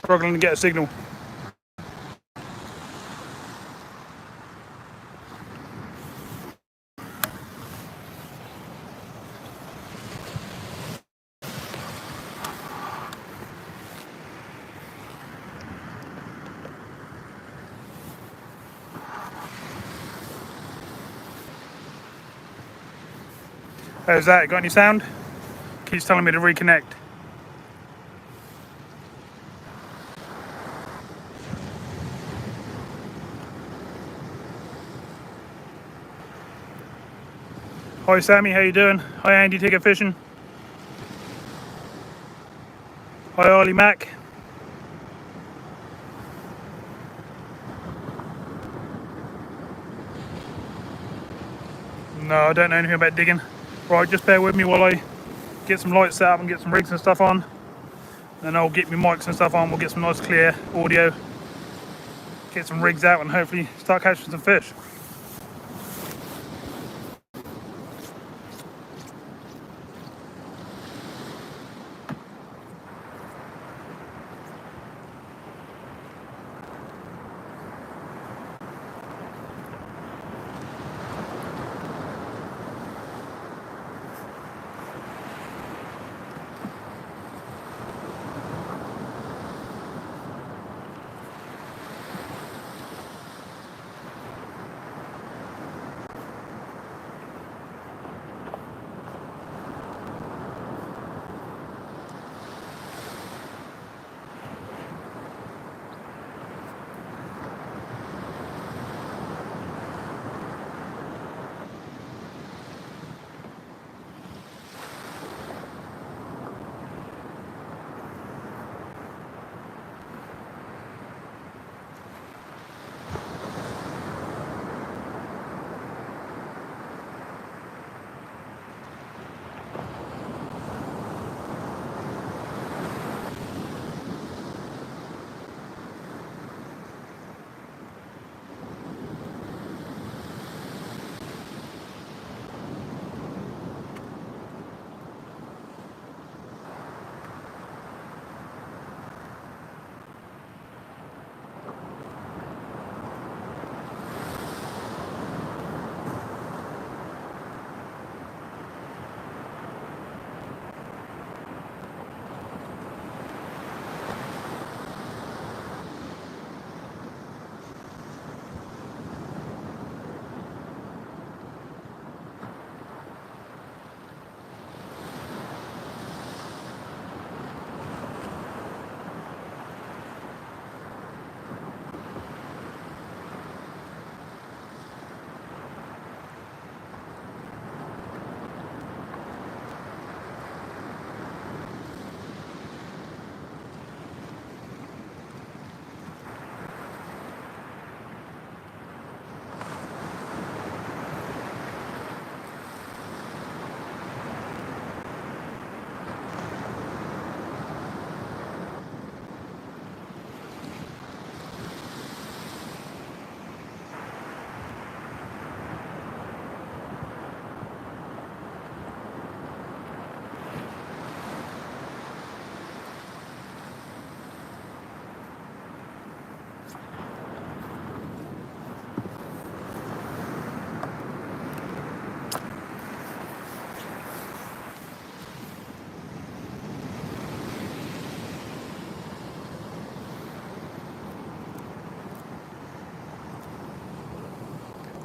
struggling to get a signal. How's that? Got any sound? Keeps telling me to reconnect. Hi Sammy, how you doing? Hi Andy, Ticket Fishing. Hi Ollie Mac. No, I don't know anything about digging. Right, just bear with me while I get some lights set up and get some rigs and stuff on. Then I'll get my mics and stuff on, we'll get some nice clear audio. Get some rigs out and hopefully start catching some fish.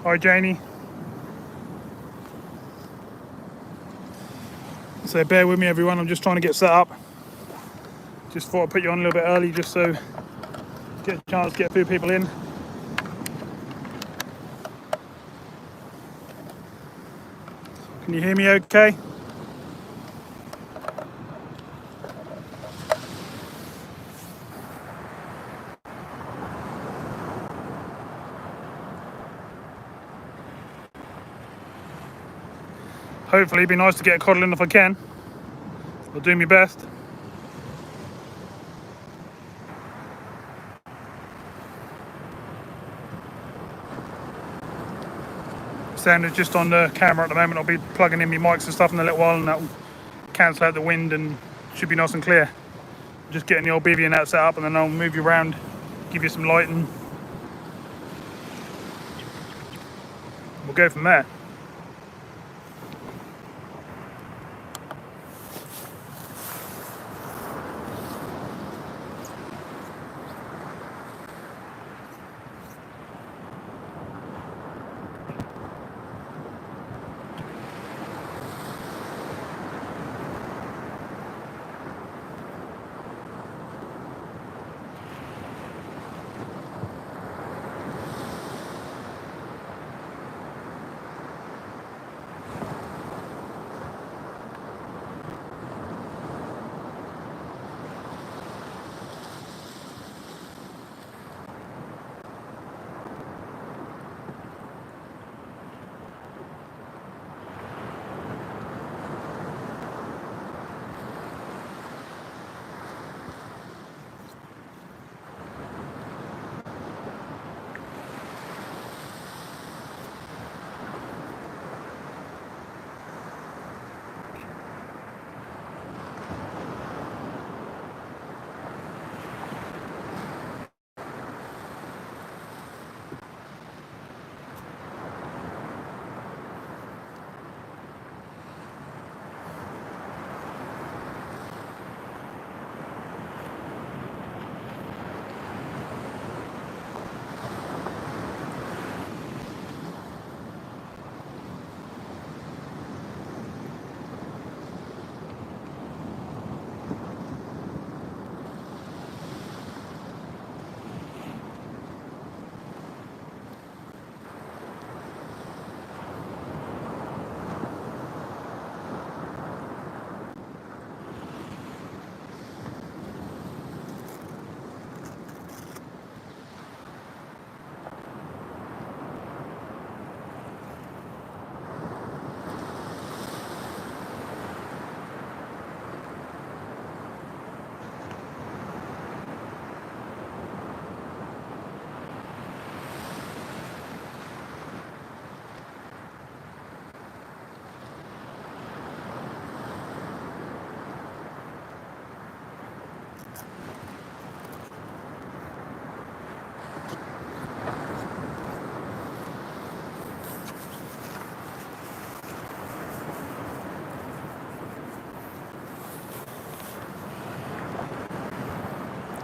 Hi Janie. So bear with me everyone, I'm just trying to get set up. Just thought I'd put you on a little bit early just so get a chance to get a few people in. Can you hear me okay? Hopefully it'd be nice to get a codle in if I can. I'll do my best. Sound is just on the camera at the moment. I'll be plugging in my mics and stuff in a little while and that will cancel out the wind and should be nice and clear. just getting the old BB and that set up, and then I'll move you around, give you some lighting. We'll go from there.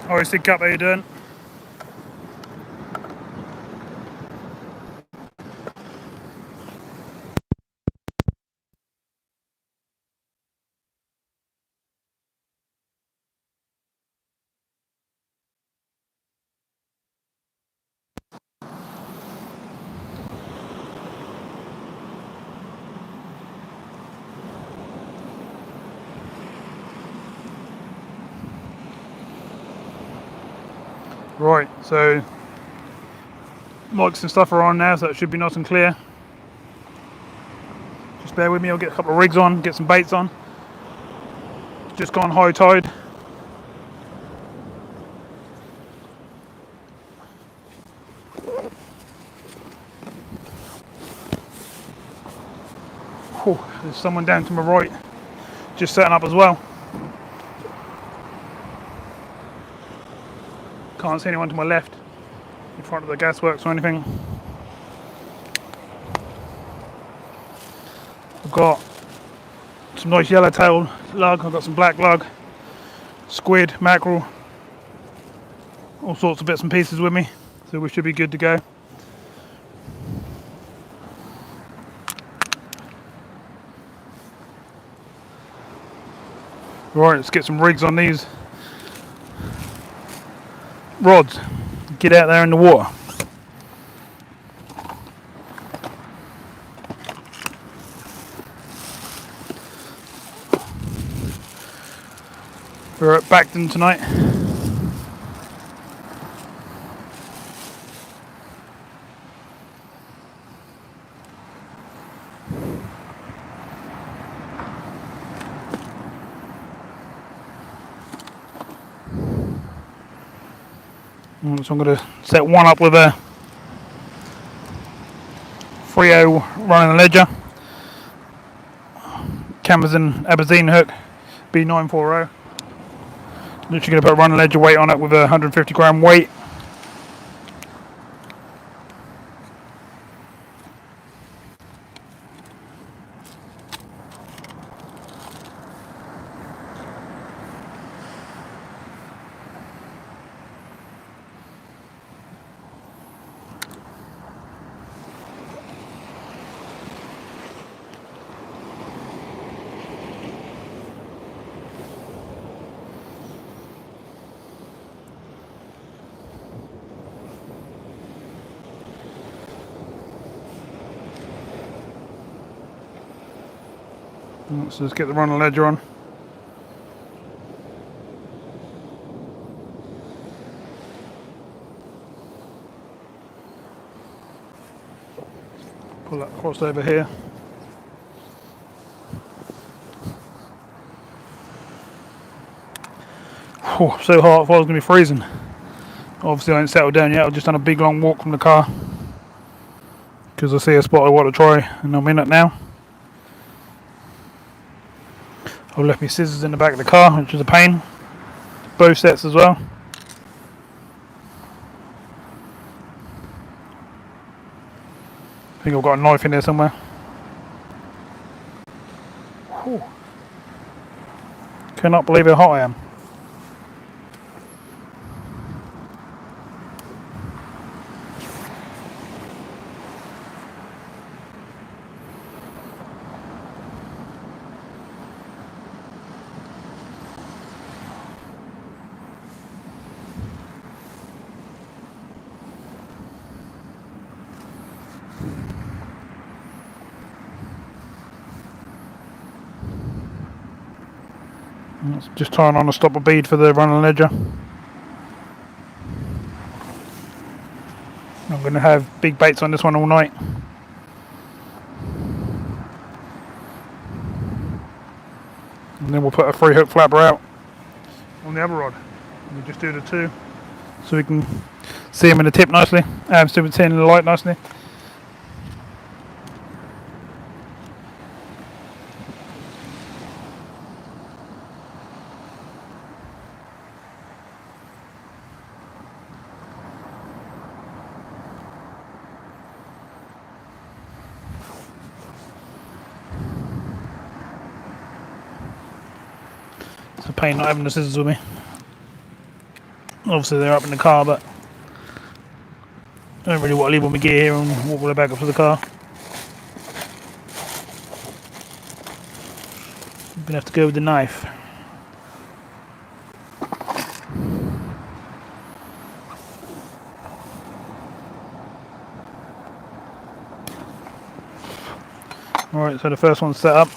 Alright, Stick Cup, how you doing? Right, so mics and stuff are on now, so that should be nice and clear. Just bear with me, I'll get a couple of rigs on, get some baits on. It's just gone high tide. Oh, there's someone down to my right, just setting up as well. Can't see anyone to my left, in front of the gasworks or anything. I've got some nice yellowtail lug, I've got some black lug, squid, mackerel, all sorts of bits and pieces with me, so we should be good to go. Right, let's get some rigs on these rods, get out there in the water. We're at Bacton tonight. So I'm going to set one up with a 3.0 running ledger, Camazin Aberdeen hook B940. Literally going to put a running ledger weight on it with a 150 gram weight. Let's just get the running ledger on. Pull that across over here. Oh, so hot, I thought I was going to be freezing. Obviously I ain't settled down yet, I've just done a big long walk from the car. Because I see a spot I want to try and I'm in it now. I've left my scissors in the back of the car, which is a pain. Both sets as well. I think I've got a knife in there somewhere. Whew. Cannot believe how hot I am. Just tying on a stopper bead for the running ledger. I'm going to have big baits on this one all night. And then we'll put a 3-hook flapper out on the other rod. And we just do the two so we can see them in the tip nicely. Still seeing in the light nicely. It's a pain not having the scissors with me. Obviously they're up in the car, but I don't really want to leave all my gear here and walk all the way back up to the car. I'm going to have to go with the knife. Alright, so the first one's set up.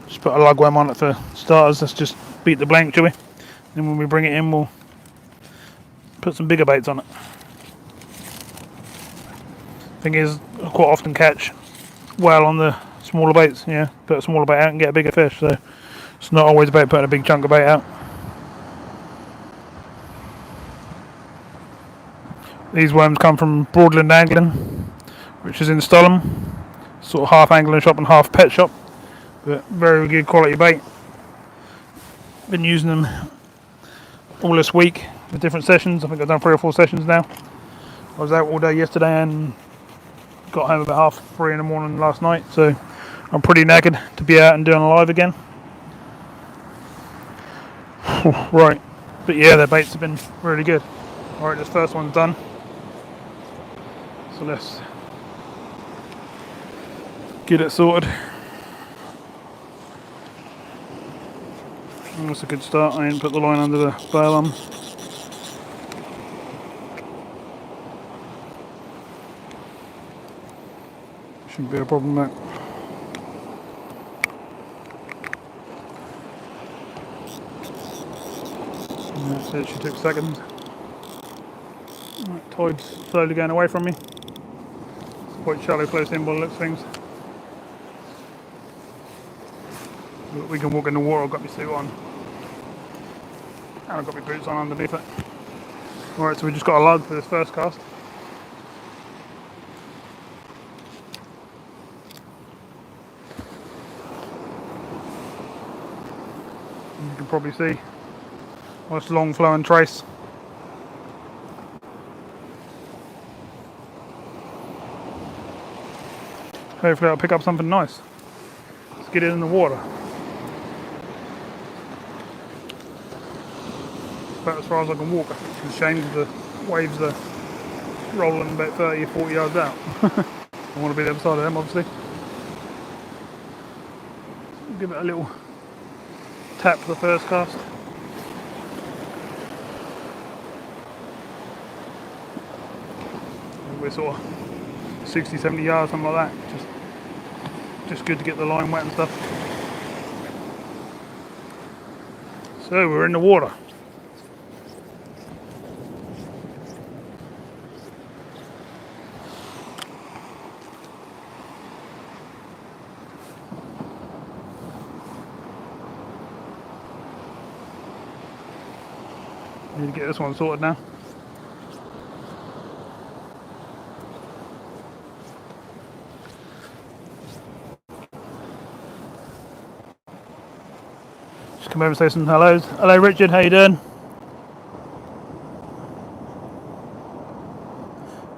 Just put a lug worm on it for starters. Let's just beat the blank, shall we? Then when we bring it in, we'll put some bigger baits on it. Thing is, I quite often catch well on the smaller baits. Yeah, put a smaller bait out and get a bigger fish. So it's not always about putting a big chunk of bait out. These worms come from Broadland Angling, which is in Stoneham. Sort of half angling shop and half pet shop, but very good quality bait. Been using them all this week with different sessions. I think I've done 3 or 4 sessions now. I was out all day yesterday and got home about 3:30 in the morning last night, so I'm pretty knackered to be out and doing a live again. Right, but yeah, their baits have been really good. Alright, this first one's done. So let's get it sorted. That's a good start. I didn't put the line under the bail on. Shouldn't be a problem, that. That's it, she took seconds. Right, tide's slowly going away from me. It's quite shallow close in by the looks of things. But we can walk in the water. I've got my suit on. And I've got my boots on underneath it. Alright, so we just got a lug for this first cast. probably see. Nice long flowing trace. Hopefully I'll pick up something nice. Let's get it in the water. About as far as I can walk. It's a shame because the waves are rolling about 30 or 40 yards out. I want to be the other side of them, obviously. Give it a little tap for the first cast. We're sort of 60, 70 yards, something like that. Just good to get the line wet and stuff. So we're in the water. Need to get this one sorted now. Just come over and say some hellos. Hello Richard, how you doing?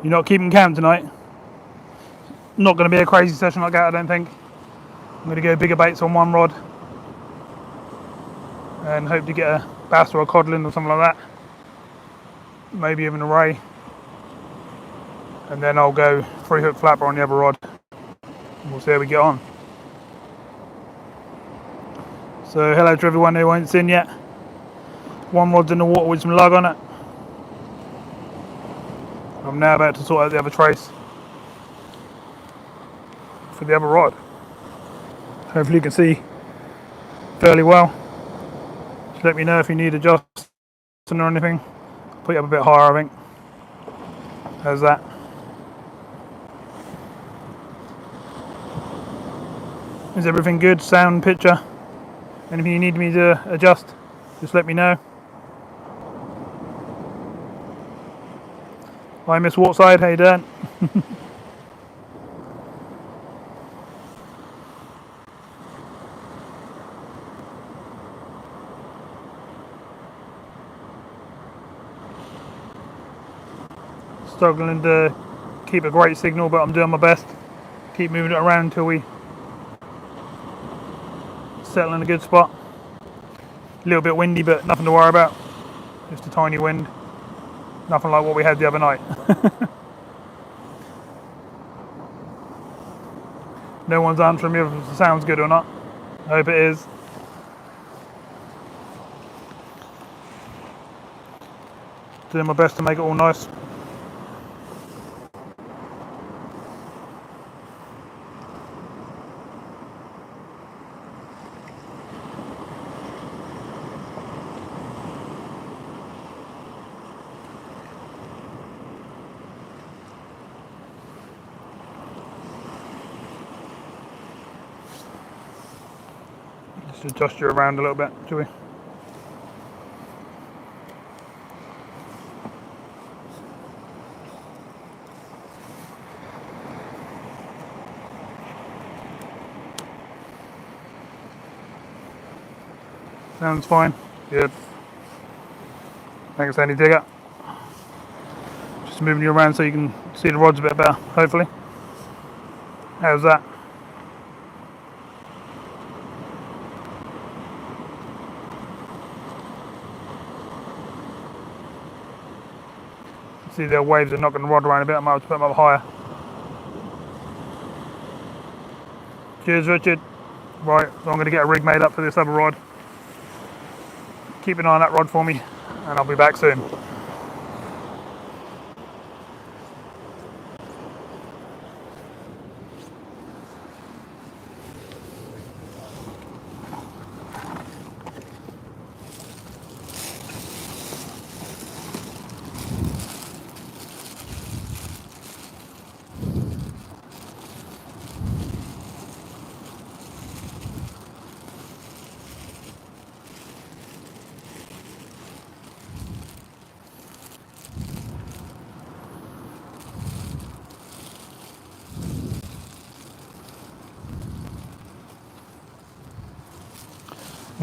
You're not keeping camp tonight? Not going to be a crazy session like that, I don't think. I'm going to go bigger baits on one rod and hope to get a bass or a codlin or something like that. Maybe even a ray. And then I'll go 3-hook flapper on the other rod. We'll see how we get on. So hello to everyone who ain't seen yet. One rod's in the water with some lug on it. I'm now about to sort out the other trace for the other rod. Hopefully you can see fairly well. Just let me know if you need adjusting or anything. Put it up a bit higher, I think. How's that? Is everything good? Sound, picture? Anything you need me to adjust, just let me know. Hi Miss Waterside, how you doing? Struggling to keep a great signal, but I'm doing my best. Keep moving it around until we settle in a good spot. A little bit windy, but nothing to worry about. Just a tiny wind. Nothing like what we had the other night. No one's answering me if it sounds good or not. I hope it is. Doing my best to make it all nice. Just adjust you around a little bit, shall we? Sounds fine. Good. Thanks, Andy Digger. Just moving you around so you can see the rods a bit better, hopefully. How's that? See the waves are knocking the rod around a bit. I might have to put them up higher. Cheers, Richard. Right, so I'm going to get a rig made up for this other rod. Keep an eye on that rod for me, and I'll be back soon.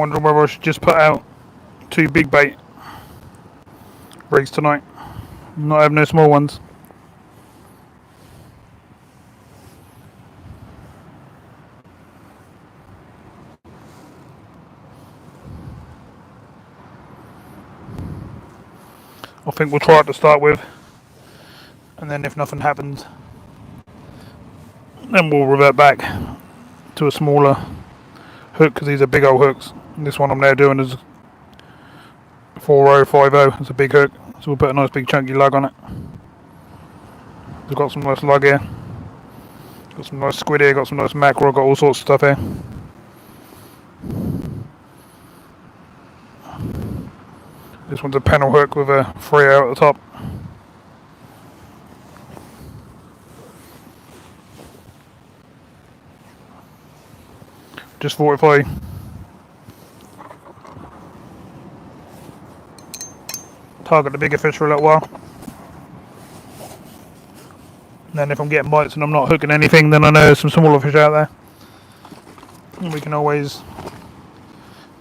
Wondering whether I should just put out 2 big bait rigs tonight, not have no small ones. I think we'll try it to start with, and then if nothing happens, then we'll revert back to a smaller hook, because these are big old hooks. And this one I'm now doing is 4050. It's a big hook, so we'll put a nice big chunky lug on it. We've got some nice lug here, got some nice squid here, got some nice mackerel, got all sorts of stuff here. This one's a pennel hook with a 3 at the top. Just thought if I target the bigger fish for a little while, and then if I'm getting bites and I'm not hooking anything, then I know there's some smaller fish out there, and we can always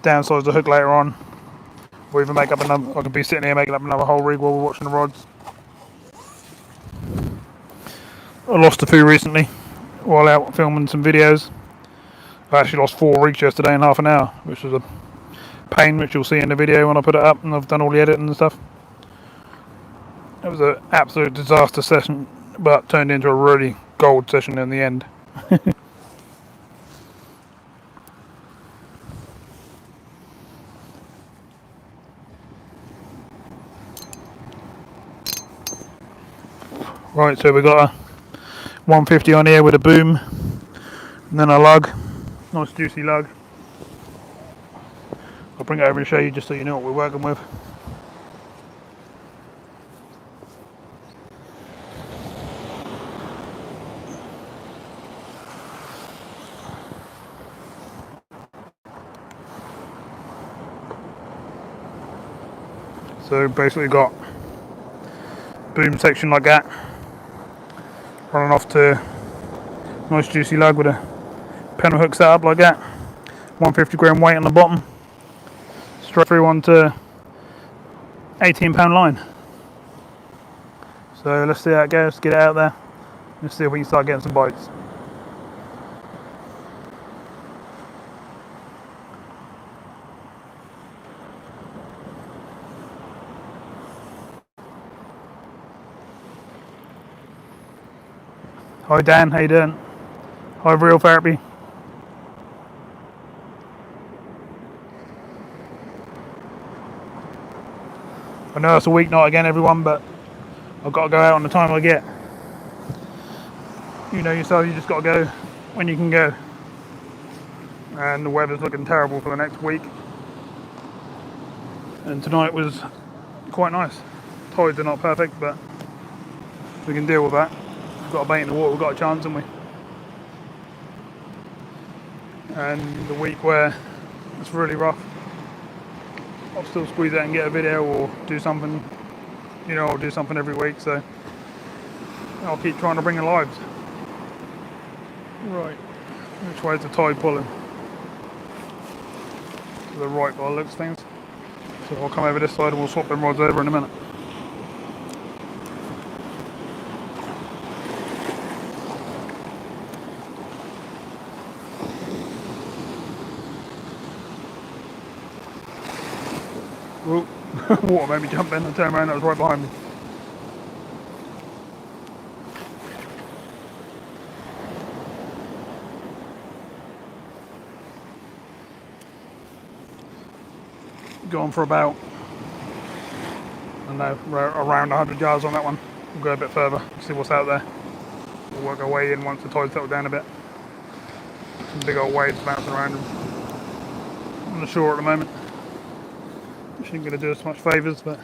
downsize the hook later on, or even make up another. I could be sitting here making up another whole rig while we're watching the rods. I lost a few recently while out filming some videos. I actually lost 4 rigs yesterday in half an hour, which was a pain, which you'll see in the video when I put it up and I've done all the editing and stuff. It was an absolute disaster session, but turned into a really gold session in the end. Right, so we got a 150 on here with a boom, and then a lug, nice juicy lug. I'll bring it over and show you just so you know what we're working with. So basically got boom section like that, running off to nice juicy lug with a pennel hook setup like that, 150 gram weight on the bottom, straight through onto 18-pound line. So let's see how it goes, get it out there, let's see if we can start getting some bites. Hi Dan, how you doing? Hi Real Therapy. I know it's a weeknight again everyone, but I've got to go out on the time I get. You know yourself, you just got to go when you can go. And the weather's looking terrible for the next week. And tonight was quite nice. Tides are not perfect, but we can deal with that. We've got a bait in the water, we've got a chance, haven't we? And the week where it's really rough, I'll still squeeze out and get a video or do something, you know, I'll do something every week, so I'll keep trying to bring the lives. Right, which way is the tide pulling? To the right by the looks of things. So I'll come over this side and we'll swap them rods over in a minute. Whoa, water made me jump in and turn around, that was right behind me. Going for about, I don't know, around 100 yards on that one. We'll go a bit further, see what's out there. We'll work our way in once the tide settles down a bit. Some big old waves bouncing around on the shore at the moment. Which ain't going to do us much favours, but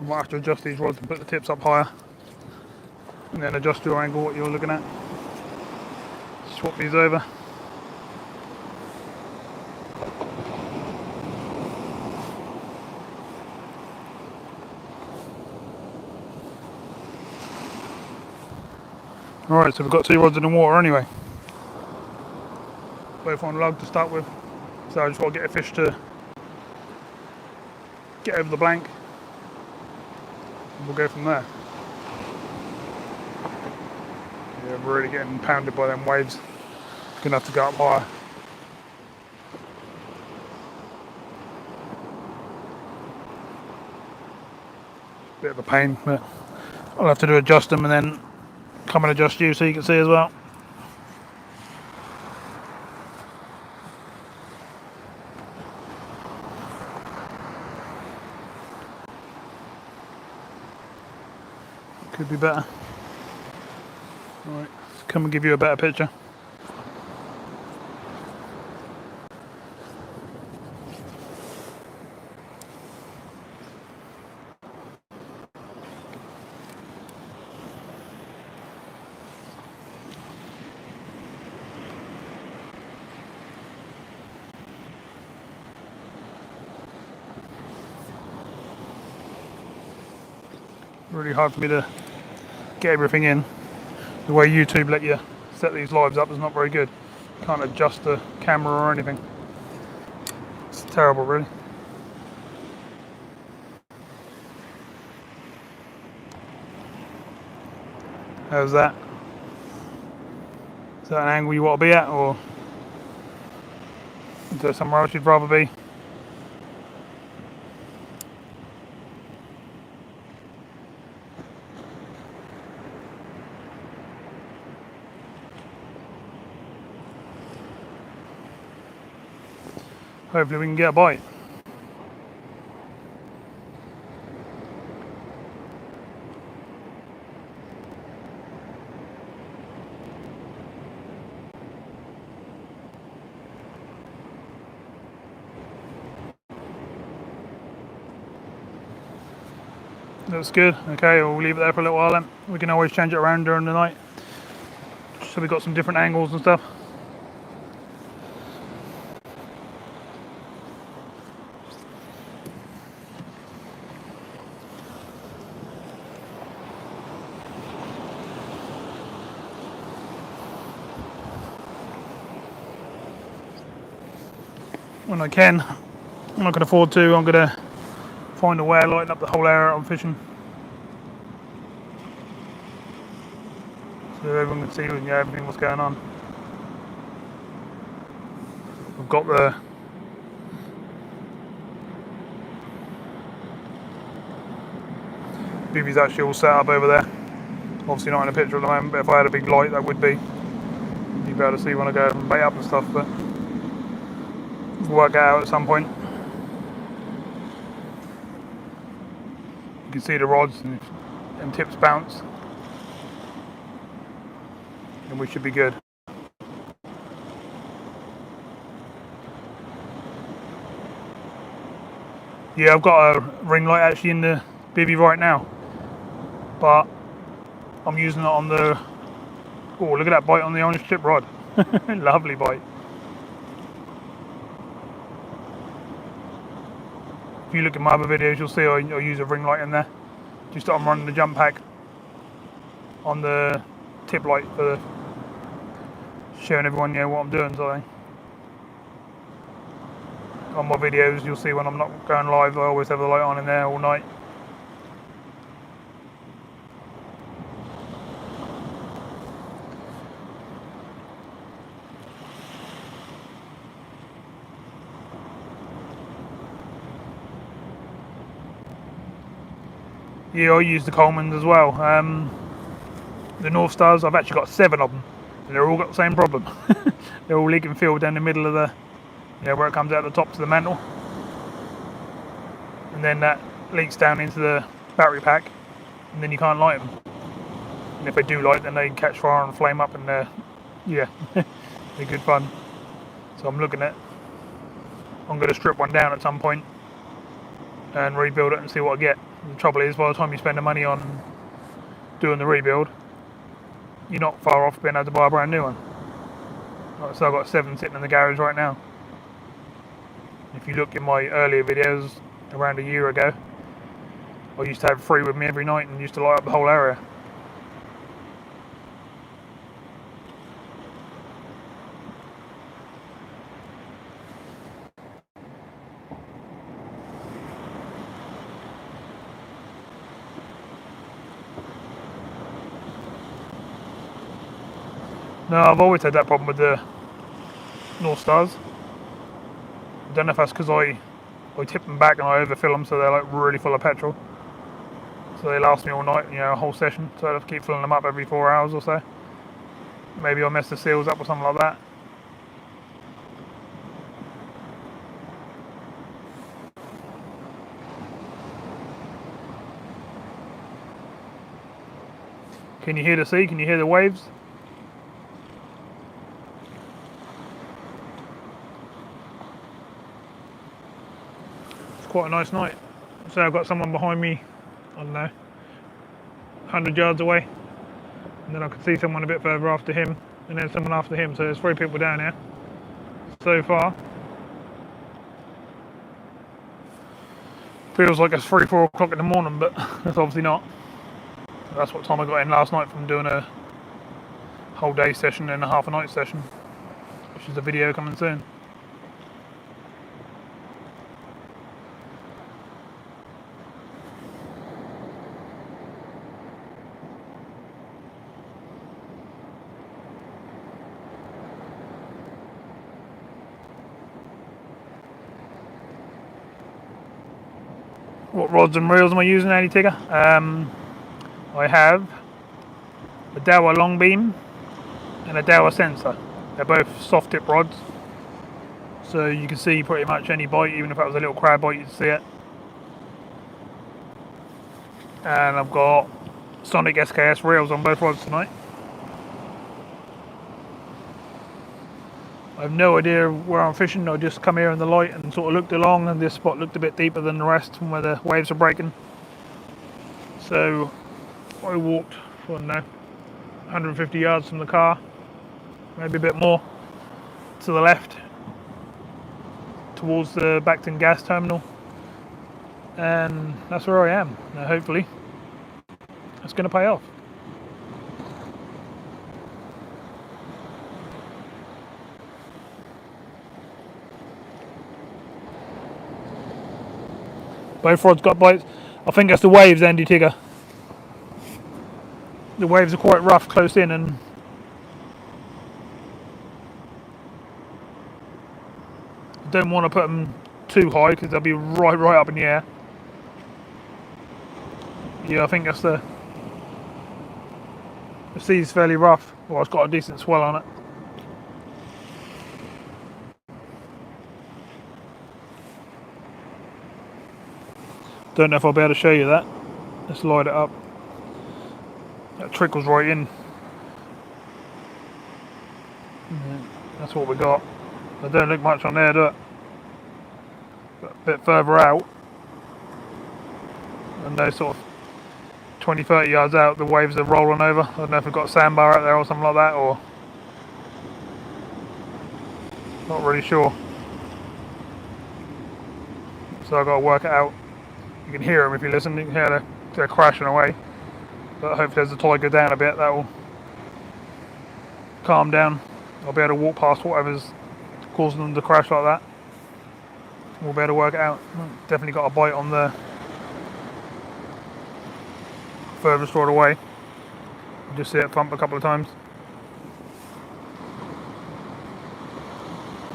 I might have to adjust these rods and put the tips up higher. And then adjust your angle, what you're looking at. Swap these over. Alright, so we've got 2 rods in the water anyway. both on lug to start with. So I just got to get a fish to get over the blank, and we'll go from there. Yeah, I'm really getting pounded by them waves. Gonna have to go up higher. Bit of a pain, but I'll have to adjust them and then come and adjust you so you can see as well. Could be better. Right, come and give you a better picture. Really hard for me to get everything in. The way YouTube let you set these lives up is not very good. Can't adjust the camera or anything. It's terrible, really. How's that? Is that an angle you want to be at, or is there somewhere else you'd rather be? Hopefully we can get a bite. Looks good. Okay, we'll leave it there for a little while then. We can always change it around during the night. So we've got some different angles and stuff. When I can, I'm not going to afford to, I'm going to find a way of lighting up the whole area I'm fishing. So everyone can see everything what's going on. I've got the BB's actually all set up over there. Obviously not in a picture at the moment, but if I had a big light that would be. You'd be able to see when I go and bait up and stuff, but we'll work it out at some point. You can see the rods and tips bounce. And we should be good. Yeah, I've got a ring light actually in the bivvy right now, but I'm using it on the, oh look at that bite on the orange tip rod. Lovely bite. If you look at my other videos, you'll see I use a ring light in there. Just I'm running the jump pack on the tip light for showing everyone what I'm doing. So on my videos, you'll see when I'm not going live, I always have the light on in there all night. Yeah, I use the Colemans as well. The North Stars, I've actually got 7 of them, and they're all got the same problem. They're all leaking fuel down the middle of the, where it comes out the top to the mantle, and then that leaks down into the battery pack, and then you can't light them. And if they do light, then they catch fire and flame up, and they're good fun. So I'm going to strip one down at some point and rebuild it and see what I get. The trouble is, by the time you spend the money on doing the rebuild, you're not far off being able to buy a brand new one. So I've got 7 sitting in the garage right now. If you look in my earlier videos, around a year ago, I used to have 3 with me every night and used to light up the whole area. No, I've always had that problem with the North Stars. I don't know if that's because I tip them back and I overfill them, so they're like really full of petrol. So they last me all night, a whole session. So I have to keep filling them up every 4 hours or so. Maybe I mess the seals up or something like that. Can you hear the sea? Can you hear the waves? It's quite a nice night. So I've got someone behind me, I don't know, 100 yards away. And then I can see someone a bit further after him, and then someone after him. So there's 3 people down here so far. Feels like it's 3-4 o'clock in the morning, but it's obviously not. That's what time I got in last night from doing a whole day session and a half a night session, which is a video coming soon. What rods and reels am I using, Andy Tigger? I have a Dowah long beam and a Dowah sensor. They're both soft tip rods, so you can see pretty much any bite, even if that was a little crab bite, you'd see it. And I've got Sonic SKS reels on both rods tonight. I have no idea where I'm fishing. I just come here in the light and sort of looked along, and this spot looked a bit deeper than the rest from where the waves are breaking. So I walked, I don't know, 150 yards from the car, maybe a bit more, to the left, towards the Bacton gas terminal, and that's where I am. Now hopefully it's going to pay off. Both rods got bites. I think that's the waves, Andy Tigger. The waves are quite rough close in, and I don't want to put them too high because they'll be right up in the air. Yeah, I think that's the sea's fairly rough. Well, it's got a decent swell on it. Don't know if I'll be able to show you that. Let's light it up. That trickles right in. Yeah, that's what we got. I don't look much on there, do it? But a bit further out, and those sort of 20-30 yards out, the waves are rolling over. I don't know if we've got a sandbar out there or something like that, or not really sure. So I've got to work it out. You can hear them if you listen. You can hear they're crashing away. But hopefully as the tide goes down a bit, that will calm down. I'll be able to walk past whatever's causing them to crash like that. We'll be able to work it out. Definitely got a bite on the furthest rod away. Just see it thump a couple of times.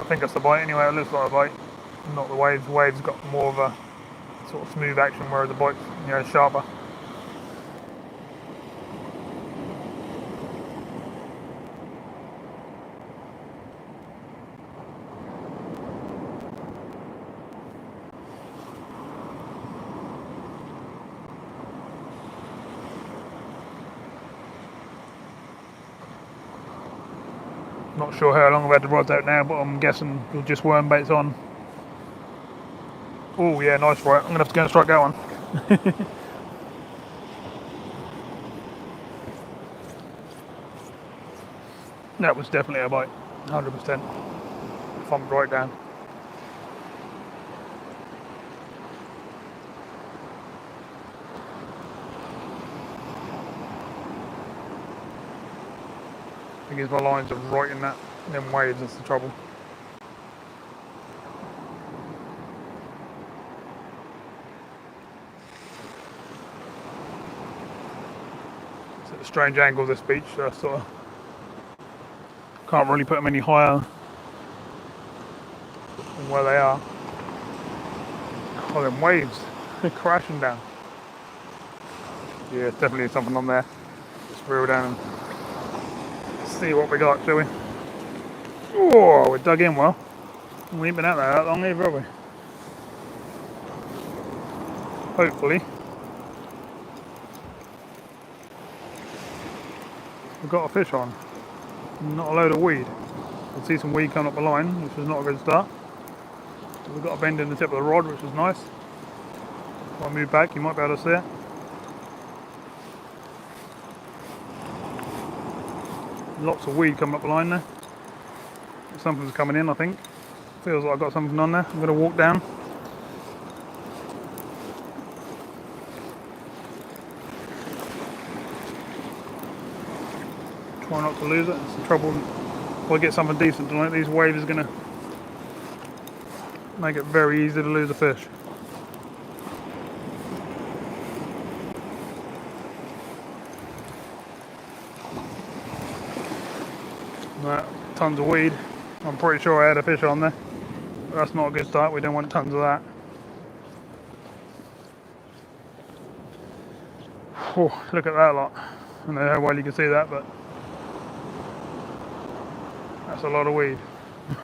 I think that's the bite anyway. It looks like a bite, not the waves. The waves got more of a sort of smooth action, whereas the bite's sharper. Not sure how long I've had the rods out now, but I'm guessing we'll just worm baits on. Oh yeah, nice right. I'm gonna have to go and strike that one. That was definitely a bite, 100%. Thumped right down. Because my lines are right in them waves, that's the trouble. It's at a strange angle, this beach, so I sort of Can't really put them any higher than where they are. Oh, them waves, they're crashing down. Yeah, it's definitely something on there. Let's reel down and see what we got, shall we? Oh, we dug in well. We ain't been out there that long either, have we? Hopefully. We've got a fish on. Not a load of weed. I can see some weed coming up the line, which is not a good start. We've got a bend in the tip of the rod, which is nice. If I move back, you might be able to see it. Lots of weed coming up the line there. Something's coming in, I think. Feels like I've got something on there. I'm going to walk down. Try not to lose it. It's the trouble. If I get something decent tonight, these waves are going to make it very easy to lose a fish. Right, tons of weed. I'm pretty sure I had a fish on there. But that's not a good start. We don't want tons of that. Oh, look at that lot. I don't know how well you can see that, but that's a lot of weed.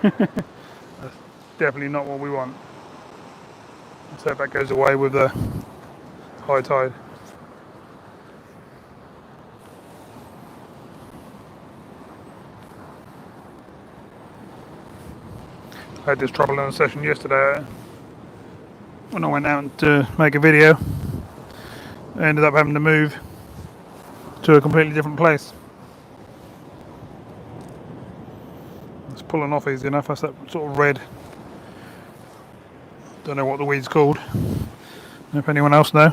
That's definitely not what we want. Let's hope that goes away with the high tide. I had this trouble in a session yesterday when I went out to make a video. I ended up having to move to a completely different place. It's pulling off easy enough. That's that sort of red. Don't know what the weed's called. If anyone else know.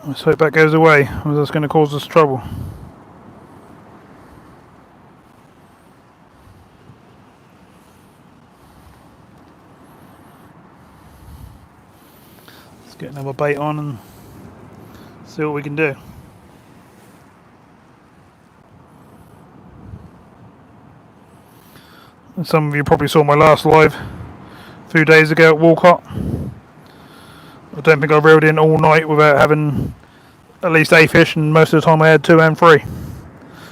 Let's hope that goes away, or that's going to cause us trouble. Let's get another bait on and see what we can do. And some of you probably saw my last live a few days ago at Walcott. I don't think I reeled in all night without having at least a fish, and most of the time I had 2 and 3.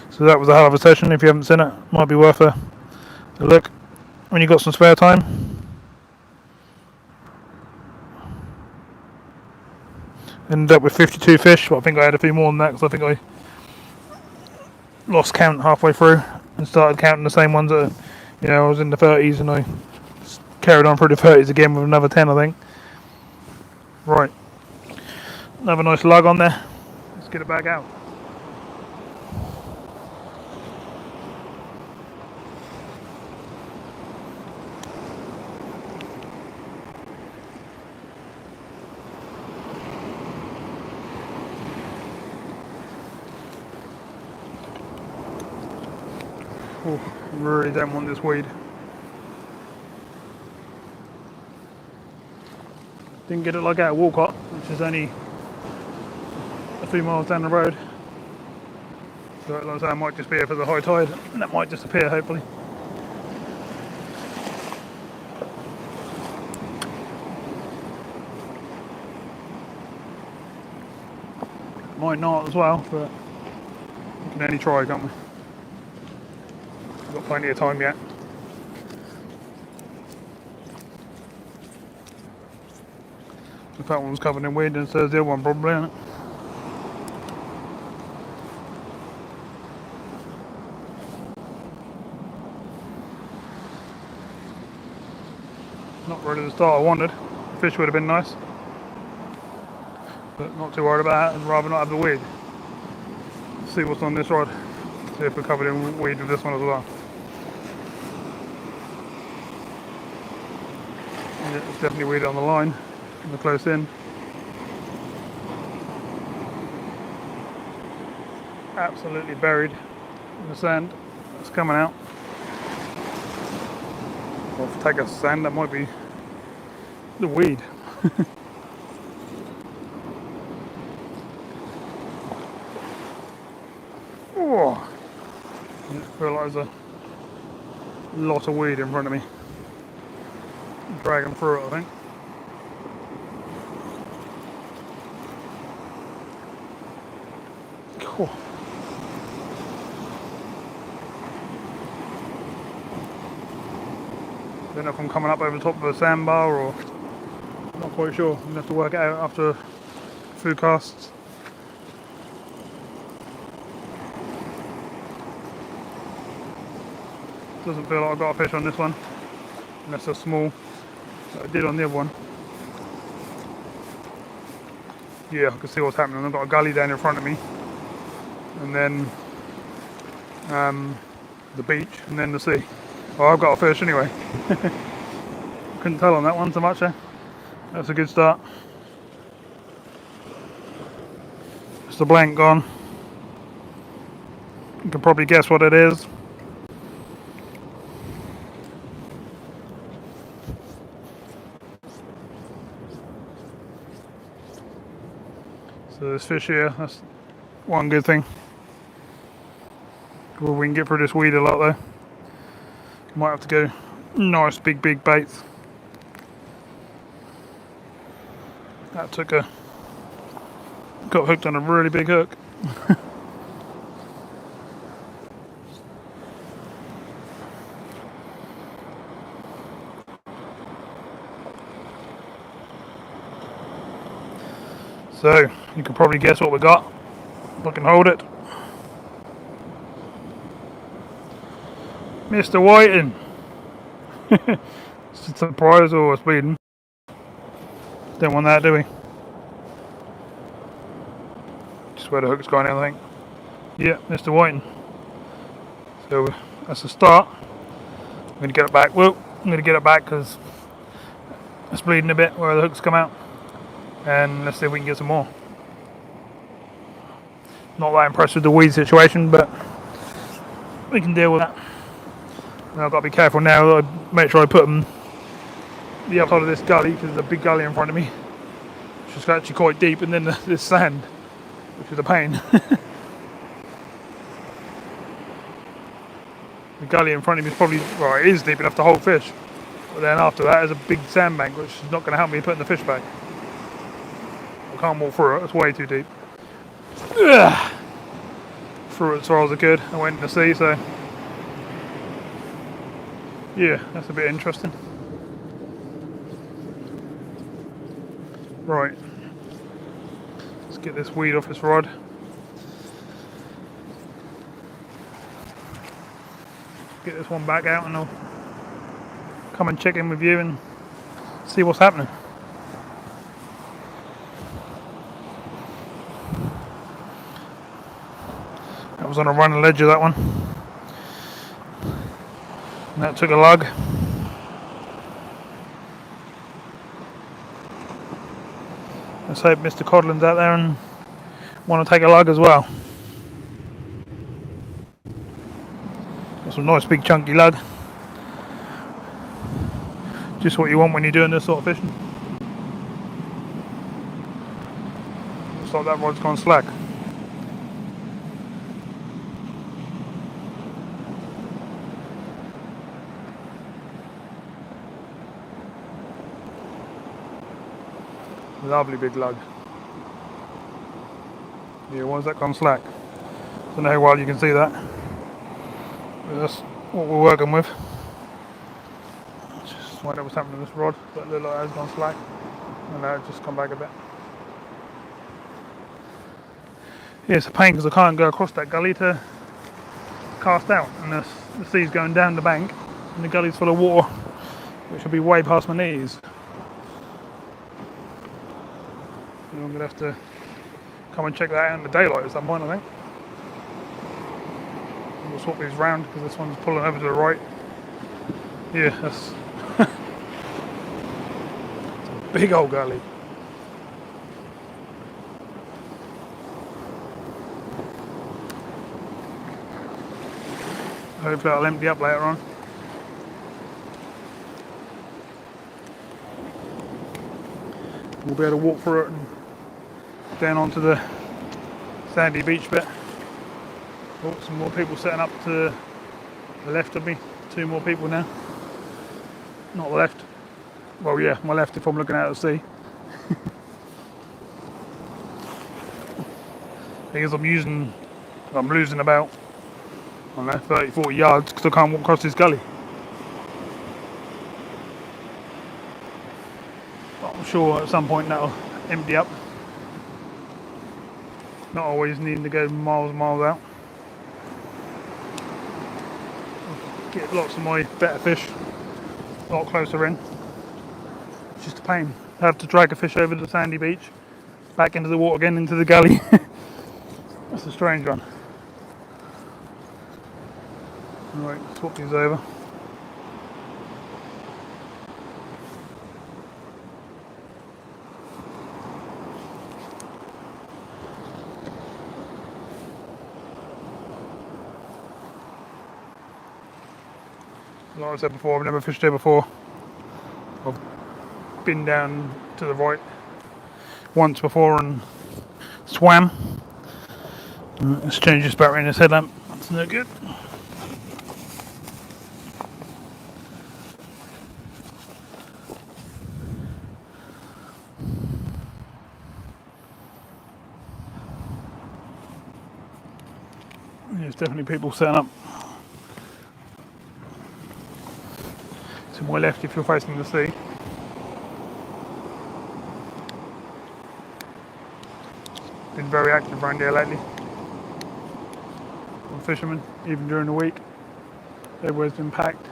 So that was a hell of a session. If you haven't seen it, might be worth a look when you got some spare time. Ended up with 52 fish, but I think I had a few more than that because I think I lost count halfway through and started counting the same ones that, I was in the 30s, and I carried on through the 30s again with another 10, I think. Right, another nice lug on there. Let's get it back out. Oh, really don't want this weed. Didn't get it like out of Walcott, which is only a few miles down the road. So like I say, I might just be here for the high tide, and that might just appear hopefully. Might not as well, but we can only try, can't we? We've got plenty of time yet. If that one was covered in weed, then so the other one probably, isn't it? Not really the start I wanted. Fish would have been nice, but not too worried about it. I'd rather not have the weed. Let's see what's on this rod. See if we're covered in weed with this one as well. Yeah, it's definitely weed on the line, in the close in. Absolutely buried in the sand. It's coming out. I'll take a sand, that might be the weed. Oh, I feel like there's a lot of weed in front of me. Dragging through it, I think. Cool. Don't know if I'm coming up over the top of a sandbar or not quite sure. I'm gonna have to work it out after a few casts. Doesn't feel like I've got a fish on this one, unless they're small. But I did on the other one. Yeah, I can see what's happening. I've got a gully down in front of me, and then the beach, and then the sea. Well, I've got a fish anyway. Couldn't tell on that one so much there. That's a good start. Just a blank gone. You can probably guess what it is. So this fish here, that's one good thing. Well, we can get through this weed a lot though. Might have to go nice big baits. That got hooked on a really big hook. So you can probably guess what we got. If I can hold it. Mr. Whiting. It's a surprise or a speeding. Don't want that, do we? Just where the hook's gone, I think. Yeah, Mr. Whiting. So that's a start. I'm going to get it back. Well, I'm going to get it back because it's bleeding a bit where the hooks come out. And let's see if we can get some more. Not that impressed with the weed situation, but we can deal with that. Now I've got to be careful now that I make sure I put them the other side of this gully, because there's a big gully in front of me, which is actually quite deep, and then this sand, which is a pain. The gully in front of me is probably, well, it is deep enough to hold fish, but then after that is a big sandbank, which is not going to help me putting the fish back. I can't walk through it, it's way too deep. Ugh. Through it as far as I could. I went in the sea, so yeah, that's a bit interesting. Right, let's get this weed off this rod. Get this one back out and I'll come and check in with you and see what's happening. That was on a running ledge of that one. And that took a lug. Let's hope Mr. Codlin's out there and want to take a lug as well. Got some nice big chunky lug. Just what you want when you're doing this sort of fishing. Looks like that rod's gone slack. Lovely big lug. Yeah, why's that gone slack? Don't know how well you can see that. But that's what we're working with. Just find out what's happening to this rod. That looked like it has gone slack. And now it's just come back a bit. Yeah, it's a pain because I can't go across that gully to cast out. And the sea's going down the bank. And the gully's full of water, which will be way past my knees. I'm going to have to come and check that out in the daylight at some point, I think. We'll swap these round because this one's pulling over to the right. Yeah, that's it's a big old gully. Hopefully I'll empty up later on. we'll be able to walk through it and down onto the sandy beach bit. Oh, some more people setting up to the left of me. 2 more people now. Not the left. Well, yeah, my left if I'm looking out at the sea. Because I'm losing about, I don't know, 30, 40 yards because I can't walk across this gully. But I'm sure at some point that'll empty up. Not always needing to go miles and miles out. Get lots of my better fish a lot closer in. It's just a pain. I have to drag a fish over the sandy beach, back into the water again, into the gully. That's a strange one. Right, swap these over. Like I said before, I've never fished here before. I've been down to the right once before and swam. Let's change this battery in this headlamp. That's no good. There's definitely people setting up. To my left if you're facing the sea. Been very active around here lately. Fishermen, even during the week. Everywhere's been packed.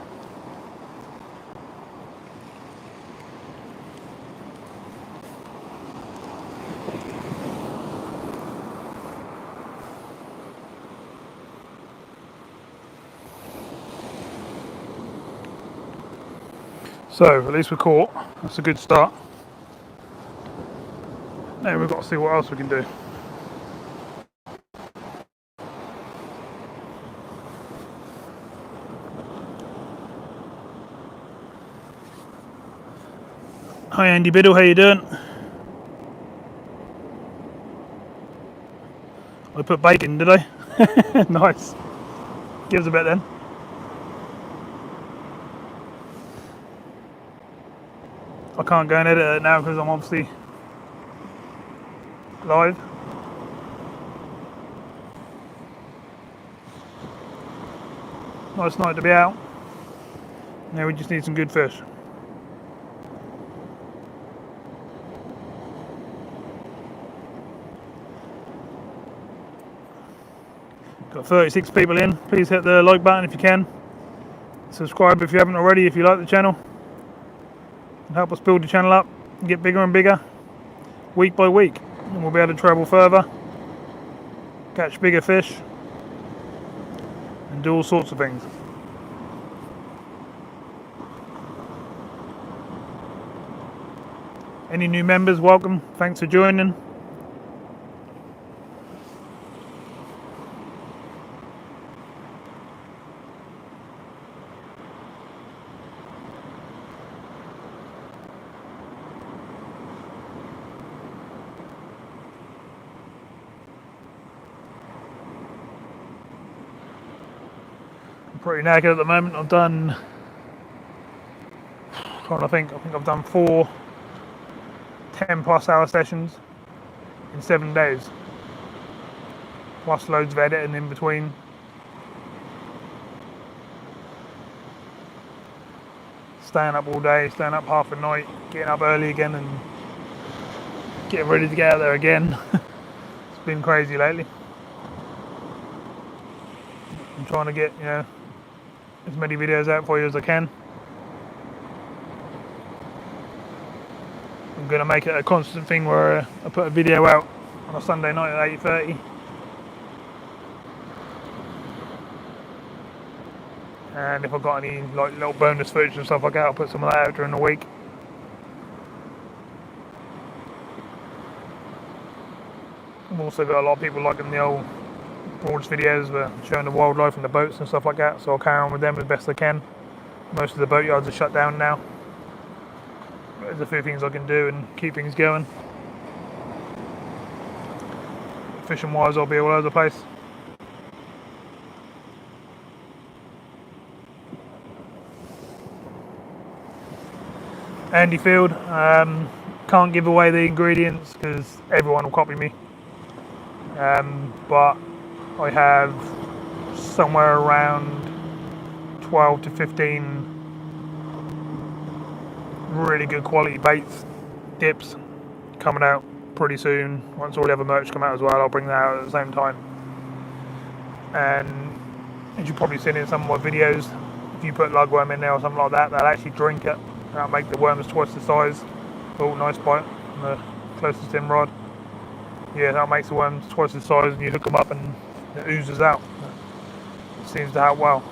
So at least we're caught. That's a good start. Now we've got to see what else we can do. Hi Andy Biddle, how you doing? I put bacon, did I? Nice. Give us a bit then. I can't go and edit it now because I'm obviously live. Nice night to be out. Now we just need some good fish. Got 36 people in. Please hit the like button if you can. Subscribe if you haven't already if you like the channel. And help us build the channel up and get bigger and bigger week by week. And we'll be able to travel further, catch bigger fish and do all sorts of things. Any new members, welcome. Thanks for joining. Pretty knackered at the moment. I've done, I think I've done 4 10+ hour sessions in 7 days, plus loads of editing in between. Staying up all day, staying up half a night, getting up early again and getting ready to get out there again. It's been crazy lately. I'm trying to get, as many videos out for you as I can. I'm going to make it a constant thing where I put a video out on a Sunday night at 8:30. And if I've got any little bonus footage and stuff like that, I'll put some of that out during the week. I've also got a lot of people liking the old Broads videos showing the wildlife and the boats and stuff like that, so I'll carry on with them as best I can. Most of the boatyards are shut down now. There's a few things I can do and keep things going. Fishing wise, I'll be all over the place. Andy Field, can't give away the ingredients because everyone will copy me. But I have somewhere around 12 to 15 really good quality baits, dips coming out pretty soon. Once all the other merch come out as well, I'll bring that out at the same time. And as you've probably seen in some of my videos, if you put lugworm in there or something like that, they'll actually drink it. That'll make the worms twice the size. Oh, nice bite on the closest in rod. Yeah, that makes the worms twice the size, and you hook them up and it oozes out. It seems to help well.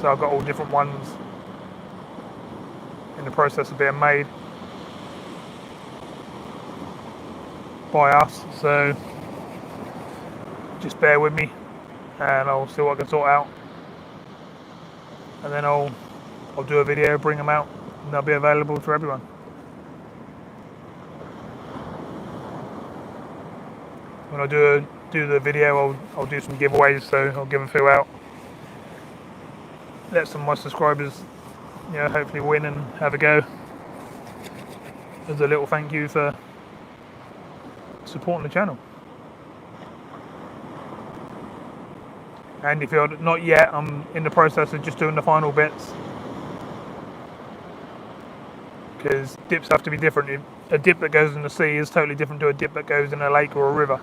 So I've got all different ones in the process of being made by us, so just bear with me and I'll see what I can sort out, and then I'll do a video, bring them out, and they'll be available to everyone. When I do the video, I'll do some giveaways, so I'll give a few out, let some of my subscribers, hopefully win and have a go as a little thank you for supporting the channel. And if you're not yet, I'm in the process of just doing the final bits, because dips have to be different. A dip that goes in the sea is totally different to a dip that goes in a lake or a river,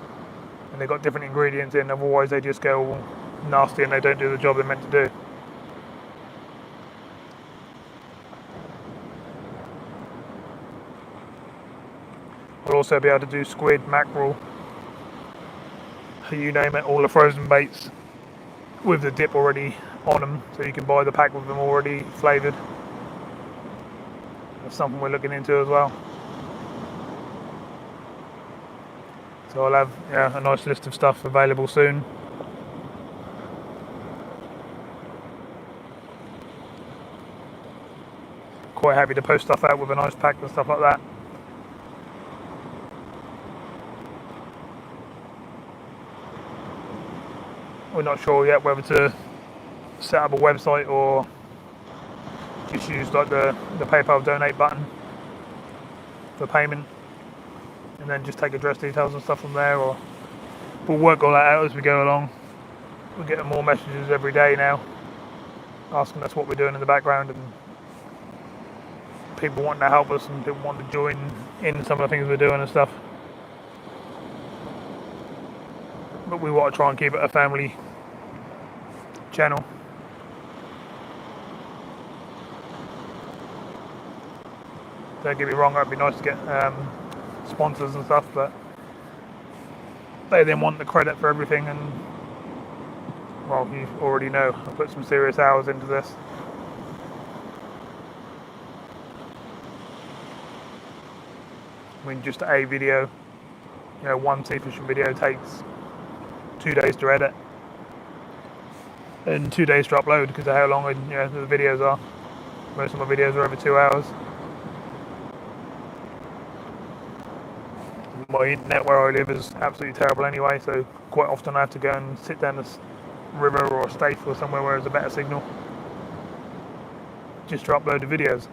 and they've got different ingredients in, otherwise they just go all nasty and they don't do the job they're meant to do. We'll also be able to do squid, mackerel, you name it, all the frozen baits with the dip already on them, so you can buy the pack with them already flavoured. That's something we're looking into as well. So I'll have a nice list of stuff available soon. Quite happy to post stuff out with a nice pack and stuff like that. We're not sure yet whether to set up a website or just use like the PayPal donate button for payment, and then just take address details and stuff from there, or we'll work all that out as we go along. We're getting more messages every day now asking us what we're doing in the background, and people wanting to help us and people wanting to join in some of the things we're doing and stuff. But we want to try and keep it a family channel. Don't get me wrong, it'd be nice to get sponsors and stuff, but they then want the credit for everything, and well, you already know I put some serious hours into this. I mean, just a video, one sea fishing video takes 2 days to edit and 2 days to upload because of how long the videos are. Most of my videos are over 2 hours. My internet where I live is absolutely terrible anyway, so quite often I have to go and sit down this river or a staith or somewhere where there's a better signal just to upload the videos.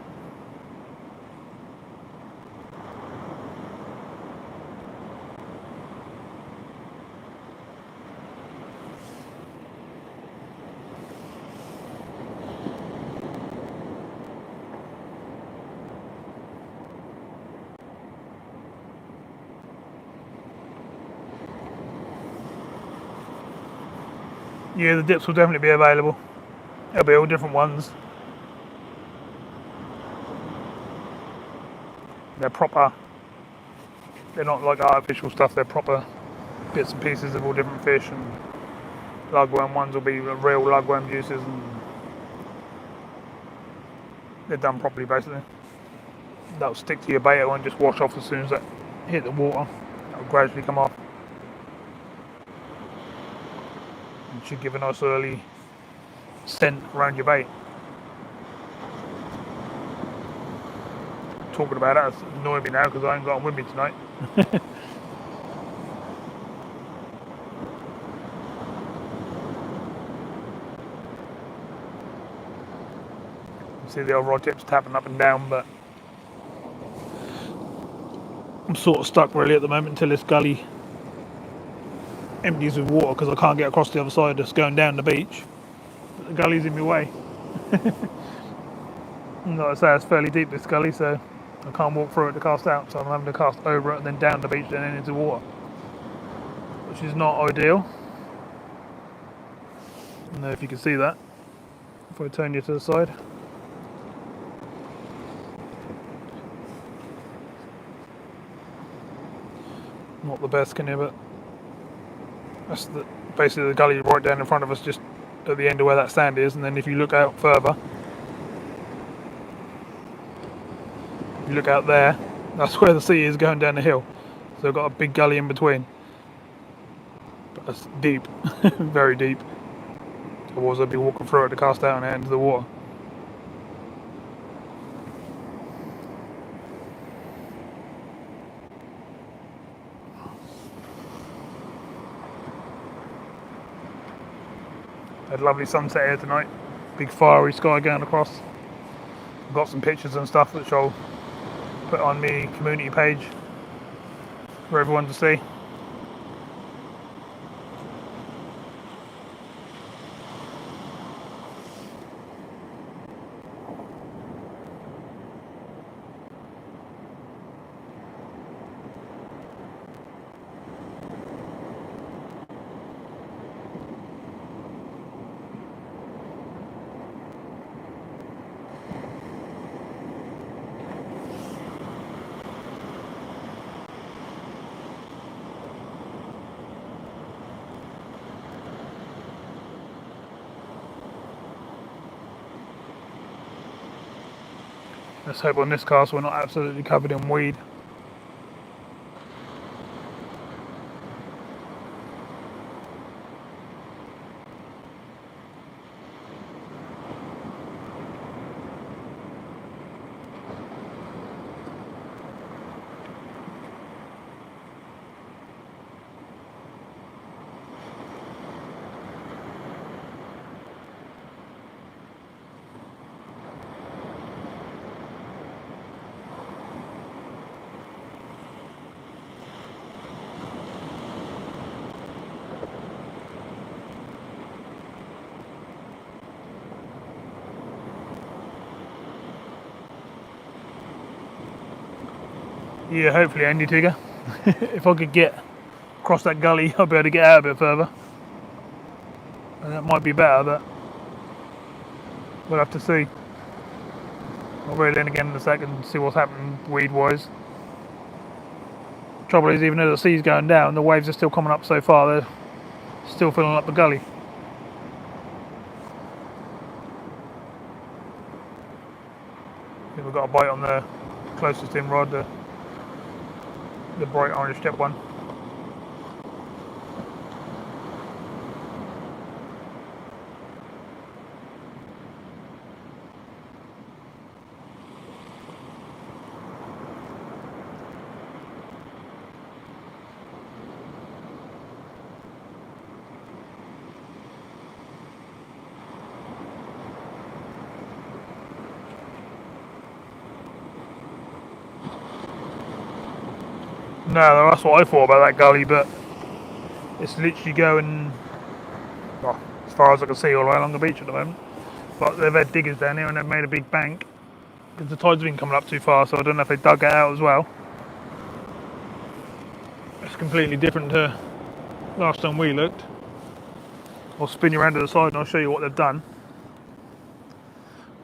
Yeah, the dips will definitely be available. There'll be all different ones. They're proper. They're not like artificial stuff. They're proper bits and pieces of all different fish, and lugworm ones will be real lugworm juices, and they're done properly basically. That'll stick to your bait. It won't just wash off as soon as it hit the water. That'll gradually come off. It should give a nice early scent around your bait. talking about it. It's annoying me now because I ain't got them with me tonight. See the old rod tips tapping up and down, but I'm sort of stuck really at the moment until this gully empties with water because I can't get across the other side just going down the beach. But the gully's in my way. And like I say, it's fairly deep, this gully, so I can't walk through it to cast out, so I'm having to cast over it and then down the beach and then into water, which is not ideal. I don't know if you can see that if I turn you to the side. Not the best, can you? But that's basically the gully right down in front of us, just at the end of where that sand is. And then if you look out further, if you look out there, that's where the sea is going down the hill. So I've got a big gully in between. But it's deep, very deep. Otherwise I'd be walking through it to cast out and out into the water. Had a lovely sunset here tonight. Big fiery sky going across. I've got some pictures and stuff which I'll put on my community page for everyone to see. Let's hope on this cast we're not absolutely covered in weed. Yeah, hopefully Andy Tigger. If I could get across that gully, I'll be able to get out a bit further. And that might be better, but we'll have to see. I'll reel in again in a second and see what's happening weed-wise. Trouble is, even though the sea's going down, the waves are still coming up so far, they're still filling up the gully. I think we've got a bite on the closest in rod, the bright orange tip one. No, that's what I thought about that gully, but it's literally going, well, as far as I can see, all the way along the beach at the moment. But they've had diggers down here and they've made a big bank because the tide's been coming up too far, so I don't know if they dug it out as well. It's completely different to last time we looked. I'll spin you around to the side and I'll show you what they've done.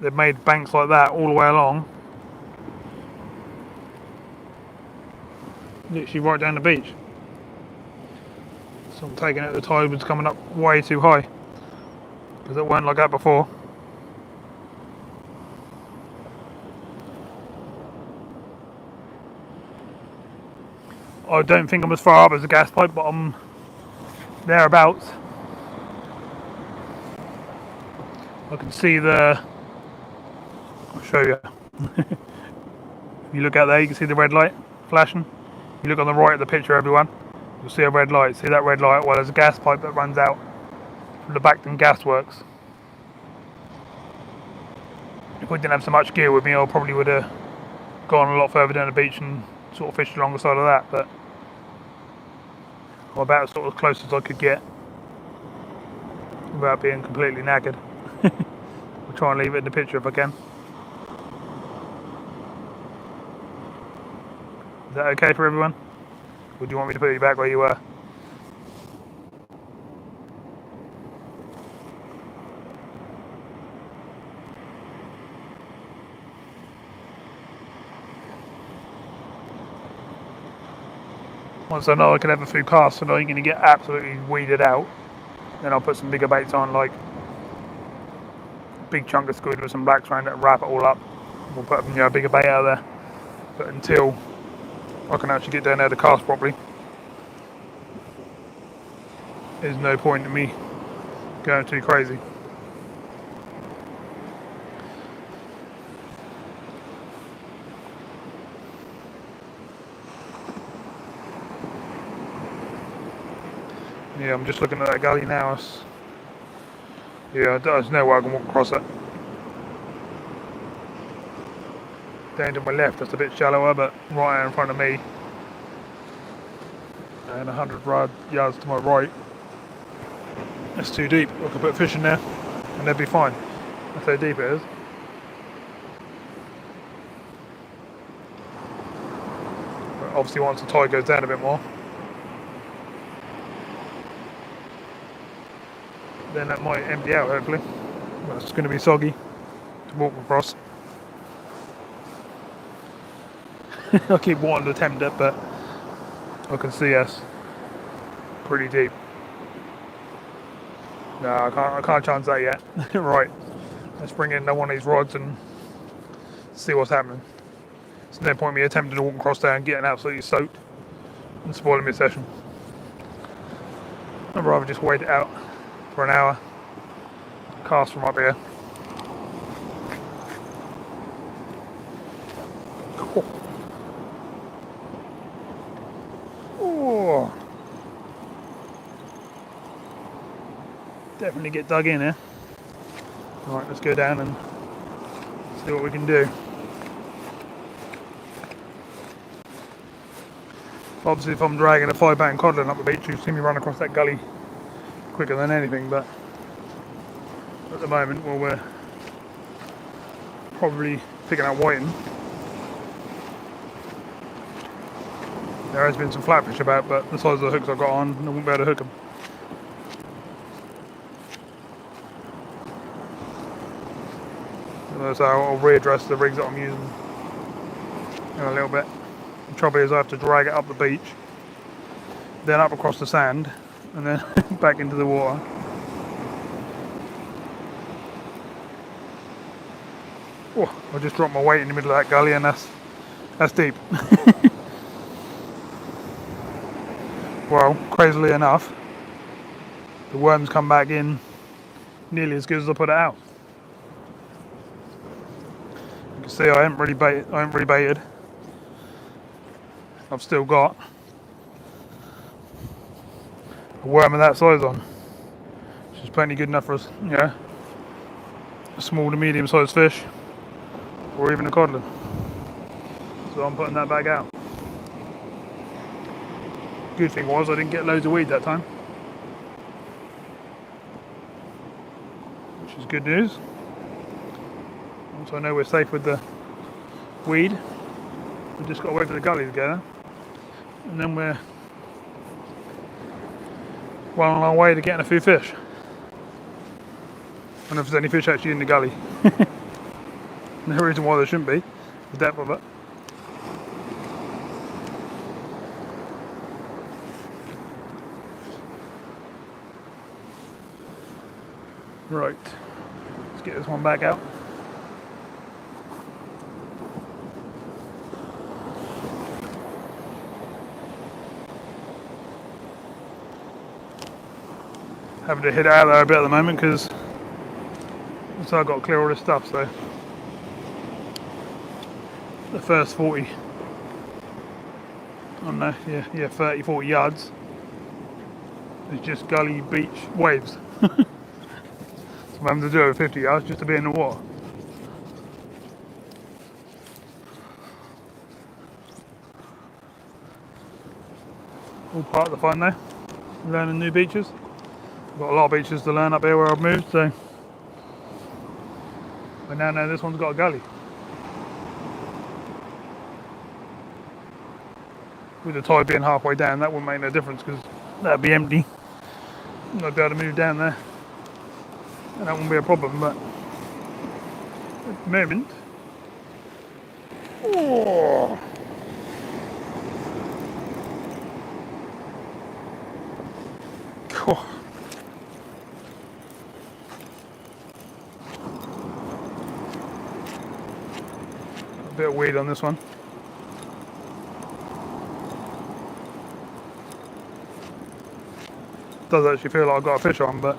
They've made banks like that all the way along. Literally right down the beach. So I'm taking it the tide was coming up way too high because it weren't like that before. I don't think I'm as far up as the gas pipe, but I'm thereabouts. I can see the, I'll show you. You look out there, you can see the red light flashing. You look on the right of the picture, everyone, you'll see a red light. See that red light? Well, there's a gas pipe that runs out from the Bacton gas works. If I didn't have so much gear with me, I probably would have gone a lot further down the beach and sort of fished along the side of that, but I'm about sort of as close as I could get without being completely knackered. I'll try and leave it in the picture if I can. Is that okay for everyone? Or do you want me to put you back where you were? Once I know I can have a few casts and I'm going to get absolutely weeded out, then I'll put some bigger baits on, like a big chunk of squid with some blacks around it and wrap it all up. We'll put a bigger bait out there. But until I can actually get down there to cast properly, there's no point in me going too crazy. Yeah, I'm just looking at that gully now. Yeah, there's no way I can walk across it. Down to my left, that's a bit shallower, but right in front of me, and 100 yards to my right, that's too deep. I could put fish in there, and they'd be fine. That's how deep it is. But obviously, once the tide goes down a bit more, then that might empty out, hopefully. But it's going to be soggy to walk across. I keep wanting to attempt it, but I can see us pretty deep. No, I can't chance that yet. Right, let's bring in one of these rods and see what's happening. There's no point in me attempting to walk across there and getting absolutely soaked and spoiling my session. I'd rather just wait it out for an hour, cast from up here. Oh, definitely get dug in here. Alright, let's go down and see what we can do. Obviously, if I'm dragging a 5-pound codlin up the beach, you'll see me run across that gully quicker than anything, but at the moment, well, we're probably picking up whiting. There has been some flatfish about, but the size of the hooks I've got on, I won't be able to hook them. So I'll readdress the rigs that I'm using in a little bit. The trouble is I have to drag it up the beach, then up across the sand, and then back into the water. Oh, I just dropped my weight in the middle of that gully, and that's deep. Well, crazily enough, the worms come back in nearly as good as I put it out. You can see I haven't really baited. I've still got a worm of that size on, which is plenty good enough for us, a small to medium sized fish, or even a codlin. So I'm putting that back out. Good thing was I didn't get loads of weed that time, which is good news. Once I know we're safe with the weed, we've just got to wait for the gully to go, and then we're well on our way to getting a few fish. I don't know if there's any fish actually in the gully. No reason why there shouldn't be, the depth of it. Right, let's get this one back out. Having to hit it out there a bit at the moment because I've got to clear all this stuff, so the first 40, I don't know, yeah, 30, 40 yards is just gully beach waves. So I'm having to do over 50 yards just to be in the water. All part of the fun though, learning new beaches. I've got a lot of beaches to learn up here where I've moved, so I now know this one's got a gully. With the tide being halfway down, that wouldn't make no difference because that'd be empty. I'd be able to move down there, and that wouldn't be a problem. But at the moment, oh, a bit of weed on this one. Does actually feel like I've got a fish on, but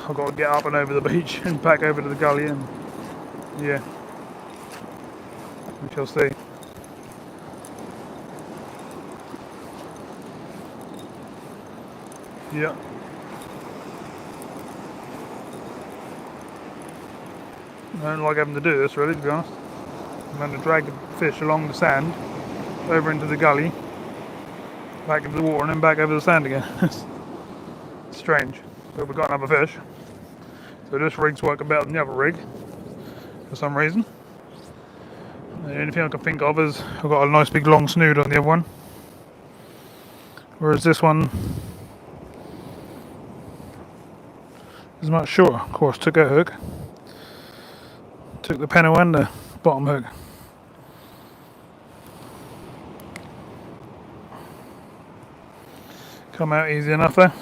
I've got to get up and over the beach and back over to the gully, and yeah, we shall see. Yeah. I don't like having to do this really, to be honest. I'm going to drag the fish along the sand over into the gully, back into the water, and then back over the sand again. It's strange, but we've got another fish. So this rig's working better than the other rig for some reason. The only thing I can think of is I've got a nice big long snood on the other one, whereas this one is much shorter. Of course, took a hook, took the pennel and the bottom hook. Come out easy enough there.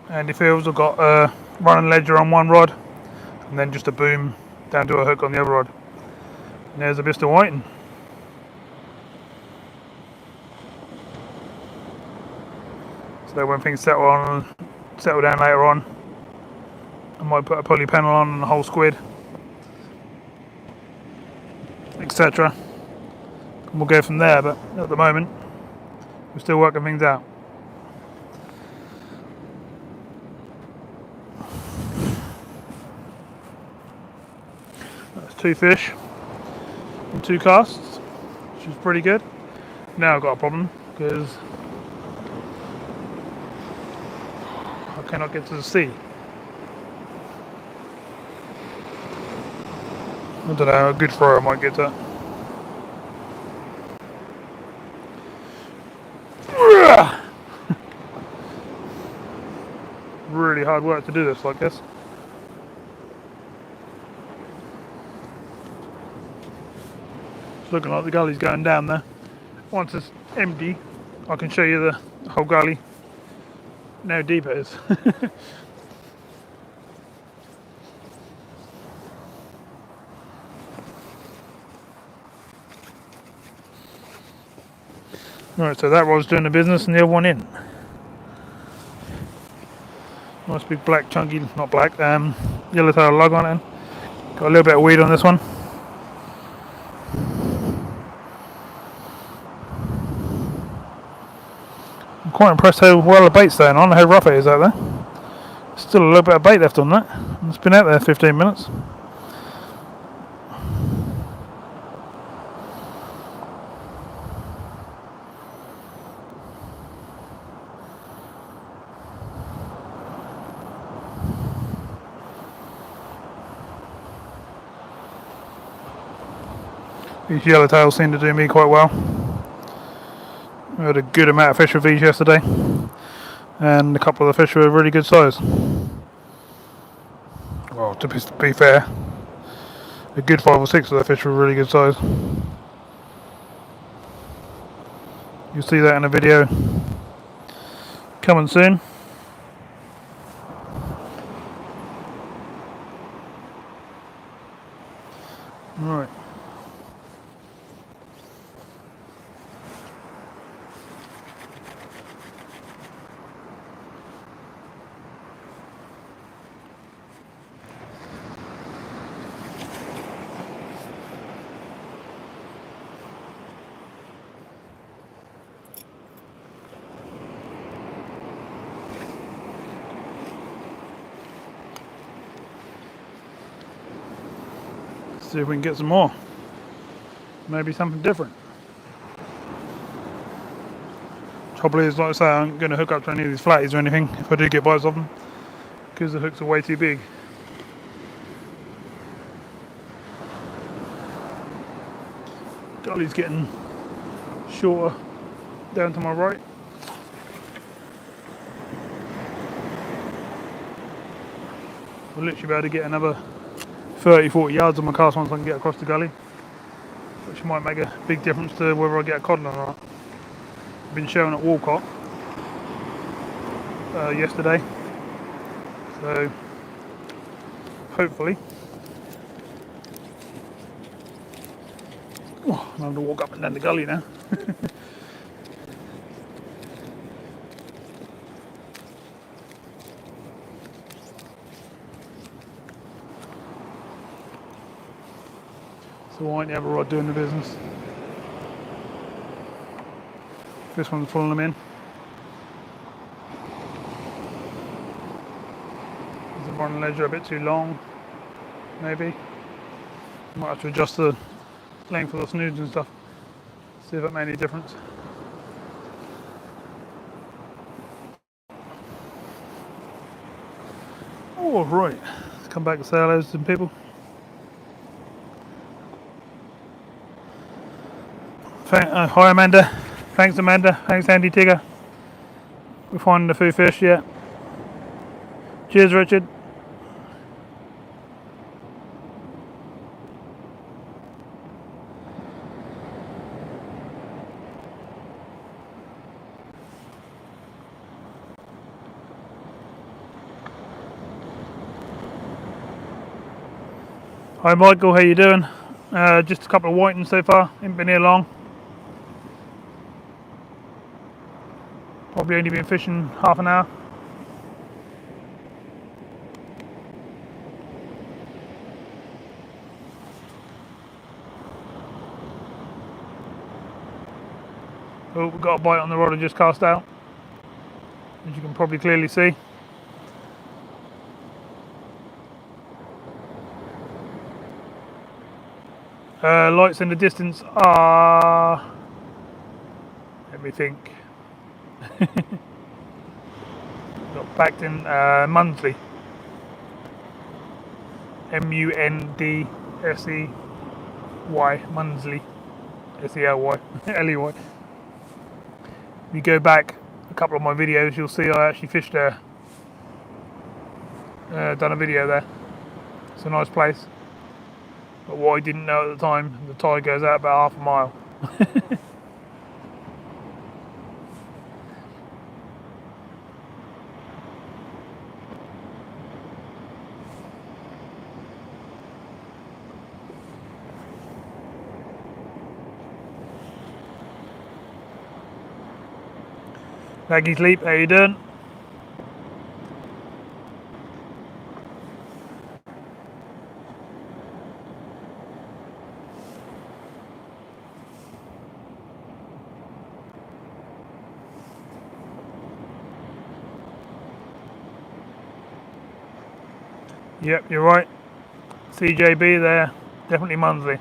Handy feels. I've got a running ledger on one rod and then just a boom down to a hook on the other rod. And there's a bit of whiting. So when things settle down later on, I might put a pulley panel on and a whole squid, etc. And we'll go from there, but at the moment we're still working things out. That's 2 fish in 2 casts, which is pretty good. Now I've got a problem because I cannot get to the sea. I don't know, a good thrower might get that. Really hard work to do this like this. It's looking like the gully's going down there. Once it's empty, I can show you the whole gully, how deep it is. Right, so that rod's doing the business and the other one in. Nice big black chunky, not black, yellowtail lug on it. Got a little bit of weed on this one. I'm quite impressed how well the bait's staying on, how rough it is out there. Still a little bit of bait left on that. It's been out there 15 minutes. These yellowtails seem to do me quite well. I had a good amount of fish with these yesterday, and a couple of the fish were really good size. Well, to be fair, a good 5 or 6 of the fish were really good size. You'll see that in a video coming soon. See if we can get some more. Maybe something different. Trouble is, like I say, I aren't going to hook up to any of these flatties or anything if I do get bites of them, because the hooks are way too big. Gully's getting shorter down to my right. I'll literally be able to get another 30-40 yards on my cast once I can get across the gully, which might make a big difference to whether I get a codling or not. I've been showing at Walcott yesterday, so hopefully I'm having to walk up and down the gully now. So why don't you have a rod doing the business? This one's pulling them in. Is the running ledger a bit too long? Maybe. Might have to adjust the length of the snoods and stuff. See if that made any difference. All right, let's come back and say hello to some people. Hi Amanda. Thanks Amanda. Thanks Andy Tigger. We're finding the food fish, yeah. Cheers Richard. Hi Michael, how you doing? Just a couple of whitings so far, ain't been here long. Probably only been fishing half an hour. Oh, we've got a bite on the rod I just cast out, as you can probably clearly see. Lights in the distance are, let me think, got Bacton, Munsley, Mundsey, Munsley, Sely, Ley. If you go back a couple of my videos, you'll see I actually fished there, done a video there. It's a nice place. But what I didn't know at the time, the tide goes out about half a mile. Maggie Sleep, how you doing? Yep, you're right. CJB there, definitely Munsley.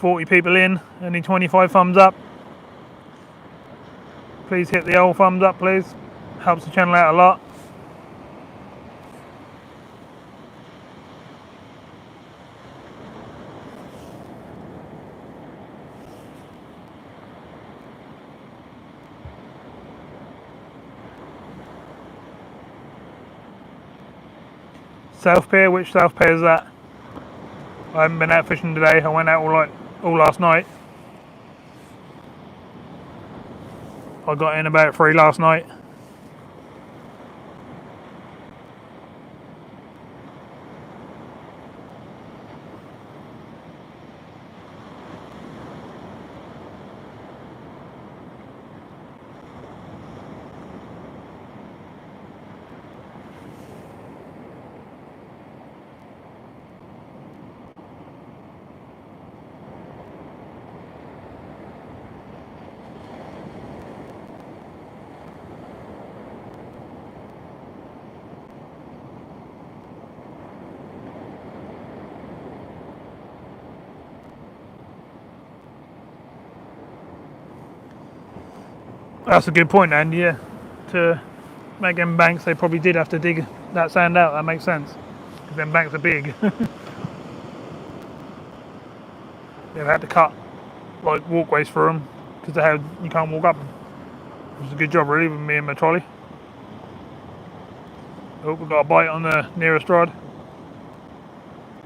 $40 people in, only 25 thumbs up. Please hit the old thumbs up, please. Helps the channel out a lot. South Pier, which South Pier is that? I haven't been out fishing today. I went out all last night. I got in about 3 last night. That's a good point, Andy. Yeah, to make them banks, they probably did have to dig that sand out. That makes sense, because them banks are big. They've had to cut like walkways through them because you can't walk up them. It was a good job, really, with me and my trolley. Oh, we've got a bite on the nearest rod.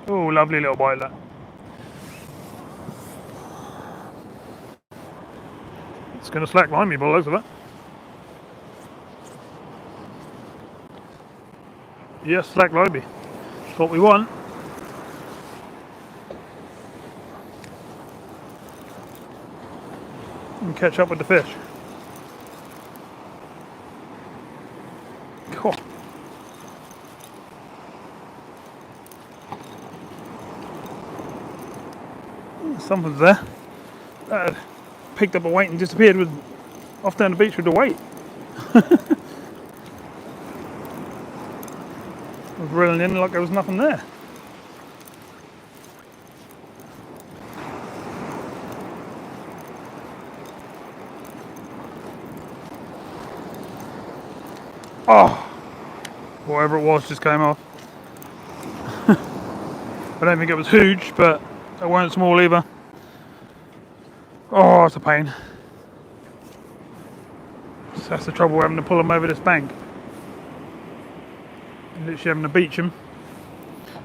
Oh, lovely little bite, that. It's going to slack behind me by the looks of it. Yes, slack behind me. That's what we want. And catch up with the fish. Cool. Something's there. Picked up a weight and disappeared off down the beach with the weight. I was reeling in like there was nothing there. Oh, whatever it was just came off. I don't think it was huge, but it weren't small either. Oh, it's a pain. So that's the trouble, having to pull them over this bank. Literally having to beach them,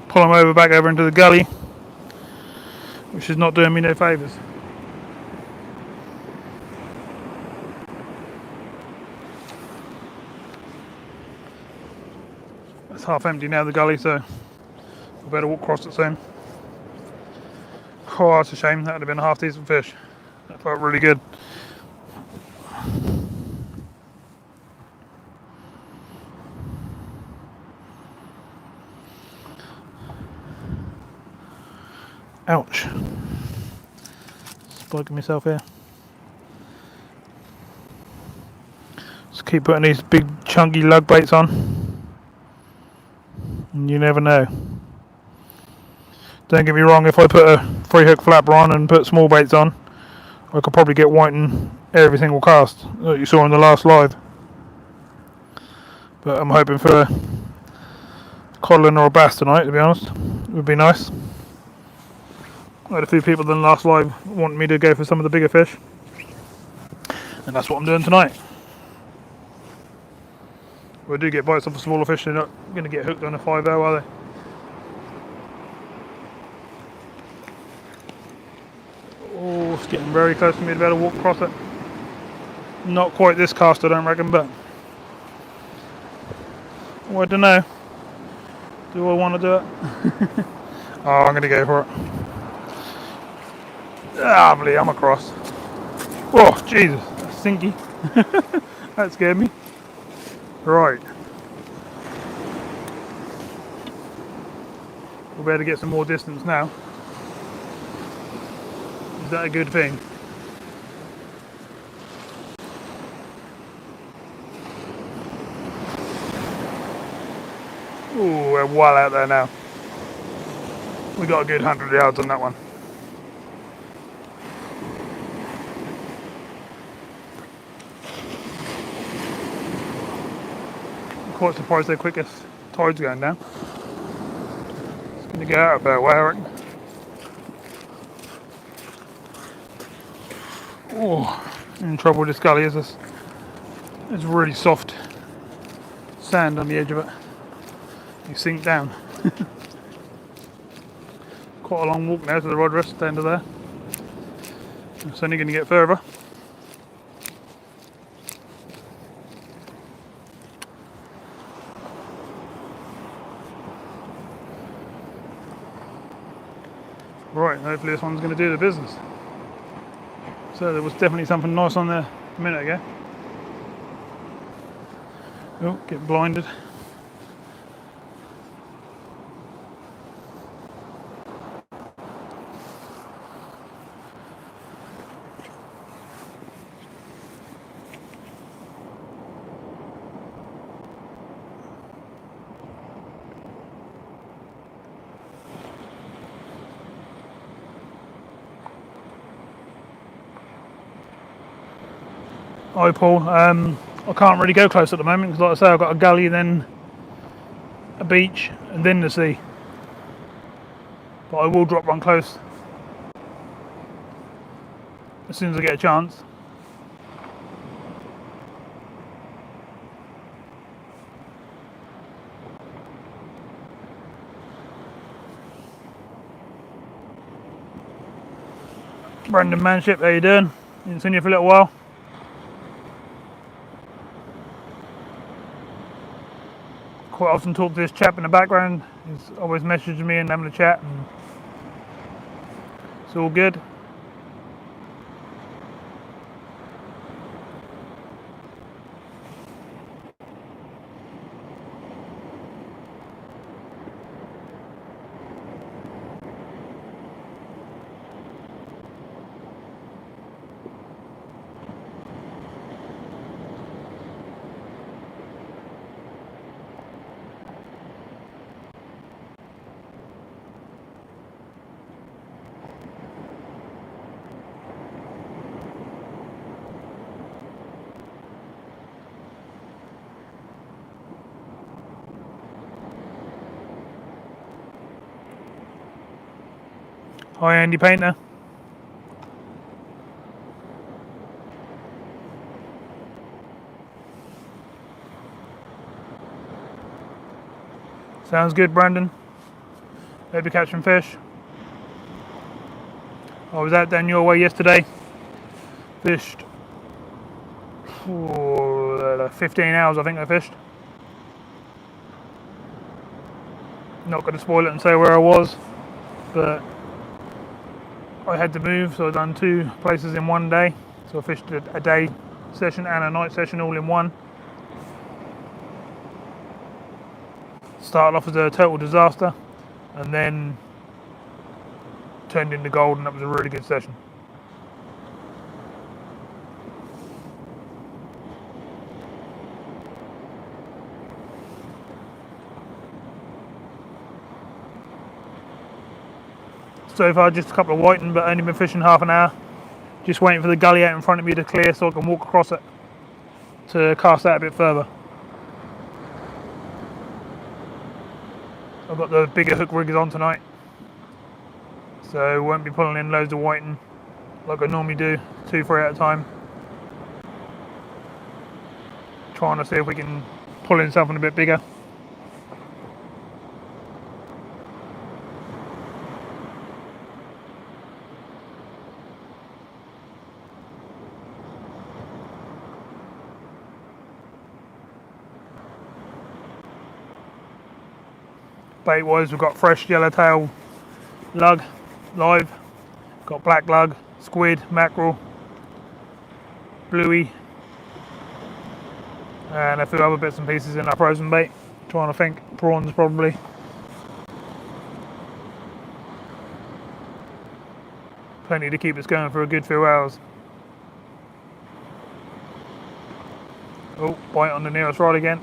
pull them over back over into the gully, which is not doing me no favours. It's half empty now, the gully, so I better walk across it soon. Oh, that's a shame. That would have been a half decent fish. That felt really good. Ouch. Spiking myself here. Just keep putting these big chunky lug baits on. And you never know. Don't get me wrong, if I put a 3-hook flapper on and put small baits on, I could probably get whiting every single cast that you saw in the last live. But I'm hoping for a codlin or a bass tonight, to be honest. It would be nice. I had a few people in the last live wanting me to go for some of the bigger fish. And that's what I'm doing tonight. If I do get bites off the smaller fish, they're not going to get hooked on a 5-0, are they? Oh, it's getting very close to me to be able to walk across it. Not quite this cast, I don't reckon, but oh, I don't know. Do I want to do it? Oh, I'm going to go for it. Ah, I believe I'm across. Oh, Jesus, that's stinky. That scared me. Right. We'll be able to get some more distance now. Is that a good thing? Ooh, we're well out there now. We got a good 100 yards on that one. I'm quite surprised how quick this tide's going down. It's going to go out a fair way, I reckon. Oh, in trouble with this gully is this. There's really soft sand on the edge of it. You sink down. Quite a long walk now to the rod rest down to there. It's only going to get further. Right, hopefully this one's going to do the business. So there was definitely something nice on there a minute ago. Oh, get blinded. Hi Paul. I can't really go close at the moment because, like I say, I've got a gully, then a beach, and then the sea. But I will drop one close as soon as I get a chance. Brandon Manship, how you doing? Haven't seen you for a little while. Quite often talk to this chap in the background. He's always messaging me and having a chat, and it's all good. Hi Andy Painter. Sounds good, Brandon. Hope you're catching fish. I was out down your way yesterday. Fished 15 hours, I think I fished. Not going to spoil it and say where I was, but I had to move, so I done 2 places in one day. So I fished a day session and a night session all in one. Started off as a total disaster, and then turned into gold, and that was a really good session. So far just a couple of whiting, but only been fishing half an hour. Just waiting for the gully out in front of me to clear so I can walk across it to cast out a bit further. I've got the bigger hook riggers on tonight, so won't be pulling in loads of whiting like I normally do, 2-3 at a time. Trying to see if we can pull in something a bit bigger. Bait wise, we've got fresh yellowtail lug live, got black lug, squid, mackerel, bluey, and a few other bits and pieces in our frozen bait. Trying to think, prawns probably. Plenty to keep us going for a good few hours. Oh, bite on the nearest rod again.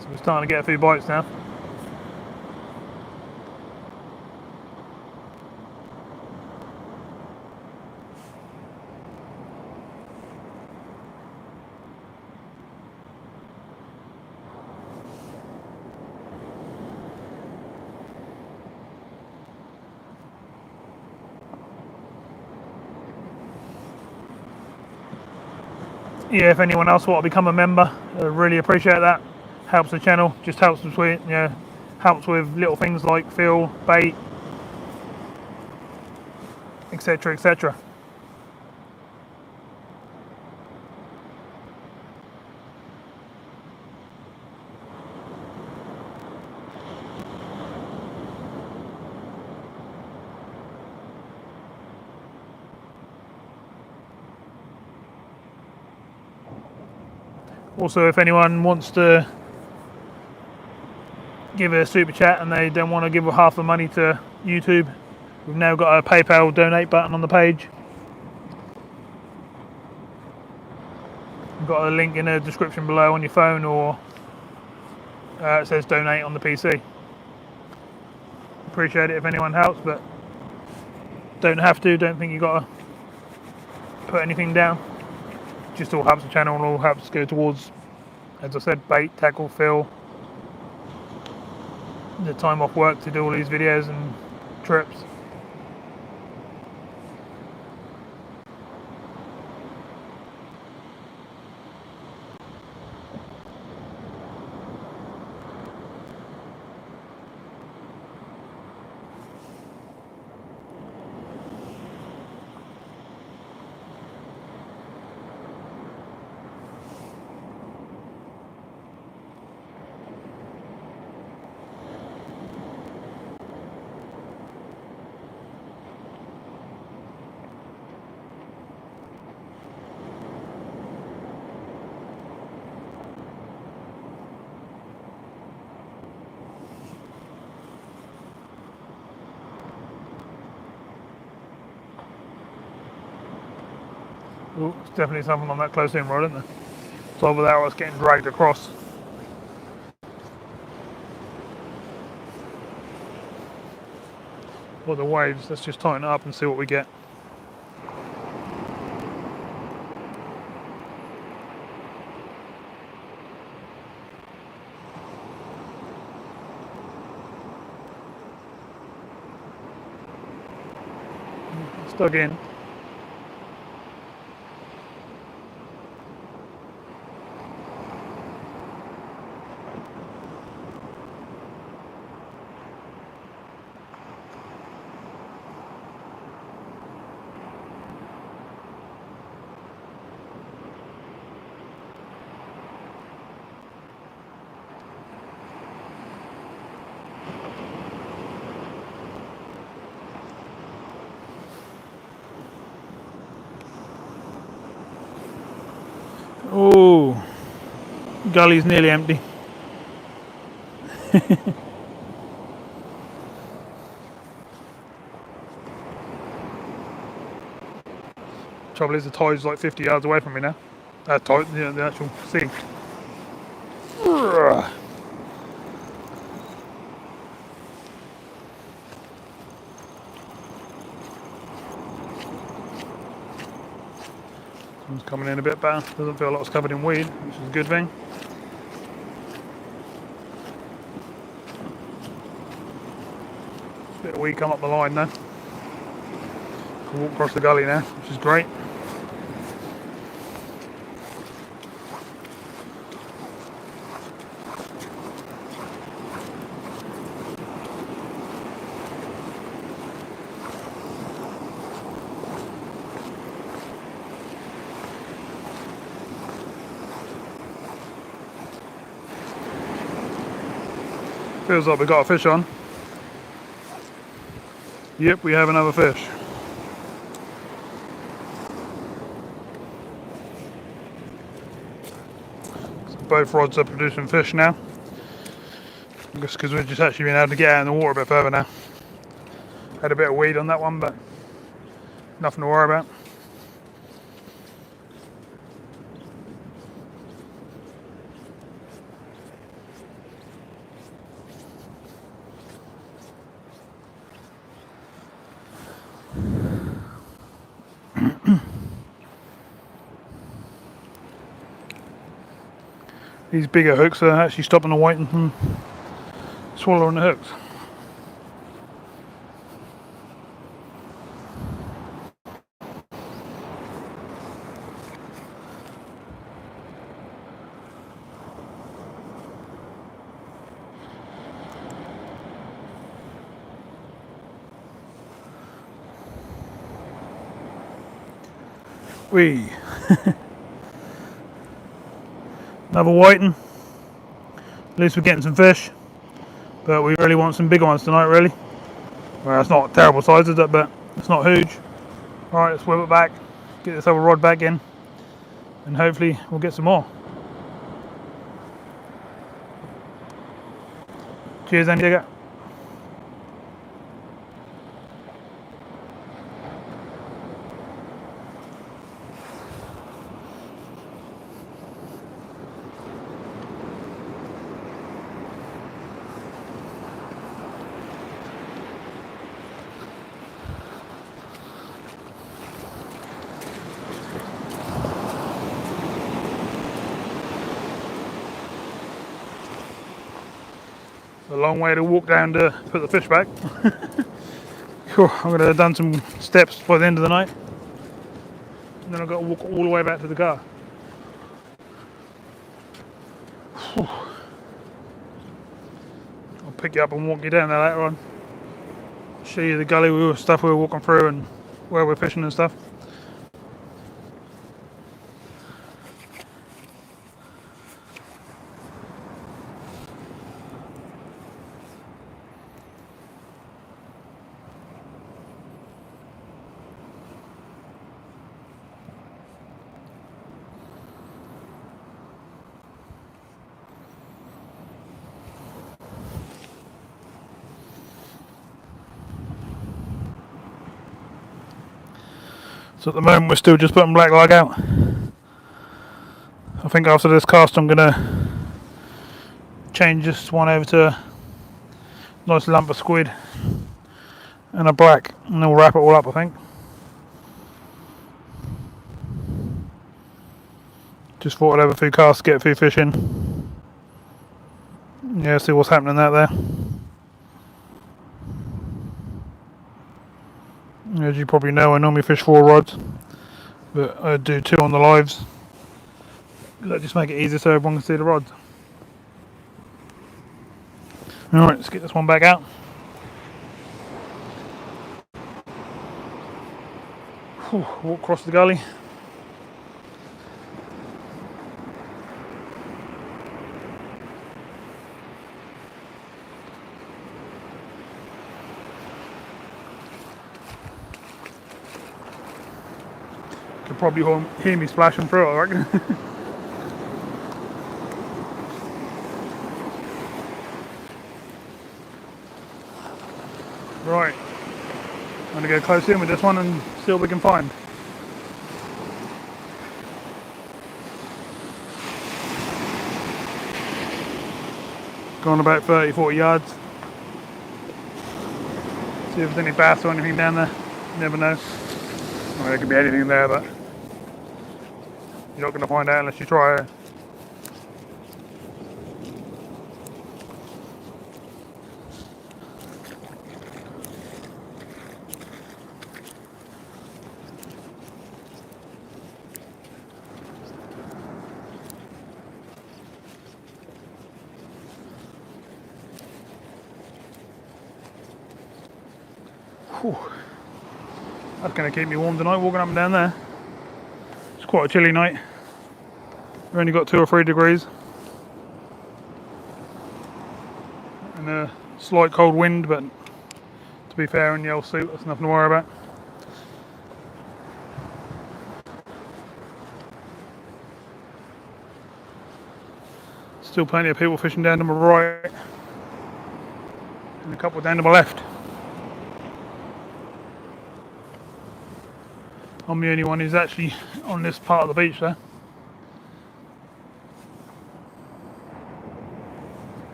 So we're starting to get a few bites now. Yeah, if anyone else want to become a member, I really appreciate that. Helps the channel, just helps with, helps with little things like fill, bait, etc, etc. Also, if anyone wants to give a super chat and they don't want to give half the money to YouTube, we've now got a PayPal donate button on the page. We've got a link in the description below on your phone, or it says donate on the PC. Appreciate it if anyone helps, but don't have to, don't think you gotta. put anything down. Just all helps the channel and all helps go towards, as I said, bait, tackle, fill, the time off work to do all these videos and trips. Ooh, it's definitely something on that close in rod, isn't there? So over there I was getting dragged across. Or the waves, let's just tighten it up and see what we get. Stuck in. Oh, gully's nearly empty. Trouble is the tide's like 50 yards away from me now. Tide, yeah, the actual sea. It's coming in a bit better. Doesn't feel like it's covered in weed, which is a good thing. Bit of weed come up the line now. Can walk across the gully now, which is great. Feels like we got a fish on. Yep, we have another fish. So both rods are producing fish now. Just because we've just actually been able to get out in the water a bit further now. Had a bit of weed on that one, but nothing to worry about. These bigger hooks are actually stopping the whiting from swallowing the hooks. Wee. Another whiting. At least we're getting some fish. But we really want some bigger ones tonight, really. Well, it's not terrible size, is it? But it's not huge. Alright, let's whip it back. Get this other rod back in. And hopefully we'll get some more. Cheers, Andy Digger. A long way to walk down to put the fish back. Cool. I'm going to have done some steps by the end of the night. And then I've got to walk all the way back to the car. Whew. I'll pick you up and walk you down there later on. Show you the gully stuff we were walking through and where we're fishing and stuff. So at the moment we're still just putting black lag out. I think after this cast I'm going to change this one over to a nice lump of squid and a black, and then we'll wrap it all up I think. Just thought I'd have a few casts, get a few fish in. Yeah, see what's happening out there. As you probably know, I normally fish 4 rods, but I do 2 on the lives. That just make it easier so everyone can see the rods. Alright, let's get this one back out. Whew, walk across the gully. Could probably hear me splashing through it, I reckon. Right, I'm going to go close in with this one and see what we can find. Going about 30-40 yards. See if there's any bass or anything down there. You never know. Well, there could be anything there, but you're not going to find out unless you try it. Whew. That's going to keep me warm tonight, walking up and down there. It's quite a chilly night. We've only got 2 or 3 degrees. And a slight cold wind, but to be fair, in the old suit, that's nothing to worry about. Still plenty of people fishing down to my right. And a couple down to my left. I'm the only one who's actually on this part of the beach there.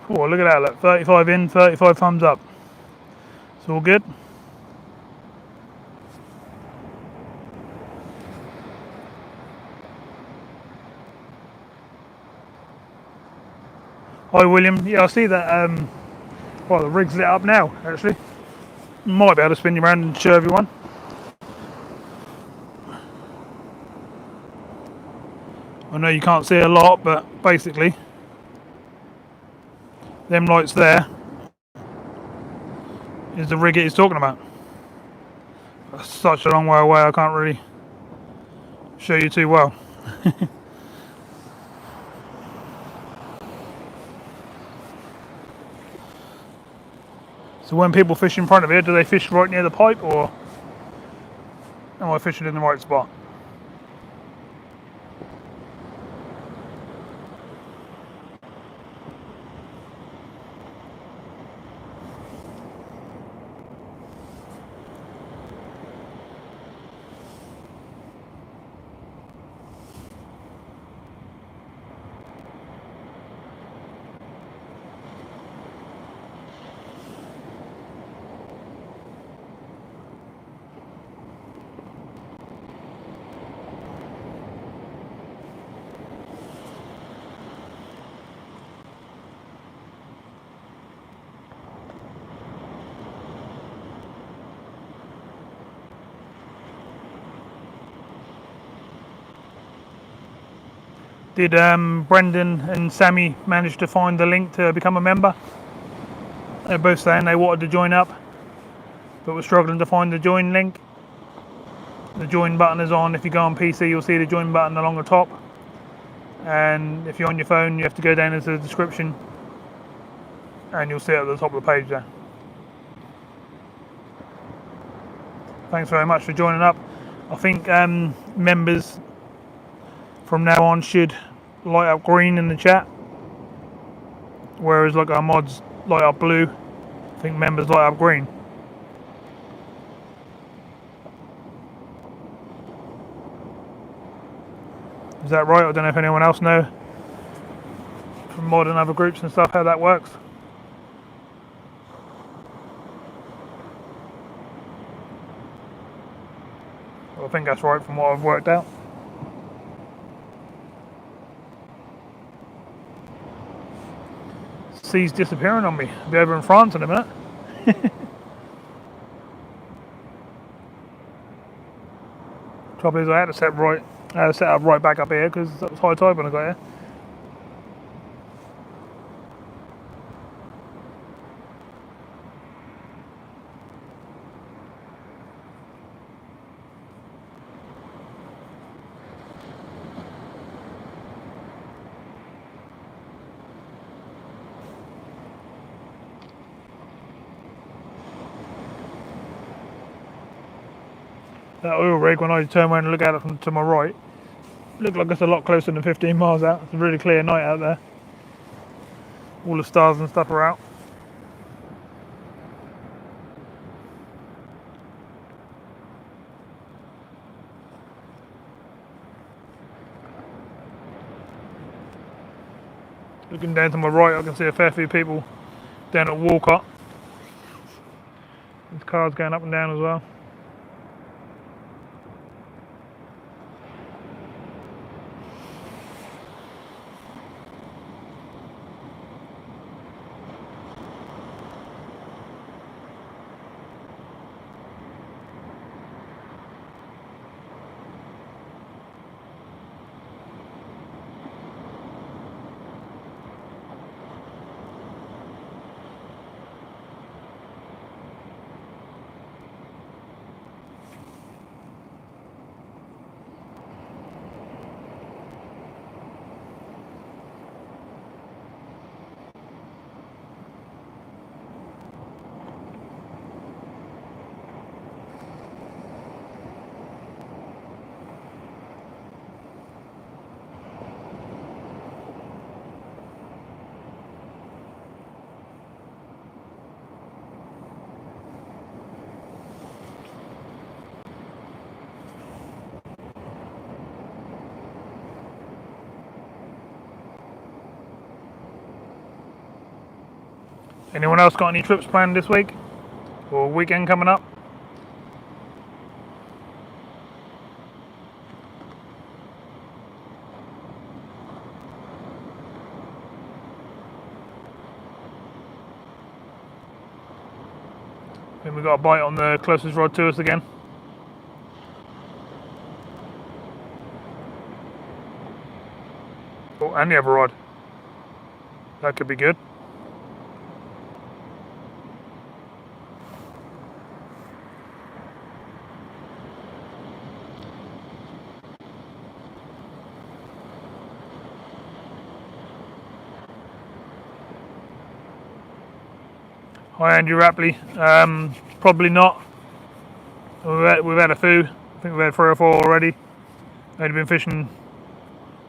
Oh, look at that, look, 35 in, 35 thumbs up. It's all good. Hi William, yeah I see that, well the rig's lit up now actually. Might be able to spin you around and show everyone. I know you can't see a lot, but basically them lights there is the rig he's talking about. That's such a long way away I can't really show you too well. So when people fish in front of here, do they fish right near the pipe or am I fishing in the right spot? Did Brendan and Sammy manage to find the link to become a member? They're both saying they wanted to join up, but were struggling to find the join link. The join button is on. If you go on PC, you'll see the join button along the top. And if you're on your phone, you have to go down into the description and you'll see it at the top of the page there. Thanks very much for joining up. I think members from now on should light up green in the chat, whereas like our mods light up blue. I think members light up green. Is that right? I don't know if anyone else knows from mod and other groups and stuff how that works. I think that's right from what I've worked out. Sea's disappearing on me. I'll be over in France in a minute. Trouble is I had to set up right back up here because it was high tide when I got here. That oil rig, when I turn around and look at it from to my right, looked like it's a lot closer than 15 miles out. It's a really clear night out there. All the stars and stuff are out. Looking down to my right, I can see a fair few people down at Walcott. There's cars going up and down as well. Anyone else got any trips planned this week or weekend coming up? I think we got a bite on the closest rod to us again. Oh, and the other rod. That could be good. Hi Andrew Rapley. Probably not. We've had a few. I think we've had 3 or 4 already. Only been fishing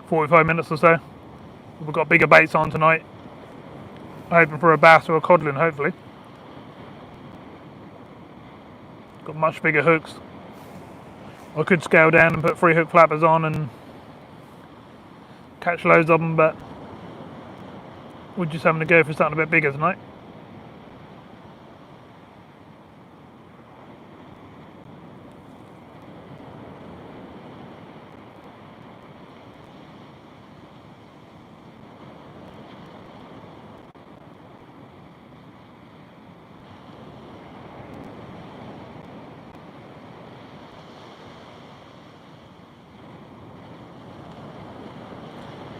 45 minutes or so. We've got bigger baits on tonight. Hoping for a bass or a codlin, hopefully. Got much bigger hooks. I could scale down and put 3 hook flappers on and catch loads of them, but we're just having to go for something a bit bigger tonight.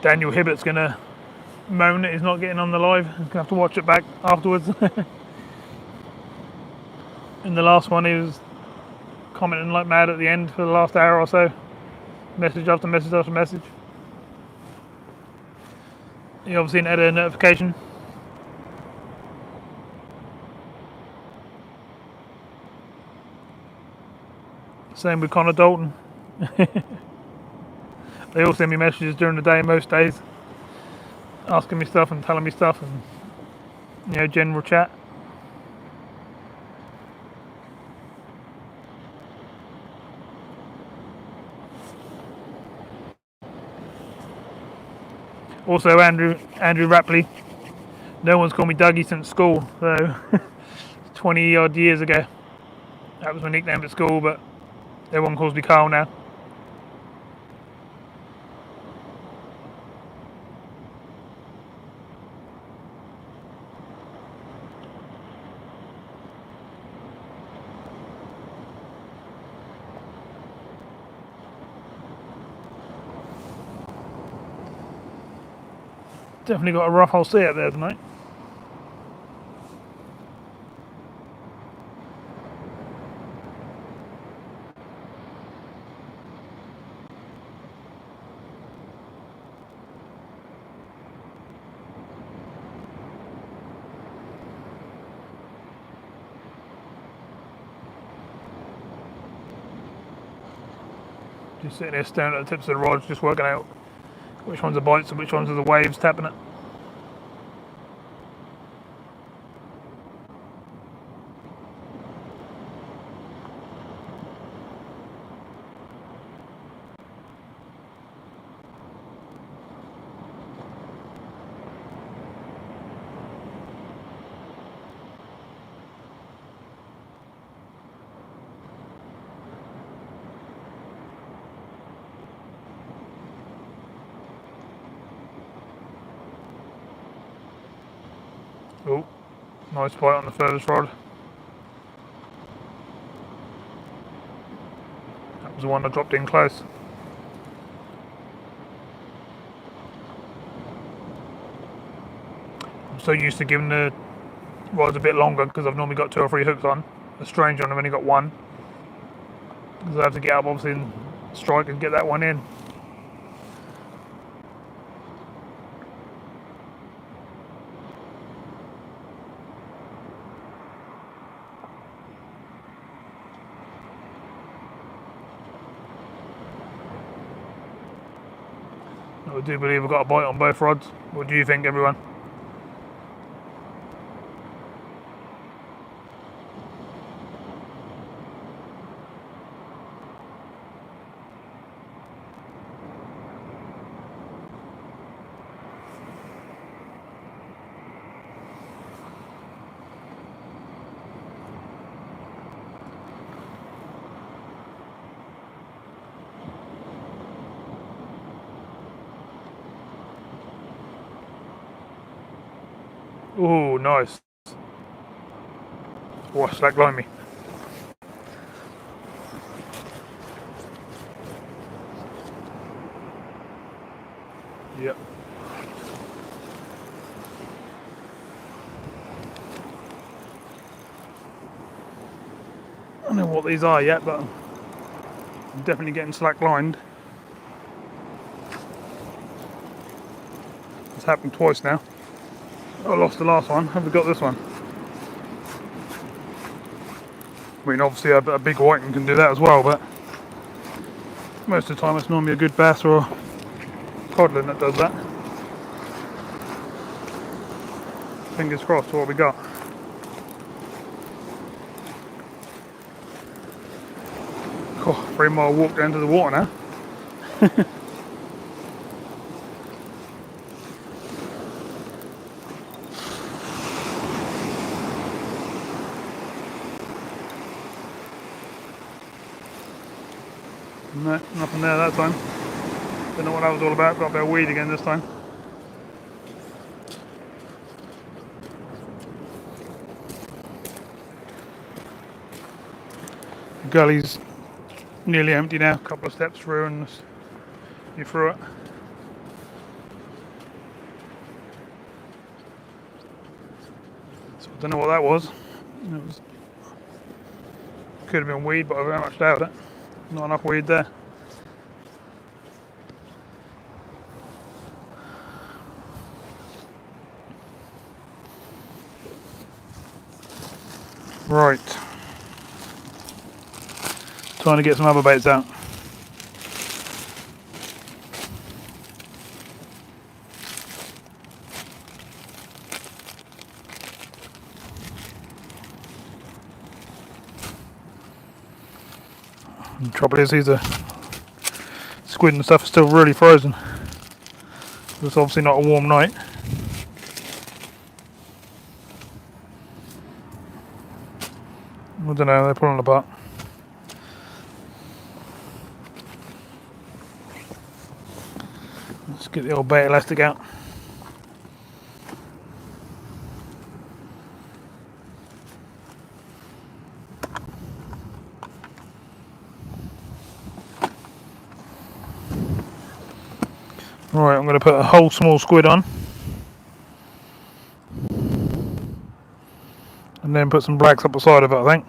Daniel Hibbett's going to moan that he's not getting on the live. He's going to have to watch it back afterwards. In the last one, he was commenting like mad at the end for the last hour or so. Message after message after message. He obviously didn't had a notification. Same with Connor Dalton. They all send me messages during the day most days, asking me stuff and telling me stuff, and general chat. Also, Andrew Rapley. No one's called me Dougie since school, so 20 odd years ago. That was my nickname at school, but everyone calls me Carl now. Definitely got a rough old sea out there tonight. Just sitting there staring at the tips of the rods, just working out which ones are bites and which ones are the waves tapping it. Oh, nice bite on the furthest rod. That was the one that dropped in close. I'm so used to giving the rods a bit longer because I've normally got 2 or 3 hooks on. A strange one, I've only got 1. Because I have to get up obviously and strike and get that one in. I do believe I've got a bite on both rods. What do you think, everyone? Oh, nice. Oh, slack line me. Yep. I don't know what these are yet, but I'm definitely getting slack lined. It's happened twice now. I lost the last one. Have we got this one? I mean, obviously a big whiting can do that as well, but most of the time it's normally a good bass or codlin that does that. Fingers crossed for what we got. Oh, 3-mile walk down to the water now. No, nothing there that time. Don't know what that was all about. Got a bit of weed again this time. The gully's nearly empty now. A couple of steps through and you're through it. don't know what that was. Could have been weed, but I very much doubt it. Not enough weed there. Right. Trying to get some other baits out. The trouble is, these squid and stuff are still really frozen. It's obviously not a warm night. I don't know, they're pulling apart. Let's get the old bait elastic out. Right, I'm going to put a whole small squid on. And then put some blacks up the side of it, I think.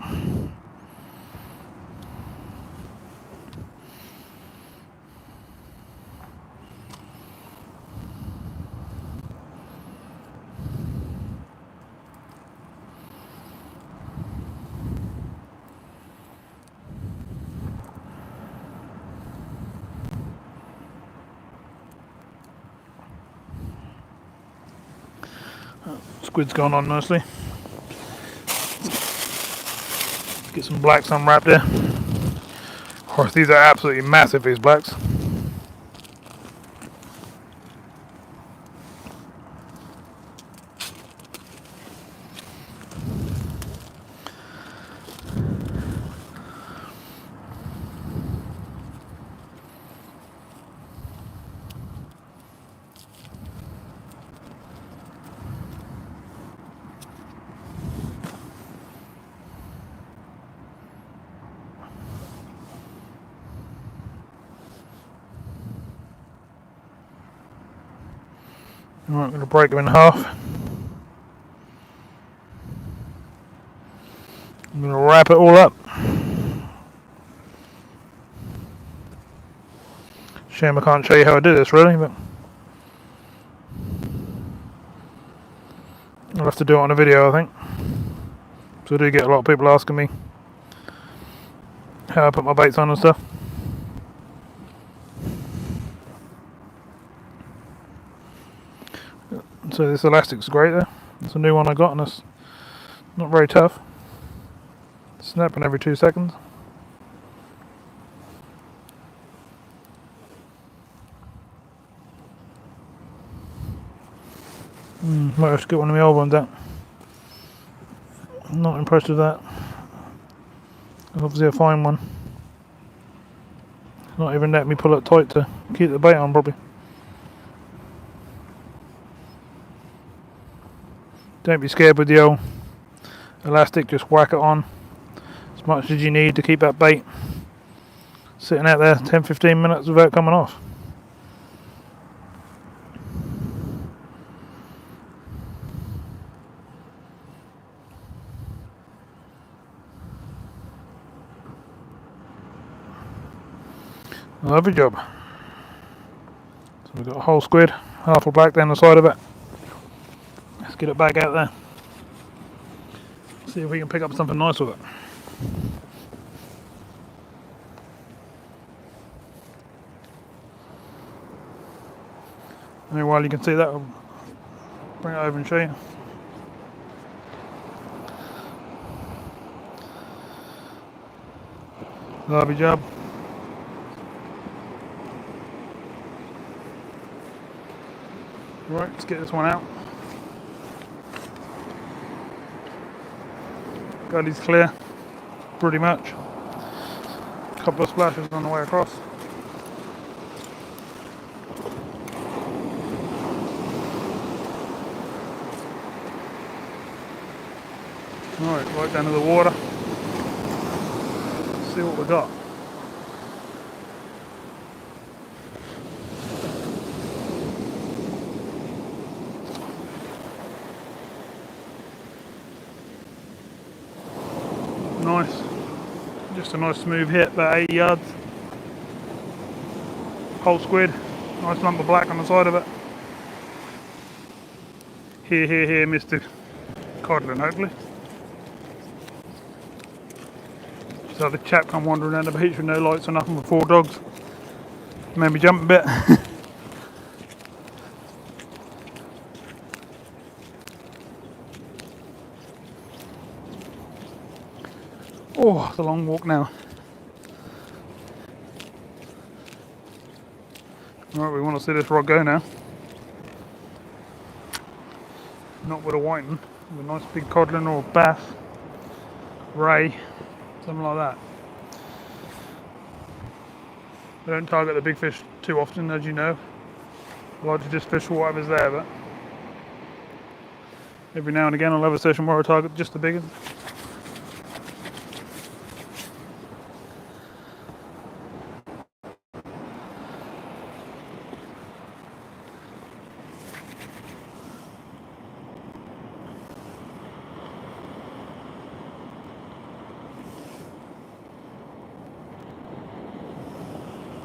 Squid's gone on nicely. Get some blacks unwrapped there. Of course, these are absolutely massive, these blacks. Right, I'm going to break them in half. I'm going to wrap it all up. Shame I can't show you how I do this really, but I'll have to do it on a video, I think. So I do get a lot of people asking me how I put my baits on and stuff. So this elastic's great there. It's a new one I got and it's not very tough. Snapping every 2 seconds. Might have to get one of my old ones out. I'm not impressed with that. Obviously a fine one. Not even letting me pull it tight to keep the bait on probably. Don't be scared with the old elastic, just whack it on as much as you need to keep that bait sitting out there 10-15 minutes without coming off. Lovely job. So we've got a whole squid, half a black down the side of it. Let's get it back out there. See if we can pick up something nice with it. And while you can see that, I'll bring it over and show you. Lovely job. Right, let's get this one out. Gully's clear, pretty much. A couple of splashes on the way across. Alright, right down to the water. Let's see what we got. Just a nice smooth hit, about 80 yards. Whole squid, nice lump of black on the side of it. Here, Mr. Codlin, hopefully. So the chap come wandering down the beach with no lights or nothing with 4 dogs. Made me jump a bit. Oh, it's a long walk now. Right, we want to see this rod go now. Not with a whiting, with a nice big codlin or bass, ray, something like that. I don't target the big fish too often, as you know. I like to just fish for whatever's there, but every now and again I'll have a session where I target just the big ones.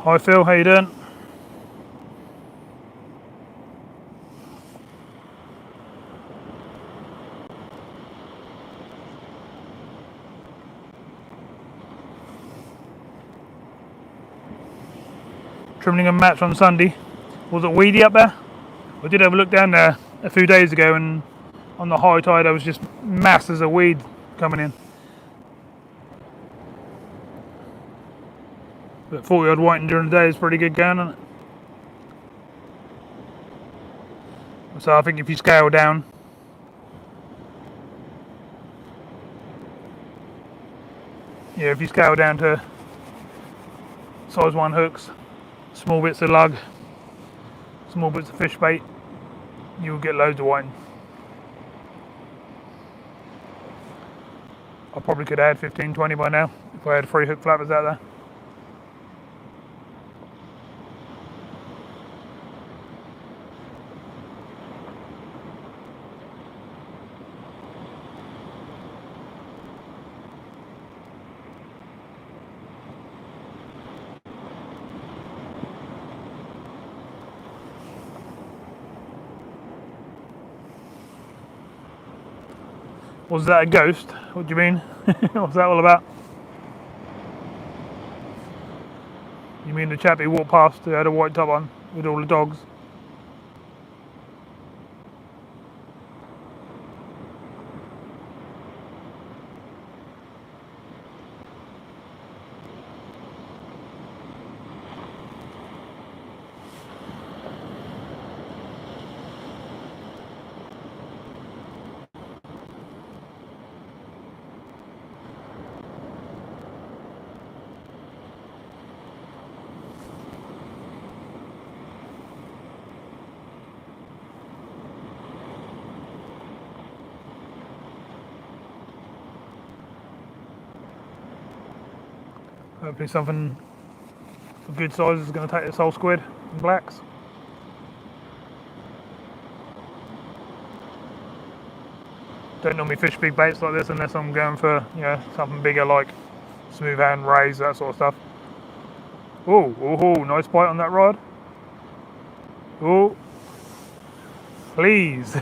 Hi Phil, how you doing? Trimming a match on Sunday. Was it weedy up there? I did have a look down there a few days ago, and on the high tide there was just masses of weed coming in. But 40 odd whiting during the day is pretty good going, isn't it? So I think if you scale down, if you scale down to size 1 hooks, small bits of lug, small bits of fish bait, you'll get loads of whiting. I probably could add 15, 20 by now if I had 3 hook flappers out there. Was that a ghost? What do you mean? What's that all about? You mean the chap who walked past who had a white top on with all the dogs? Hopefully something of good size is going to take this whole squid and blacks. Don't normally fish big baits like this unless I'm going for something bigger like smooth hand, rays, that sort of stuff. Oh, nice bite on that rod. Oh, please.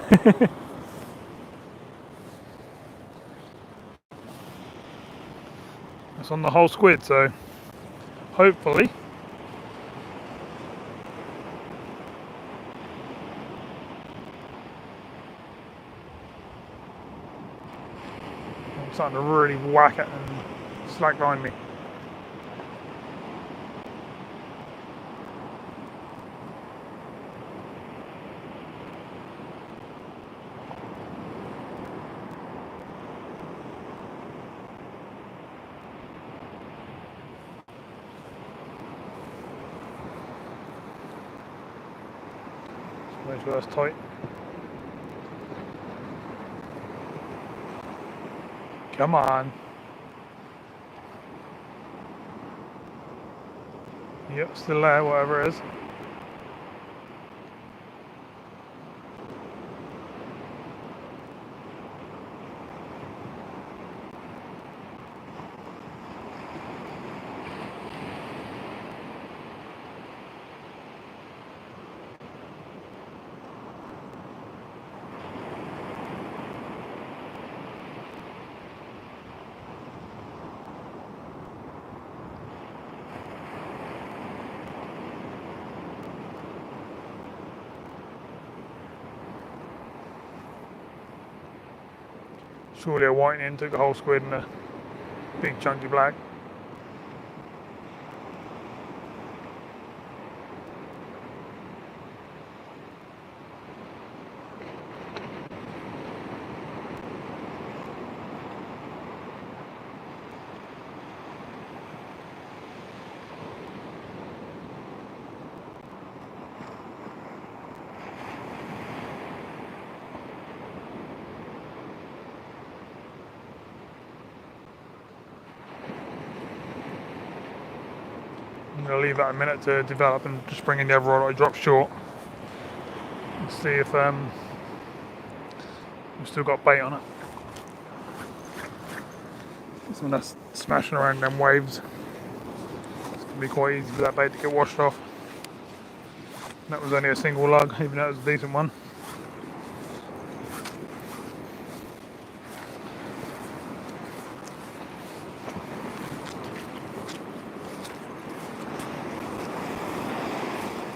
It's on the whole squid, so hopefully I'm starting to really whack it and slackline me. Make sure that's tight. Come on. Yep, still there, whatever it is. Surely a whiting in, took the whole squid and a big chunky black. I'm going to leave that a minute to develop and just bring in the other rod I dropped short. And see if we've still got bait on it. This one that's smashing around them waves. It's going to be quite easy for that bait to get washed off. That was only a single lug, even though it was a decent one.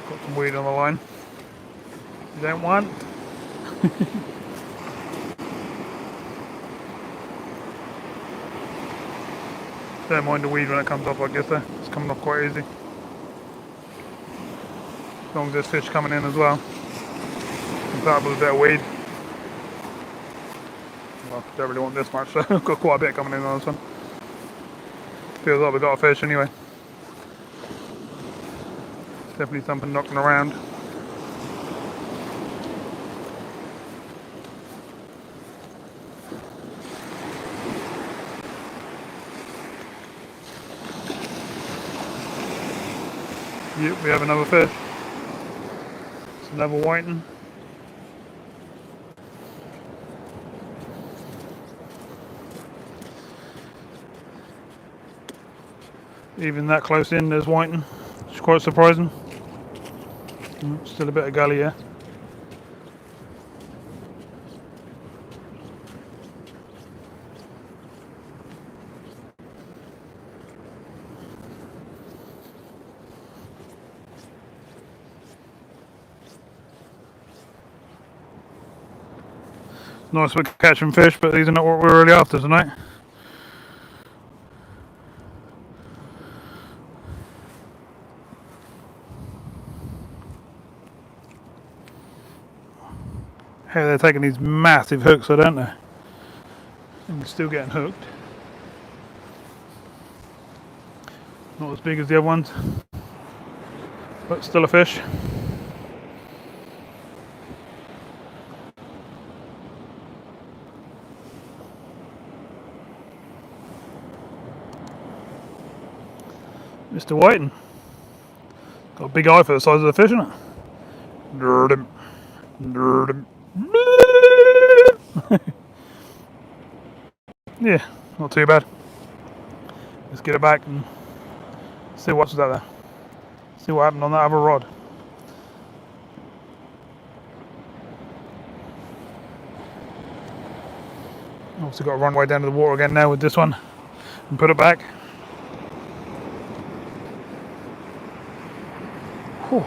Got some weed on the line. You don't want? Don't mind the weed when it comes off, I guess though. It's coming off quite easy. As long as there's fish coming in as well. Compatible with a bit of weed. Well, don't really want this much, so I've got quite a bit coming in on this one. Feels like we've got a fish anyway. Definitely something knocking around. Yep, we have another fish. It's another whiting. Even that close in, there's whiting. It's quite surprising. Still a bit of gully here. Nice for catching fish, but these are not what we're really after tonight. Hey, they're taking these massive hooks, don't they? And we're still getting hooked. Not as big as the other ones, but still a fish. Mr. Whiting. Got a big eye for the size of the fish, isn't it? Yeah, not too bad. Let's get it back and see what's out there. See what happened on that other rod. Obviously got to run way down to the water again now with this one and put it back. Whew.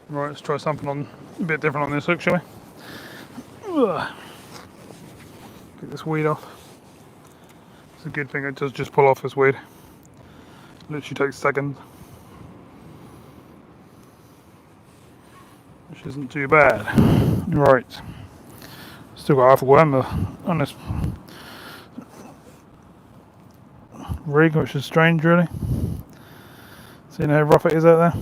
Right, let's try something on a bit different on this hook, shall we? Ugh. Get this weed off. It's a good thing it does just pull off this weed. Literally takes seconds. Which isn't too bad. Right. Still got half a worm on this rig, which is strange really. See how rough it is out there?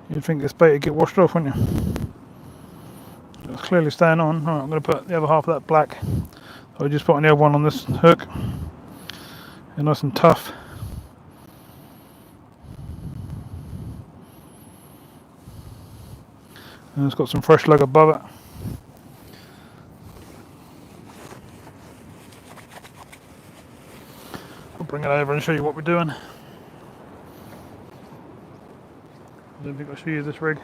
You'd think this bait would get washed off, wouldn't you? It's clearly staying on. Right, I'm going to put the other half of that black. So I just put on the other one on this hook. They're nice and tough. And it's got some fresh lug above it. I'll bring it over and show you what we're doing. I don't think I should use this rig.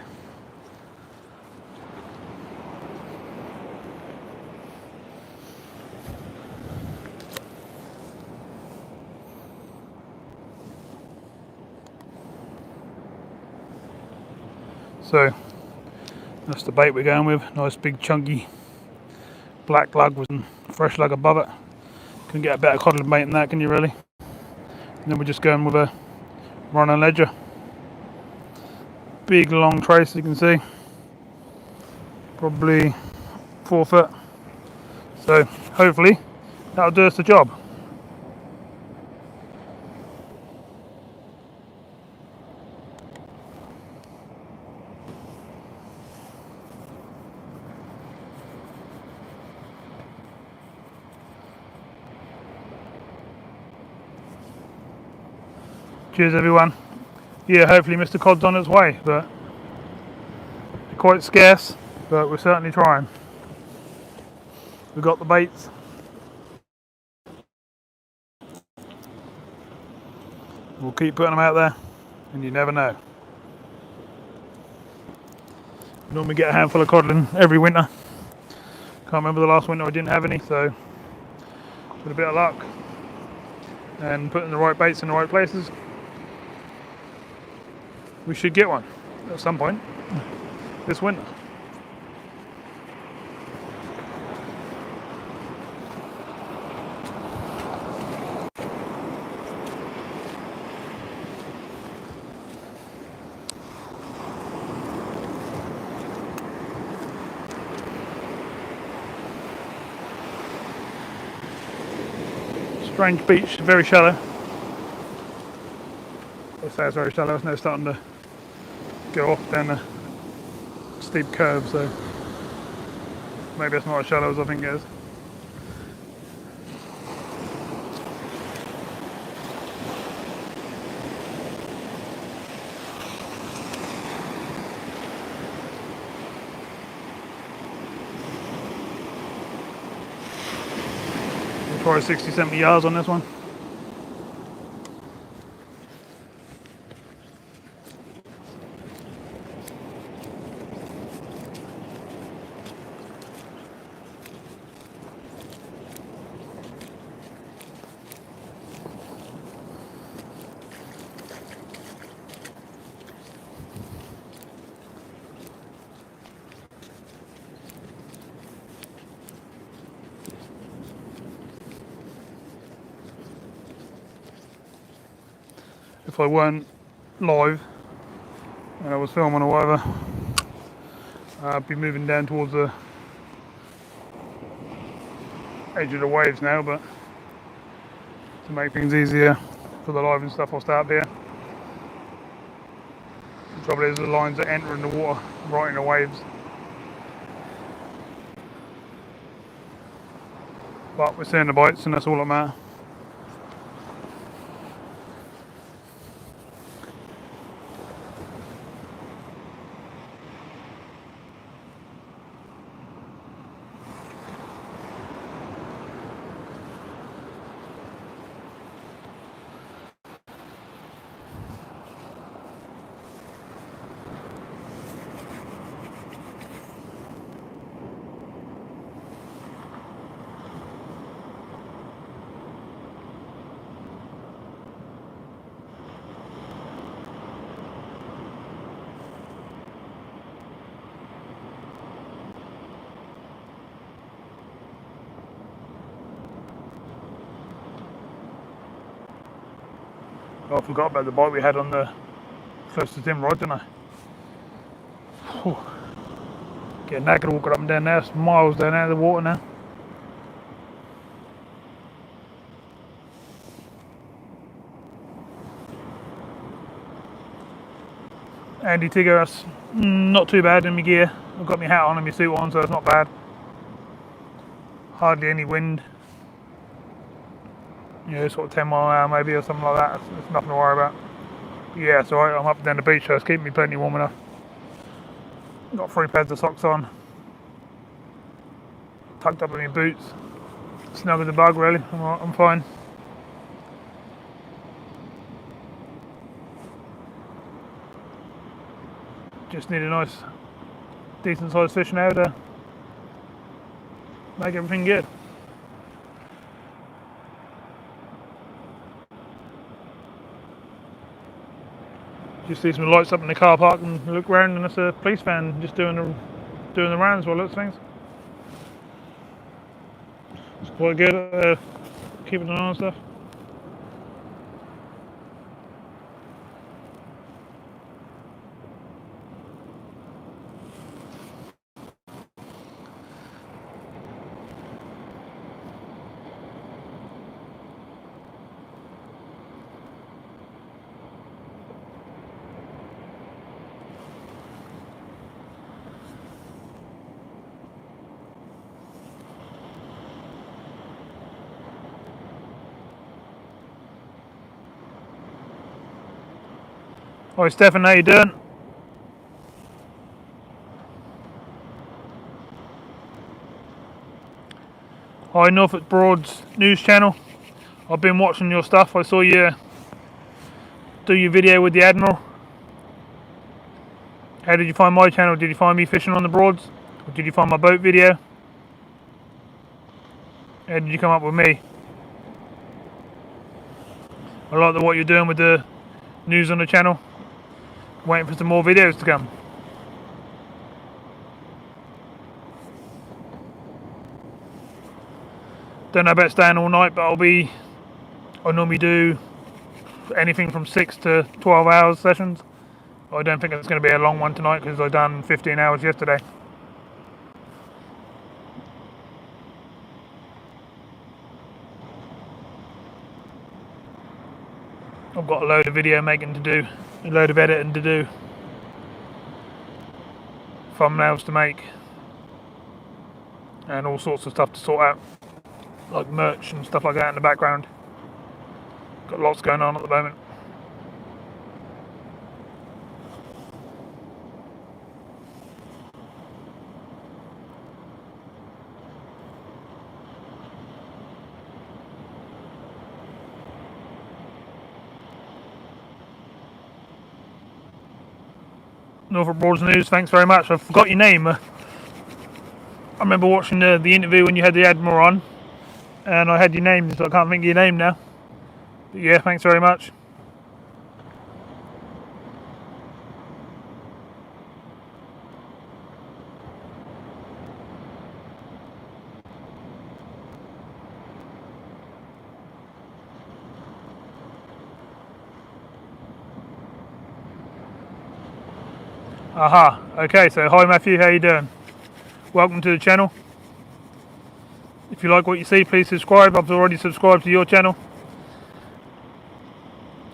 So that's the bait we're going with. Nice big chunky black lug with some fresh lug above it. Couldn't get a better codling bait than that, can you really? And then we're just going with a run and ledger. Big long trace, you can see. Probably 4 foot. So hopefully that'll do us the job. Cheers everyone. Yeah, hopefully Mr. Cod's on its way, but they're quite scarce, but we're certainly trying. We've got the baits. We'll keep putting them out there, and you never know. We normally get a handful of codling every winter. Can't remember the last winter I didn't have any, so with a bit of luck and putting the right baits in the right places, we should get one at some point this winter. Strange beach, very shallow. I say it's very shallow, it's now starting to go off down a steep curve, so maybe it's not as shallow as I think it is. We'll try 60-70 yards on this one. If I weren't live and I was filming or whatever, I'd be moving down towards the edge of the waves now, but to make things easier for the live and stuff, I'll stay up here. The trouble is the lines are entering the water right in the waves. But we're seeing the bites and that's all that matters. Oh, I forgot about the bite we had on the closest in rod, didn't I? Whew. Getting knackered walking up and down there. It's miles down out of the water now. Andy Tigger, that's not too bad in my gear. I've got my hat on and my suit on, so it's not bad. Hardly any wind. You know, sort of 10 mile an hour maybe or something like that. It's nothing to worry about. But yeah, it's alright. I'm up and down the beach, so it's keeping me plenty warm enough. Got 3 pairs of socks on. Tucked up in my boots. Snug as a bug, really. I'm fine. Just need a nice, decent sized fishing hour to make everything good. Just see some lights up in the car park and look round, and it's a police van just doing the rounds by the looks of things. It's quite good, keeping an eye on stuff. Hi Stefan, how you doing? Hi Norfolk Broad's news channel. I've been watching your stuff. I saw you do your video with the Admiral. How did you find my channel? Did you find me fishing on the Broads? Or did you find my boat video? How did you come up with me? I like what you're doing with the news on the channel. Waiting for some more videos to come. Don't know about staying all night, but I normally do anything from 6 to 12 hours sessions. I don't think it's going to be a long one tonight because I done 15 hours yesterday. I've got a load of video making to do, a load of editing to do, thumbnails to make, and all sorts of stuff to sort out, like merch and stuff like that in the background. Got lots going on at the moment. Norfolk Broads News, thanks very much. I forgot your name. I remember watching the interview when you had the Admiral on, and I had your name, so I can't think of your name now. But yeah, thanks very much. Aha, okay, so hi Matthew, how you doing? Welcome to the channel. If you like what you see, please subscribe. I've already subscribed to your channel.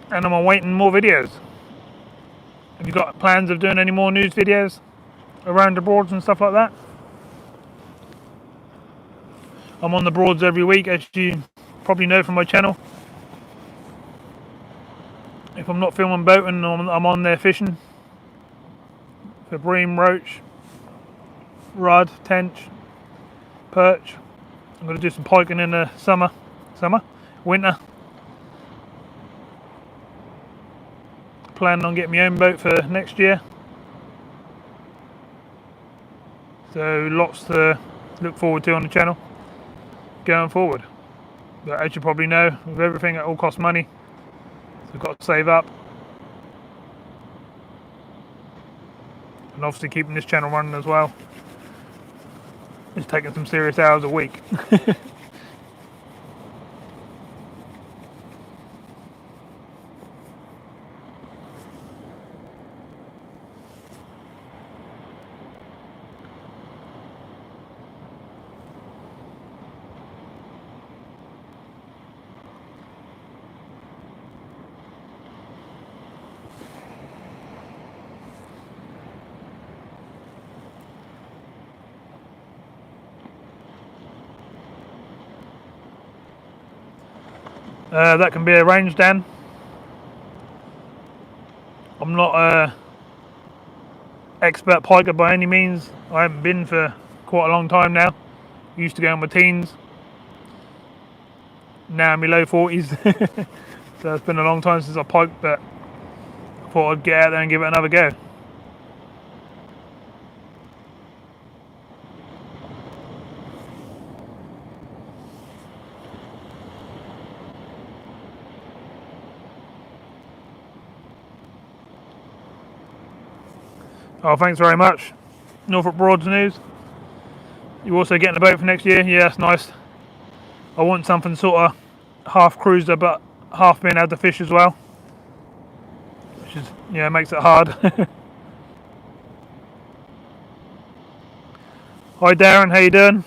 And I'm awaiting more videos. Have you got plans of doing any more news videos around the Broads and stuff like that? I'm on the Broads every week, as you probably know from my channel. If I'm not filming boating, I'm on there fishing. For bream, roach, rudd, tench, perch. I'm going to do some piking in the winter. Planning on getting my own boat for next year. So lots to look forward to on the channel going forward. But as you probably know, with everything it all costs money. So we've got to save up. And obviously keeping this channel running as well. It's taking some serious hours a week. That can be arranged, Dan. I'm not a expert piker by any means. I haven't been for quite a long time now. Used to go in my teens. Now I'm in my low 40s. So it's been a long time since I piked, but I thought I'd get out there and give it another go. Oh, thanks very much. Norfolk Broads news. You also getting a boat for next year? Yeah, that's nice. I want something sort of half cruiser, but half being able to fish as well. Which is, yeah, makes it hard. Hi Darren, how you doing?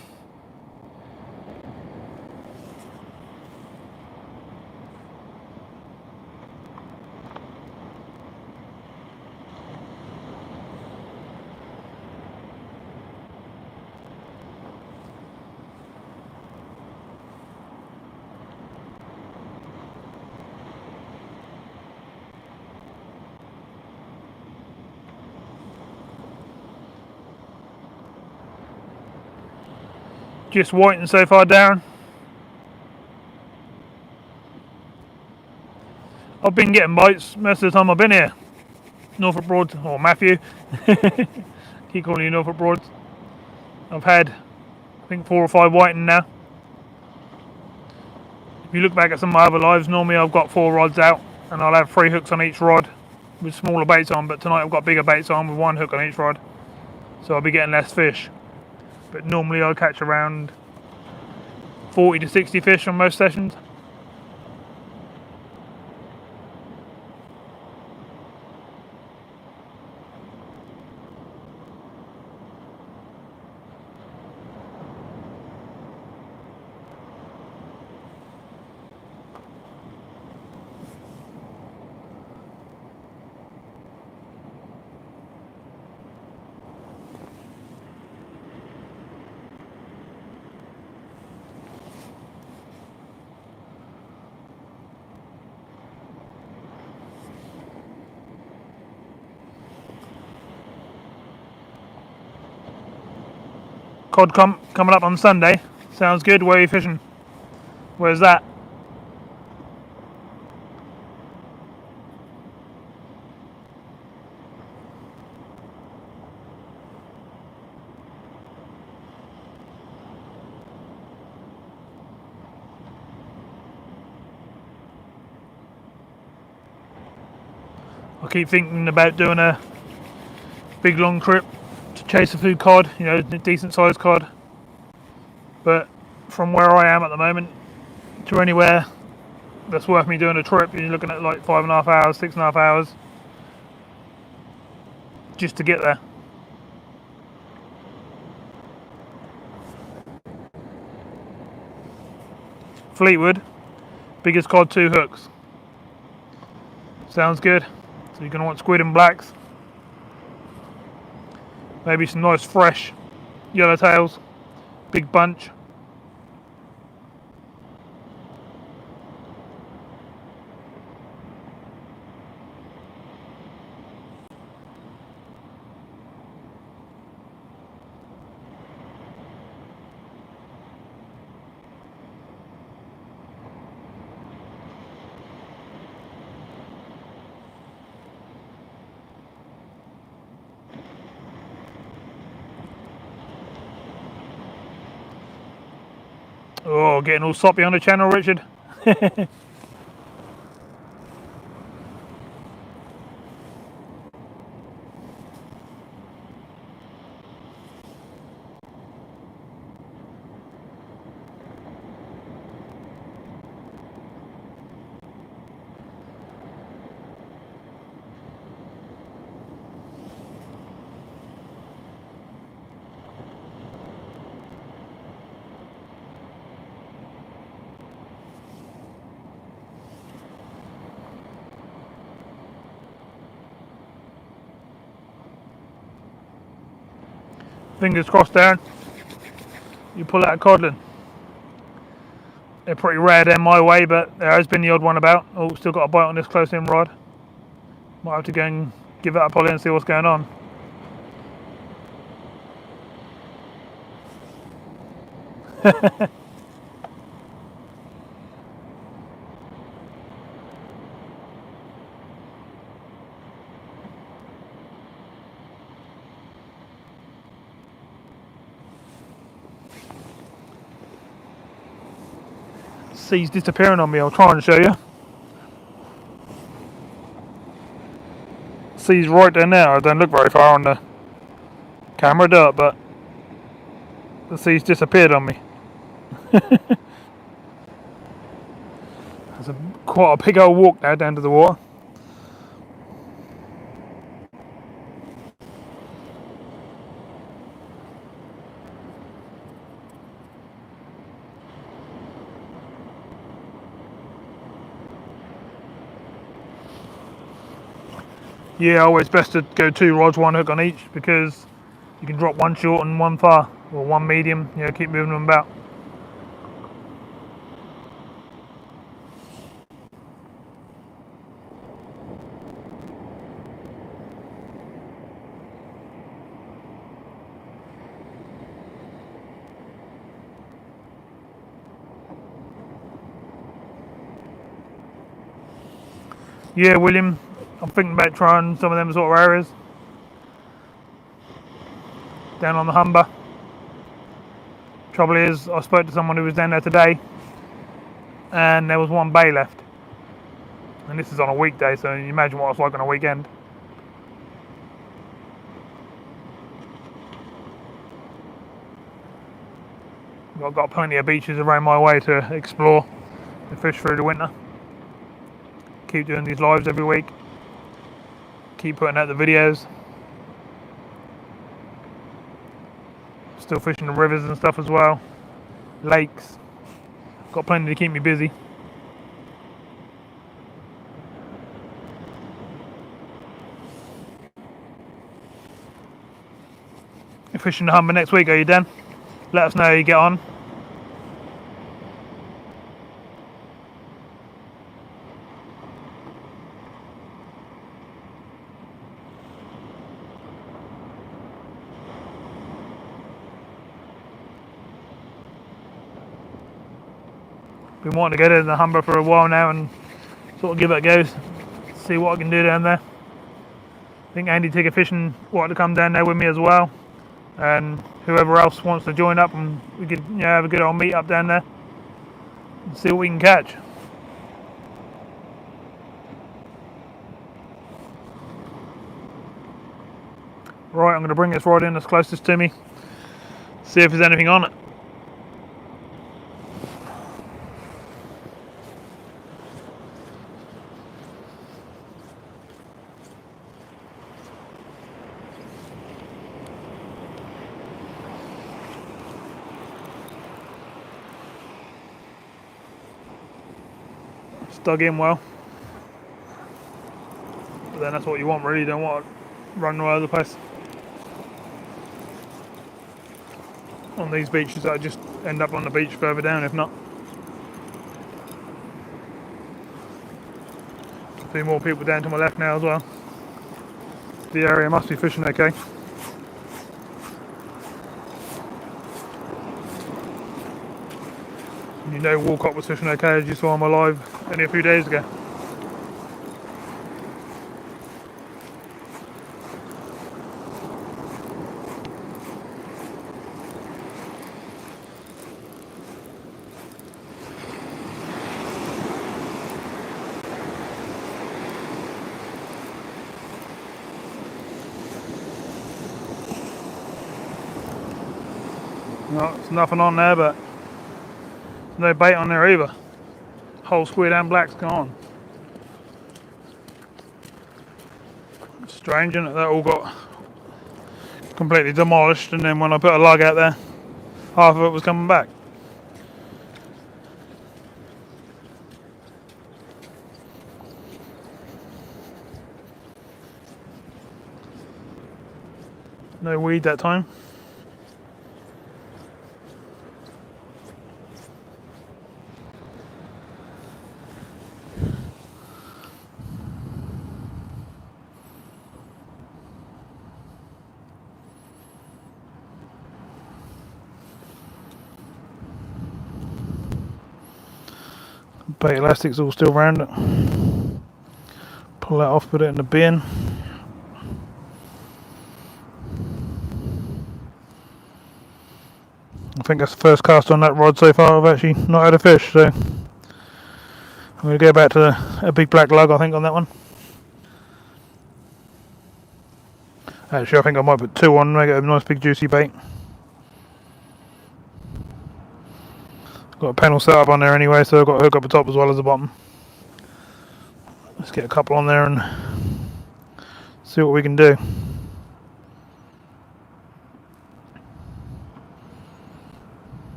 Just whiting so far, Darren. I've been getting bites most of the time I've been here. Norfolk Broads, or Matthew. Keep calling you Norfolk Broads. I've had, I think, 4 or 5 whiting now. If you look back at some of my other lives, normally I've got 4 rods out and I'll have 3 hooks on each rod with smaller baits on, but tonight I've got bigger baits on with 1 hook on each rod. So I'll be getting less fish. But normally I'll catch around 40 to 60 fish on most sessions. Cod coming up on Sunday. Sounds good. Where are you fishing? Where's that? I keep thinking about doing a big long trip to chase a food cod, you know, a decent sized cod. But from where I am at the moment to anywhere that's worth me doing a trip, you're looking at like 5.5 hours, 6.5 hours just to get there. Fleetwood, biggest cod, 2 hooks. Sounds good. So you're going to want squid and blacks. Maybe some nice fresh yellowtails. Big bunch. Oh, getting all soppy on the channel, Richard. Fingers crossed, Darren. You pull out a codlin. They're pretty rare down my way, but there has been the odd one about. Oh, still got a bite on this close in rod. Might have to go and give that a pull in and see what's going on. Sea's disappearing on me, I'll try and show you. Sea's right down there. I don't look very far on the camera, do it, but the sea's disappeared on me. There's quite a big old walk now down to the water. Yeah, always best to go 2 rods, 1 hook on each, because you can drop 1 short and 1 far, or 1 medium. You know, keep moving them about. Yeah, William, I'm thinking about trying some of them sort of areas down on the Humber. Trouble is, I spoke to someone who was down there today, and there was 1 bay left. And this is on a weekday, so you imagine what it's like on a weekend. I've got plenty of beaches around my way to explore and fish through the winter. Keep doing these lives every week. Keep putting out the videos. Still fishing the rivers and stuff as well. Lakes. Got plenty to keep me busy. You're fishing the Humber next week, are you, Dan? Let us know how you get on. Been wanting to go to the Humber for a while now and sort of give it a go, see what I can do down there. I think Andy Tigger Fishing wanted to come down there with me as well, and whoever else wants to join up, and we could have a good old meet up down there and see what we can catch. Right, I'm going to bring this rod in that's closest to me, see if there's anything on it. It's dug in well, but then that's what you want really, you don't want to run all over the place. On these beaches I just end up on the beach further down if not. A few more people down to my left now as well. The area must be fishing okay. You know Walcott was fishing okay, as you saw on my live only a few days ago. No, there's nothing on there, but no bait on there either. Whole squid and black's gone. Strange, isn't it? That all got completely demolished, and then when I put a lug out there, half of it was coming back. No weed that time. Bait elastic's all still round it. Pull that off, put it in the bin. I think that's the first cast on that rod so far. I've actually not had a fish, so I'm going to go back to a big black lug, I think, on that one. Actually, I think I might put 2 on, make it a nice big juicy bait. Got a panel set up on there anyway, so I've got a hook up the top as well as the bottom. Let's get a couple on there and see what we can do.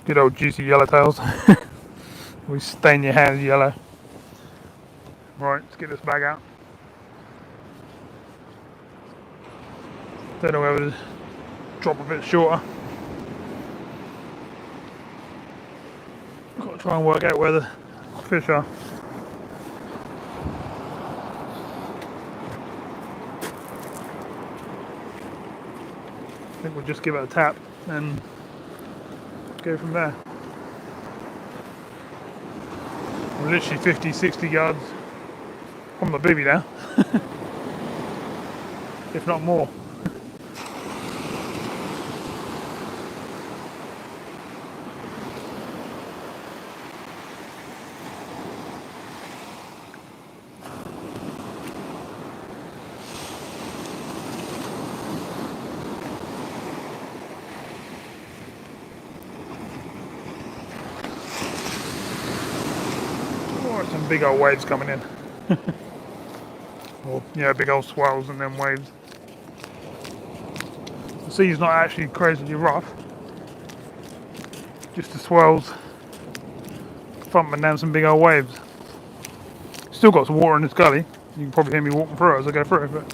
Good old juicy yellowtails. We stain your hands yellow. Right, let's get this bag out. Don't know whether to drop a bit shorter. Got to try and work out where the fish are. I think we'll just give it a tap and go from there. We're literally 50-60 yards from the booby now, if not more. Some big old waves coming in. Or, yeah, big old swells and then waves. The sea's not actually crazily rough, just the swells thumping down some big old waves. Still got some water in this gully. You can probably hear me walking through it as I go through it. But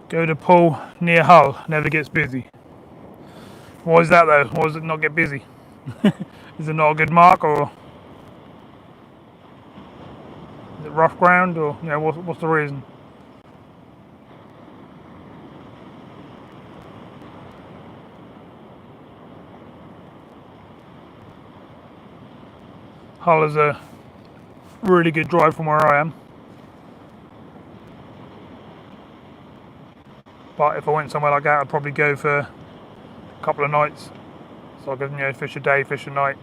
go to pool near Hull, never gets busy. Why is that though? Why does it not get busy? Is it not a good mark, or is it rough ground, or what's the reason? Hull is a really good drive from where I am. But if I went somewhere like that, I'd probably go for a couple of nights. So I could, fish a day, fish a night.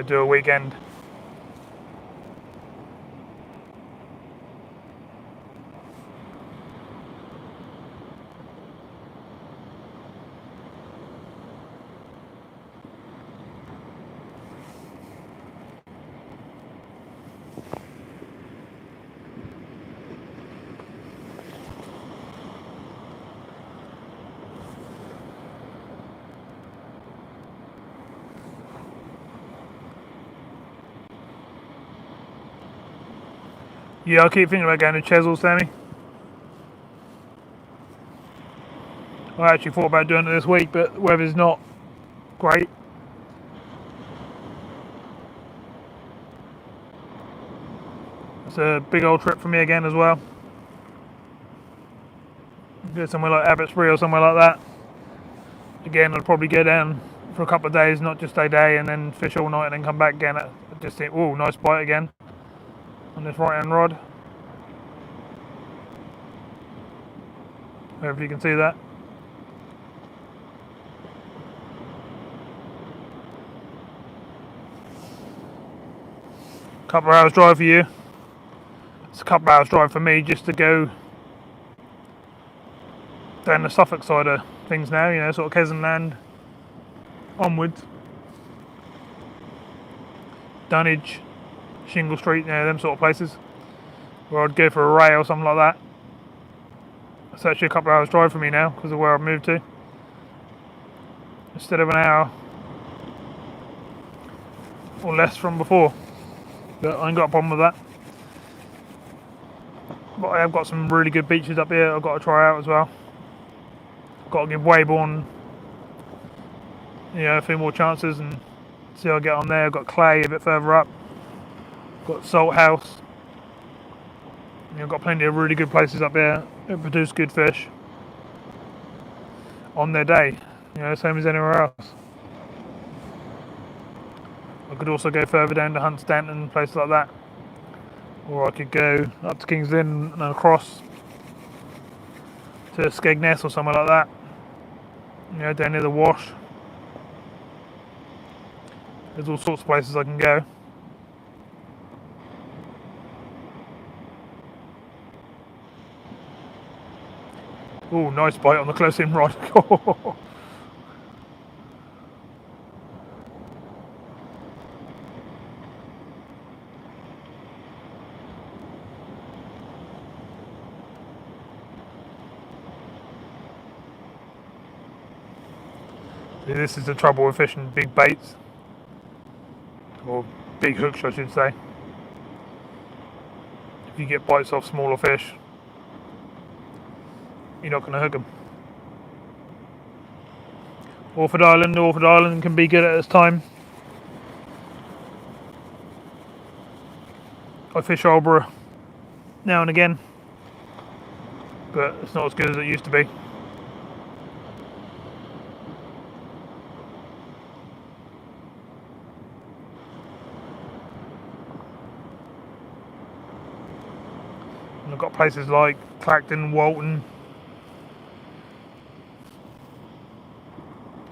Do a weekend. Yeah, I keep thinking about going to Chesil, Sammy. I actually thought about doing it this week, but the weather's not great. It's a big old trip for me again as well. Go somewhere like Abbotsbury or somewhere like that. Again, I'd probably go down for a couple of days, not just a day, and then fish all night and then come back again. I just think, oh, nice bite again on this right hand rod. Hopefully you can see that. Couple of hours drive for you. It's a couple of hours drive for me just to go down the Suffolk side of things now, you know, sort of Kesson Land onwards. Dunwich, Shingle Street, you know, them sort of places where I'd go for a ray or something like that. It's actually a couple of hours drive for me now because of where I've moved to, instead of an hour or less from before. But I ain't got a problem with that. But I have got some really good beaches up here I've got to try out as well. I've got to give Weybourne, you know, a few more chances and see how I get on there. I've got Clay a bit further up. Got Salt House. You know, I've got plenty of really good places up there that produce good fish on their day. You know, same as anywhere else. I could also go further down to Hunstanton, places like that. Or I could go up to King's Lynn and across to Skegness or somewhere like that. You know, down near the Wash. There's all sorts of places I can go. Oh, nice bite on the close in rod. This is the trouble with fishing big baits, or big hooks I should say. If you get bites off smaller fish, you're not going to hook them. Orford Island can be good at its time. I fish Aldborough now and again, but it's not as good as it used to be. And I've got places like Clacton, Walton,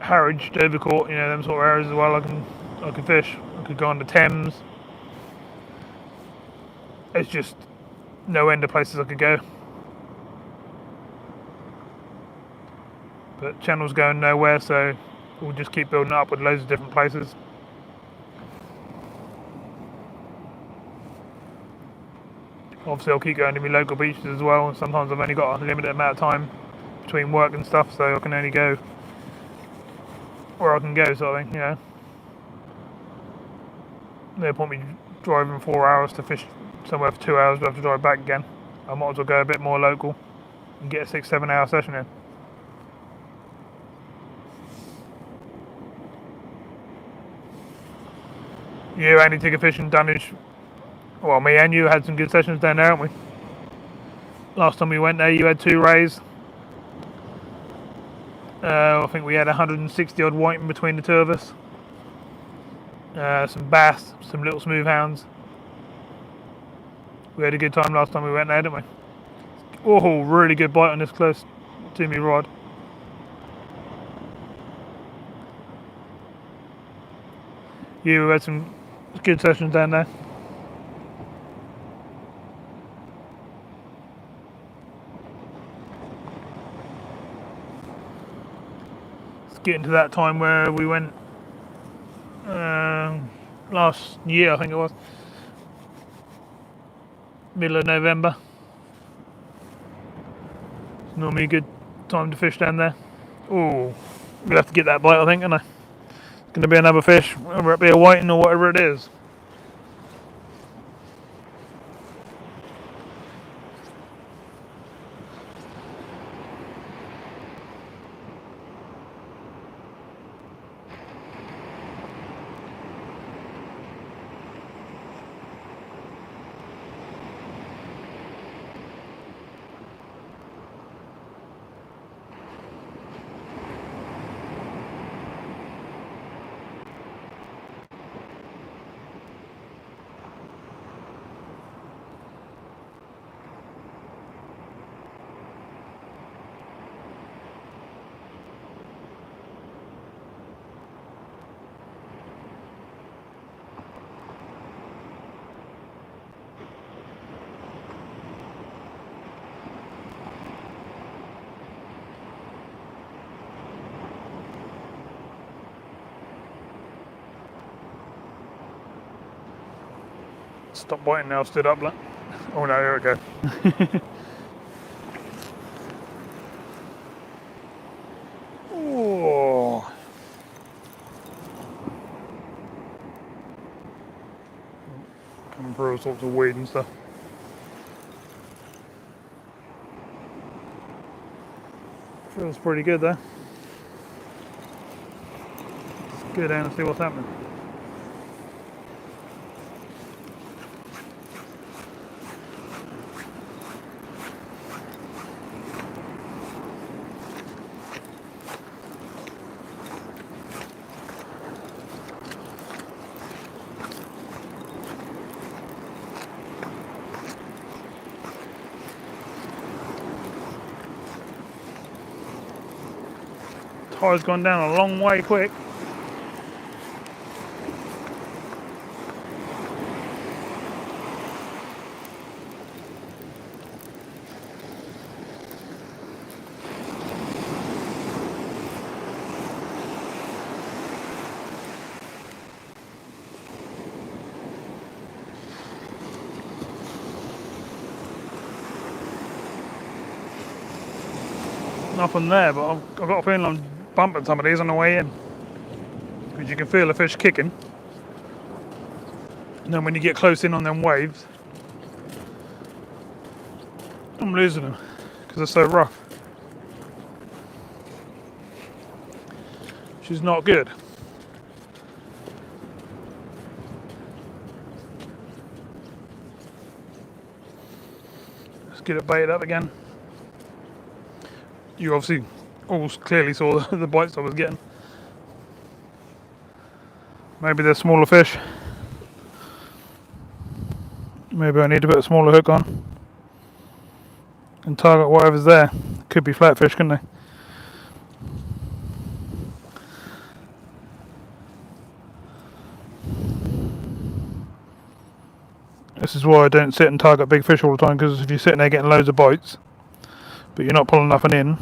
Harwich, Dovercourt, you know, them sort of areas as well. I can fish. I could go on the Thames. It's just no end of places I could go. But channel's going nowhere, so we'll just keep building up with loads of different places. Obviously I'll keep going to my local beaches as well. Sometimes I've only got a limited amount of time between work and stuff, so I can only go where I can go, sort of thing, you know. No point me driving 4 hours to fish somewhere for 2 hours, but I have to drive back again. I might as well go a bit more local and get a 6-7 hour session in. You, Andy, Tigger fishing, Dunwich. Well, me and you had some good sessions down there, haven't we? Last time we went there, you had 2 rays. I think we had 160 odd whiting between the two of us. Some bass, some little smooth hounds. We had a good time last time we went there, didn't we? Oh, really good bite on this close to me rod. You had some good sessions down there. It's getting to that time where we went last year, I think it was. Middle of November. It's normally a good time to fish down there. Oh, we'll have to get that bite, I think, aren't I? It's going to be another fish, whether it be a whiting or whatever it is. Stop biting now, stood up. Like. Oh no, here we go. Oh. Coming through all sorts of weed and stuff. Feels pretty good though. Let's go down and see what's happening. Tide's gone down a long way quick. Nothing there, but I've got a feeling I'm bumping some of these on the way in. Because you can feel the fish kicking. And then when you get close in on them waves, I'm losing them because they're so rough. Which is not good. Let's get it baited up again. You obviously all clearly saw the bites I was getting. Maybe they're smaller fish. Maybe I need to put a smaller hook on and target whatever's there. Could be flatfish, couldn't they? This is why I don't sit and target big fish all the time, because if you're sitting there getting loads of bites but you're not pulling nothing in,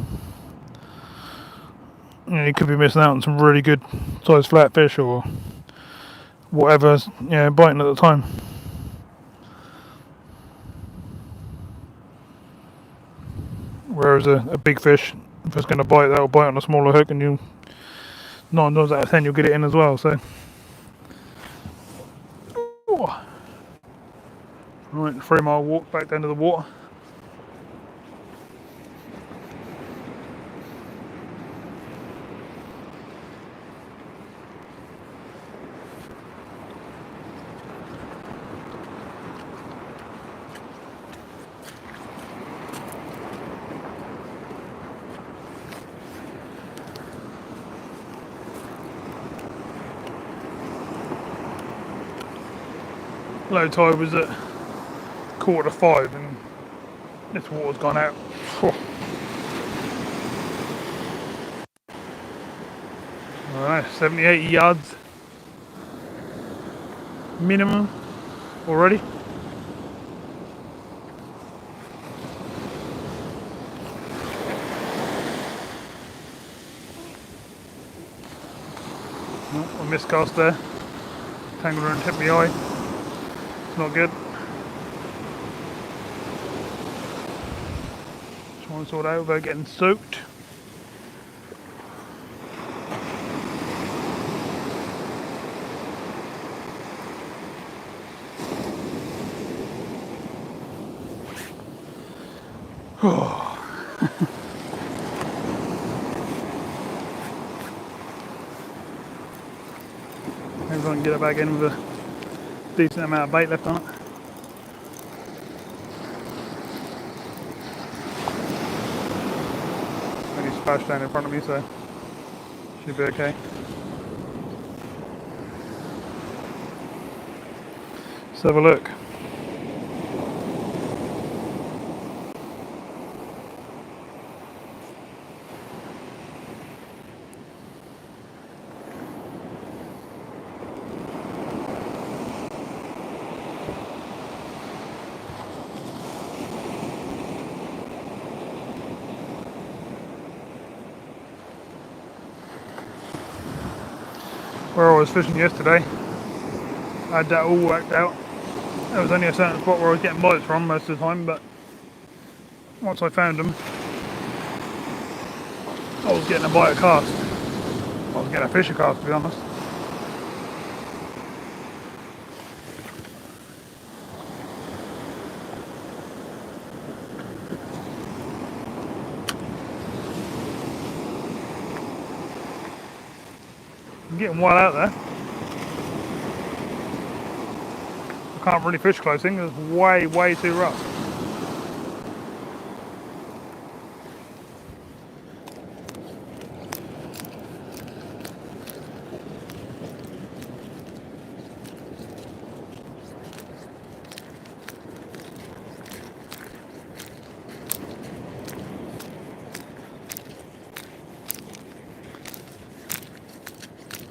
you could be missing out on some really good sized flatfish or whatever's biting at the time. Whereas a big fish, if it's going to bite, that'll bite on a smaller hook, and you 9 times out of 10 you'll get it in as well. So, right, 3 mile walk back down to the water. Low tide was at 4:45 and this water's gone out. Alright, 70-80 yards minimum already. Oh, I miscast there. Tangled and hit my eye. Not good. Just want to sort out without getting soaked. Maybe I can get it back in with a decent amount of bait left on it. Only splash down in front of me, so should be okay. Let's have a look. Where I was fishing yesterday, I had that all worked out. there was only a certain spot where I was getting bites from most of the time, but once I found them, I was getting a bite a cast. I was getting a fish a cast, to be honest. I'm getting well out there. I can't really fish close in, it's way too rough.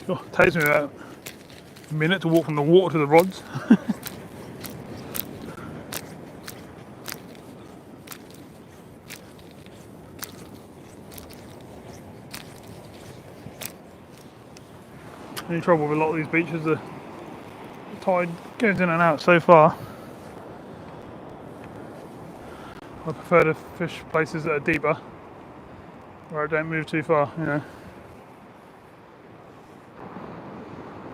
Oh, it takes me about a minute to walk from the water to the rods. Any trouble with a lot of these beaches, the tide goes in and out so far. I prefer to fish places that are deeper, where I don't move too far, you know.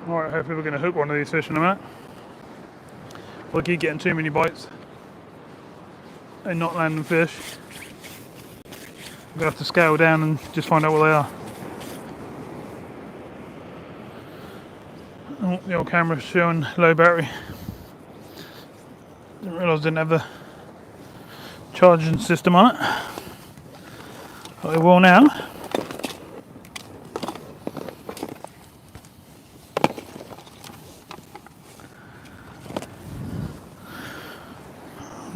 Alright, hopefully we're going to hook one of these fish in a minute. I keep getting too many bites and not landing fish. I'm going to have to scale down and just find out where they are. Oh, the old camera's showing low battery. Didn't realise I didn't have the charging system on it. But I will now.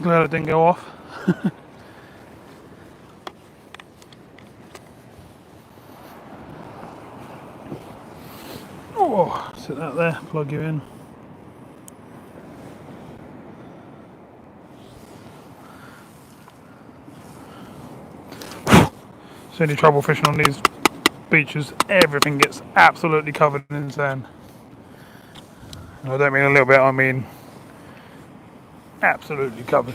Glad it didn't go off. Oh, sit that there, plug you in. It's any trouble fishing on these beaches, everything gets absolutely covered in sand. And I don't mean a little bit, I mean absolutely covered.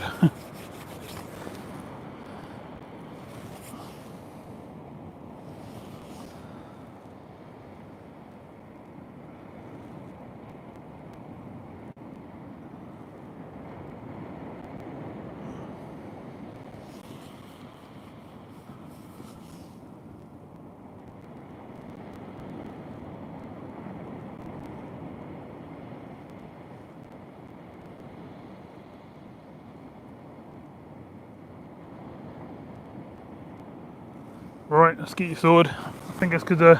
Right, let's get your sword. I think it's because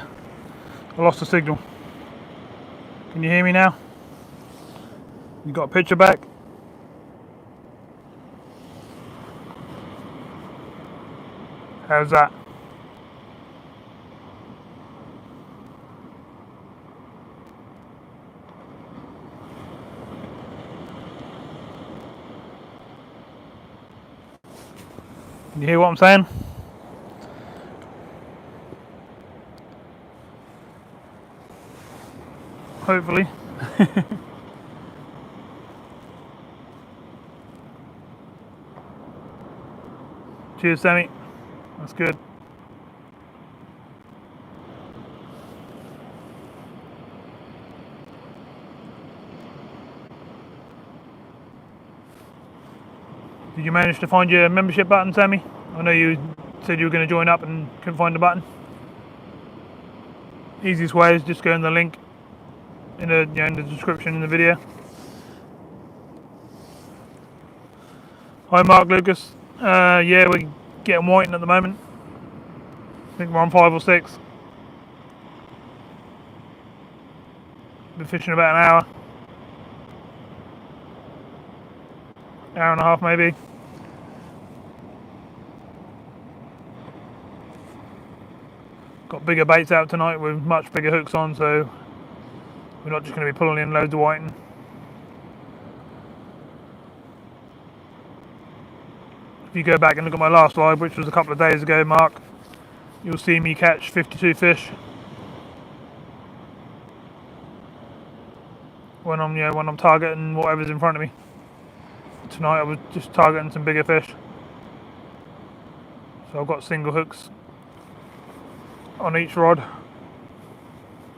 I lost the signal. Can you hear me now? You got a picture back? How's that? Can you hear what I'm saying? Hopefully. Cheers, Sammy. That's good. Did you manage to find your membership button, Sammy? I know you said you were going to join up and couldn't find the button. Easiest way is just go in the link in the description in the video. Hi Mark Lucas. Yeah, we're getting whiting at the moment. I think we're on 5 or 6. Been fishing about an hour and a half maybe. Got bigger baits out tonight with much bigger hooks on, so we're not just going to be pulling in loads of whiting. If you go back and look at my last live, which was a couple of days ago, Mark, you'll see me catch 52 fish when I'm targeting whatever's in front of me. Tonight I was just targeting some bigger fish. So I've got single hooks on each rod,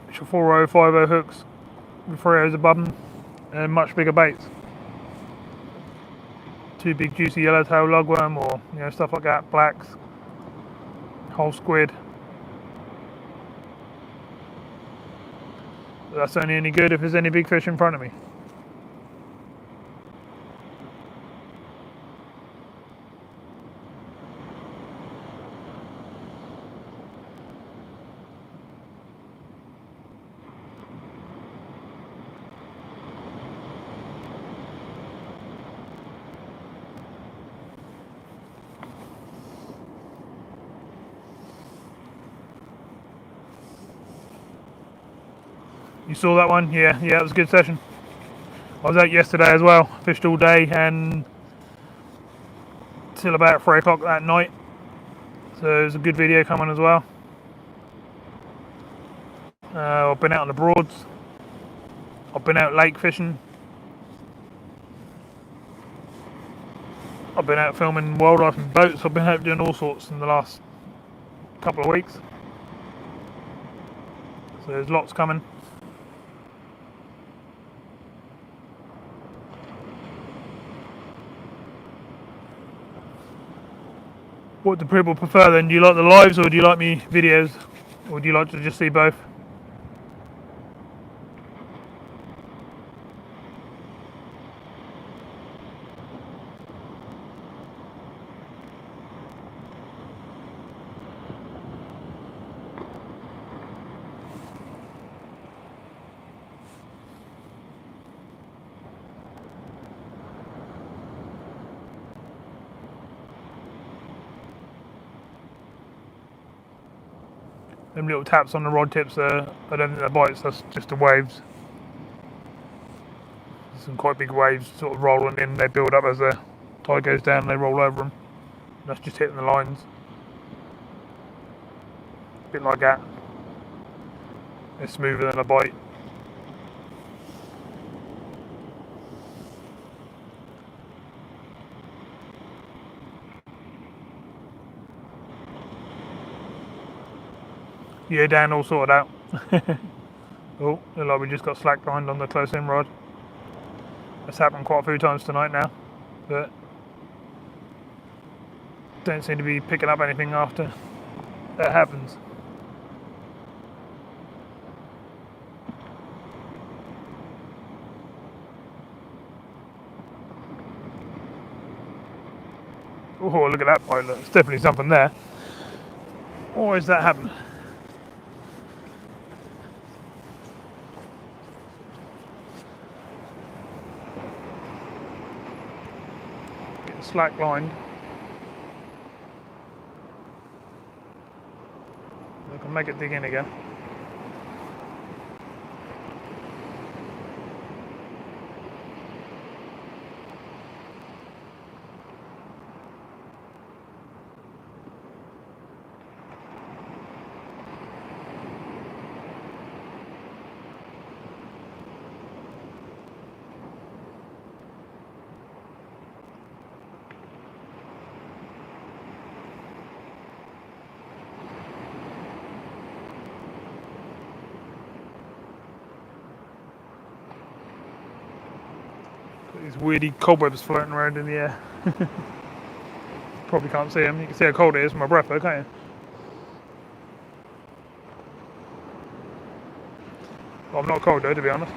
which are 4.0, 5.0 hooks with 3.0s above them, and much bigger baits. 2 big juicy yellowtail lugworm, or stuff like that, blacks, whole squid. But that's only any good if there's any big fish in front of me. You saw that one? Yeah, it was a good session. I was out yesterday as well, fished all day and till about 3 o'clock that night. So there's a good video coming as well. I've been out on the Broads. I've been out lake fishing. I've been out filming wildlife and boats. I've been out doing all sorts in the last couple of weeks. So there's lots coming. What do people prefer then? Do you like the lives or do you like me videos? Or do you like to just see both? Them little taps on the rod tips, I don't think they're bites, that's just the waves. Some quite big waves sort of rolling in, they build up as the tide goes down, they roll over them. That's just hitting the lines. A bit like that. They're smoother than a bite. Yeah, Dan, all sorted out. Oh, look like we just got slack lined on the close in rod. That's happened quite a few times tonight now, but don't seem to be picking up anything after that happens. Oh, look at that bite, look, there's definitely something there. Why is that happening? Slack lined. I can make it dig in again. These weirdy cobwebs floating around in the air. Probably can't see them. You can see how cold it is from my breath though, can't you? Well, I'm not cold though, to be honest.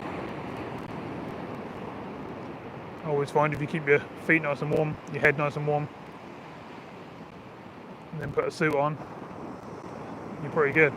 I always find if you keep your feet nice and warm, your head nice and warm, and then put a suit on, you're pretty good.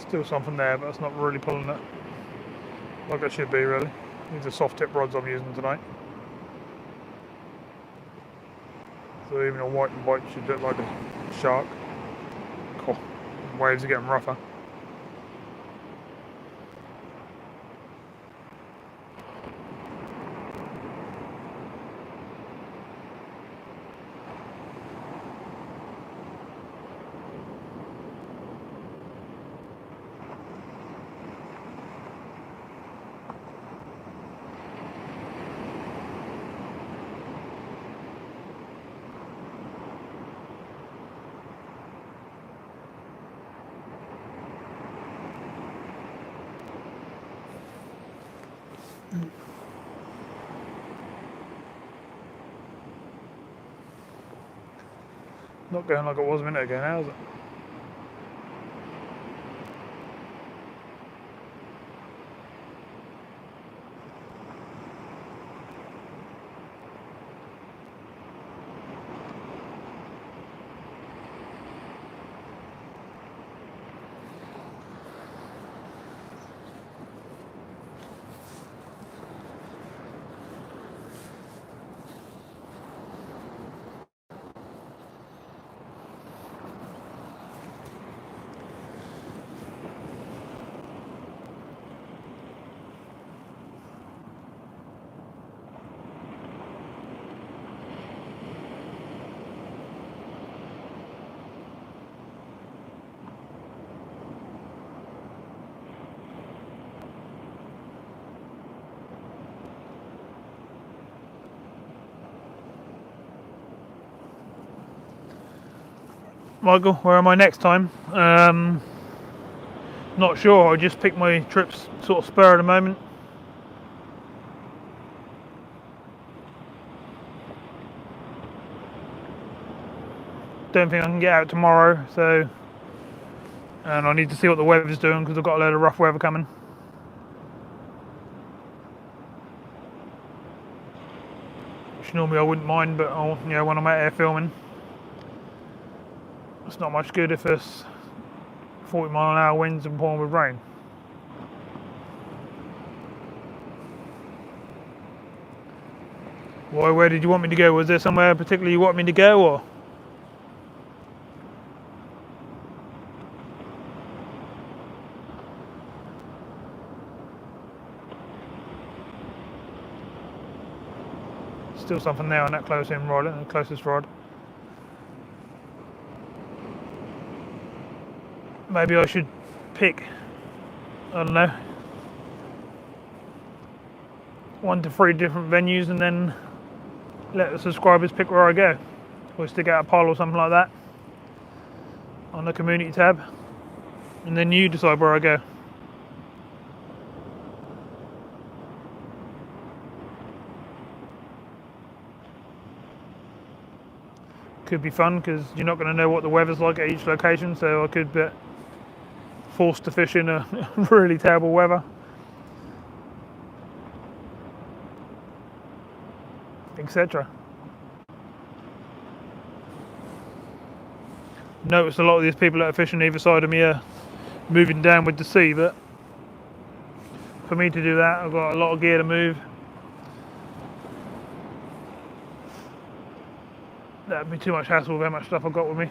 Still something there, but it's not really pulling it like it should be really. These are soft tip rods I'm using tonight. So even a white and white should look like a shark. Cool. Waves are getting rougher. Not going like it was a minute ago now, is it? Michael, where am I next time? Not sure, I just picked my trips sort of spur at the moment. Don't think I can get out tomorrow, so, and I need to see what the weather's doing because I've got a load of rough weather coming. Which normally I wouldn't mind, but you know, when I'm out here filming, it's not much good if it's 40-mile-an-hour winds and pouring with rain. Why? Where did you want me to go? Was there somewhere particularly you want me to go, or? Still something there on that close-in rod, the closest rod. Maybe I should pick, I don't know, 1 to 3 different venues and then let the subscribers pick where I go. Or stick out a poll or something like that on the community tab, and then you decide where I go. Could be fun because you're not going to know what the weather's like at each location, so I could be forced to fish in a really terrible weather, etc. Notice a lot of these people that are fishing either side of me are moving down with the sea, but for me to do that I've got a lot of gear to move. That'd be too much hassle with how much stuff I've got with me.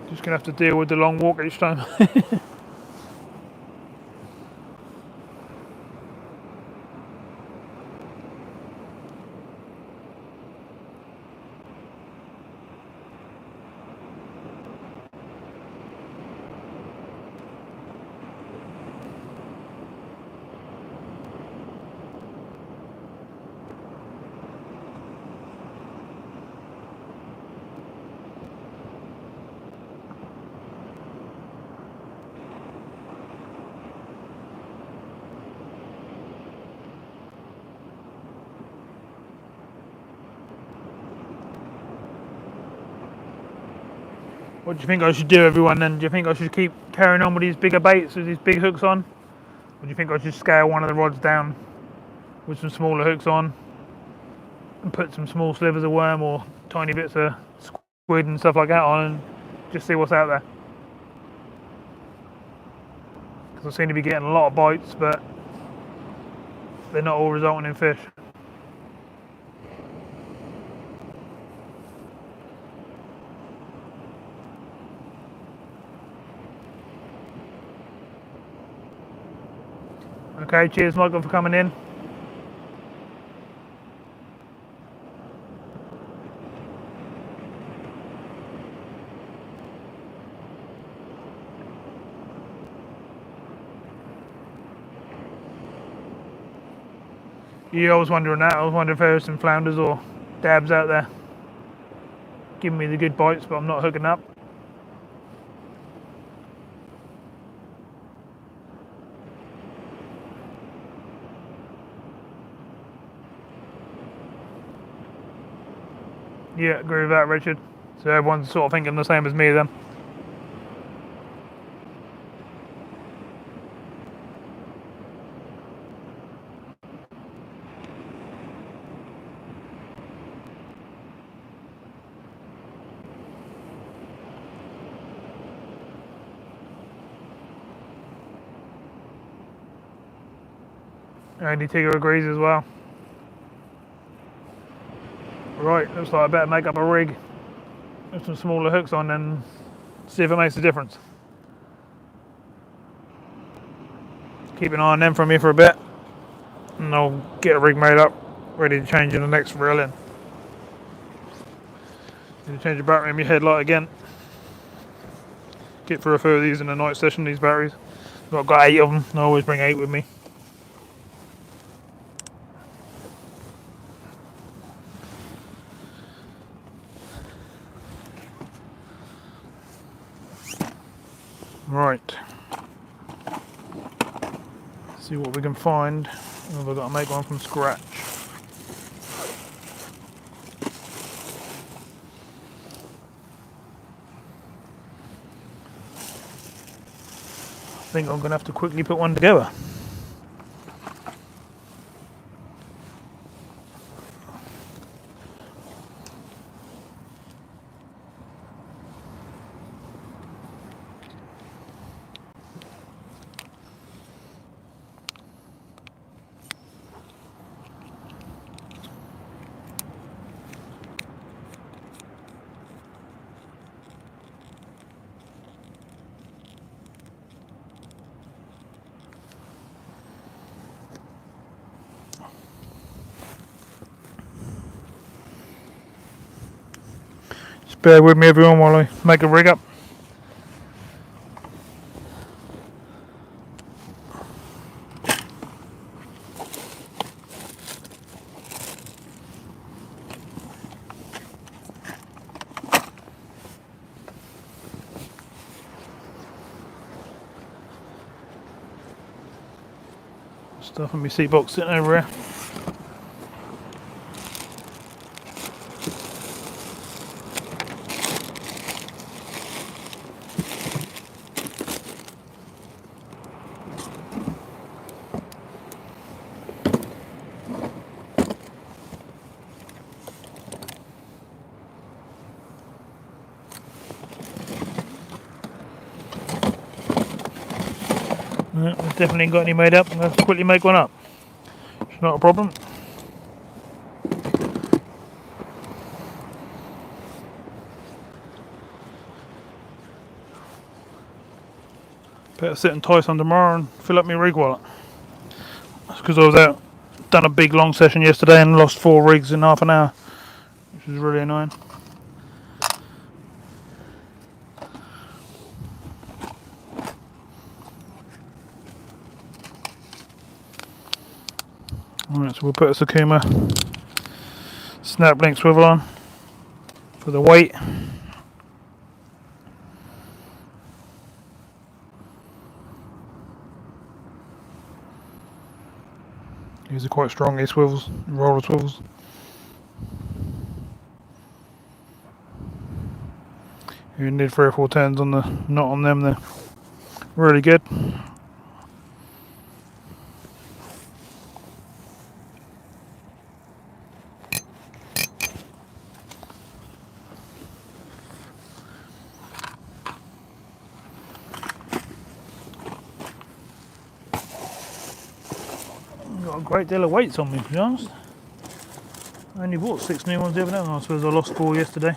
Just gonna have to deal with the long walk each time. What do you think I should do, everyone, then? Do you think I should keep carrying on with these bigger baits with these big hooks on? Or do you think I should scale one of the rods down with some smaller hooks on and put some small slivers of worm or tiny bits of squid and stuff like that on, and just see what's out there. Because I seem to be getting a lot of bites, but they're not all resulting in fish. Okay, cheers Michael for coming in. Yeah, I was wondering that. I was wondering if there were some flounders or dabs out there giving me the good bites, but I'm not hooking up. Yeah, agree with that, Richard. So everyone's sort of thinking the same as me then. Andy Tigger agrees as well. Right, looks like I better make up a rig with some smaller hooks on and see if it makes a difference. Keep an eye on them from here for a bit, and I'll get a rig made up, ready to change in the next reel in. Need to change the battery in my headlight again. Get through a few of these in the night session, these batteries. I've got 8 of them, I always bring 8 with me. Right. See what we can find. Oh, we've got to make one from scratch. I think I'm going to have to quickly put one together. Just bear with me everyone while I make a rig up. Stuff in my seat box sitting over here. No, I've definitely ain't got any made up. I'm going to have to quickly make one up. It's not a problem. Better sit and tie some tomorrow and fill up my rig wallet. That's because I was out, done a big long session yesterday and lost 4 rigs in half an hour, which was really annoying. Alright, so we'll put a Sakuma snap link swivel on for the weight. These are quite strong, these swivels, roller swivels. You need 3 or 4 turns on the knot on them, they're really good. got a great deal of weights on me, to be honest. I only bought 6 new ones the other day, and I suppose I lost 4 yesterday.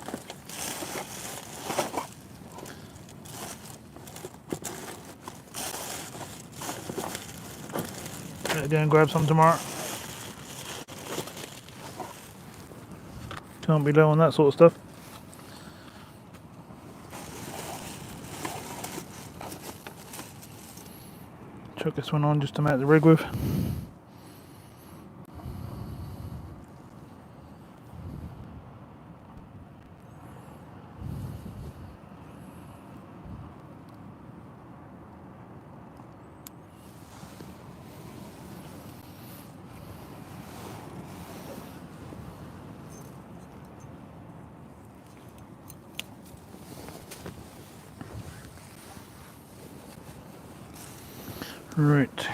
Better go and grab some tomorrow. Can't be low on that sort of stuff. Chuck this one on just to mount the rig with. Right,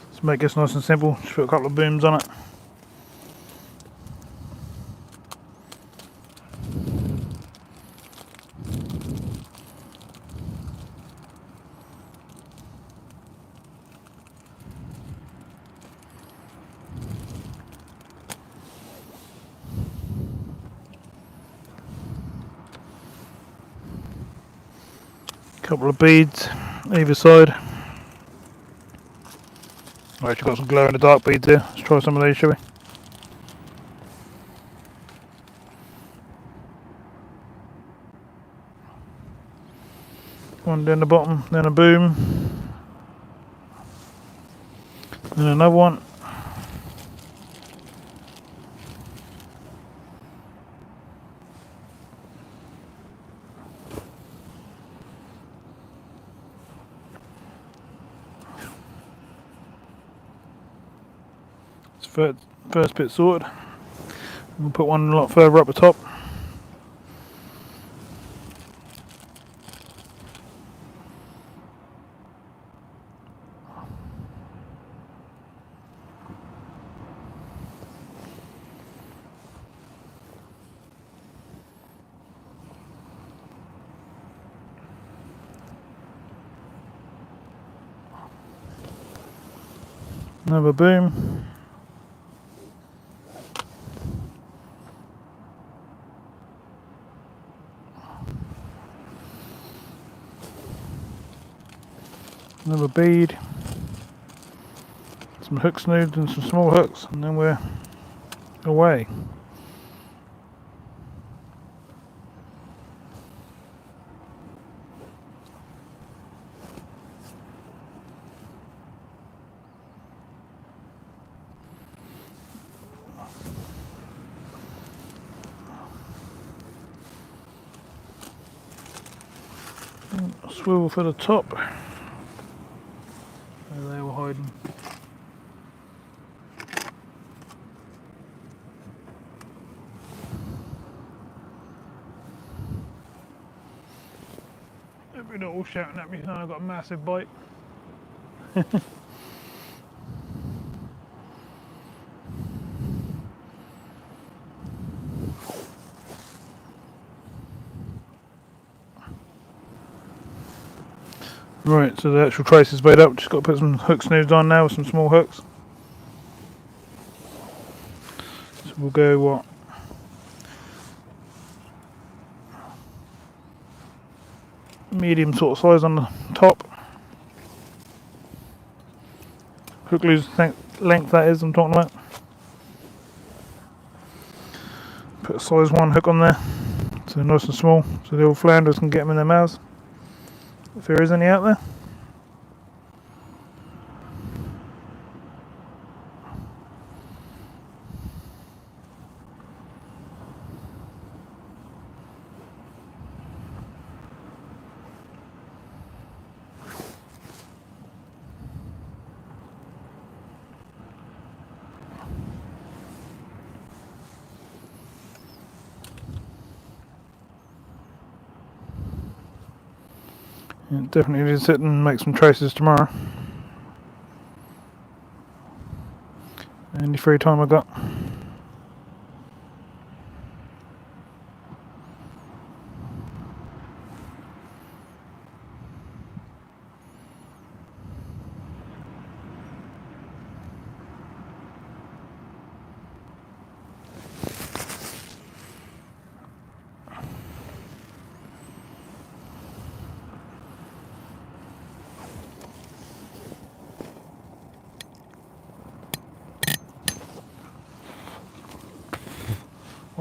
let's make this nice and simple. Just put a couple of booms on it. Couple of beads either side. I've actually got some glow in the dark beads here. Let's try some of these, shall we? One down the bottom, then a boom, then another one. First bit sorted. We'll put one a lot further up the top. Another boom. Another bead, some hook snoods and some small hooks, and then we're away. Swivel for the top. There they were hiding. They're all shouting at me, and I've got a massive bite. Right, so the actual trace is made up. Just got to put some hook snoods on now with some small hooks. So we'll go what? Medium sort of size on the top. Hook loose length that is I'm talking about. Put a size 1 hook on there, so nice and small, so the old flounders can get them in their mouths, if there is any out there. Yeah, definitely need to sit and make some traces tomorrow. Any free time I got.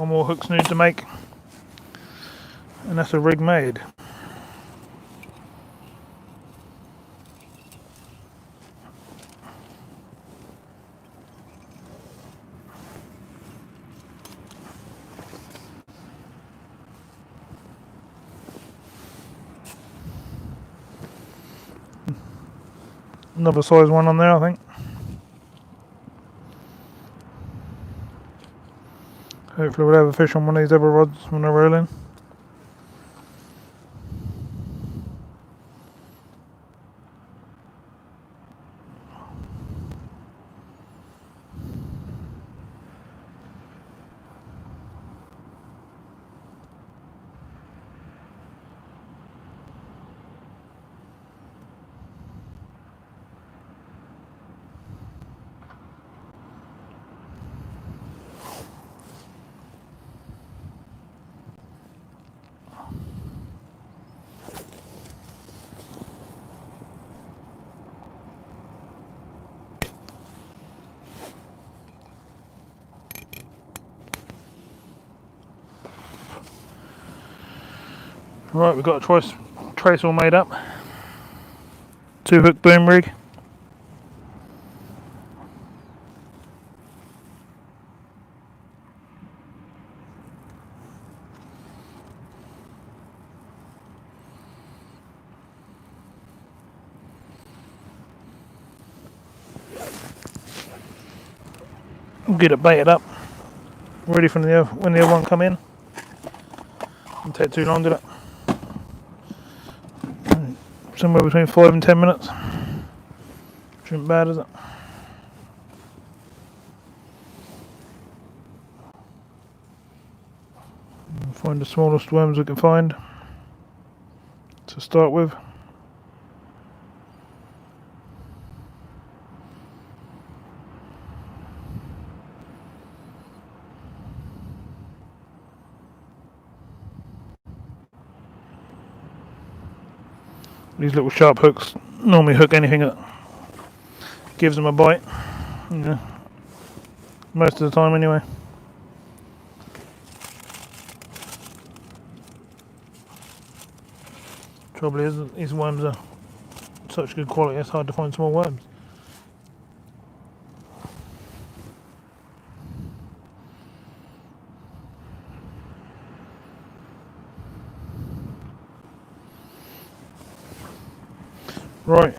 One more hook snood to make, and that's a rig made. Another size one on there, I think. Hopefully we'll have a fish on one of these other rods when they're rolling. Right, we've got a trace all made up. 2-hook boom rig. We'll get it baited up, ready for when the other one come in. Won't take too long, did it? Somewhere between 5 and 10 minutes. Shouldn't be bad, is it? Find the smallest worms we can find to start with. These little sharp hooks normally hook anything that gives them a bite. Yeah. Most of the time anyway. Trouble is, these worms are such good quality, it's hard to find small worms. Right,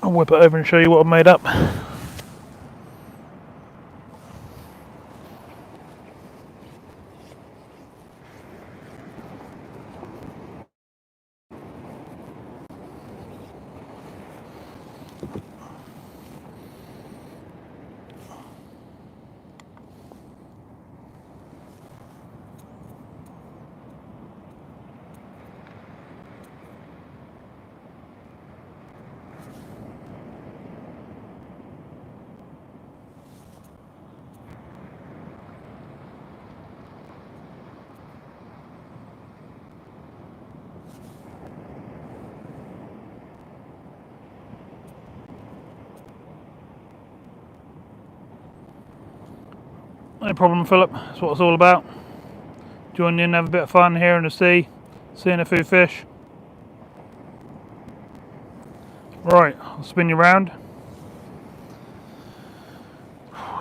I'll whip it over and show you what I've made up. No problem, Philip. That's what it's all about. Join in, have a bit of fun here in the sea, seeing a few fish. Right, I'll spin you round.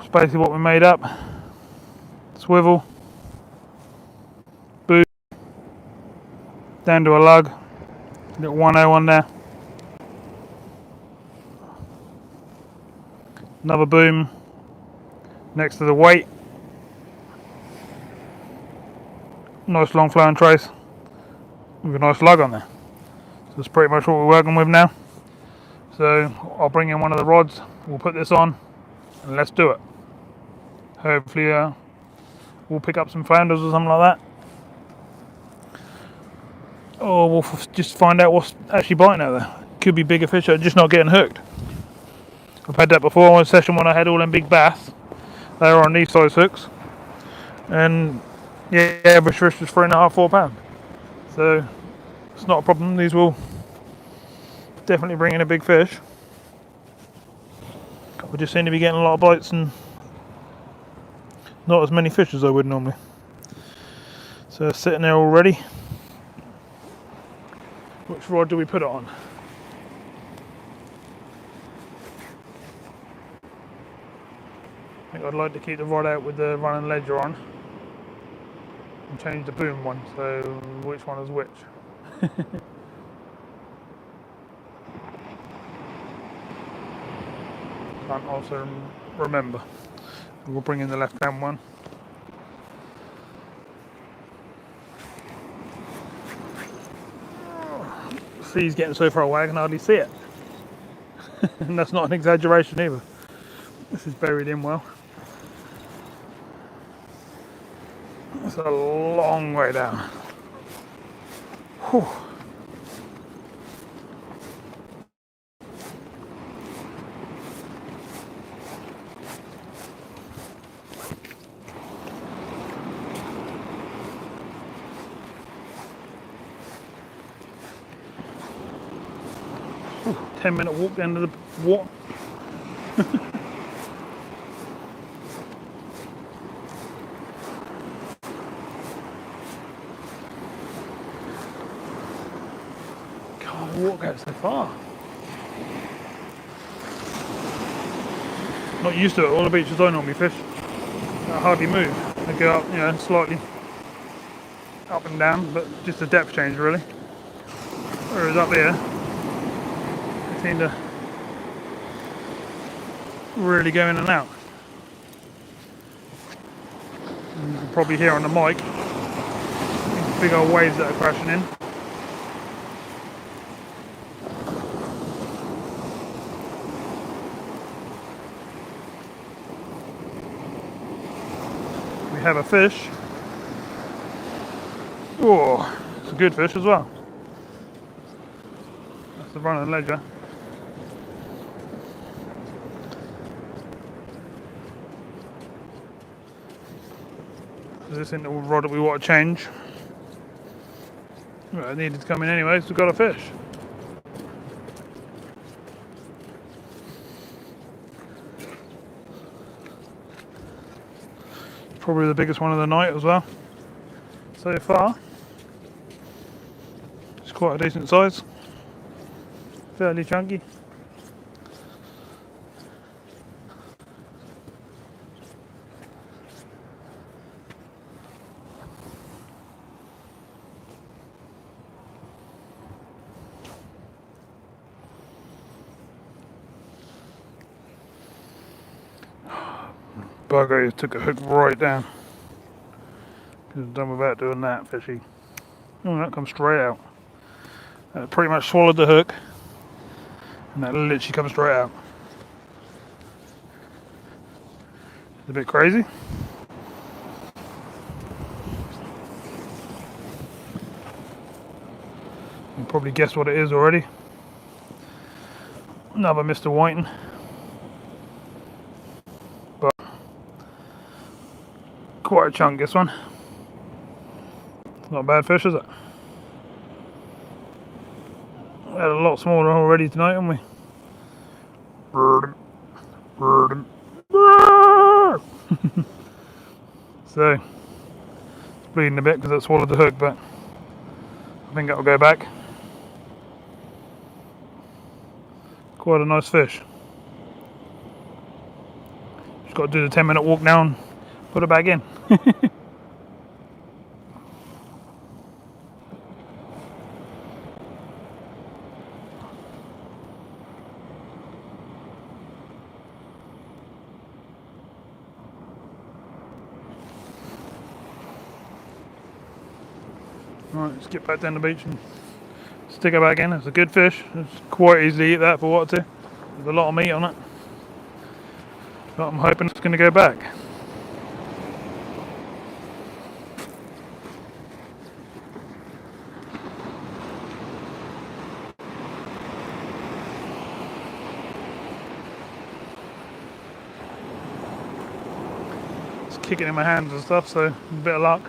It's basically what we made up. Swivel, boom, down to a lug, little 1-0 on there. Another boom next to the weight. Nice long flowing trace with a nice lug on there. So that's pretty much what we're working with now. So I'll bring in one of the rods, we'll put this on and let's do it. Hopefully we'll pick up some flounders or something like that. Or we'll just find out what's actually biting out there. Could be bigger fish that are just not getting hooked. I've had that before on a session when I had all them big bass. They were on these size hooks. And yeah, average fish was 3.5–4 pounds. So it's not a problem. These will definitely bring in a big fish. We just seem to be getting a lot of bites and not as many fish as I would normally. So it's sitting there already. Which rod do we put it on? I think I'd like to keep the rod out with the running ledger on and change the boom one, so which one is which. Can't also remember. We'll bring in the left hand one. The sea's getting so far away I can hardly see it. And that's not an exaggeration either. This is buried in well. It's a long way down. Whew. 10-minute walk down to the water. God, the water goes so far. Not used to it. All the beaches I normally fish, I hardly move. They go up, you know, slightly up and down, but just a depth change really. Whereas up here, they seem to really go in and out. And you can probably hear on the mic these big old waves that are crashing in. We have a fish. Oh, it's a good fish as well. That's the running ledger. This isn't the rod that we want to change. Well, it needed to come in anyway, so we've got a fish. Probably the biggest one of the night as well. So far, it's quite a decent size. Fairly chunky. Bugger, took a hook right down. Could have done without doing that, fishy. Oh, that comes straight out. That pretty much swallowed the hook, and that literally comes straight out. It's a bit crazy. You can probably guess what it is already. Another Mr. Whiting. But quite a chunk, this one. Not a bad fish, is it? We had a lot smaller already tonight, haven't we? So, it's bleeding a bit because it swallowed the hook, but I think that'll go back. Quite a nice fish. Just got to do the 10-minute walk now and put it back in. Right, let's get back down the beach and stick it back in. It's a good fish. It's quite easy to eat that for what to. There's a lot of meat on it. But I'm hoping it's going to go back. It's kicking in my hands and stuff, so a bit of luck.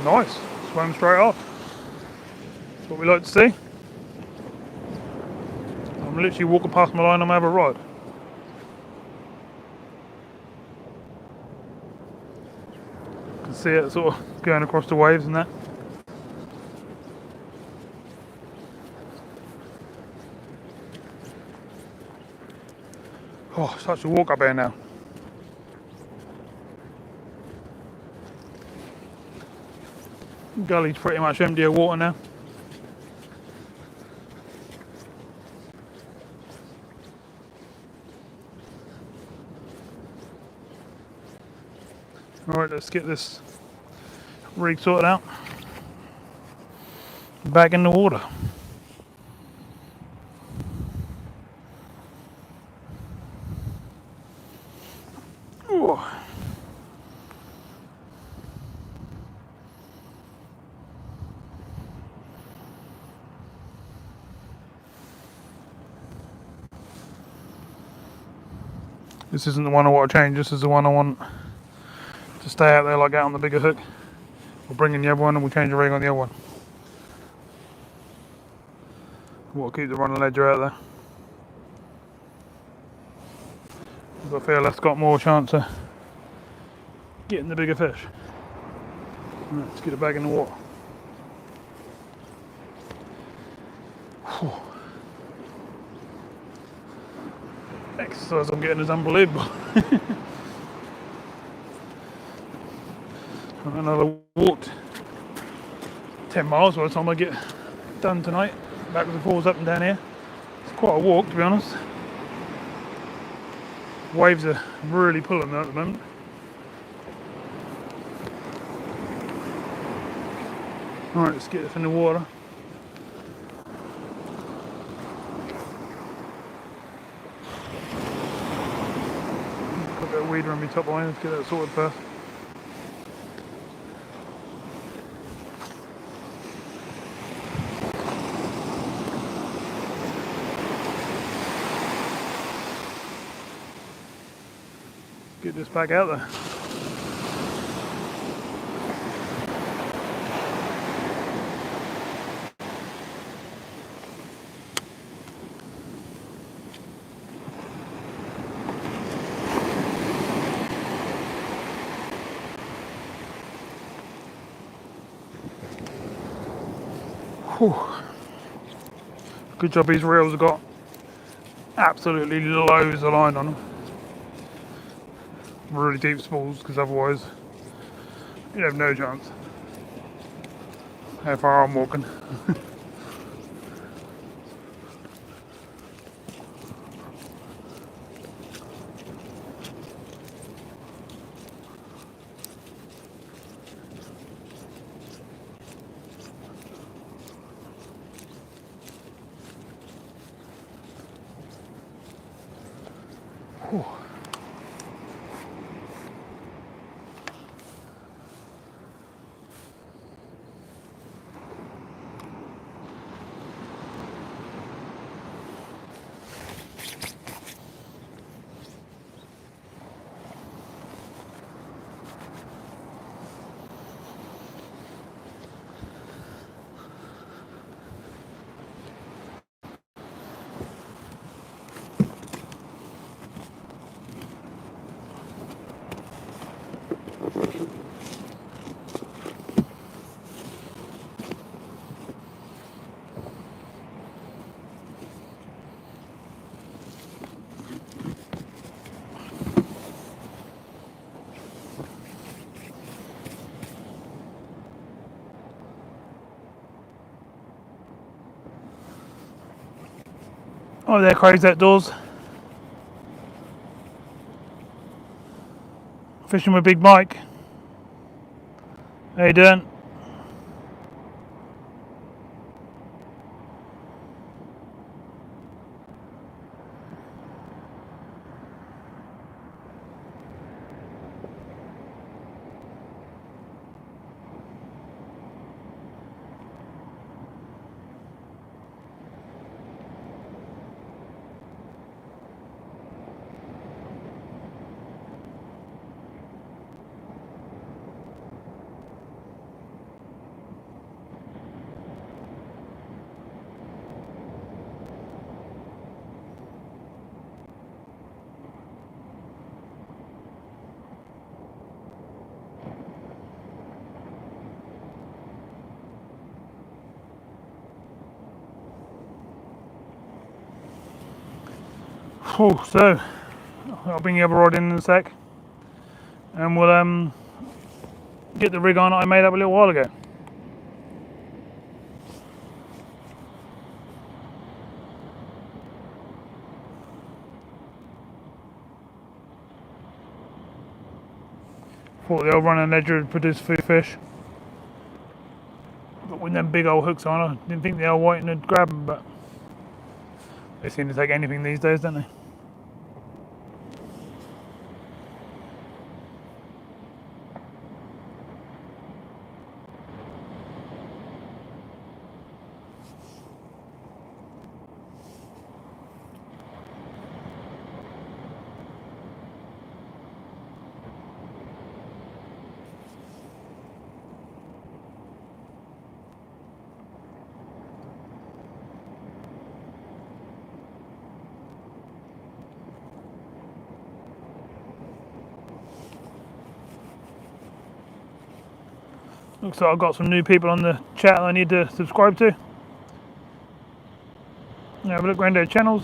Nice, swam straight off. That's what we like to see. I'm literally walking past my line, I'm having a ride. You can see it sort of going across the waves and that. Oh, such a walk up here now. Gully's pretty much empty of water now. Alright, let's get this rig sorted out. Back in the water. Ooh. This isn't the one I want to change, this is the one I want to stay out there like out on the bigger hook. We'll bring in the other one and we'll change the rig on the other one. We'll keep the running ledger out there. I feel that's got more chance of getting the bigger fish. Right, let's get it back in the water. Whew. Exercise I'm getting is unbelievable. Another walk, 10 miles by the time I get done tonight, backwards and forwards up and down here. It's quite a walk, to be honest. Waves are really pulling there at the moment. Alright, let's get this in the water. Put a bit of weed around my top line, let's get that sorted first. Get this back out there. Whew. Good job these reels have got absolutely loads of line on them. Really deep spools, because otherwise you'd have no chance. How far I'm walking. Whew. Oh, there, Craig's outdoors. Fishing with Big Mike. How you doing? Oh, so I'll bring the other rod in a sec, and we'll get the rig on I made up a little while ago. Thought the old running ledger would produce a few fish, but with them big old hooks on, I didn't think the old whiting would grab them, but they seem to take anything these days, don't they? Looks like I've got some new people on the chat that I need to subscribe to. Have a look around their channels.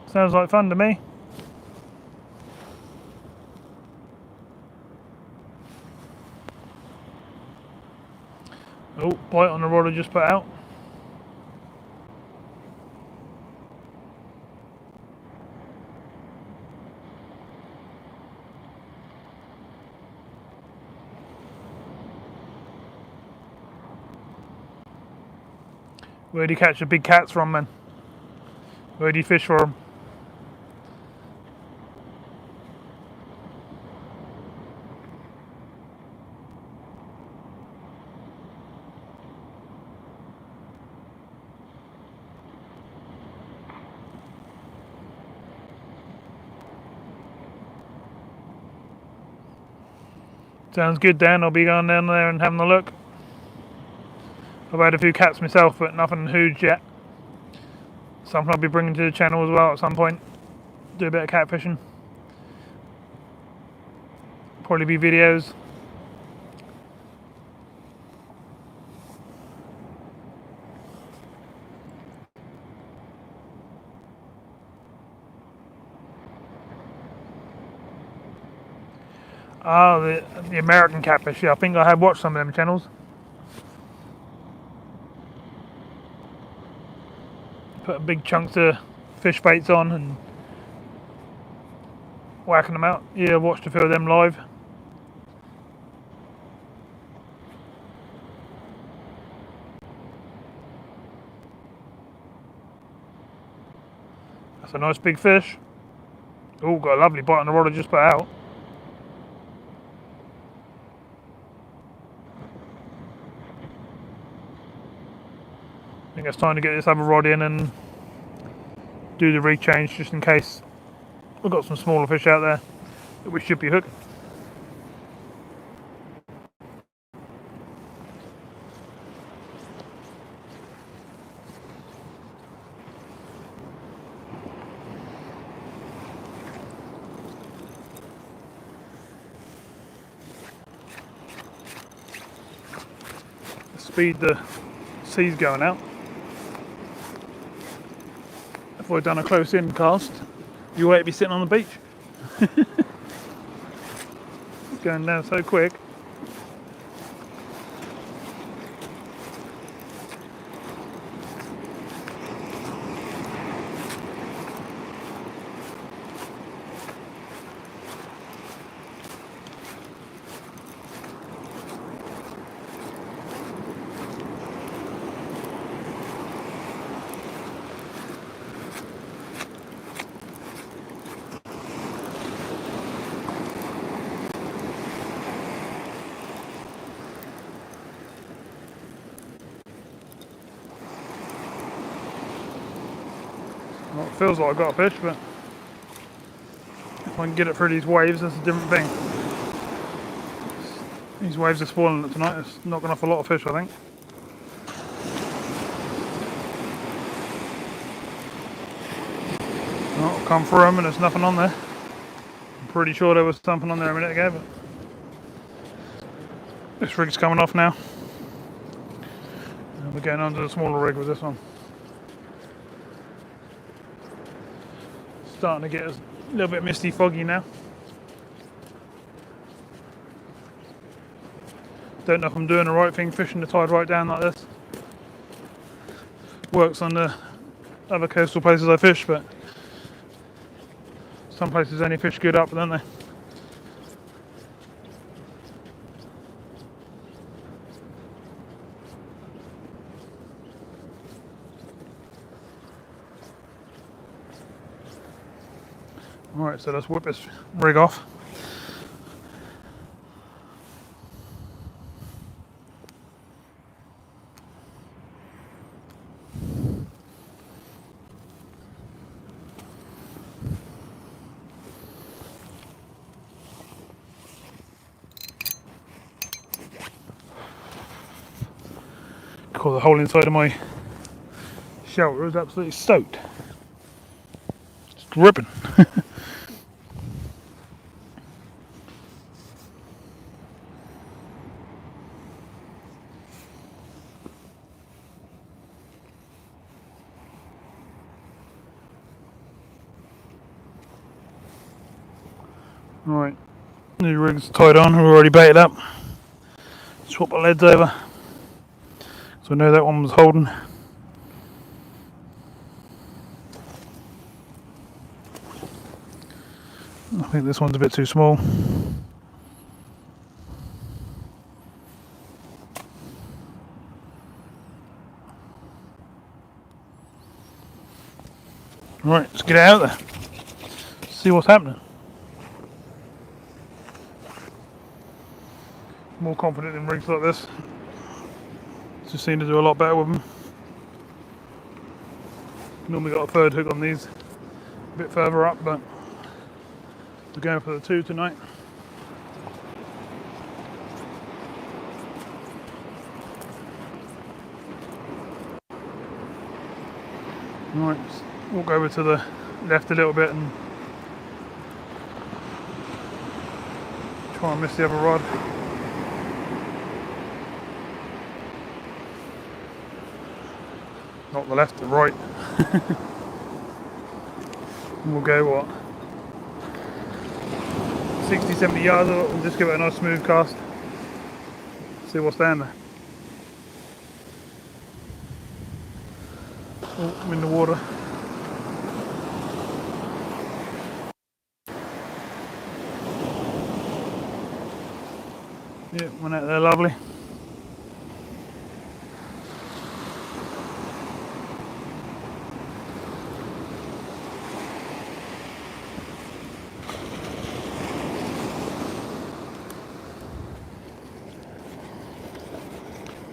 Sounds like fun to me. Oh, bite on the rod I just put out. Where do you catch the big cats from, man? Where do you fish for them? Sounds good, Dan. I'll be going down there and having a look. I've had a few cats myself, but nothing huge yet. Something I'll be bringing to the channel as well at some point. Do a bit of cat fishing. Probably be videos. Oh, the American catfish. Yeah, I think I have watched some of them channels. Put big chunks of fish baits on and whacking them out. Yeah, I watched a few of them live. That's a nice big fish. Oh, got a lovely bite on the rod I just put out. I think it's time to get this other rod in and do the rig change just in case we've got some smaller fish out there that we should be hooking. The speed the sea's going out. If I'd done a close in cast, you wait to be sitting on the beach. It's going down so quick. Well, it feels like I got a fish, but if I can get it through these waves, that's a different thing. These waves are spoiling it tonight. It's knocking off a lot of fish, I think. Well, I'll come through them and there's nothing on there. I'm pretty sure there was something on there a minute ago, but this rig's coming off now. And we're getting onto the smaller rig with this one. Starting to get a little bit misty, foggy now. Don't know if I'm doing the right thing fishing the tide right down like this. Works on the other coastal places I fish, but some places only fish good up, don't they? Alright, so let's whip this rig off. Cool, the hole inside of my shelter is absolutely soaked. It's dripping. Right, new rig's tied on, we've already baited up. Swap the leads over, so I know that one was holding. I think this one's a bit too small. Right, let's get out there, see what's happening. More confident in rigs like this. Just seem to do a lot better with them. Normally got a third hook on these, a bit further up, but we're going for the 2 tonight. Right, walk over to the left a little bit and try and miss the other rod. Not the left, the right. And we'll go what? 60, 70 yards and just give it a nice smooth cast. See what's down there. Oh, I'm in the water. Yeah, went out there lovely.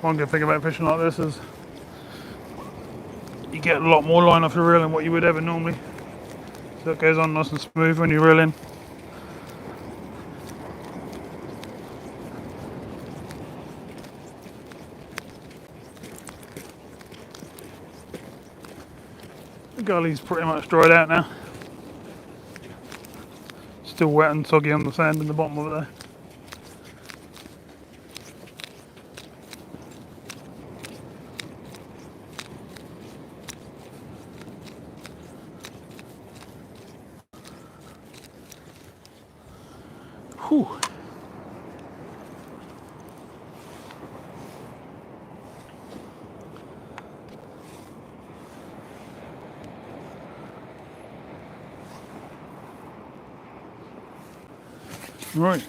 One good thing about fishing like this is you get a lot more line off your reel than what you would ever normally. So it goes on nice and smooth when you reel in. The gully's pretty much dried out now. Still wet and soggy on the sand in the bottom of it there. Whew. Right,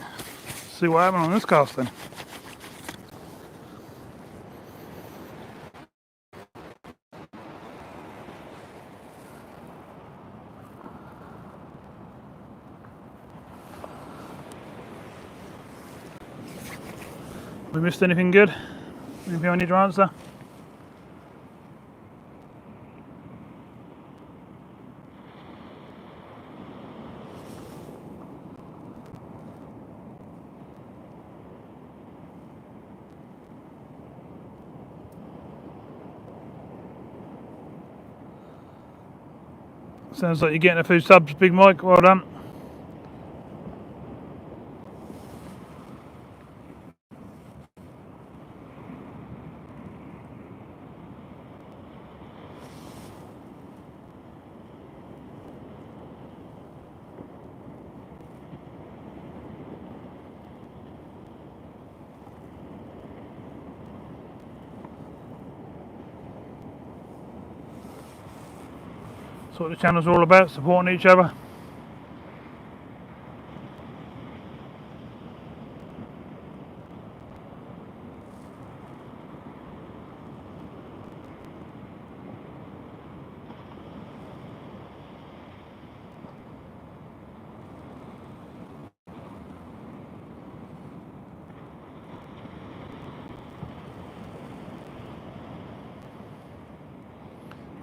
see what happened on this cast then. We missed anything good? Anything I need to answer? Sounds like you're getting a few subs, Big Mike. Well done. That's what the channels are all about, supporting each other.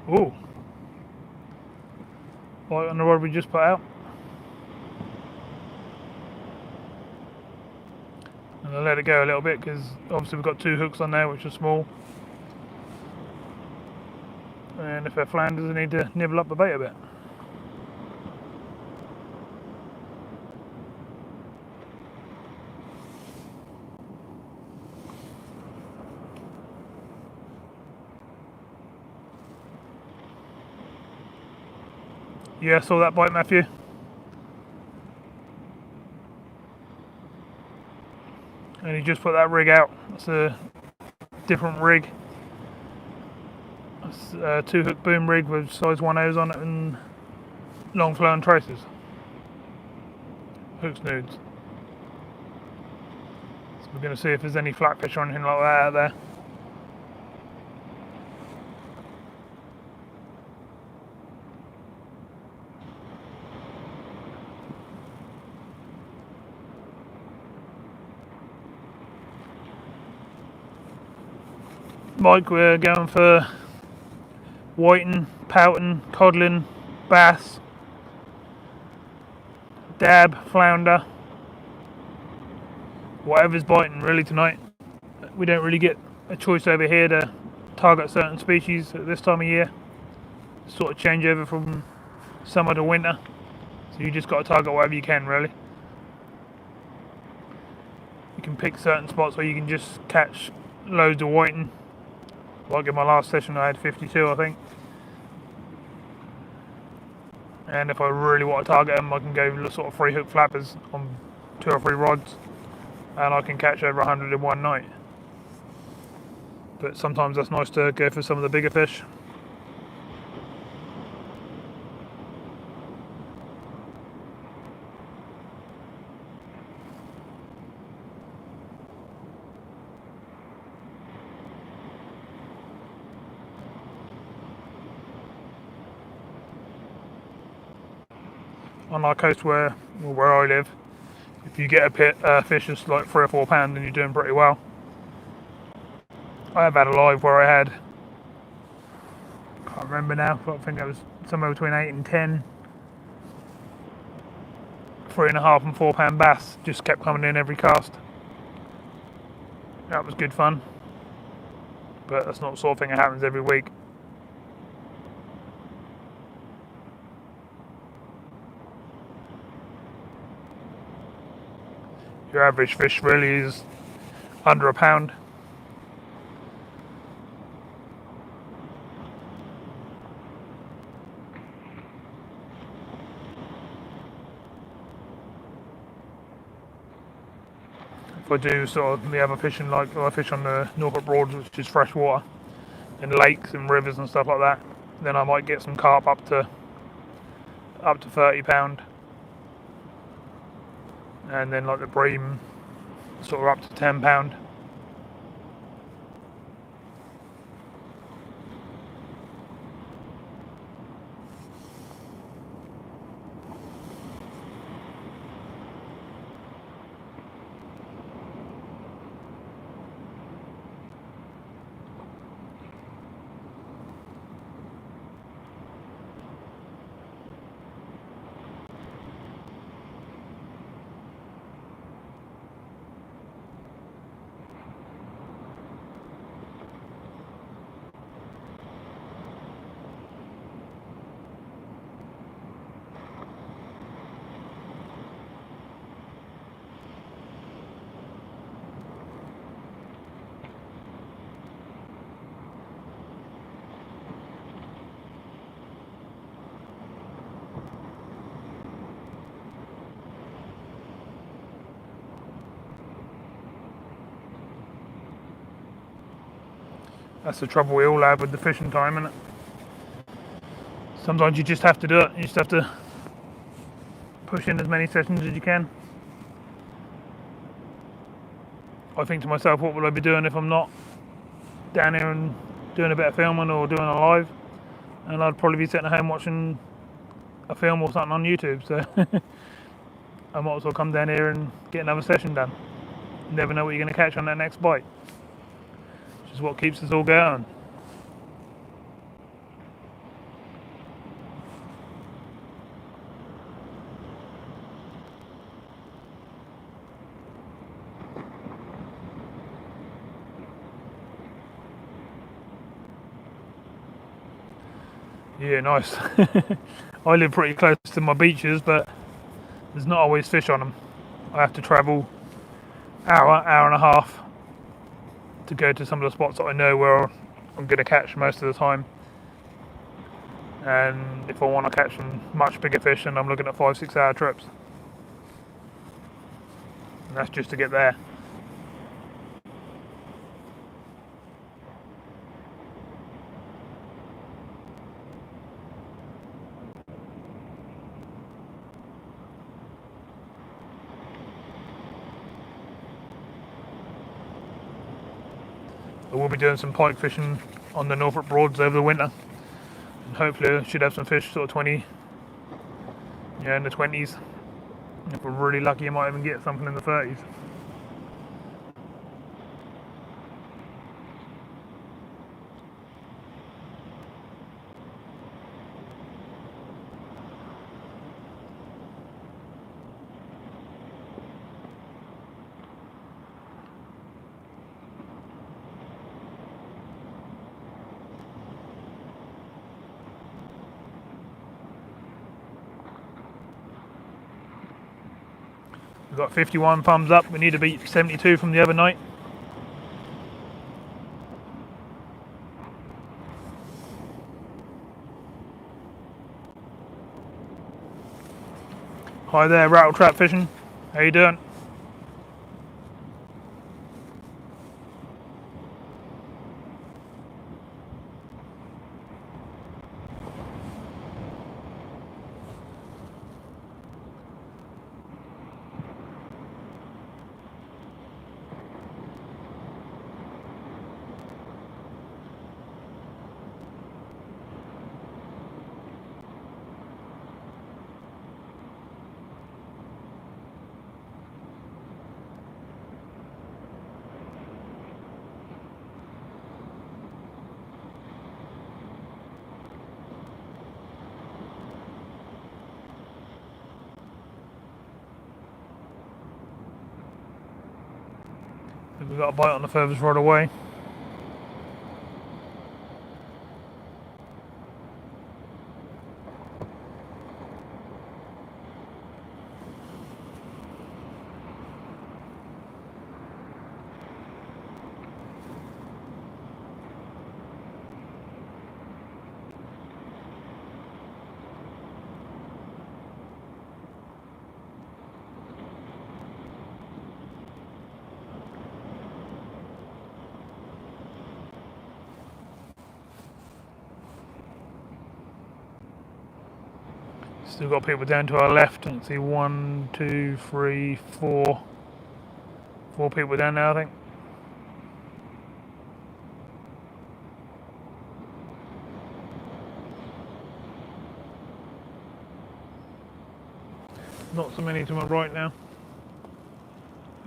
Ooh, right on the rod we just put out. And I'll let it go a little bit because obviously we've got 2 hooks on there which are small. And if they're flounders, I need to nibble up the bait a bit. Yeah, saw that bite, Matthew. And he just put that rig out. It's a different rig. It's a 2-hook boom rig with size 1/0s on it and long flowing traces. Hooks nudes. So we're going to see if there's any flatfish or anything like that out there. Mike, we're going for whiting, pouting, codling, bass, dab, flounder, whatever's biting really tonight. We don't really get a choice over here to target certain species at this time of year. Sort of change over from summer to winter, so you just got to target whatever you can really. You can pick certain spots where you can just catch loads of whiting. Like in my last session I had 52 I think. And if I really want to target them I can go sort of 3 hook flappers on 2 or 3 rods and I can catch over 100 in one night. But sometimes that's nice to go for some of the bigger fish. On our coast where I live, if you get a fish that's like 3 or 4 pounds, then you're doing pretty well. I have had a live where I had, can't remember now, but I think it was somewhere between 8 and 10, 3.5 and 4 pound bass, just kept coming in every cast. That was good fun, but that's not the sort of thing that happens every week. Your average fish really is under a pound. If I do sort of the other fishing, like I fish on the Norfolk Broads, which is fresh water, and lakes and rivers and stuff like that, then I might get some carp up to £30. And then like the bream sort of up to £10. That's the trouble we all have with the fishing time, isn't it? sometimes you just have to do it. You just have to push in as many sessions as you can. I think to myself, what would I be doing if I'm not down here and doing a bit of filming or doing a live? And I'd probably be sitting at home watching a film or something on YouTube. So I might as well come down here and get another session done. You never know what you're going to catch on that next bite, which is what keeps us all going. Yeah, nice. I live pretty close to my beaches, but there's not always fish on them. I have to travel hour and a half to go to some of the spots that I know where I'm going to catch most of the time. And if I want to catch some much bigger fish, then I'm looking at 5-6 hour trips. And that's just to get there. I will be doing some pike fishing on the Norfolk Broads over the winter, and hopefully I should have some fish sort of 20, yeah, in the 20s. If we're really lucky, I might even get something in the 30s. We've got 51 thumbs up. We need to beat 72 from the other night. Hi there, rattle trap fishing. How you doing? We've got a bite on the furthest rod away. Still got people down to our left. I can see 1, 2, 3, 4. 4 people down now, I think. Not so many to my right now.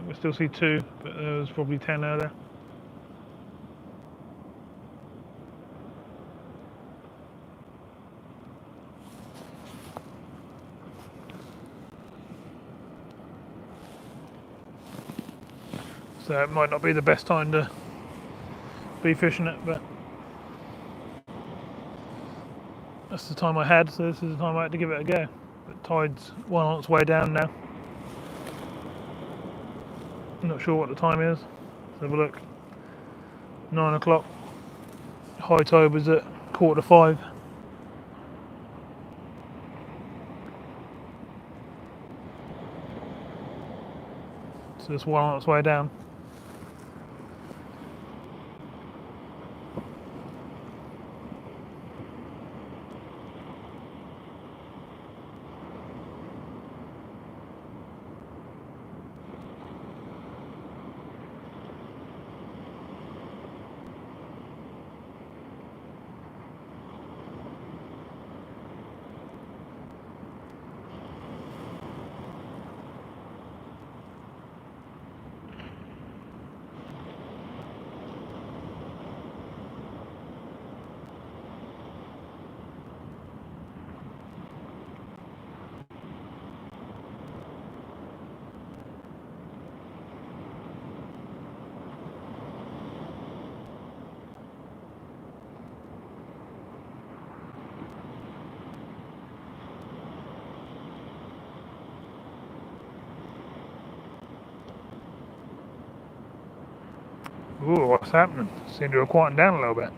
We still see 2, but there's probably 10 out there. So it might not be the best time to be fishing it, but that's the time I had, so this is the time I had to give it a go. But tide's well on its way down now. I'm not sure what the time is. Let's have a look. 9 o'clock. High tide was at 4:45. So it's well on its way down. Ooh, what's happening? Seem to have quietened down a little bit.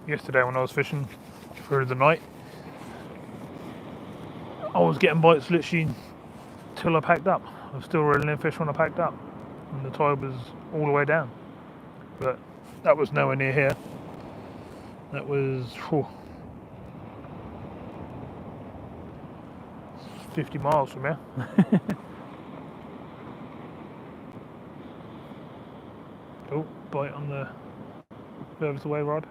Yesterday when I was fishing through the night, I was getting bites literally till I packed up. I was still reeling in fish when I packed up, and the tide was all the way down. But that was nowhere near here. That was 50 miles from here. Oh, bite on the furthest away rod.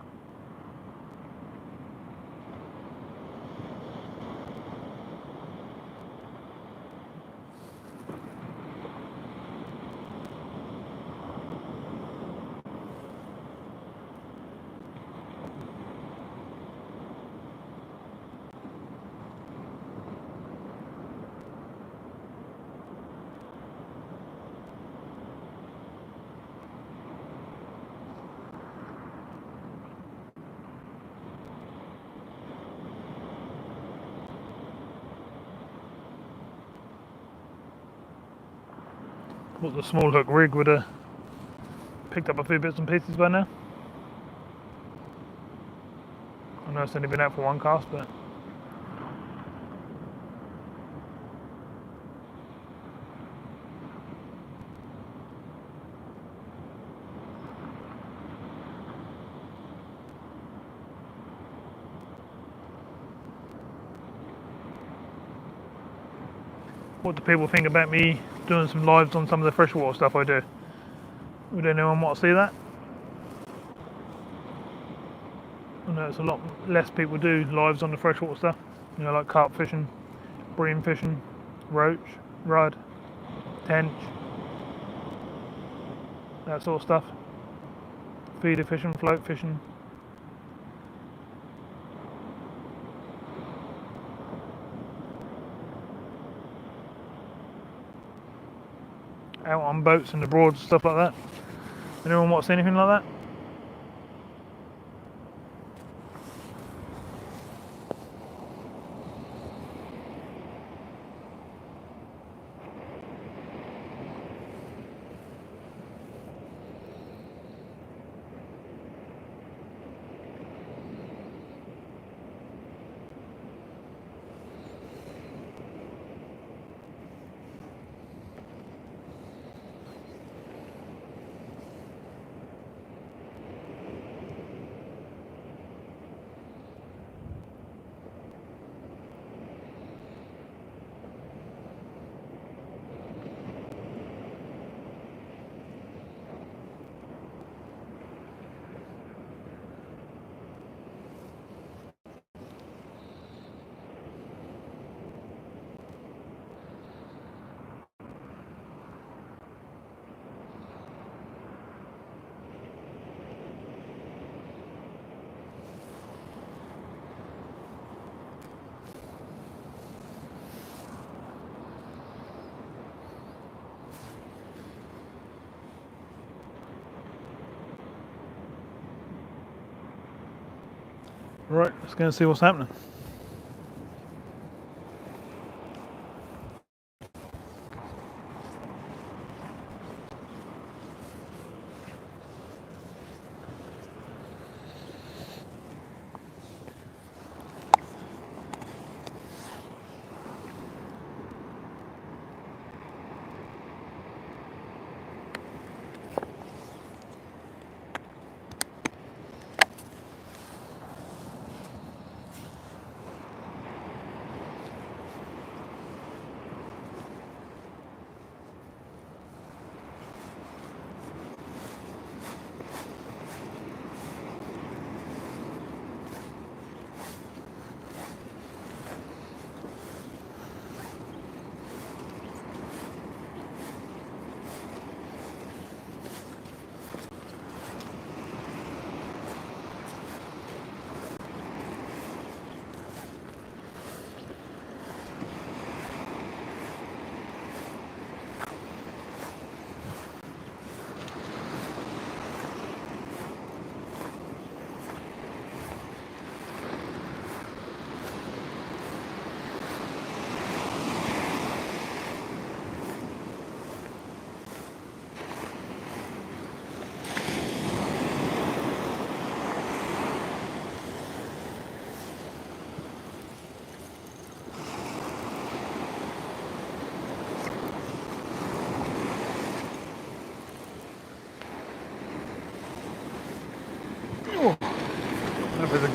Thought the small hook rig would have picked up a few bits and pieces by now. I know it's only been out for one cast, but what do people think about me doing some lives on some of the freshwater stuff I do? Would anyone want to see that? I know it's a lot less people do lives on the freshwater stuff, you know, like carp fishing, bream fishing, roach, rudd, tench, that sort of stuff. Feeder fishing, float fishing. Out on boats in the Broads, stuff like that. Anyone want to see anything like that? Right, let's go and see what's happening.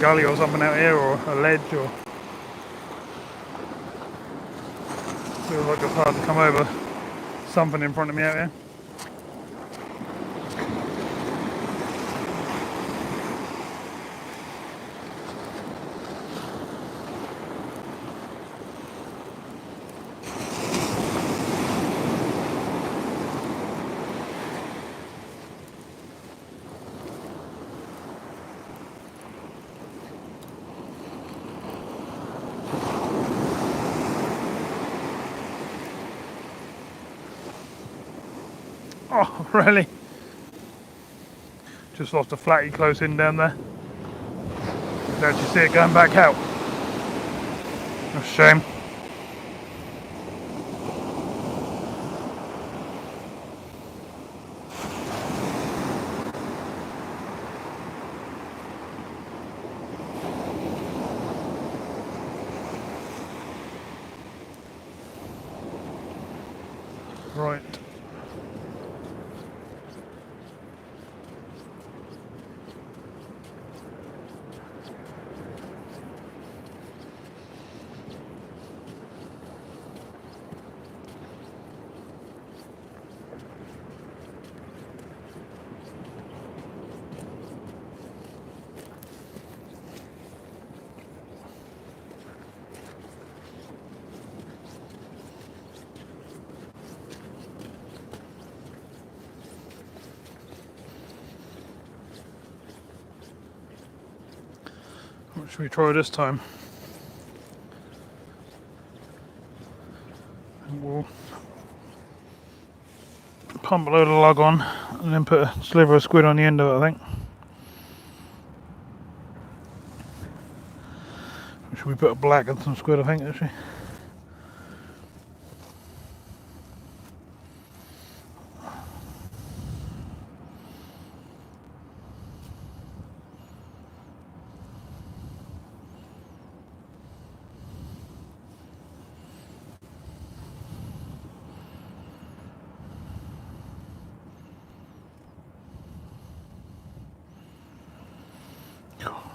gully or something out here, or a ledge, or feels like it's hard to come over something in front of me out here. Oh, really? Just lost a flatty close in down there. You can actually see it going back out. That's a shame. Right. What should we try this time? We'll pump a load of lug on and then put a sliver of squid on the end of it, I think. Should we put a black and some squid, I think, actually?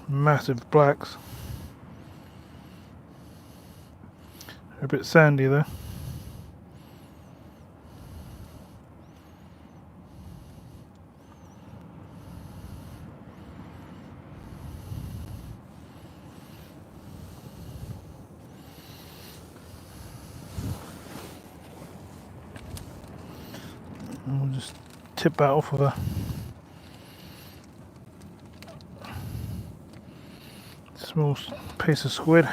Massive blacks. They're a bit sandy though. And we'll just tip that off of a small piece of squid.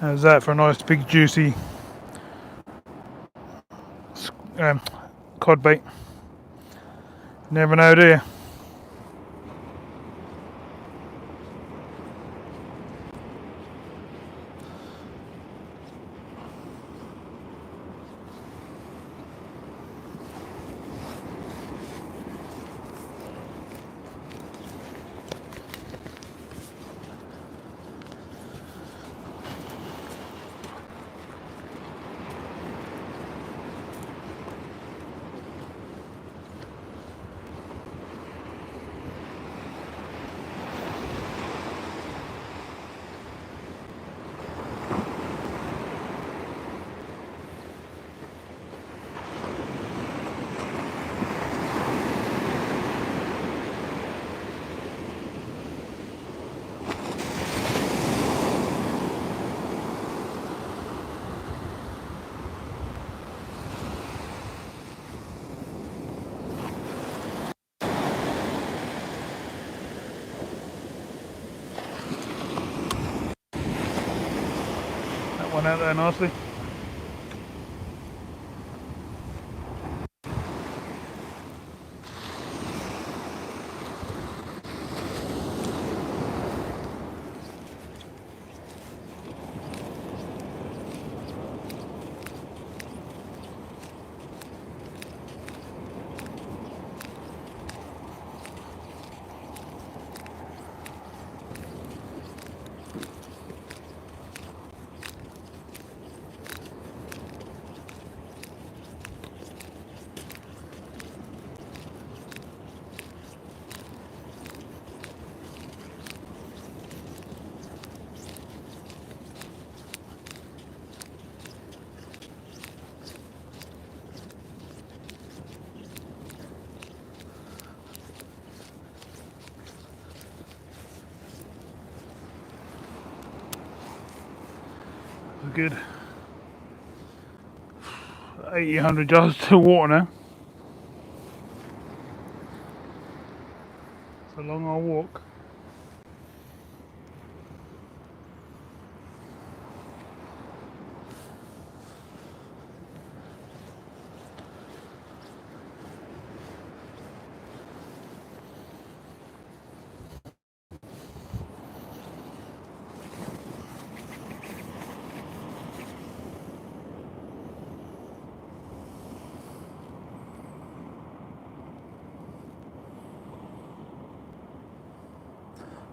How's that for a nice big juicy cod bait? Never know, do you? One out there nicely. good 100 yards to water now. It's a long old walk.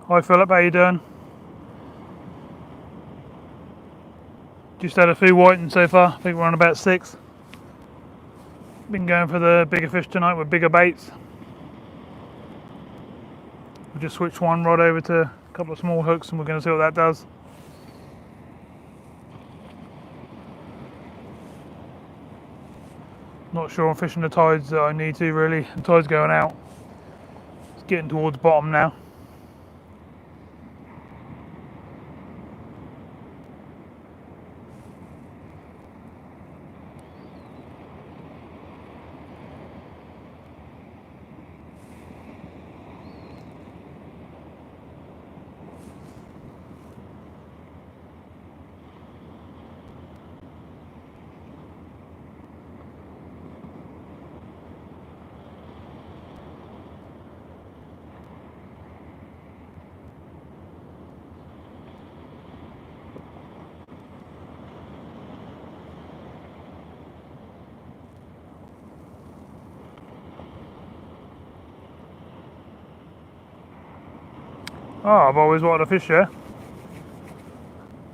Hi Philip, how you doing? Just had a few whiting so far. I think we're on about 6. Been going for the bigger fish tonight with bigger baits. We just switched one rod over to a couple of small hooks and we're going to see what that does. Not sure I'm fishing the tides that I need to really. The tide's going out. It's getting towards bottom now. Oh, I've always wanted to fish here.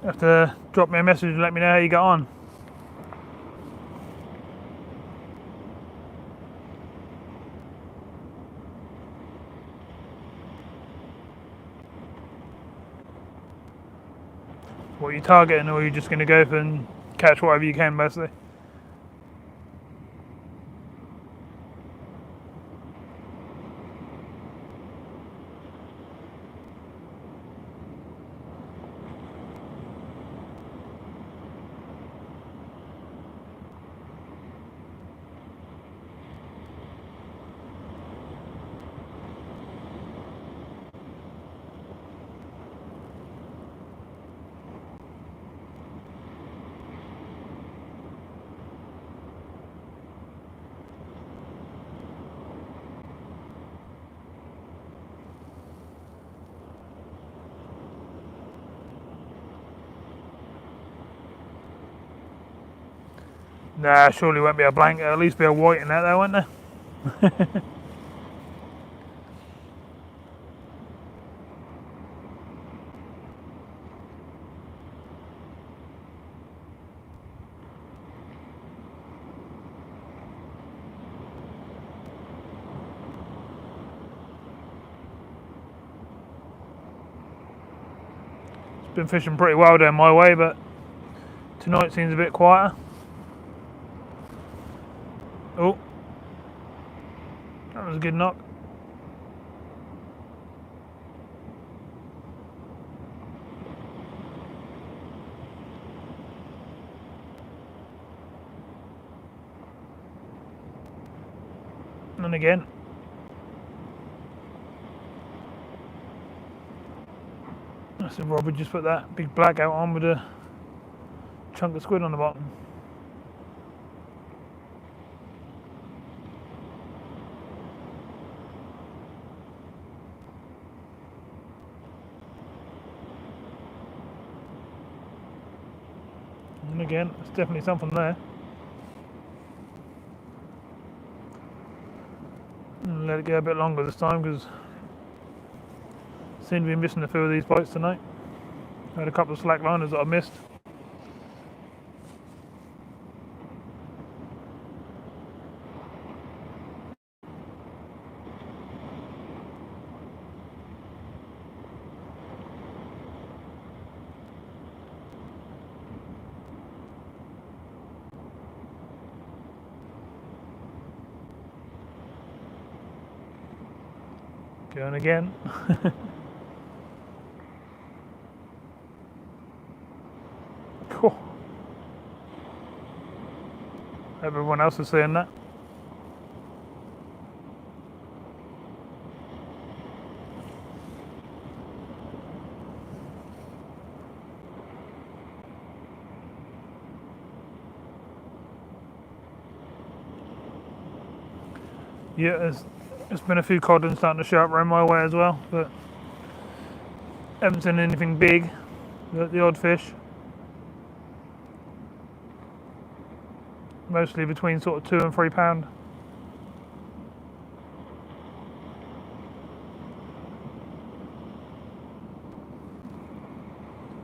You have to drop me a message and let me know how you got on. What are you targeting, or are you just going to go for and catch whatever you can basically? Nah, surely won't be a blank. At least be a white in that though, won't there? It's been fishing pretty well down my way, but tonight seems a bit quieter. Oh, that was a good knock. And again. That's if Rob would just put that big blackout on with a chunk of squid on the bottom. And again, there's definitely something there. And let it go a bit longer this time because I seem to be missing a few of these bites tonight. I had a couple of slack liners that I missed. Going again. Cool. Everyone else is seeing that. Yeah, there's been a few cod starting to show up around my way as well, but haven't seen anything big. The odd fish, mostly between sort of £2 and £3.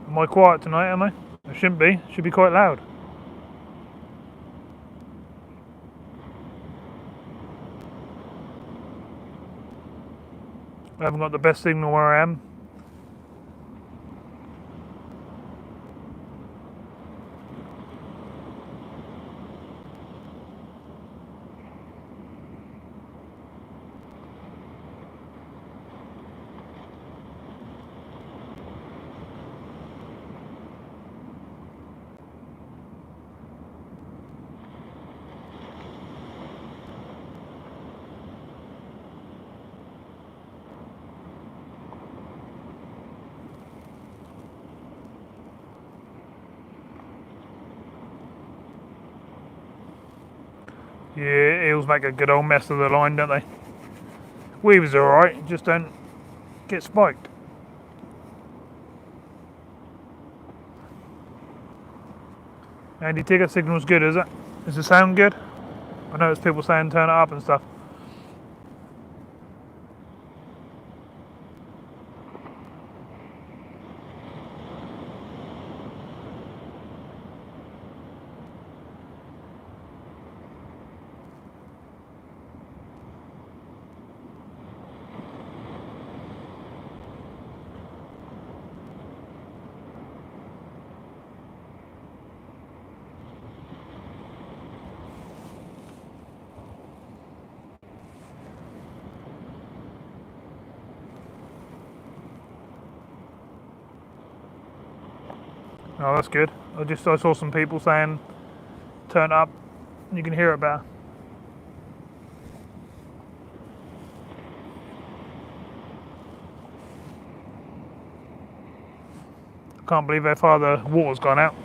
Am I quiet tonight, am I? I shouldn't be. Should be quite loud. I haven't got the best signal where I am. Yeah, eels make a good old mess of the line, don't they? Weavers are alright, just don't get spiked. Andy Tigger, signal's good, is it? Does it sound good? I know there's people saying turn it up and stuff. Oh, that's good. I saw some people saying turn it up and you can hear it better. Can't believe how far the water's gone out.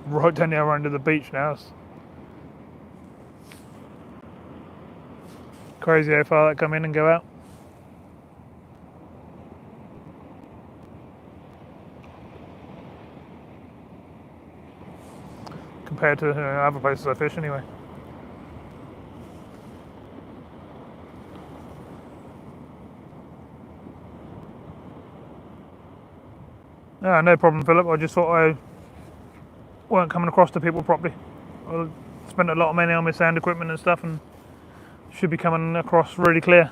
Right down the other end of the beach now. It's crazy how far that come in and go out. Compared to other places I fish anyway. No problem, Philip. I just thought I weren't coming across to people properly. I spent a lot of money on my sound equipment and stuff and should be coming across really clear.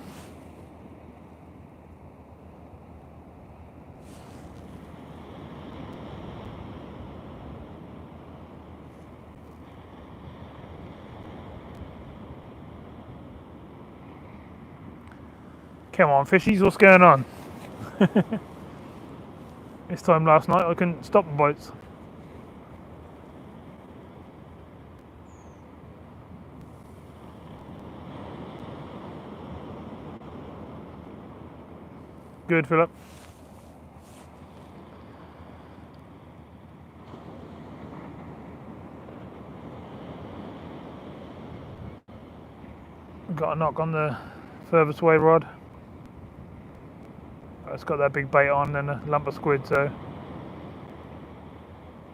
Come on, fishies, what's going on? This time last night I couldn't stop the boats. Good, Philip. Got a knock on the furthest away rod. It's got that big bait on and a lump of squid, so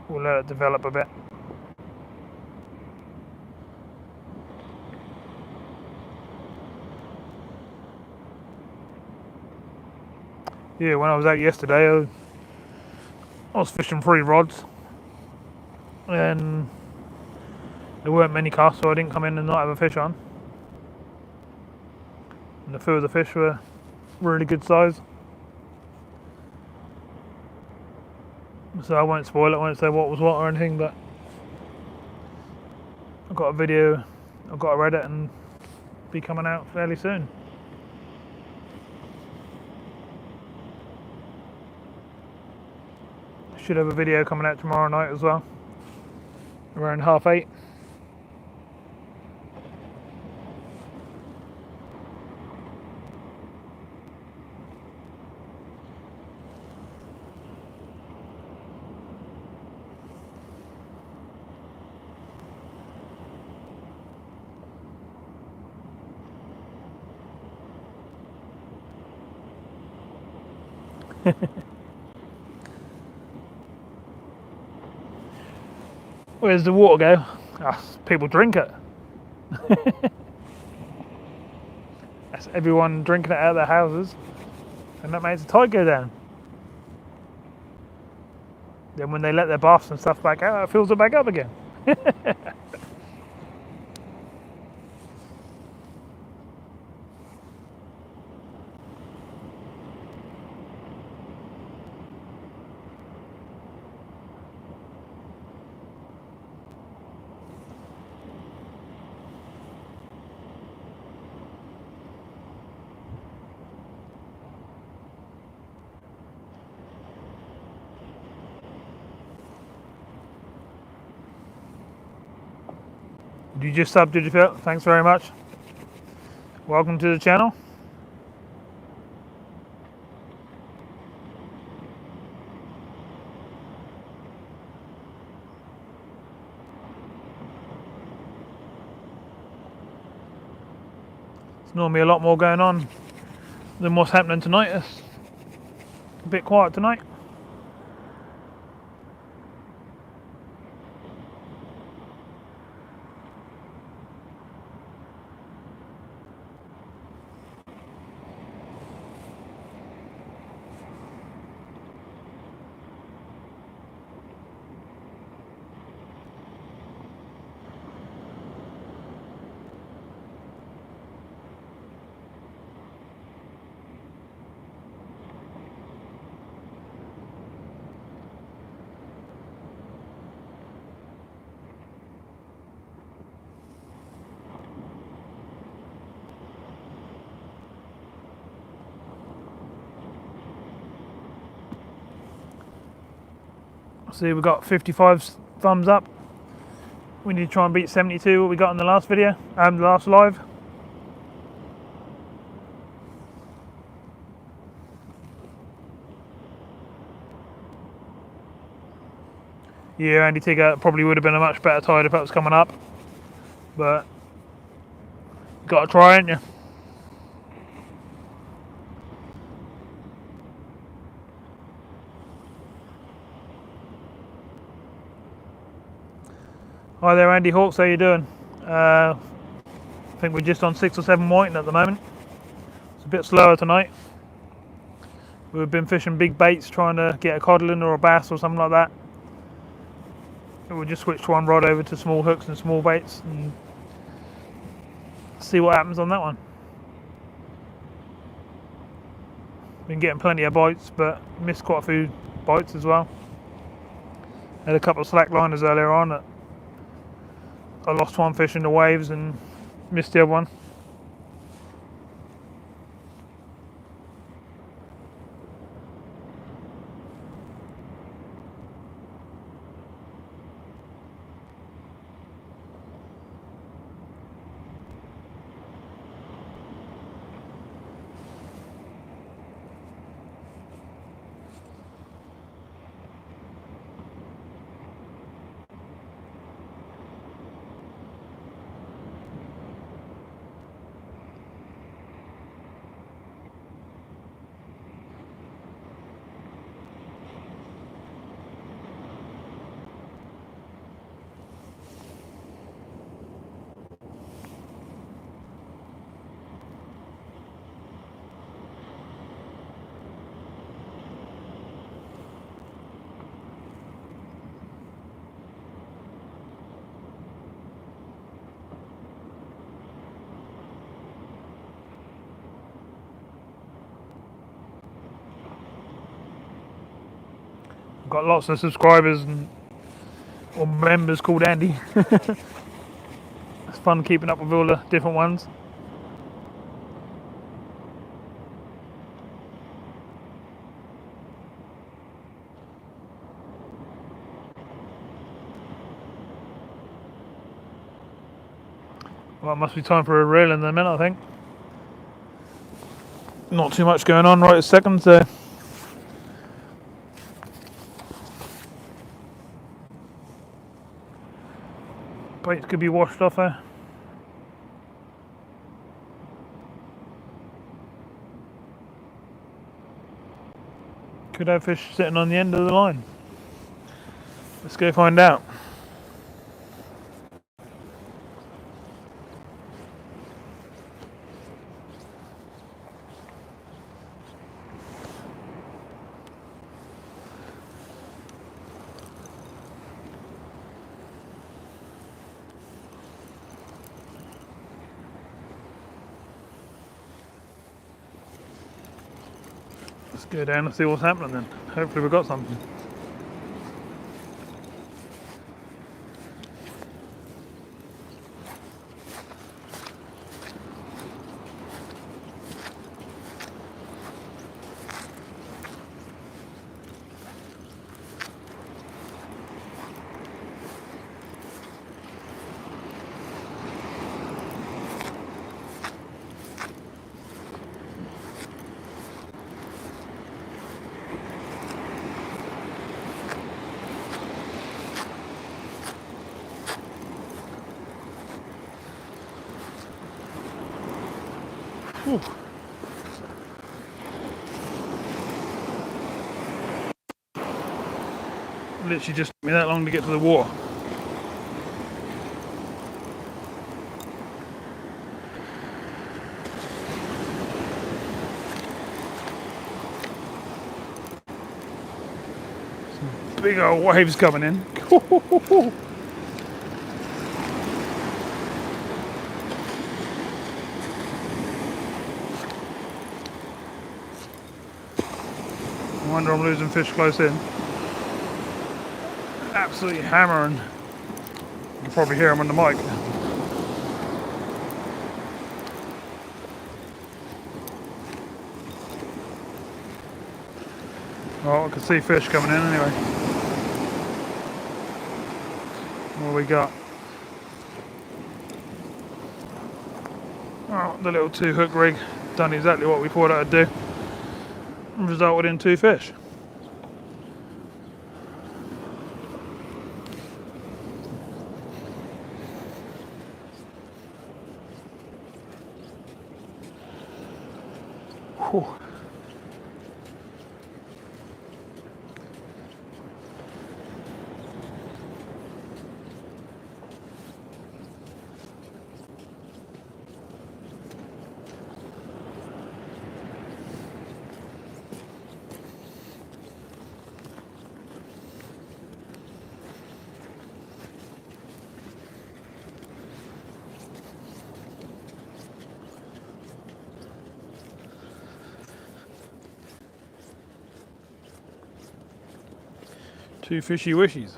we'll let it develop a bit. Yeah, when I was out yesterday, I was fishing 3 rods and there weren't many casts, so I didn't come in and not have a fish on. And a few of the fish were really good size. So I won't spoil it, I won't say what was what or anything, but I've got a video, I've got to edit and be coming out fairly soon. Should have a video coming out tomorrow night as well. around 8:30. Where's the water go? People drink it. That's everyone drinking it out of their houses, and that makes the tide go down. Then when they let their baths and stuff back out, it fills it back up again. Did you just sub, did you, Phil? Thanks very much. Welcome to the channel. There's normally a lot more going on than what's happening tonight. It's a bit quiet tonight. See, we got 55 thumbs up. We need to try and beat 72, what we got in the last video, the last live. Yeah, Andy Tigger, probably would have been a much better tide if it was coming up, but gotta try, ain't you? Hi there, Andy Hawks, how you doing? I think we're just on 6 or 7 whiting at the moment. It's a bit slower tonight. We've been fishing big baits, trying to get a codlin or a bass or something like that. We'll just switch one rod over to small hooks and small baits and see what happens on that one. Been getting plenty of bites, but missed quite a few bites as well. Had a couple of slack liners earlier on that I lost one fish in the waves and missed the other one. Got lots of subscribers and or members called Andy. It's fun keeping up with all the different ones. Well, it must be time for a reel in a minute, I think. Not too much going on right this second, so baits could be washed off there. Could have fish sitting on the end of the line. Let's go find out. Let's go down and see what's happening then. Hopefully we've got something. Whew. Literally just took me that long to get to the water. Some big old waves coming in. No wonder I'm losing fish close in. Absolutely hammering. You can probably hear them on the mic. Oh, I can see fish coming in anyway. What we got? Oh, the little 2-hook rig done exactly what we thought it would do. And resulted in 2 fish. Whew. Two fishy wishies.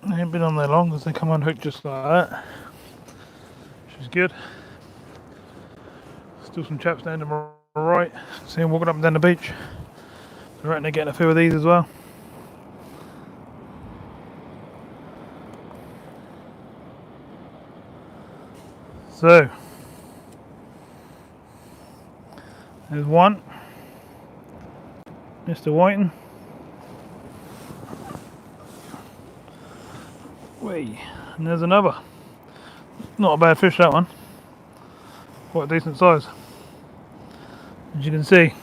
They ain't been on there long because they come unhooked just like that, which is good. Still some chaps down to my right, see them walking up and down the beach. I reckon they're getting a few of these as well. So, there's one, Mr. Whiting. And there's another. Not a bad fish, that one. Quite a decent size. As you can see.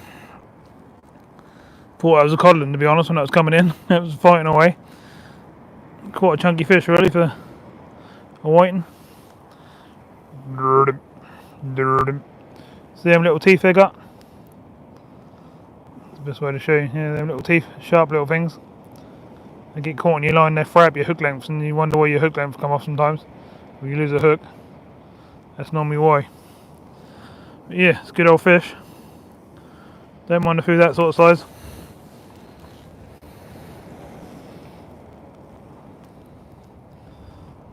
Thought I was a codling, to be honest, when I was coming in. It was fighting away. Quite a chunky fish, really, for a whiting. See them little teeth they got? That's the best way to show you. Yeah, them little teeth, sharp little things. They get caught in your line, they fray up your hook lengths, and you wonder why your hook lengths come off sometimes. When you lose a hook, That's normally why. But yeah, it's good old fish. Don't mind the food that sort of size.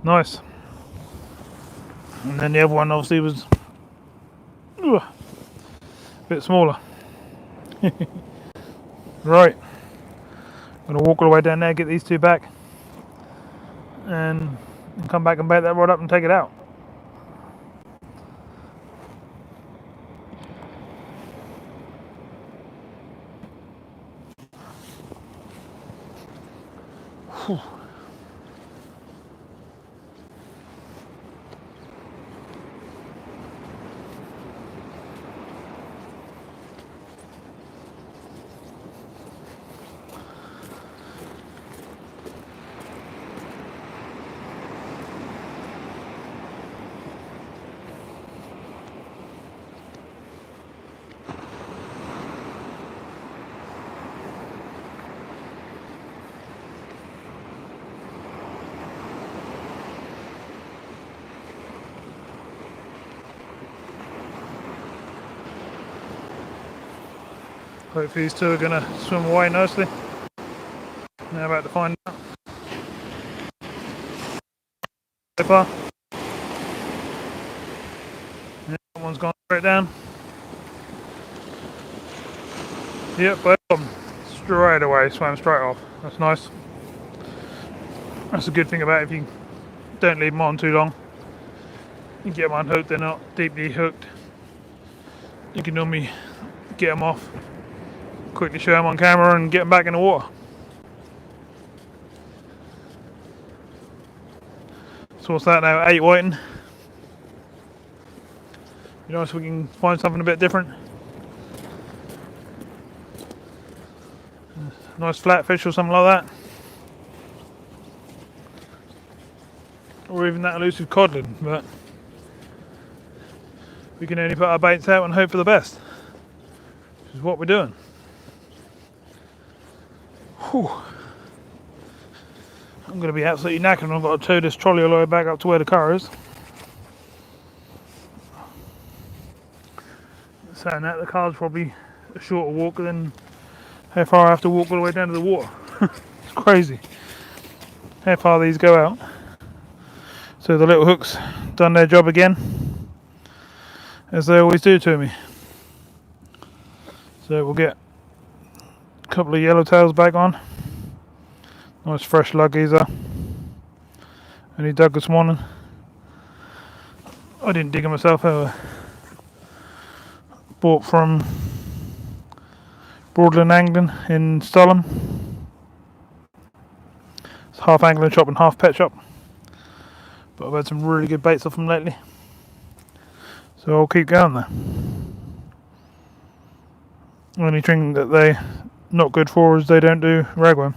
Nice. And then the other one obviously was a bit smaller. Right. I'm going to walk all the way down there, get these two back, and come back and bait that rod up and take it out. Whew. Hopefully these two are going to swim away nicely. Now about to find out. So far. Yeah, that one's gone straight down. Yep, both of them straight away, swam straight off. That's nice. That's a good thing about it, if you don't leave them on too long. You get them unhooked, they're not deeply hooked. You can normally get them off, quickly show them on camera and get them back in the water. So what's that now, 8 whiting? You know, so we can find something a bit different. Nice flatfish or something like that. Or even that elusive codlin, but we can only put our baits out and hope for the best, which is what we're doing. Whew. I'm going to be absolutely knackered. I've got to tow this trolley all the way back up to where the car is. Saying that, the car's probably a shorter walk than how far I have to walk all the way down to the water. It's crazy how far these go out. So the little hooks done their job again, as they always do to me. So we'll get a couple of yellowtails back on. Nice fresh luggies. Only dug this morning. I didn't dig them myself. Bought from Broadland Angling in Stalham. It's half angling shop and half pet shop. But I've had some really good baits off them lately. So I'll keep going there. The only thing that they're not good for is they don't do ragworm.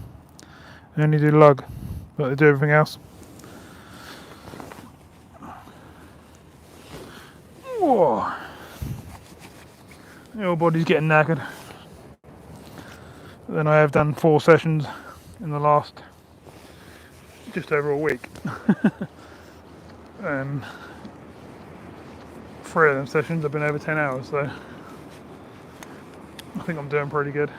They only do lug, but they do everything else. Whoa. The old body's getting knackered. But then I have done 4 sessions in the last just over a week. And 3 of them sessions have been over 10 hours, so I think I'm doing pretty good.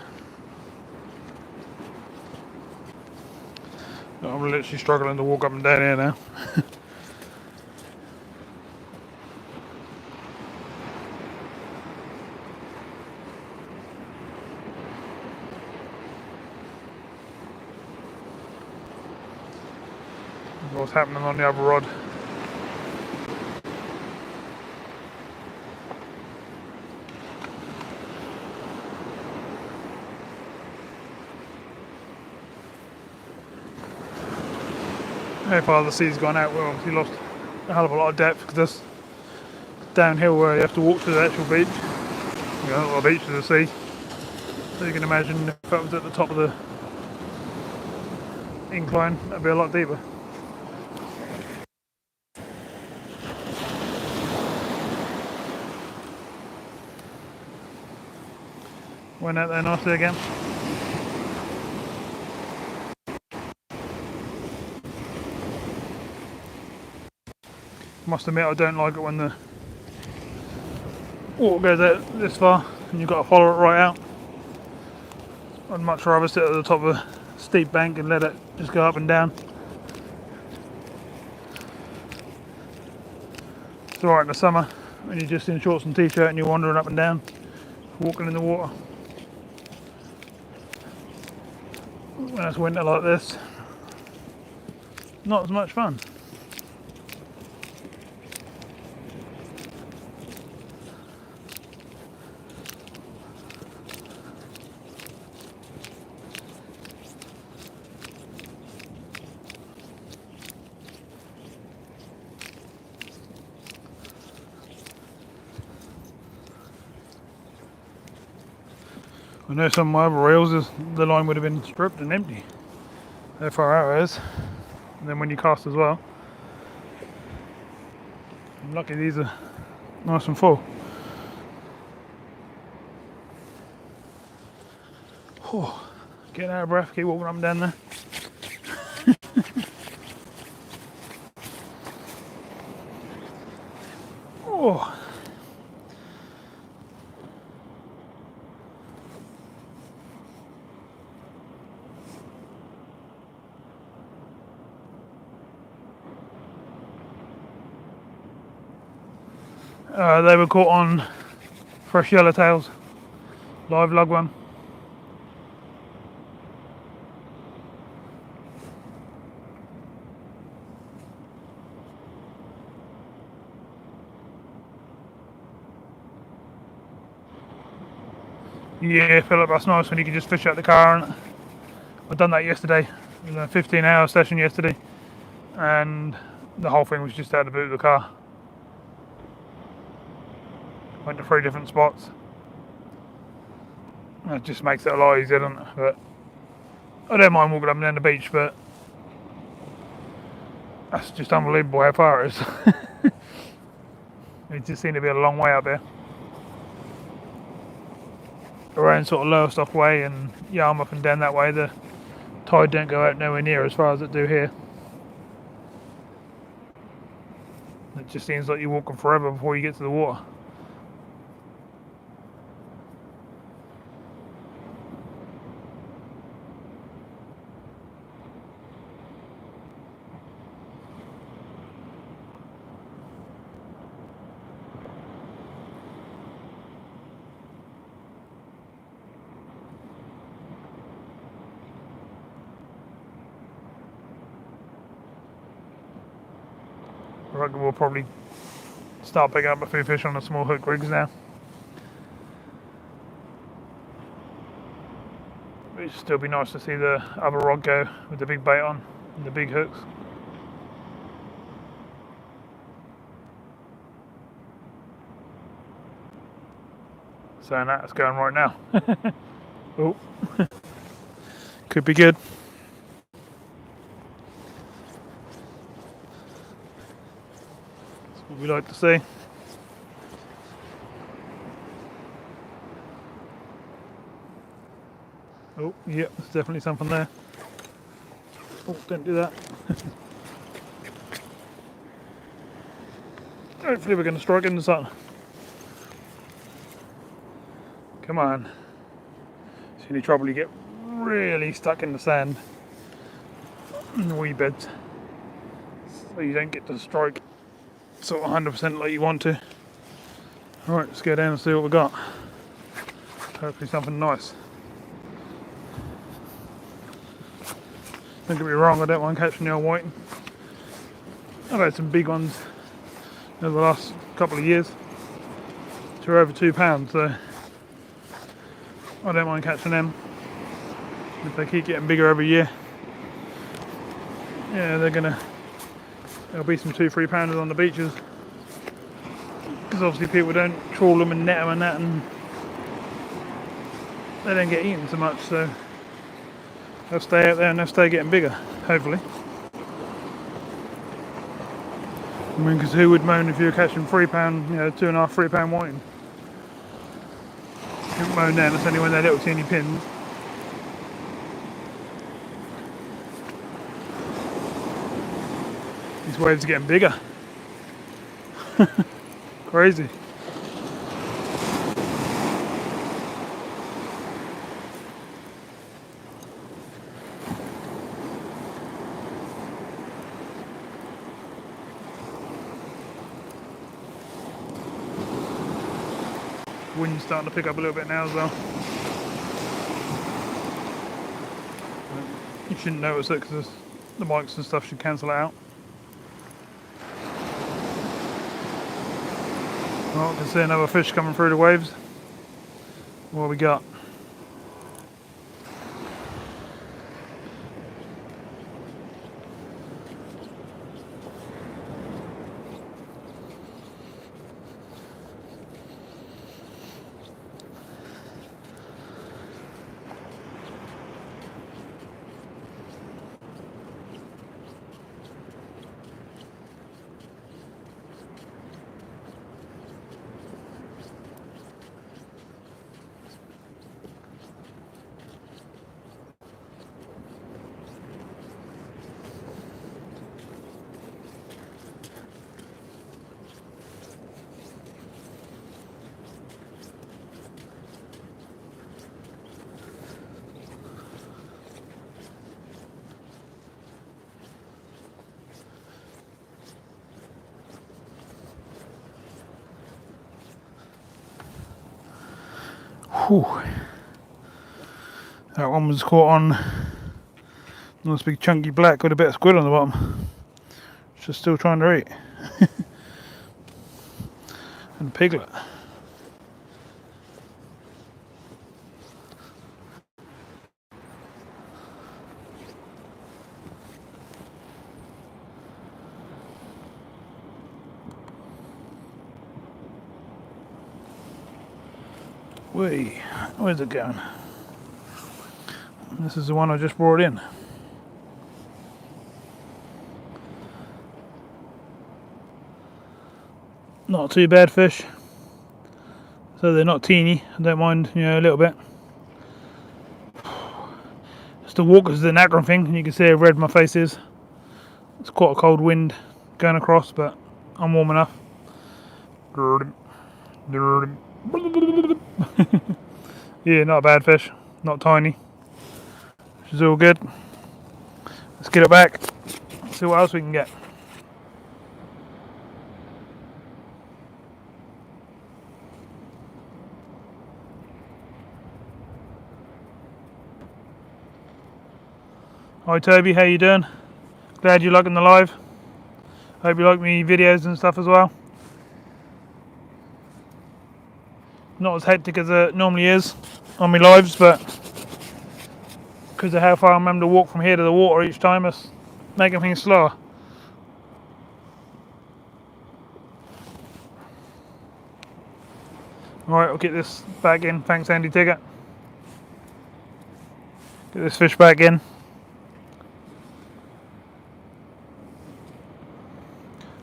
I'm literally struggling to walk up and down here now. What's happening on the other rod? How far the sea's gone out, well, obviously lost a hell of a lot of depth because that's downhill where you have to walk to the actual beach. You know, not the beach, to the sea. So you can imagine if that was at the top of the incline, that'd be a lot deeper. Went out there nicely again. Must admit, I don't like it when the water goes out this far and you've got to follow it right out. I'd much rather sit at the top of a steep bank and let it just go up and down. It's alright in the summer when you're just in shorts and t-shirt and you're wandering up and down, walking in the water. When it's winter like this, not as much fun. I know some of my other reels, the line would have been stripped and empty. How far out it is. And then when you cast as well. I'm lucky these are nice and full. Oh, getting out of breath, keep walking up and down there. Oh. They were caught on fresh yellowtails, live lug one. Yeah, Philip, that's nice when you can just fish out the car. And I've done that yesterday. It was a 15-hour session yesterday, and the whole thing was just out of the boot of the car. Went to 3 different spots. It just makes it a lot easier, doesn't it? But I don't mind walking up and down the beach, but that's just unbelievable how far it is. It just seemed to be a long way up there. Around sort of Lowestoft way and Yarmouth and down that way, the tide don't go out nowhere near as far as it do here. It just seems like you're walking forever before you get to the water. I reckon we'll probably start picking up a few fish on the small hook rigs now. It'd still be nice to see the other rod go with the big bait on and the big hooks. Saying that, it's going right now. Oh, could be good. That's what we like to see. Oh, yeah, there's definitely something there. Oh, don't do that. Hopefully we're going to strike in the sun. Come on. It's the only trouble, you get really stuck in the sand in the wee beds, so you don't get to strike sort of 100% like you want to. Alright, let's go down and see what we got. Hopefully something nice. Don't get me wrong, I don't mind catching the old whiting. I've had some big ones over the last couple of years to over £2, so I don't mind catching them. If they keep getting bigger every year, yeah, there'll be some 2-3 pounders on the beaches, because obviously people don't trawl them and net them and that, and they don't get eaten so much, so they'll stay out there and they'll stay getting bigger, hopefully. I mean, because who would moan if you were catching £3, 2.5, £3 whiting? You wouldn't moan then, it's only when they're little teeny pins. These waves are getting bigger. Crazy. Wind's starting to pick up a little bit now as well. You shouldn't notice it because the mics and stuff should cancel it out. Well, I can see another fish coming through the waves. What have we got? Whew. That one was caught on nice big chunky black with a bit of squid on the bottom. Just still trying to eat. And piglet. Whee, where's it going? This is the one I just brought in. Not too bad fish. So they're not teeny. I don't mind, a little bit. It's the walkers, the Nagron thing, and you can see how red my face is. It's quite a cold wind going across, but I'm warm enough. Yeah, not a bad fish. Not tiny. Which is all good. Let's get it back. See what else we can get. Hi Toby, how you doing? Glad you're liking the live. Hope you like me videos and stuff as well. Not as hectic as it normally is on my lives, but because of how far I'm having to walk from here to the water each time, it's making things slower. Alright, I'll get this back in. Thanks Andy Ticket. Get this fish back in.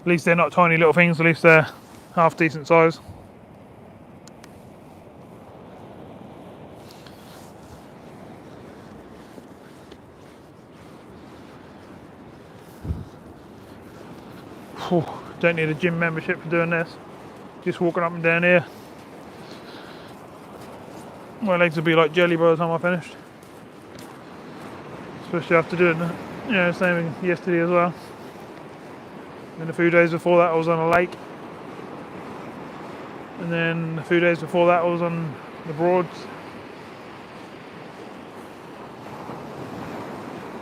At least they're not tiny little things, at least they're half decent size. Whew, don't need a gym membership for doing this. Just walking up and down here. My legs will be like jelly by the time I finished. Especially after doing the same yesterday as well. And a few days before that I was on a lake. And then a few days before that I was on the Broads.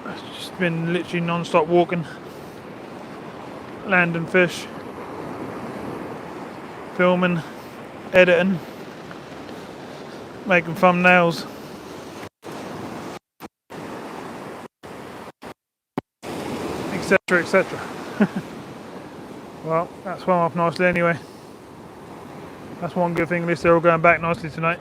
It's just been literally non-stop walking. Landing fish. Filming. Editing. Making thumbnails. Etc, etc. Well, that swam off nicely anyway. That's one good thing, at least they're all going back nicely tonight.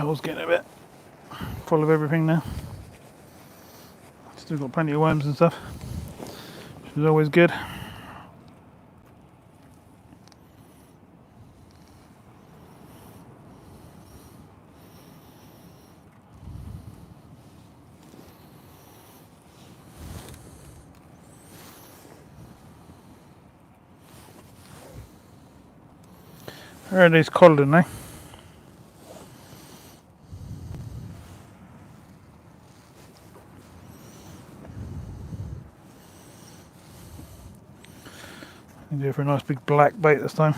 hole's getting a bit full of everything now. Still got plenty of worms and stuff, which is always good. Where are these codling now? I'm going for a nice big black bait this time.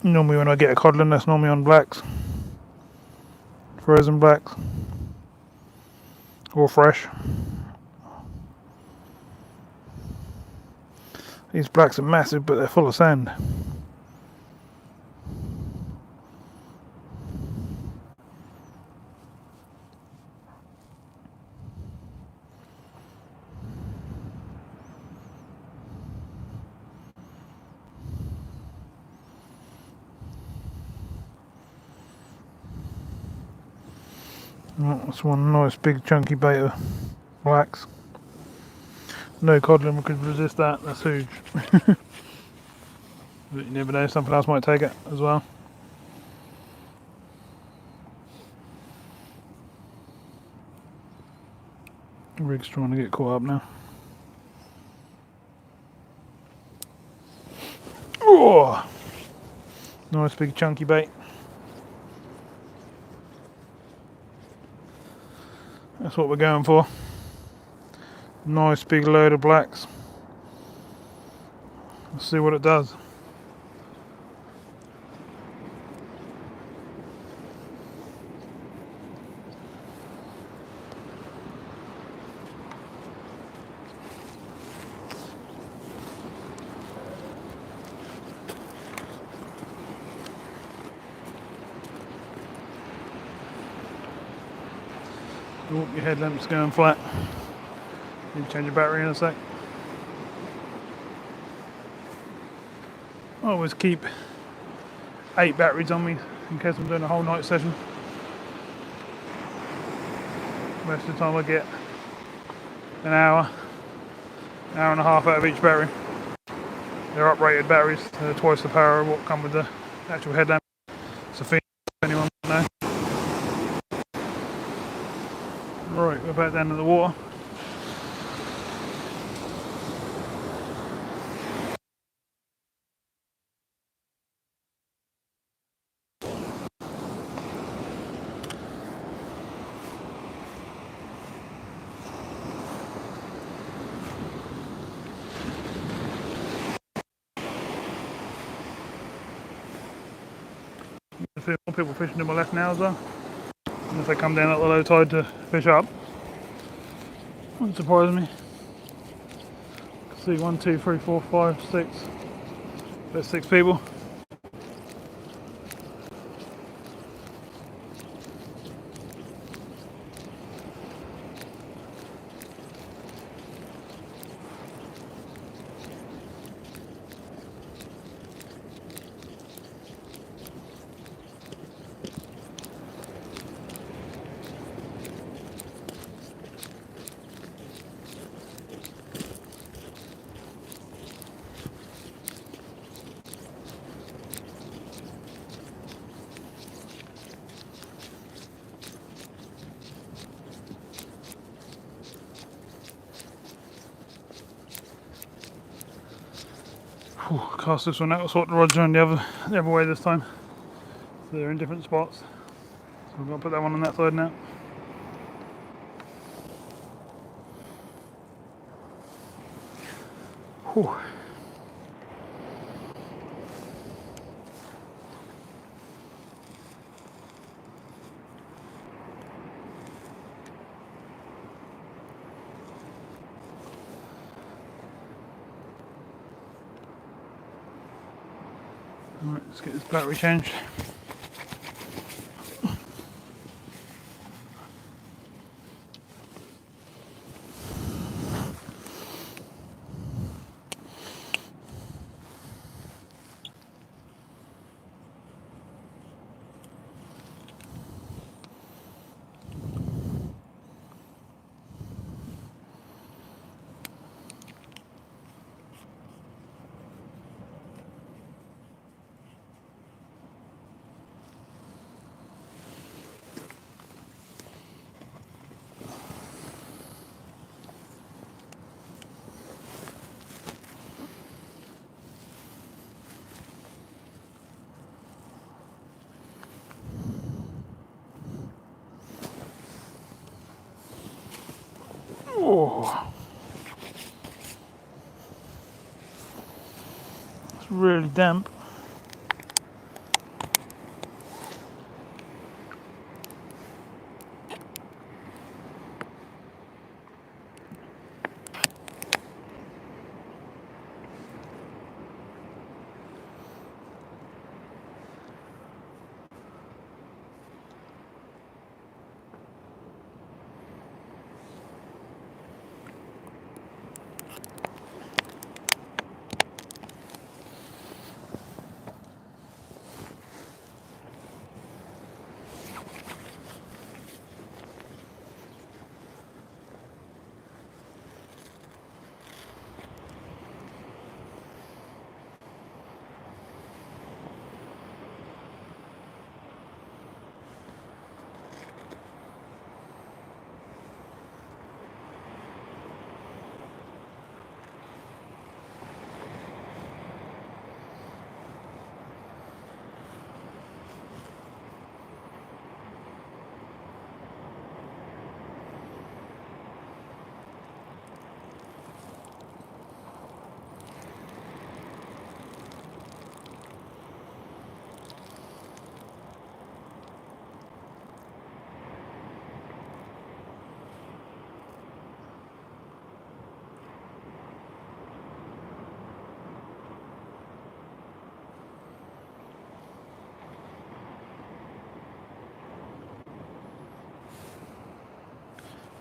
Normally when I get a codling, that's normally on blacks. Frozen blacks. Or fresh. These blacks are massive, but they're full of sand. Oh, that's one nice big chunky bait of blacks. No codling could resist that, that's huge. But you never know, something else might take it as well. The rig's trying to get caught up now. Oh, nice big chunky bait. That's what we're going for. Nice big load of blacks. Let's see what it does. Oh, your headlamp's going flat. Need to change your battery in a sec. I always keep 8 batteries on me in case I'm doing a whole night session. Most of the time I get an hour and a half out of each battery. They're uprated batteries, they're twice the power of what come with the actual headlamp. It's a thing, if anyone knows. Right, we're back down to the water. I see more people fishing to my left now as well. Unless they come down at the low tide to fish up. Wouldn't surprise me. See 1, 2, 3, 4, 5, 6. There's 6 people. Cast this one out, I'll sort the rods around the other way this time. So they're in different spots. So I'm going to put that one on that side now. Whew. Alright, let's get this battery changed. Oh, it's really damp.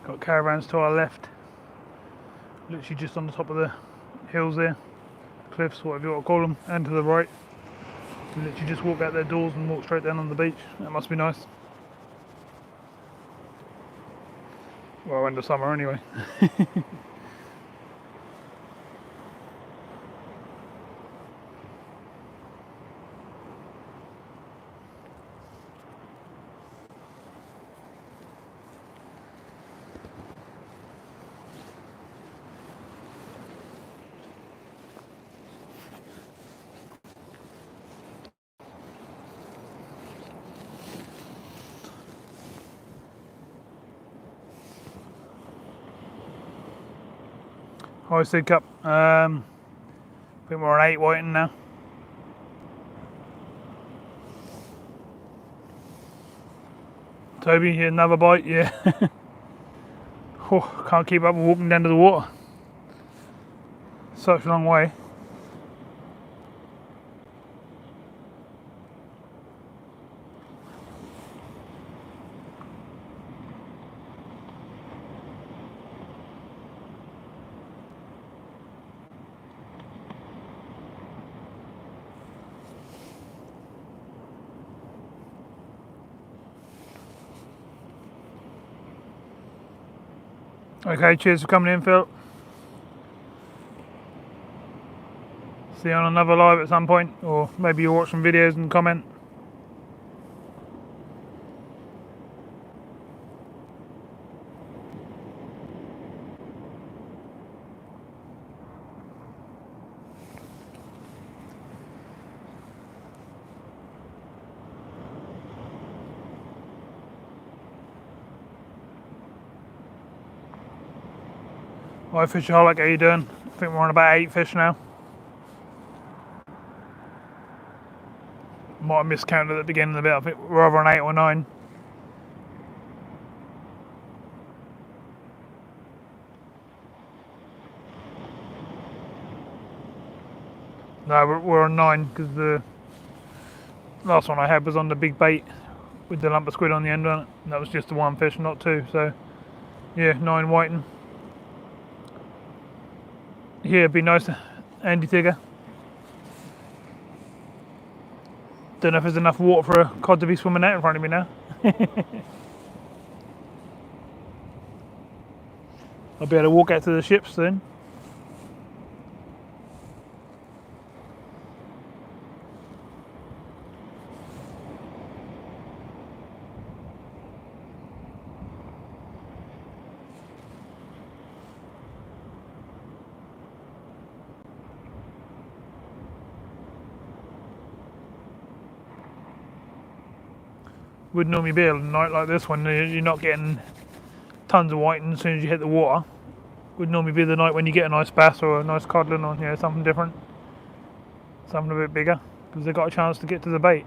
Got caravans to our left, literally just on the top of the hills there, cliffs, whatever you want to call them, and to the right. You literally just walk out their doors and walk straight down on the beach. That must be nice. Well, end of summer anyway. High Sea Cup. I think we're on 8 whiting now. Toby, another bite, yeah. Oh, can't keep up with walking down to the water. Such a long way. Okay, cheers for coming in, Phil. See you on another live at some point, or maybe you'll watch some videos and comment. Hi Fishaholic, how you doing? I think we're on about 8 fish now. Might have miscounted at the beginning of the bit. I think we're over on 8 or 9. No, we're on 9 because the last one I had was on the big bait with the lump of squid on the end on it. And that was just the one fish, not 2. So yeah, 9 whiting. Yeah, it'd be nice, Andy Tigger. Don't know if there's enough water for a cod to be swimming out in front of me now. I'll be able to walk out to the ships soon. Would normally be a night like this when you're not getting tons of whiting as soon as you hit the water, would normally be the night when you get a nice bass or a nice codlin or, you know, something different, something a bit bigger, because they've got a chance to get to the bait.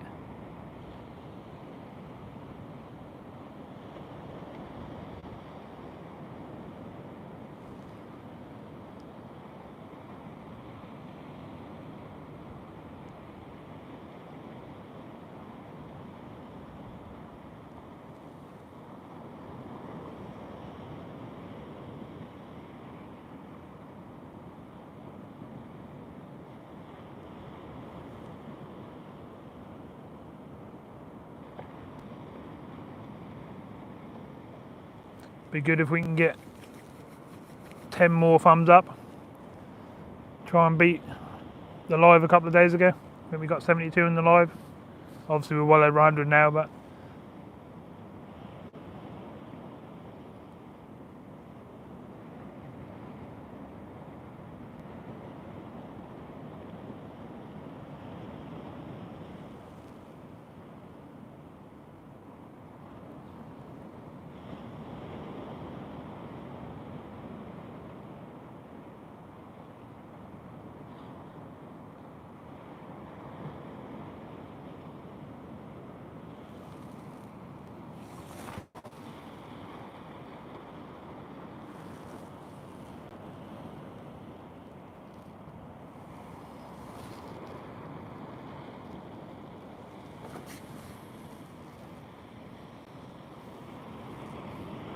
Be good if we can get 10 more thumbs up. Try and beat the live a couple of days ago. I think we got 72 in the live. Obviously we're well over 100 now, but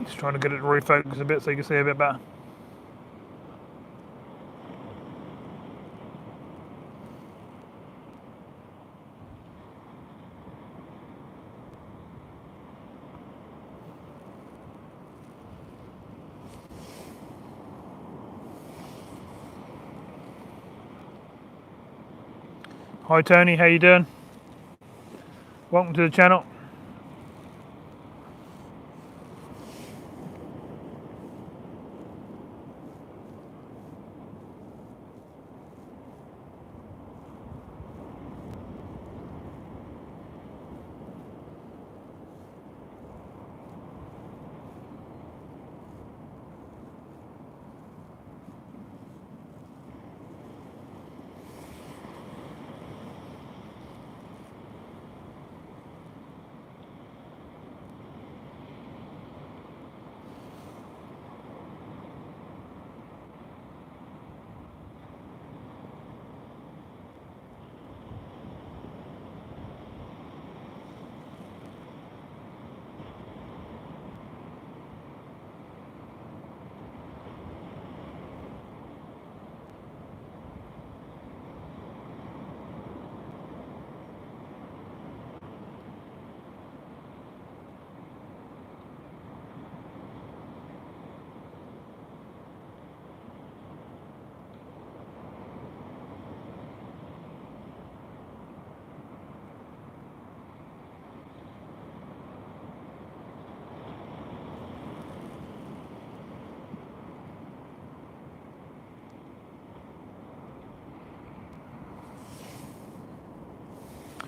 just trying to get it to refocus a bit so you can see a bit better. Hi Tony, how you doing? Welcome to the channel.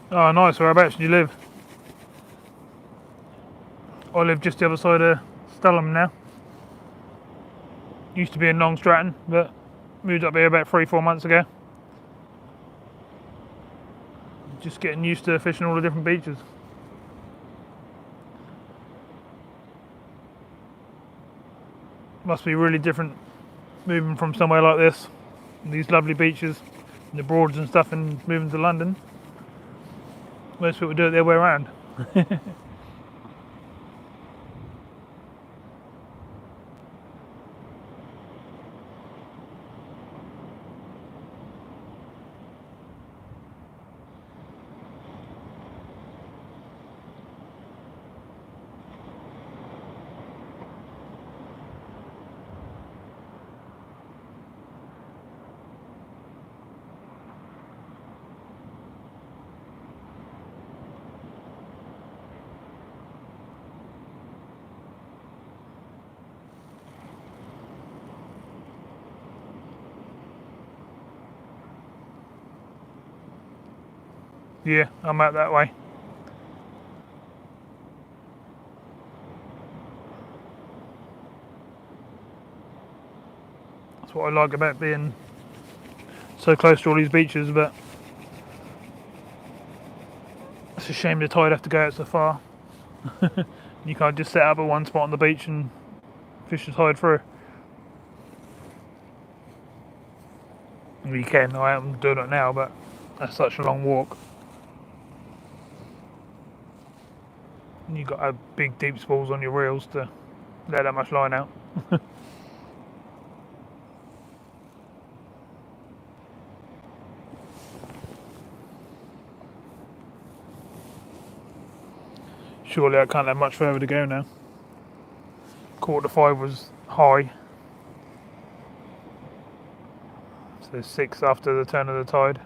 Oh nice, whereabouts do you live? I live just the other side of Stelham now. Used to be in Long Stratton, but moved up here about 3-4 months ago. Just getting used to fishing all the different beaches. Must be really different moving from somewhere like this, these lovely beaches, and the Broads and stuff, and moving to London. Most people do it their way around. Yeah, I'm out that way. what I like about being so close to all these beaches, but it's a shame the tide have to go out so far. You can't just set up at one spot on the beach and fish the tide through. You can, I am doing it now, but that's such a long walk. And you've got to have big deep spools on your reels to let that much line out. Surely I can't have much further to go now. 4:45 was high. So 6 after the turn of the tide.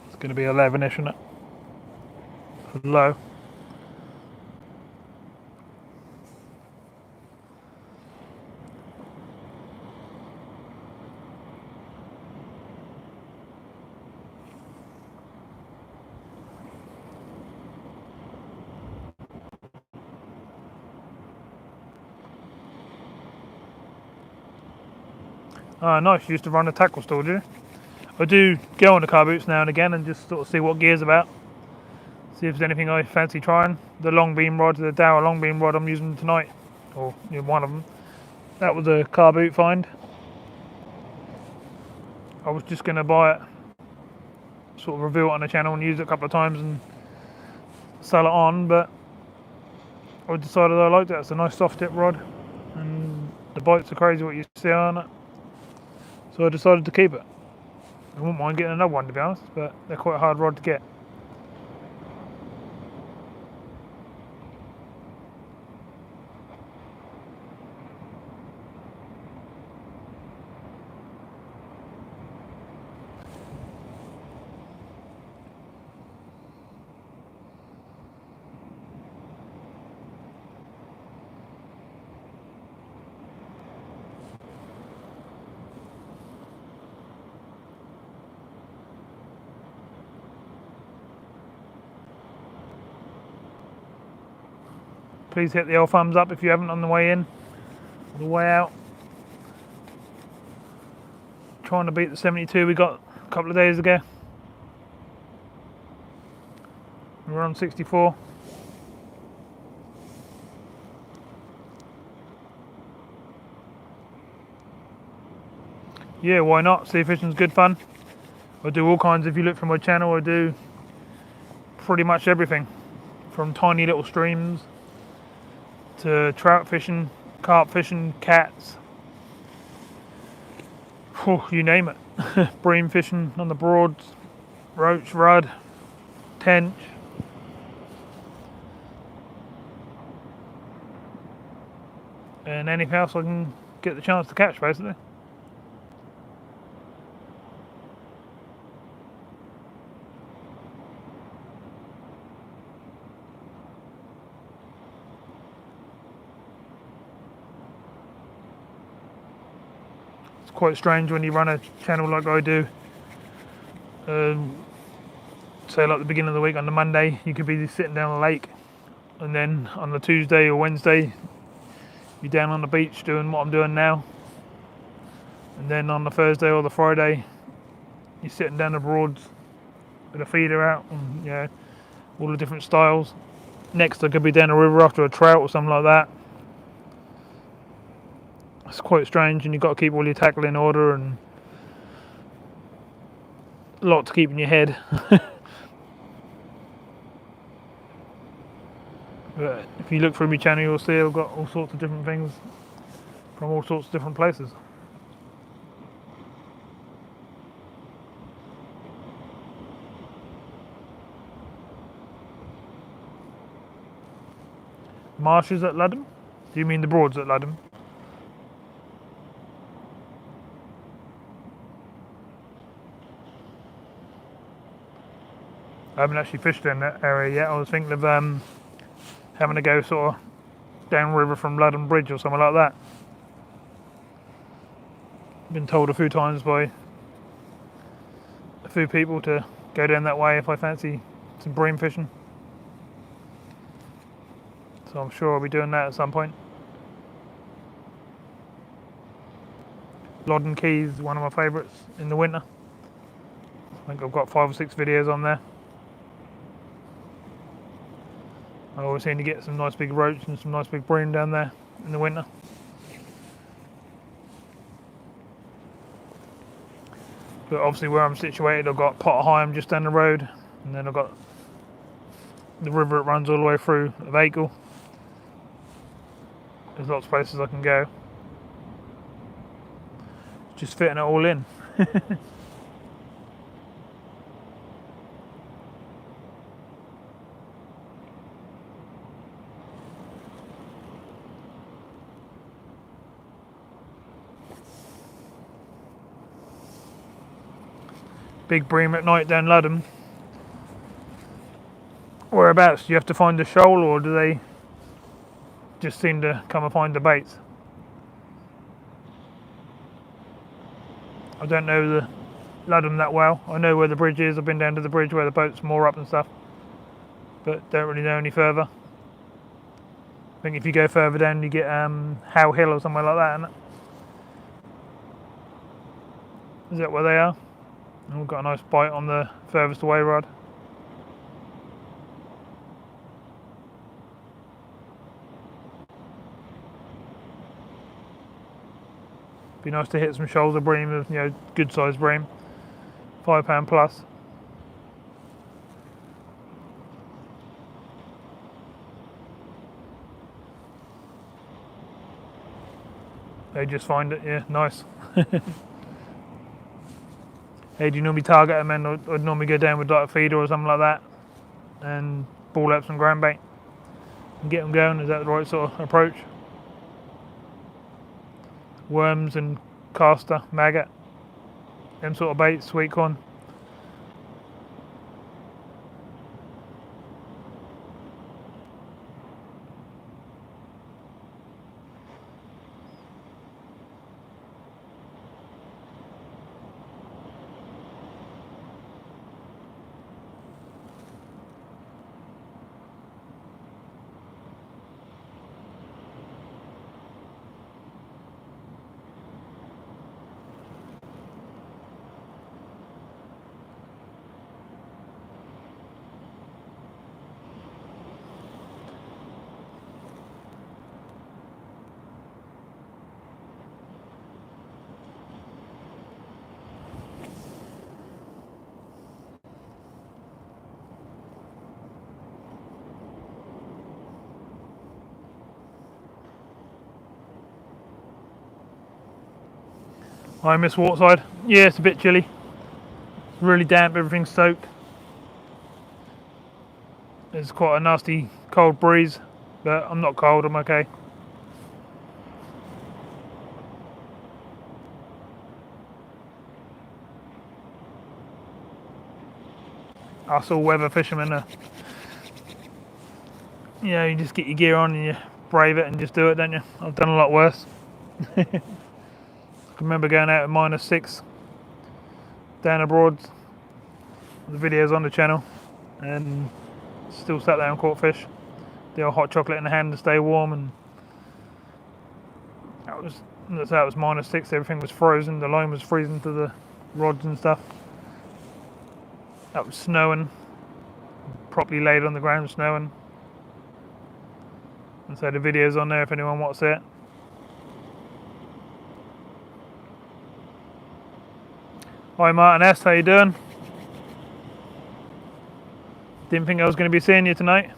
It's going to be 11ish, isn't it? For low. Oh, nice. You used to run a tackle store, did you? I do go on the car boots now and again and just sort of see what gear's about. See if there's anything I fancy trying. The long beam rod, the Dow long beam rod I'm using tonight, or one of them. That was a car boot find. I was just going to buy it, sort of review it on the channel and use it a couple of times and sell it on, but I decided I liked it. It's a nice soft tip rod and the bites are crazy what you see on it. So I decided to keep it. I wouldn't mind getting another one, to be honest, but they're quite a hard rod to get. Please hit the old thumbs up if you haven't on the way in or the way out. Trying to beat the 72 we got a couple of days ago. We were on 64. Yeah, why not? Sea fishing's good fun. I do all kinds. If you look from my channel, I do pretty much everything. From tiny little streams to trout fishing, carp fishing, cats, you name it. Bream fishing on the Broads, roach, rudd, tench. And anything else I can get the chance to catch, basically. Quite strange when you run a channel like I do. Say like the beginning of the week on the Monday, you could be sitting down a lake, and then on the Tuesday or Wednesday, you're down on the beach doing what I'm doing now, and then on the Thursday or the Friday, you're sitting down the Broads with a feeder out, and all the different styles. Next, I could be down the river after a trout or something like that. It's quite strange, and you've got to keep all your tackle in order and a lot to keep in your head. But if you look through my channel, you'll see I've got all sorts of different things from all sorts of different places. Marshes at Ludham? Do you mean the Broads at Ludham? I haven't actually fished in that area yet. I was thinking of having to go sort of downriver from Ludham Bridge or something like that. Been told a few times by a few people to go down that way if I fancy some bream fishing. so I'm sure I'll be doing that at some point. Loddon Keys is one of my favourites in the winter. I think I've got 5 or 6 videos on there. I always seem to get some nice big roach and some nice big bream down there in the winter. But obviously where I'm situated, I've got Potter Heigham just down the road, and then I've got the river that runs all the way through of Achill. There's lots of places I can go. Just fitting it all in. Big bream at night down Ludham. Whereabouts? Do you have to find a shoal, or do they just seem to come and find the baits? I don't know the Ludham that well. I know where the bridge is. I've been down to the bridge where the boats moor up and stuff, but don't really know any further. I think if you go further down, you get Howe Hill or somewhere like that, isn't it? Is that where they are? And we've got a nice bite on the furthest away rod. Be nice to hit some shoulder bream of, you know, good sized bream, £5 plus. They just find it, yeah, nice. Hey, do you normally target them? And I'd normally go down with like a feeder or something like that and ball up some ground bait and get them going. Is that the right sort of approach? Worms and caster, maggot, them sort of baits, sweet corn. I miss Waterside. Yeah, it's a bit chilly. It's really damp, everything's soaked. There's quite a nasty cold breeze, but I'm not cold, I'm okay. Us all weather fishermen are, you know, you just get your gear on and you brave it and just do it, don't you? I've done a lot worse. I can remember going out at -6 down abroad. The video's on the channel, and still sat there and caught fish. The old hot chocolate in the hand to stay warm, and that's how it was -6. Everything was frozen. The line was freezing to the rods and stuff. That was snowing, properly laid on the ground, snowing. And so the video's on there if anyone wants to see it. Hi Martin S, how you doing? Didn't think I was going to be seeing you tonight.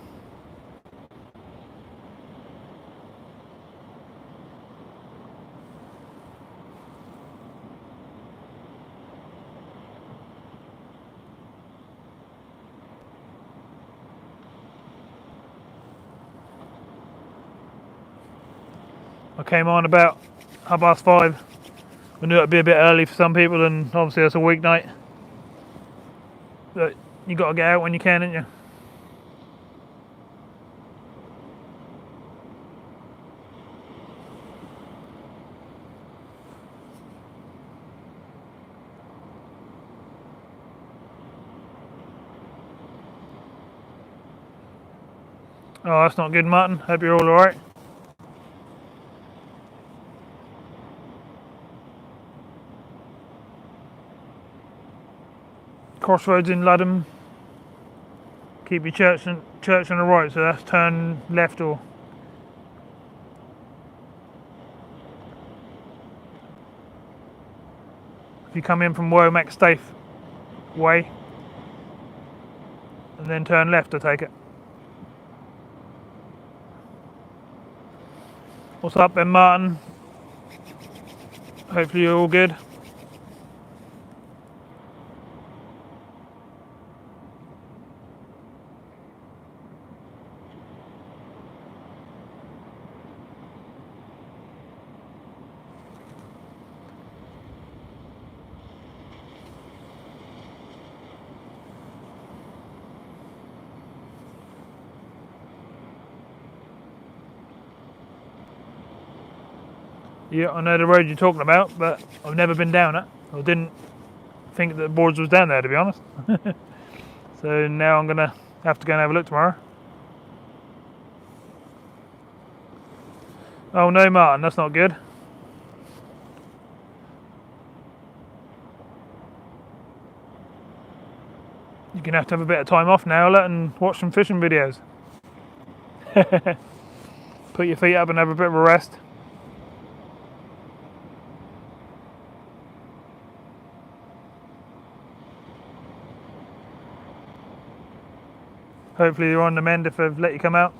I came on about 5:30. I knew it'd be a bit early for some people, and obviously it's a weeknight. But you got to get out when you can, ain't you? Oh, that's not good, Martin. Hope you're all alright. Crossroads in Ludham. Keep your church on the right, so that's turn left, or if you come in from Womack Staith way and then turn left, I take it. What's up then, Martin? Hopefully you're all good. Yeah, I know the road you're talking about, but I've never been down it. I didn't think that the boards was down there, to be honest. So now I'm gonna have to go and have a look tomorrow. Oh no, Martin, that's not good. You're gonna have to have a bit of time off now, and watch some fishing videos. Put your feet up and have a bit of a rest. Hopefully you're on the mend if they've let you come out.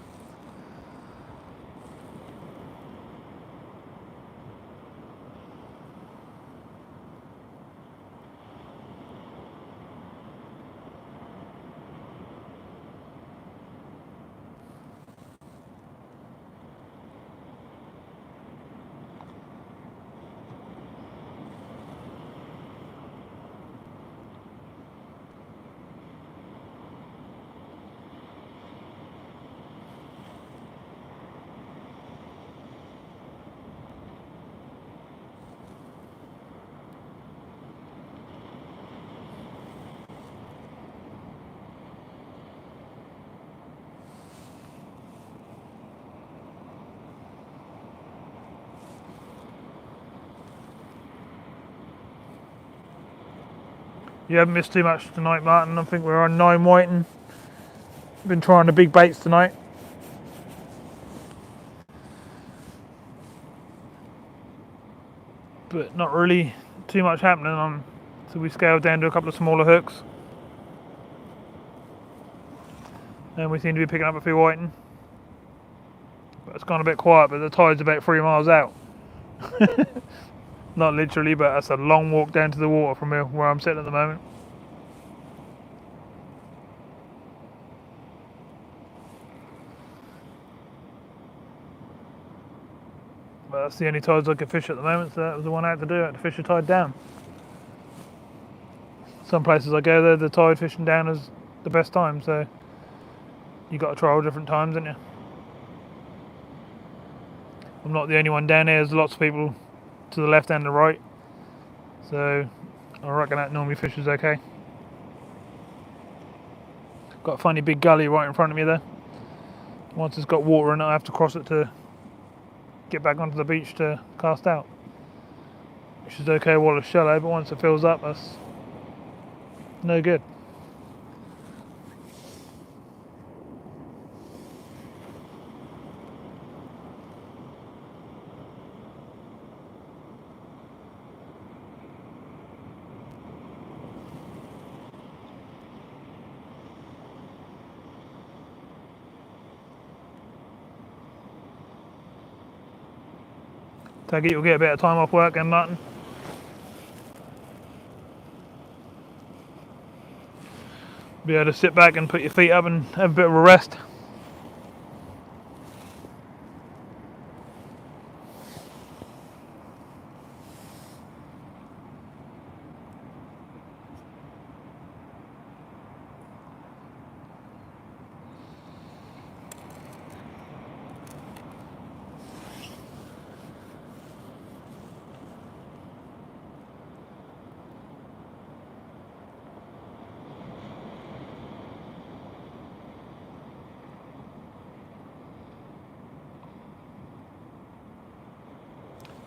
You haven't missed too much tonight, Martin. I think we're on 9 whiting. Been trying the big baits tonight. But not really too much happening so we scaled down to a couple of smaller hooks. And we seem to be picking up a few whiting. But it's gone a bit quiet, but the tide's about 3 miles out. Not literally, but that's a long walk down to the water from where I'm sitting at the moment. But that's the only tides I can fish at the moment, so that was the one I had to do. I had to fish the tide down. Some places I go there, the tide fishing down is the best time, so you got to try all different times, haven't you? I'm not the only one down here. There's lots of people to the left and the right, so I reckon that normally fishes okay. Got a funny big gully right in front of me there. Once it's got water in it, I have to cross it to get back onto the beach to cast out, which is okay while it's shallow, but once it fills up, that's no good. Take it you'll get a bit of time off work then, Martin. Be able to sit back and put your feet up and have a bit of a rest.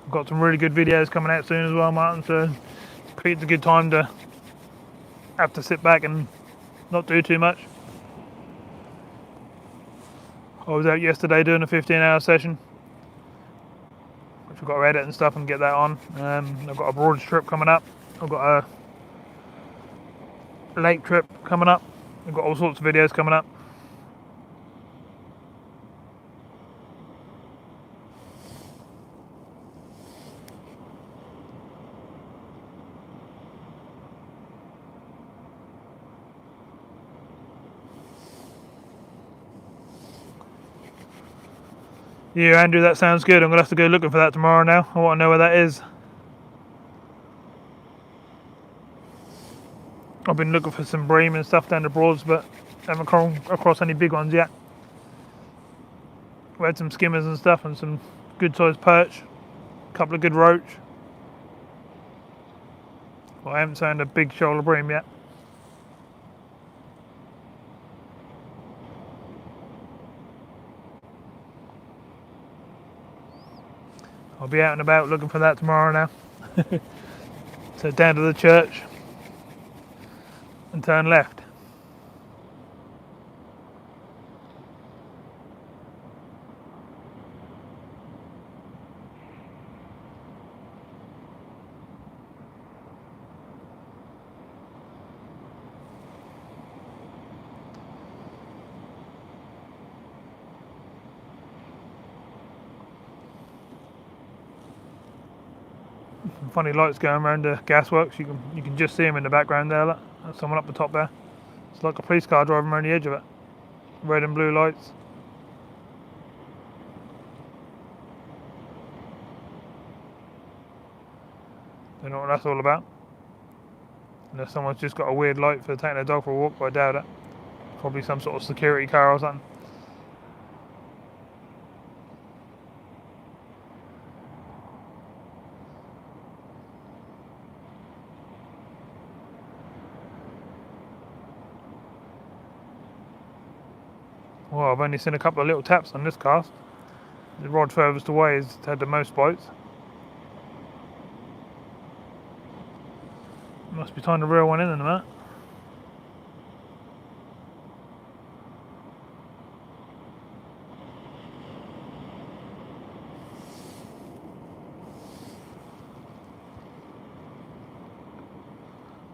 I've got some really good videos coming out soon as well, Martin, so it's a good time to have to sit back and not do too much. I was out yesterday doing a 15-hour session, which I've got to edit and stuff and get that on. I've got a broad trip coming up. I've got a lake trip coming up. I've got all sorts of videos coming up. Yeah, Andrew, that sounds good. I'm going to have to go looking for that tomorrow now. I want to know where that is. I've been looking for some bream and stuff down the Broads, but haven't come across any big ones yet. We had some skimmers and stuff and some good sized perch, a couple of good roach. Well, I haven't found a big shoal of bream yet. I'll be out and about looking for that tomorrow now. So down to the church and turn left. Funny lights going around the gasworks. You can just see them in the background there. Look. There's someone up the top there. It's like a police car driving around the edge of it. Red and blue lights. Don't know what that's all about. Unless someone's just got a weird light for taking their dog for a walk, but I doubt it. Probably some sort of security car or something. Well, I've only seen a couple of little taps on this cast. The rod furthest away has had the most bites. Must be time to reel one in a minute.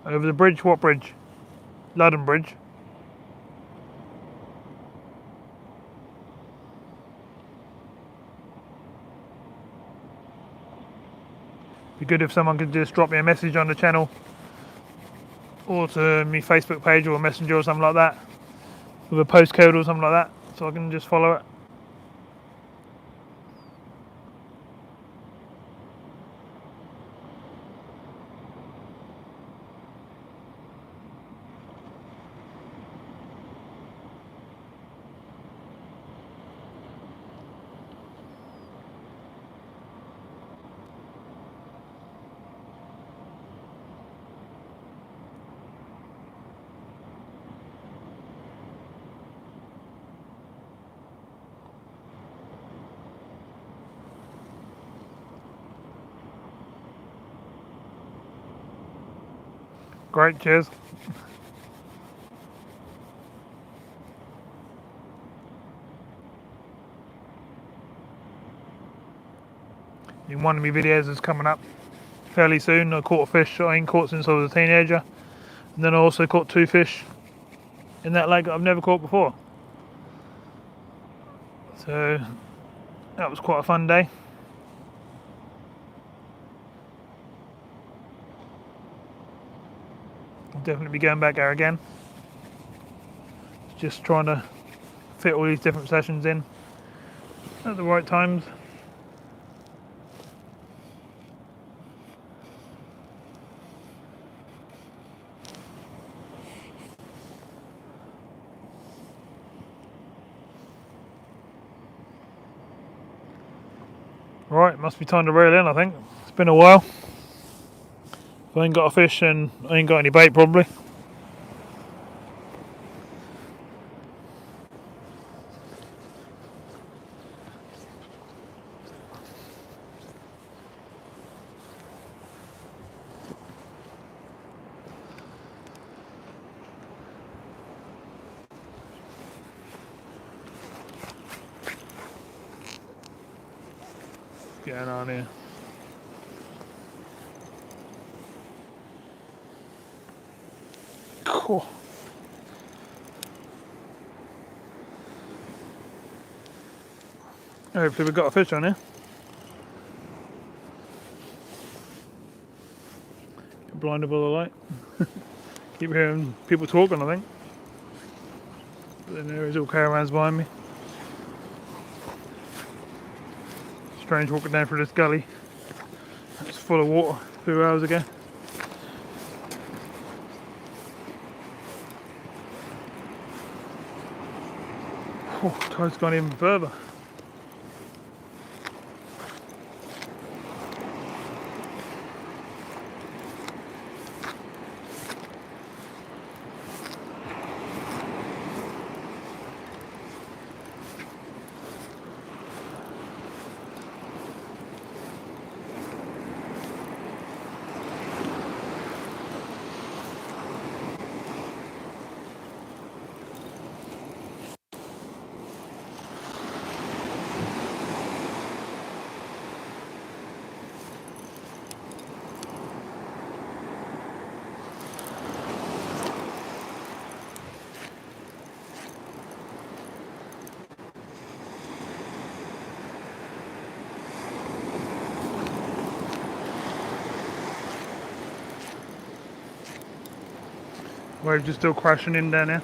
Over the bridge? What bridge? London Bridge. Be good if someone could just drop me a message on the channel or to my Facebook page or a messenger or something like that with a postcode or something like that so I can just follow it. Great, cheers. One of my videos is coming up fairly soon. I caught a fish I ain't caught since I was a teenager, and then I also caught 2 fish in that lake that I've never caught before. So that was quite a fun day. I'll definitely be going back there again. Just trying to fit all these different sessions in at the right times. Right, must be time to reel in, I think. It's been a while. If I ain't got a fish and I ain't got any bait probably. going on here? Cool. Hopefully we've got a fish on here. Get blinded by the light. Keep hearing people talking, I think. But then there is all caravans behind me. Strange walking down through this gully. It's full of water a few hours ago. Oh, tide's gone even further. Waves just still crashing in down here.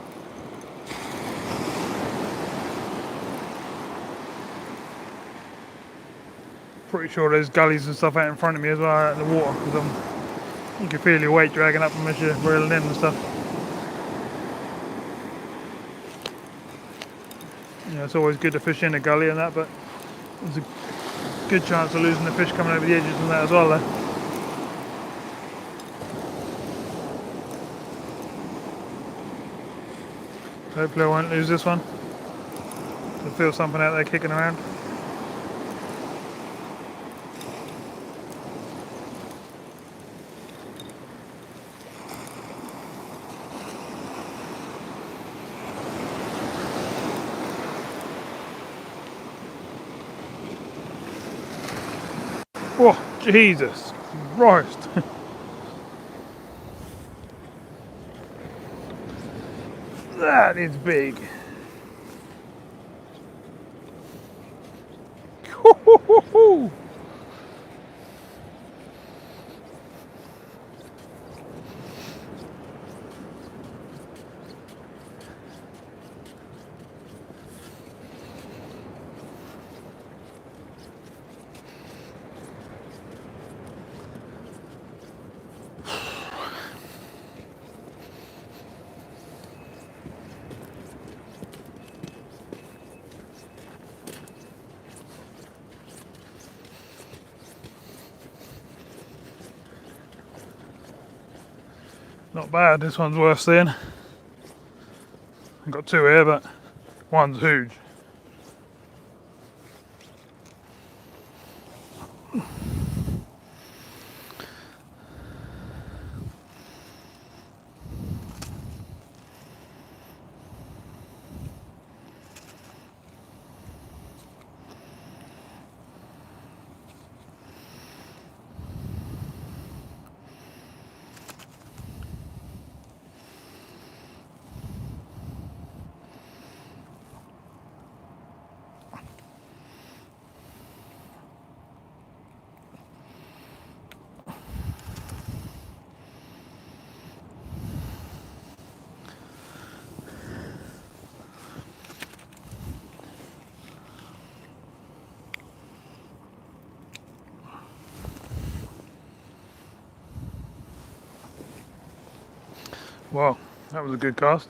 Pretty sure there's gullies and stuff out in front of me as well, out in the water, because you can feel your weight dragging up unless you're reeling in and stuff. Yeah, it's always good to fish in a gully and that, but there's a good chance of losing the fish coming over the edges and that as well though. Hopefully I won't lose this one. I feel something out there kicking around. Oh, Jesus Christ. That is big. Not bad, this one's worth seeing. I've got two here, but one's huge. Wow, that was a good cast.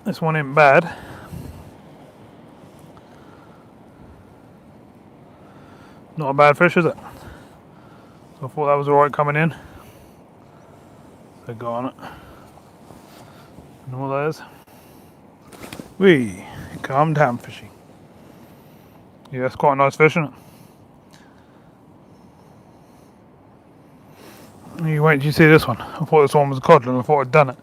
This one ain't bad. Not a bad fish, is it? So I thought that was alright coming in. So go on it. You know what that is? We calm down fishing. Yeah, it's quite a nice fish, isn't it? You wait till you see this one. I thought this one was a codlin. I thought I'd done it.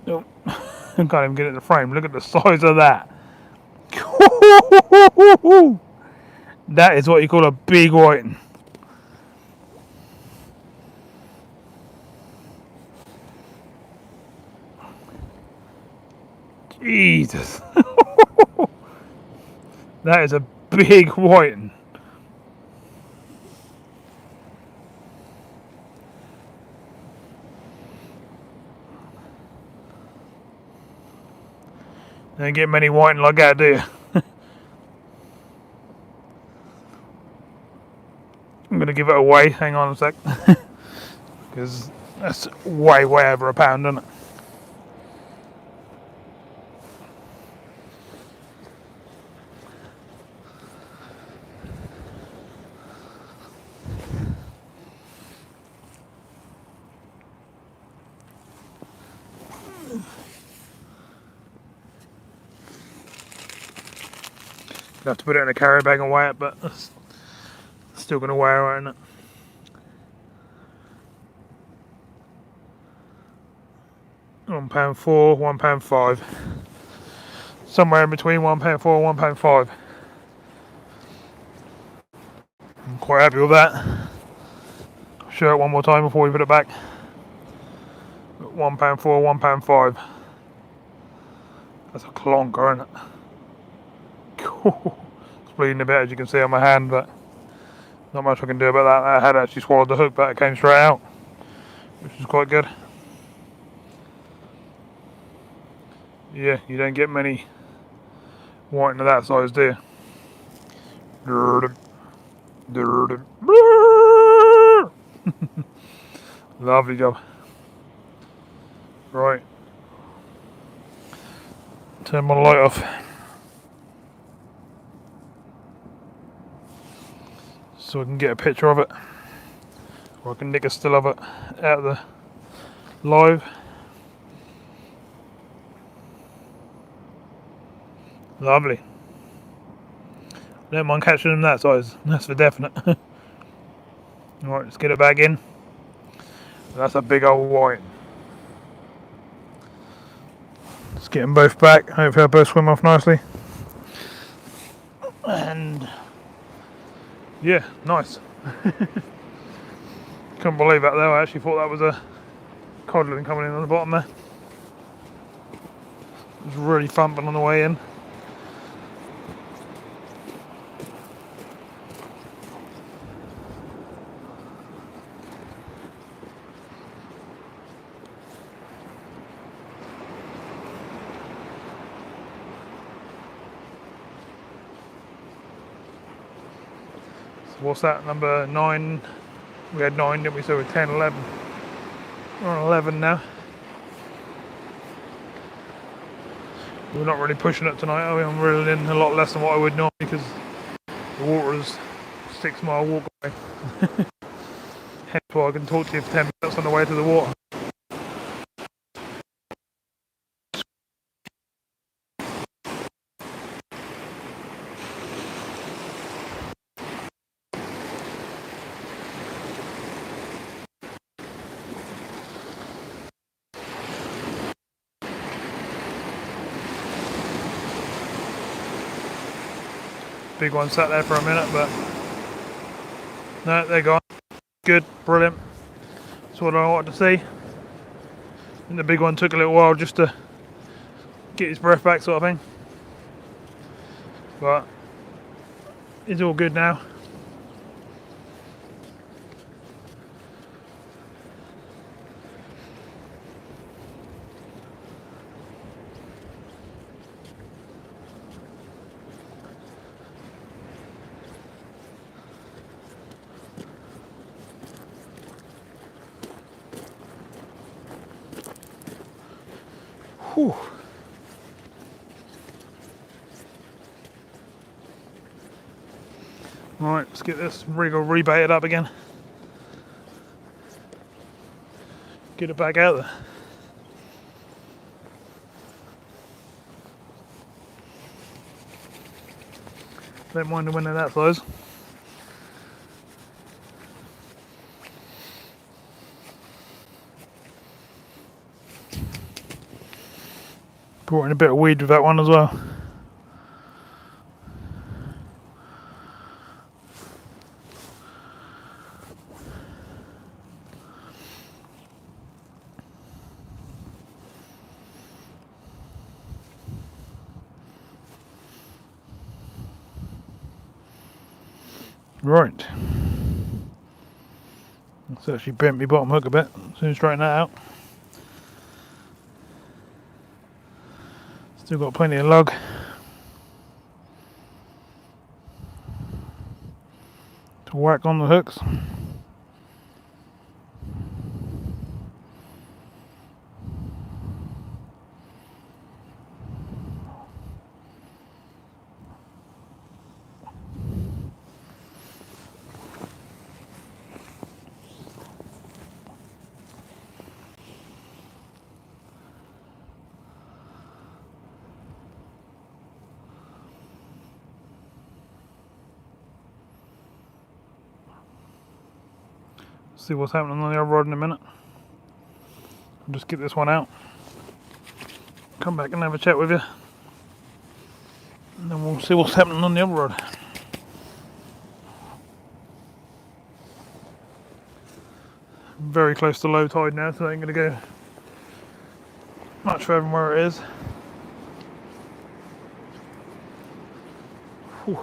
Nope. I can't even get it in the frame. Look at the size of that. That is what you call a big whiting. Jesus. That is a big whiting. Don't get many whiting like that, do you? I'm going to give it away. Hang on a sec. Because that's way over a pound, isn't it? Have to put it in a carry bag and weigh it, but it's still going to weigh out, isn't it? £1.4, £1.5. Somewhere in between £1.4 and £1.5. I'm quite happy with that. I'll show it one more time before we put it back. £1.4, £1.5. That's a clonker, isn't it? It's bleeding a bit, as you can see on my hand, but not much I can do about that. I had actually swallowed the hook, but it came straight out, which is quite good. Yeah, you don't get many whiting of that size, do you? Lovely job. Right. Turn my light off. So I can get a picture of it. Or I can nick a still of it out of the live. Lovely. Don't mind catching them that size, that's for definite. Alright, let's get it back in. That's a big old white. Let's get them both back. Hopefully they'll both swim off nicely. And yeah, nice. Couldn't believe that though. I actually thought that was a codlin coming in on the bottom there. It was really thumping on the way in. What's that, number 9? We had 9, didn't we? So we're 10, 11. We're on 11 now. We're not really pushing it tonight, are we? I'm reeling in a lot less than what I would normally because the water is 6 mile walk away. Hence why I can talk to you for 10 minutes on the way to the water. Big one sat there for a minute, but no, they're gone. Good, brilliant. That's what I wanted to see. And the big one took a little while just to get his breath back, sort of thing. But it's all good now. Whew. Right, let's get this rig all rebaited up again. Get it back out there. Don't mind the wind of that size. Brought in a bit of weed with that one as well. Right. It's actually bent my bottom hook a bit. Soon straighten that out. Still got plenty of lug. To whack on the hooks. See what's happening on the other rod in a minute. I'll just get this one out. Come back and have a chat with you. And then we'll see what's happening on the other rod. Very close to low tide now, so I ain't going to go much further than where it is. Whew.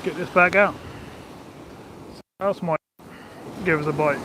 Get this back out. Someone else might give us a bite.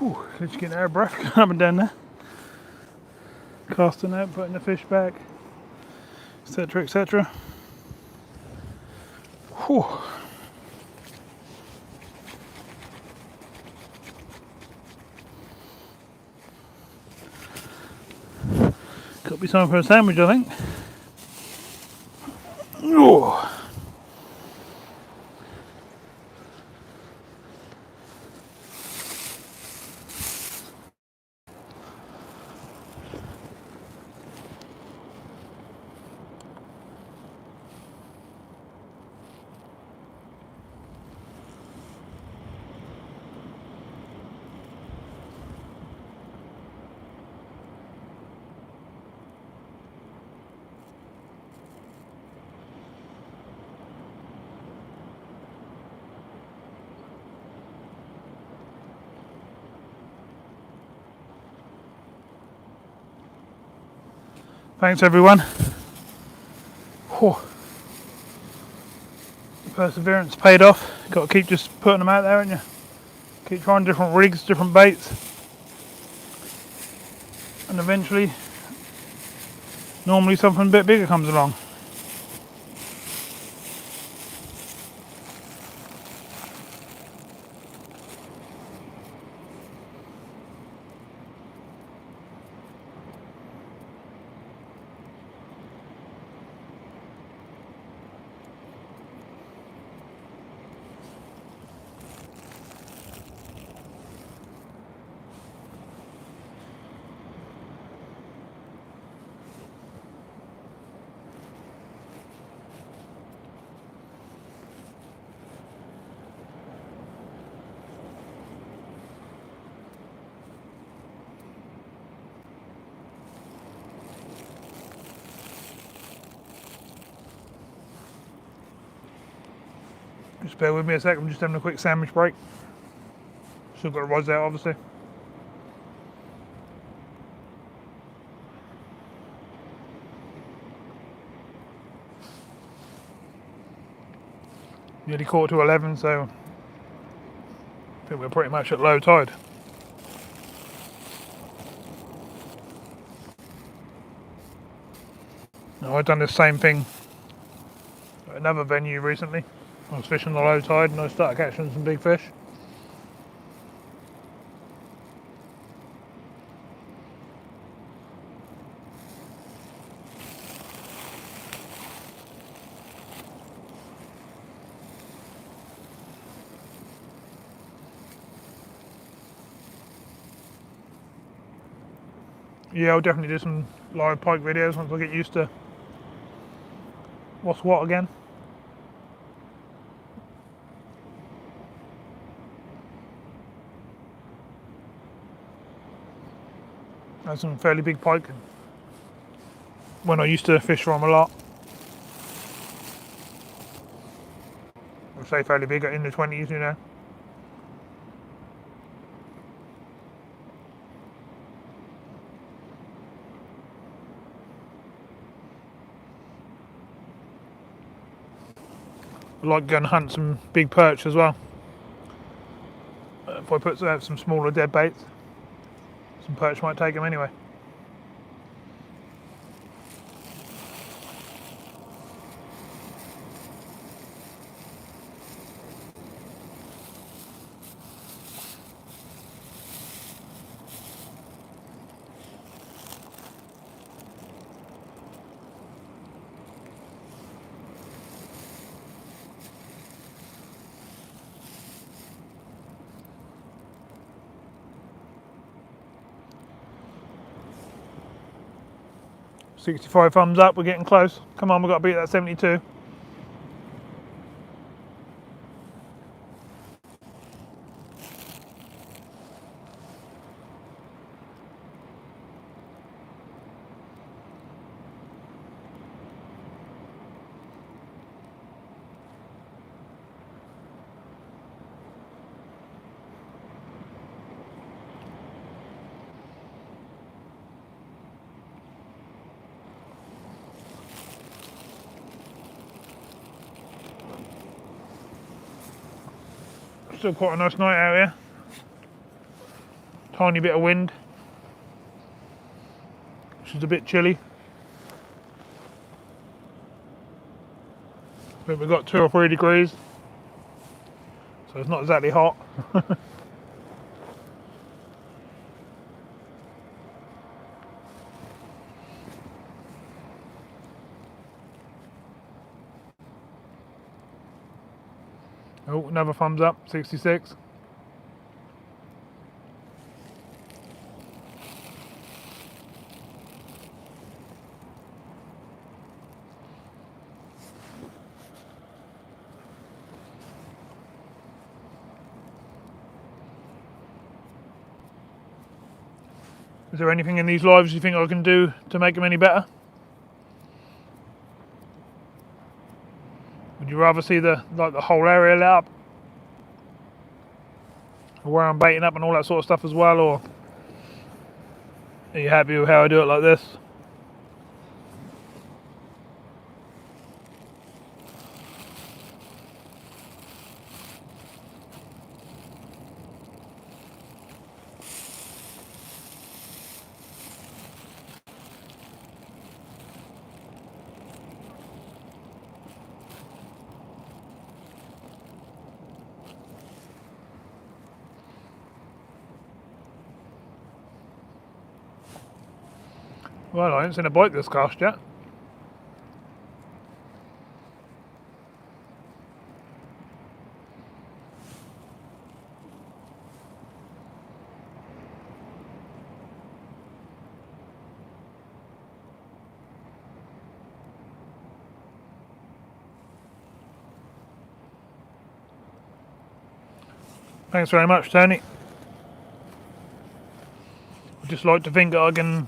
Whew, just getting out of breath coming down there. Casting out, putting the fish back, etc, etc. Whew. Could be something for a sandwich, I think. Ooh. Thanks everyone. Whew. The perseverance paid off. Got to keep just putting them out there, haven't you? Keep trying different rigs, different baits, and eventually normally something a bit bigger comes along. Just bear with me a sec, I'm just having a quick sandwich break. Still got the rods out obviously. Nearly 10:45, so I think we're pretty much at low tide. Now, I've done the same thing at another venue recently. I was fishing the low tide and I started catching some big fish. Yeah, I'll definitely do some live pike videos once I get used to what's what again. That's some fairly big pike when I used to fish for them a lot. I say fairly big, in the 20s, you know. I like going to hunt some big perch as well. If I put out some smaller dead baits, some perch might take them anyway. $65 thumbs up, we're getting close. Come on, we've got to beat that 72. Still quite a nice night out here. Tiny bit of wind, which is a bit chilly. But we've got 2 or 3 degrees, so it's not exactly hot. Oh, another thumbs up, 66. Is there anything in these lives you think I can do to make them any better? Would you rather see the whole area lit up? Or where I'm baiting up and all that sort of stuff as well, or are you happy with how I do it like this? Well, I haven't seen a bite this cast yet. Thanks very much, Tony. I'd just like to think that I can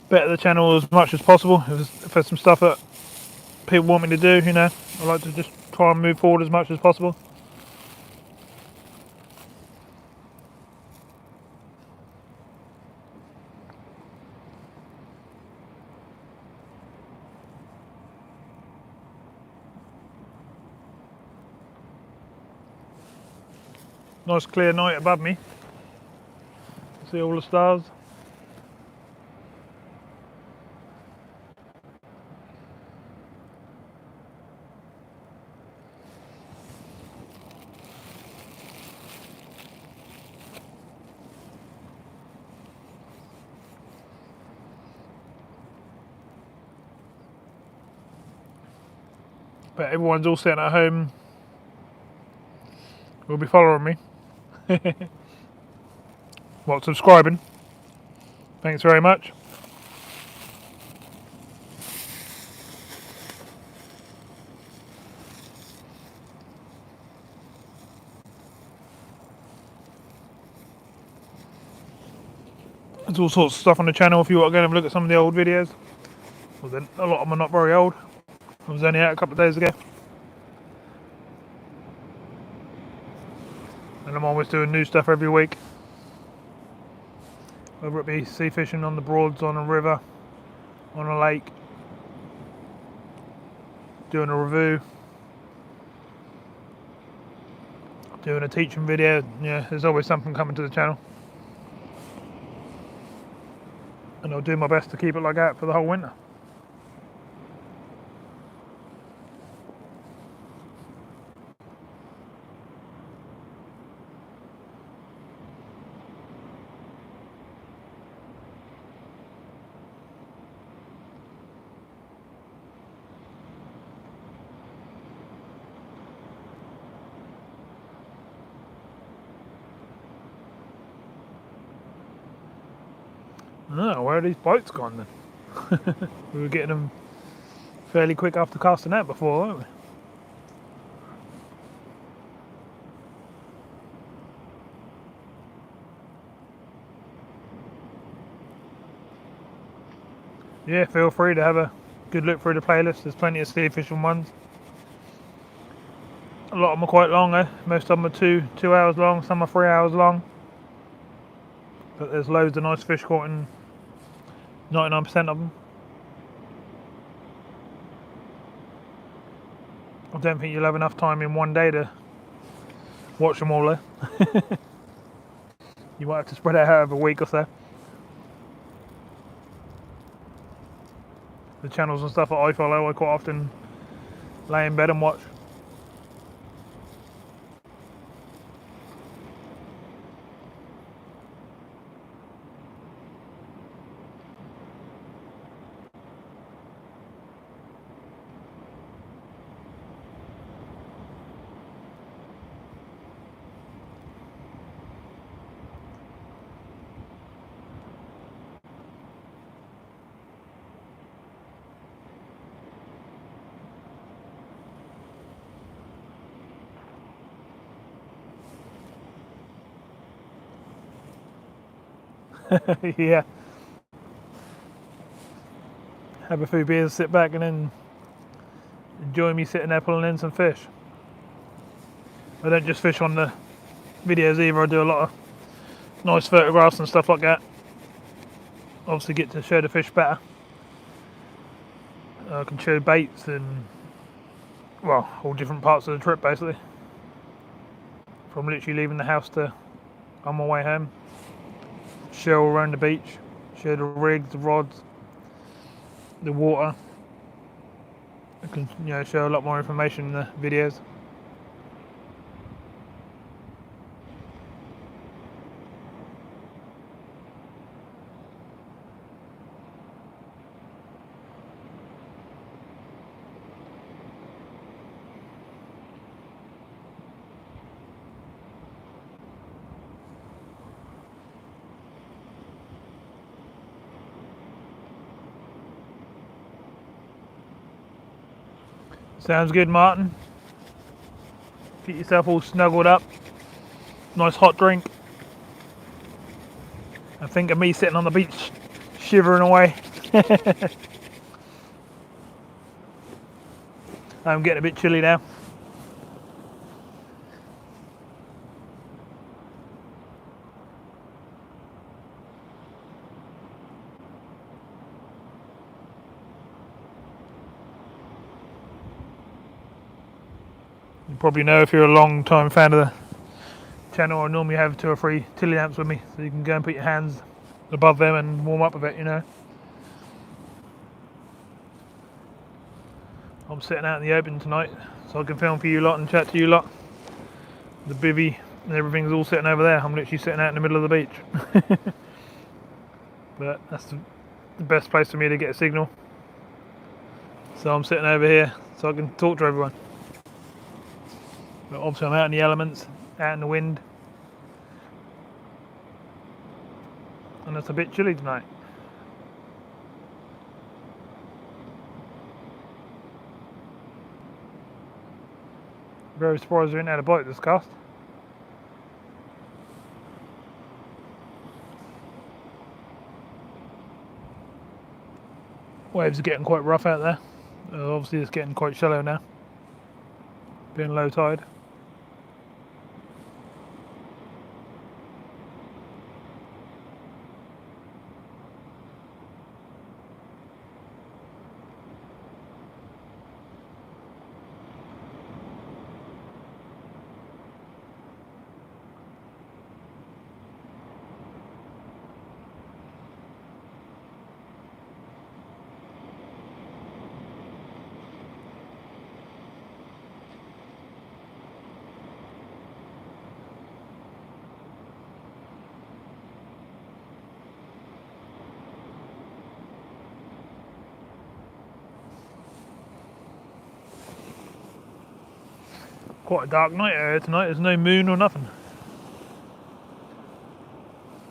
better the channel as much as possible. If there's some stuff that people want me to do, you know, I like to just try and move forward as much as possible. Nice clear night above me. See all the stars. But everyone's all sitting at home. Will be following me. Well, subscribing. Thanks very much. There's all sorts of stuff on the channel if you want to go and have a look at some of the old videos. Well, then, a lot of them are not very old. I was only out a couple of days ago. And I'm always doing new stuff every week. Whether it be sea fishing on the Broads, on a river, on a lake. Doing a review. Doing a teaching video. Yeah, there's always something coming to the channel. And I'll do my best to keep it like that for the whole winter. Oh, where are these boats gone then? We were getting them fairly quick after casting out before, weren't we? Yeah, feel free to have a good look through the playlist. There's plenty of sea fishing ones. A lot of them are quite long, eh? Most of them are two hours long, some are 3 hours long. But there's loads of nice fish caught in 99% of them. I don't think you'll have enough time in one day to watch them all though. You might have to spread it out over a week or so. The channels and stuff that I follow, I quite often lay in bed and watch. Yeah. Have a few beers, sit back and then enjoy me sitting there pulling in some fish. I don't just fish on the videos either, I do a lot of nice photographs and stuff like that. Obviously get to show the fish better. I can show baits and, well, all different parts of the trip basically. From literally leaving the house to on my way home. Show all around the beach, show the rigs, the rods, the water. I can, you know, show a lot more information in the videos. Sounds good, Martin. Get yourself all snuggled up. Nice hot drink. And think of me sitting on the beach, shivering away. I'm getting a bit chilly now. You probably know, if you're a long time fan of the channel, I normally have 2 or 3 tilly lamps with me, so you can go and put your hands above them and warm up a bit, you know. I'm sitting out in the open tonight, so I can film for you lot and chat to you lot. The bivvy and everything's all sitting over there. I'm literally sitting out in the middle of the beach. But that's the best place for me to get a signal. So I'm sitting over here so I can talk to everyone. But obviously I'm out in the elements, out in the wind. And it's a bit chilly tonight. Very surprised we didn't have a bite this cast. Waves are getting quite rough out there. Obviously it's getting quite shallow now, being low tide. Quite a dark night out here tonight. There's no moon or nothing,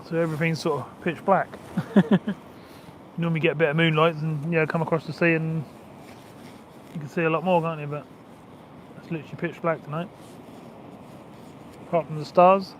so everything's sort of pitch black. You normally get a bit of moonlight and come across the sea and you can see a lot more, can't you? But it's literally pitch black tonight, apart from the stars.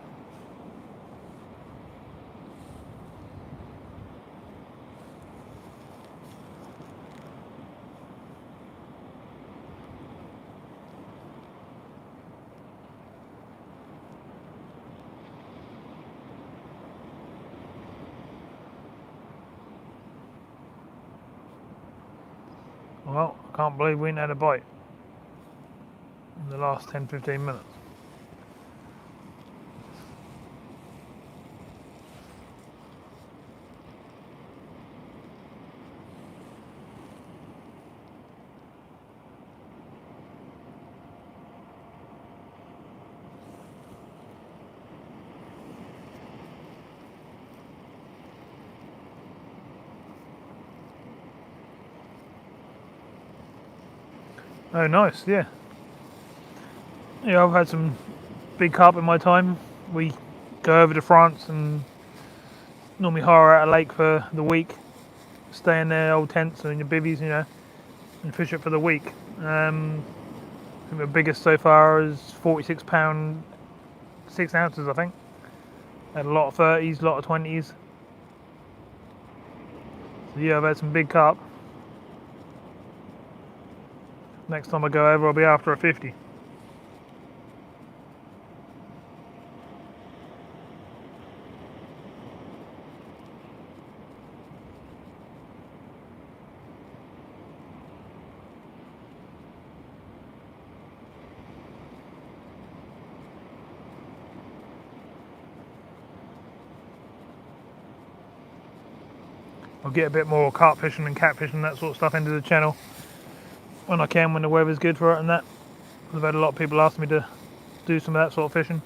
Well, I can't believe we ain't had a bite in the last 10-15 minutes. Oh, nice, yeah. Yeah, I've had some big carp in my time. We go over to France and normally hire out a lake for the week, stay in their old tents and in your bivvies, and fish it for the week. I think the biggest so far is 46 pound, 6 ounces, I think. Had a lot of 30s, a lot of 20s. So yeah, I've had some big carp. Next time I go over, I'll be after a 50. I'll get a bit more carp fishing and catfishing and that sort of stuff into the channel when I can, when the weather's good for it and that. I've had a lot of people ask me to do some of that sort of fishing.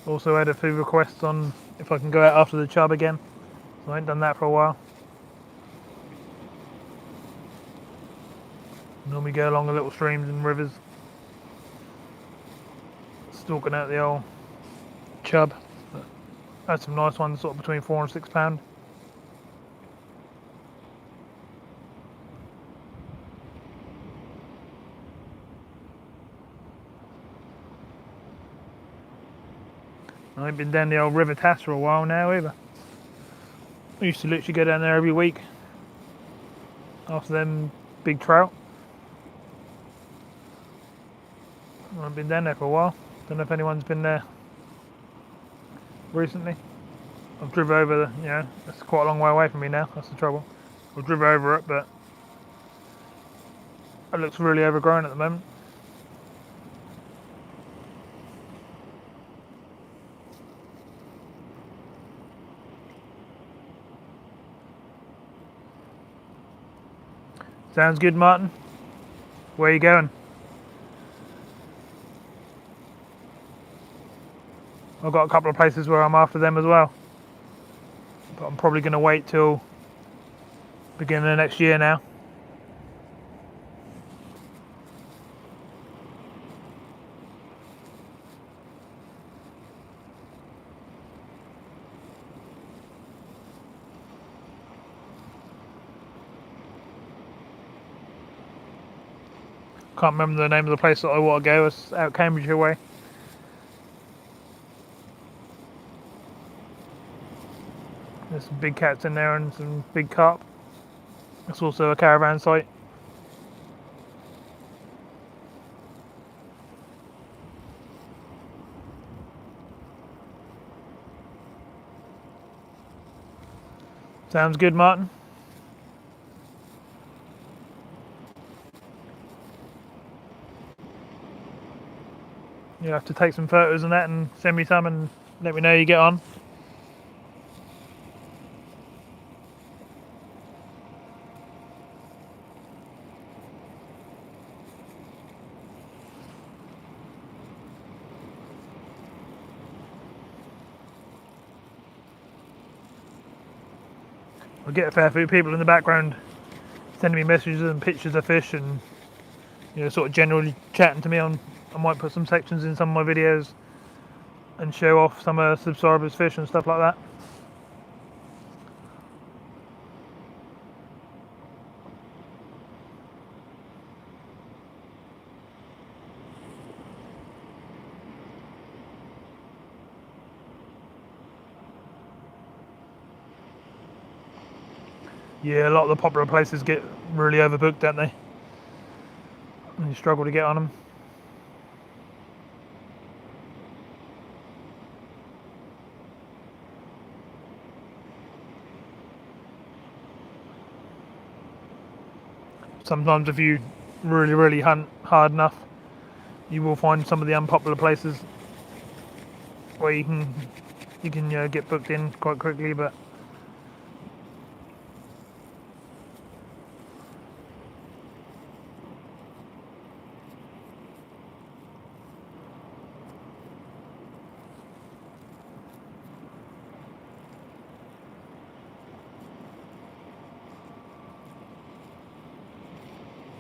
Also had a few requests on if I can go out after the chub again. So I ain't done that for a while. Normally go along the little streams and rivers, stalking out the old chub. But had some nice ones, sort of between 4 and 6 pound. I ain't been down the old River Tass for a while now either. I used to literally go down there every week after them big trout. I've been down there for a while. Don't know if anyone's been there recently. I've driven over the, that's quite a long way away from me now, that's the trouble. I've driven over it, but it looks really overgrown at the moment. Sounds good, Martin. Where are you going? I've got a couple of places where I'm after them as well. But I'm probably going to wait till beginning of next year now. Can't remember the name of the place that I want to go. It's out Cambridgeshire way. There's some big cats in there and some big carp. It's also a caravan site. Sounds good, Martin. You have to take some photos and that and send me some and let me know how you get on. I get a fair few people in the background sending me messages and pictures of fish and sort of generally chatting to me on. I might put some sections in some of my videos and show off some subscribers' fish and stuff like that. Yeah, a lot of the popular places get really overbooked, don't they? And you struggle to get on them. Sometimes if you really hunt hard enough, you will find some of the unpopular places where you can get booked in quite quickly, but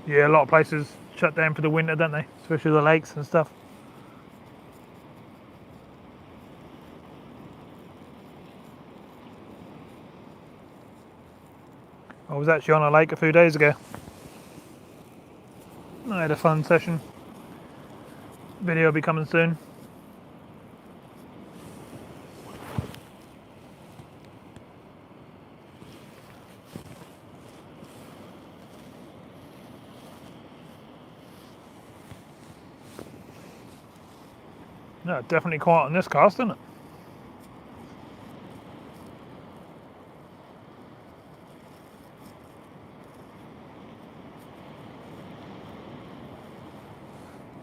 yeah, a lot of places shut down for the winter, don't they? Especially the lakes and stuff. I was actually on a lake a few days ago. I had a fun session. Video will be coming soon. No, definitely quiet on this cast, isn't it?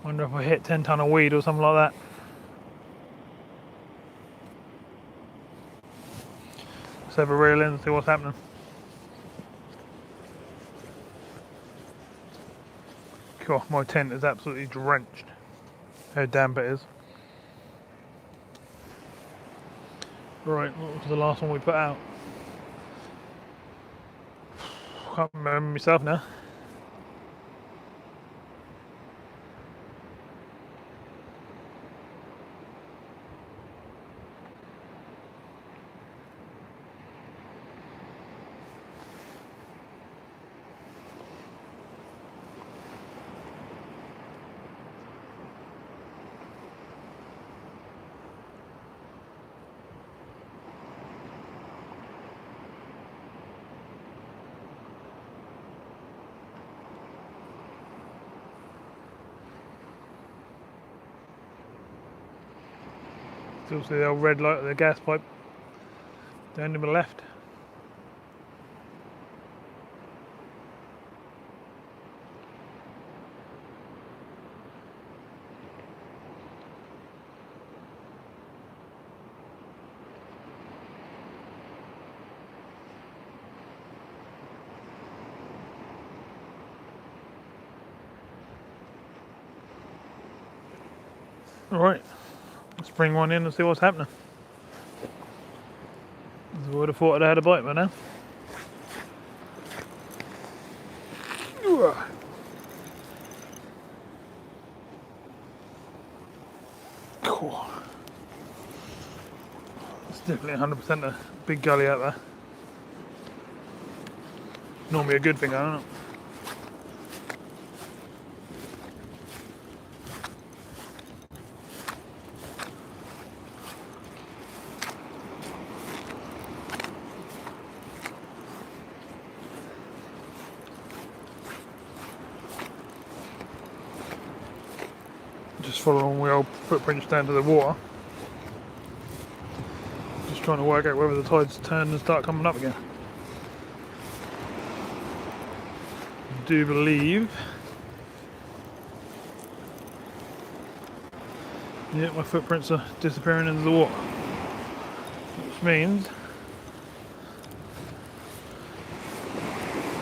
Wonder if I hit 10 ton of weed or something like that. Let's have a reel in and see what's happening. God, my tent is absolutely drenched. How damp it is. Right, what was the last one we put out? Can't remember myself now. Still see the old red light of the gas pipe down to the left. Alright, let's bring one in and see what's happening. I would have thought I'd had a bite by now. Cool. It's definitely 100% a big gully out there. Normally a good thing, I don't know. Just following the old footprints down to the water. Just trying to work out whether the tide's turned and start coming up again. I do believe. Yeah, my footprints are disappearing into the water. Which means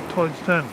tide's turned.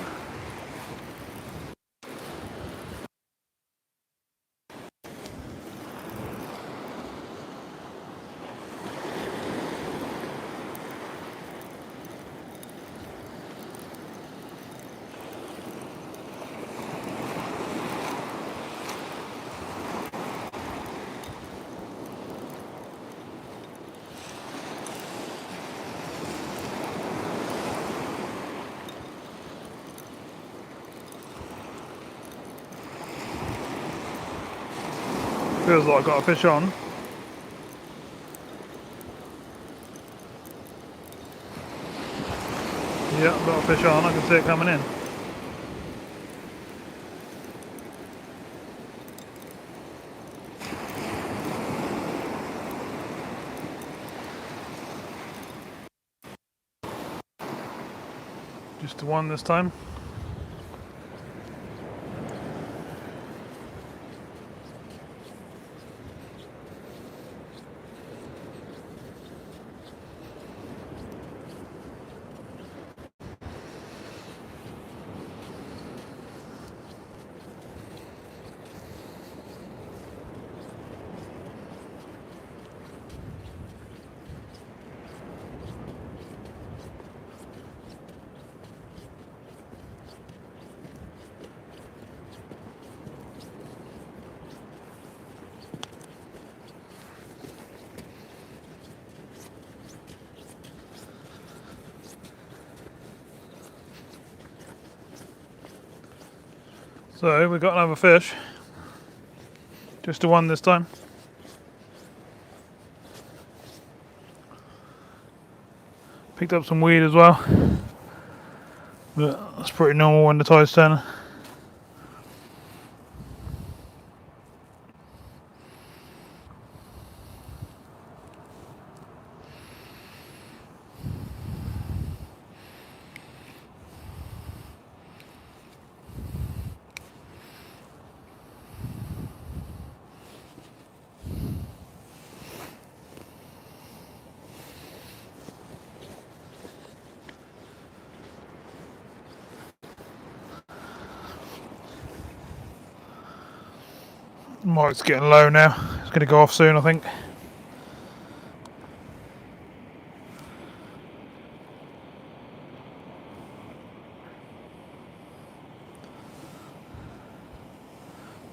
Feels like I've got a fish on. Yeah, I've got a fish on, I can see it coming in. Just the one this time. So we've got another fish. Just the one this time. Picked up some weed as well. But that's pretty normal when the tide's turning. Mike's getting low now. It's going to go off soon, I think.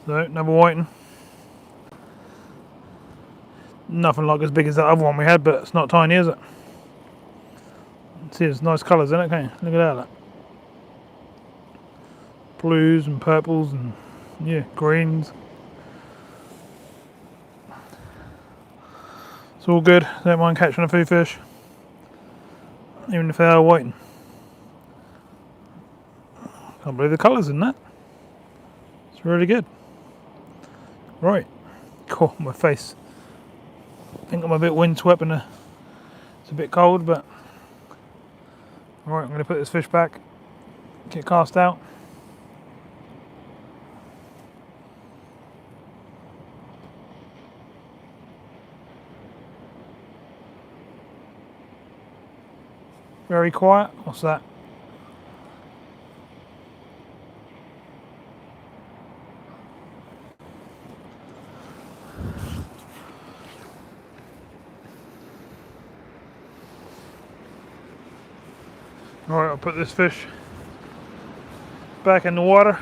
So, another whiting. Nothing like as big as that other one we had, but it's not tiny, is it? See, it's nice colours in it, can't you? Look at that. Blues and purples and, yeah, greens. It's all good. Don't mind catching a few fish, even if they are whiting. Can't believe the colours in that. It's really good. Right, cool. My face I think I'm a bit windswept and it's a bit cold, but alright, I'm going to put this fish back, get cast out. Very quiet. What's that? Alright, I'll put this fish back in the water.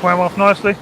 Swam off nicely.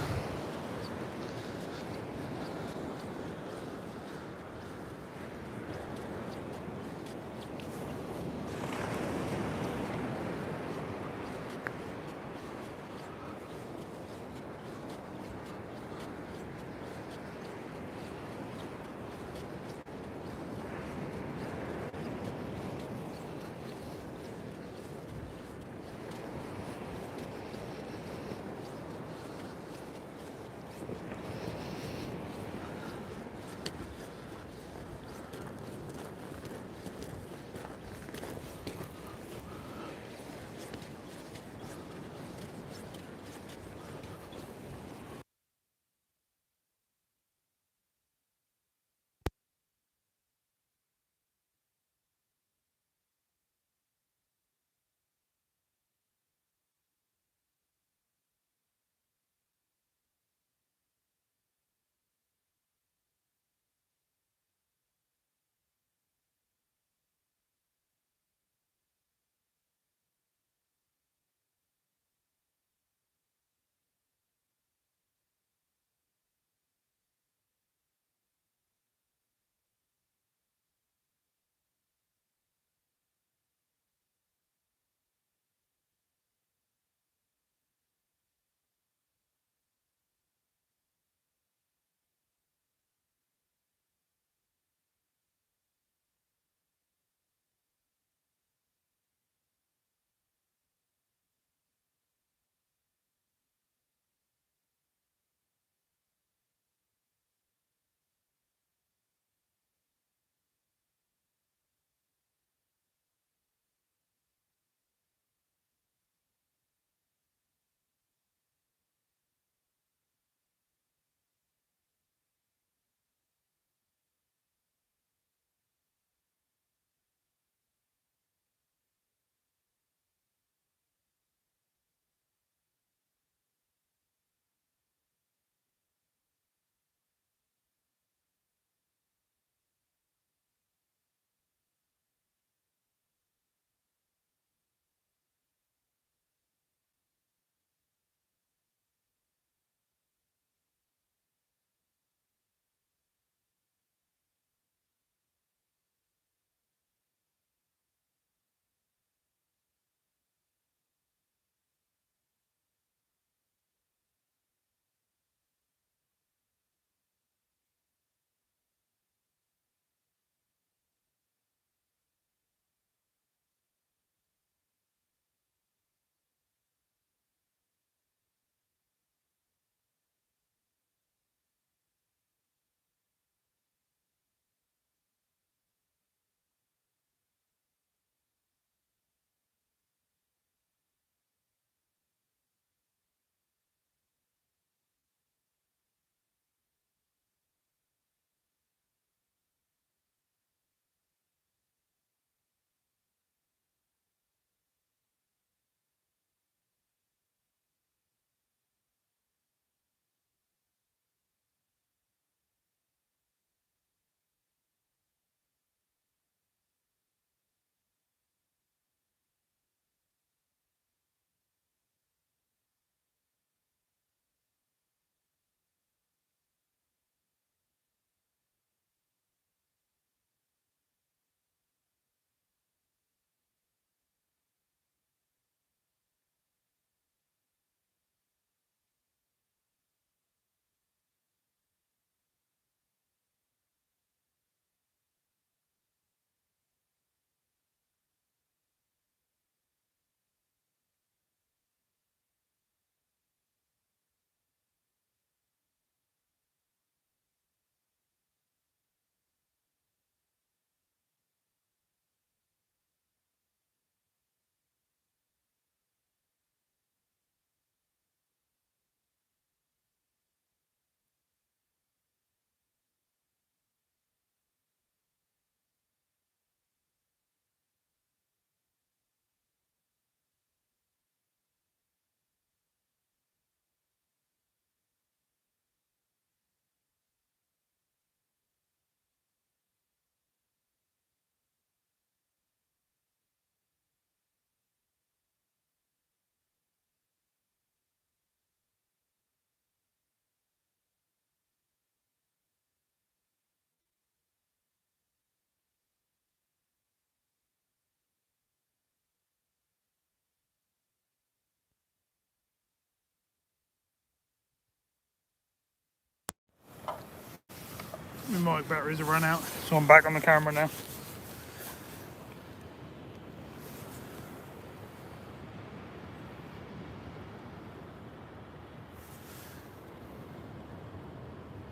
My mic batteries have run out, so I'm back on the camera now.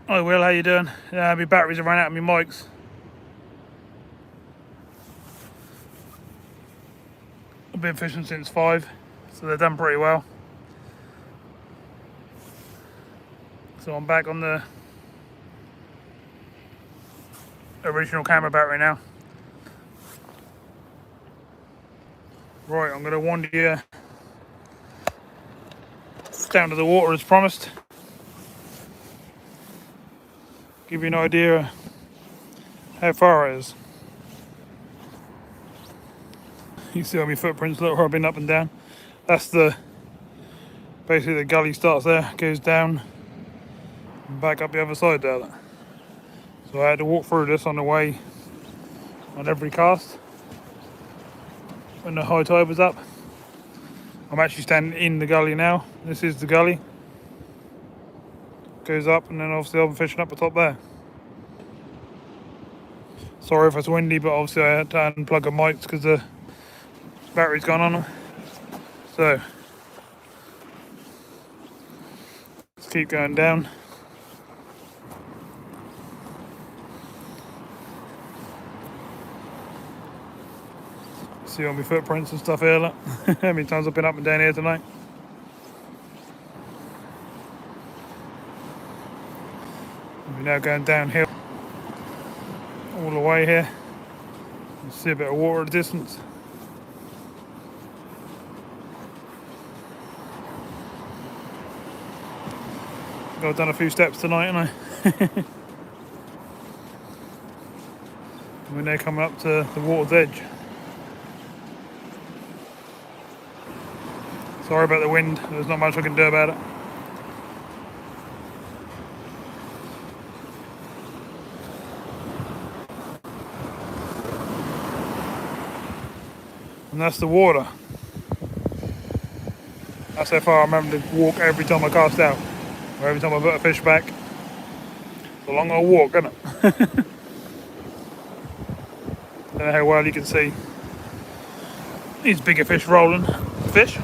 Hi Will, how you doing? My batteries have run out of my mics. I've been fishing since 5, so they've done pretty well. So I'm back on the original camera battery now. Right, I'm going to wander you down to the water as promised. Give you an idea of how far it is. You see how my footprints look where I've been up and down. That's basically the gully starts there, goes down and back up the other side there. So I had to walk through this on the way on every cast when the high tide was up. I'm actually standing in the gully now. This is the gully. Goes up, and then obviously I'm fishing up the top there. Sorry if it's windy, but obviously I had to unplug the mics because the battery's gone on them. So let's keep going down. See all my footprints and stuff here. Look. How many times I've been up and down here tonight. We're now going downhill all the way here. You see a bit of water at a distance. I've done a few steps tonight, haven't I? We're now coming up to the water's edge. Sorry about the wind, there's not much I can do about it. And that's the water. That's how far I remember to walk every time I cast out. Or every time I put a fish back. It's a long old walk, isn't it? Don't know how well you can see these bigger fish rolling. Fish?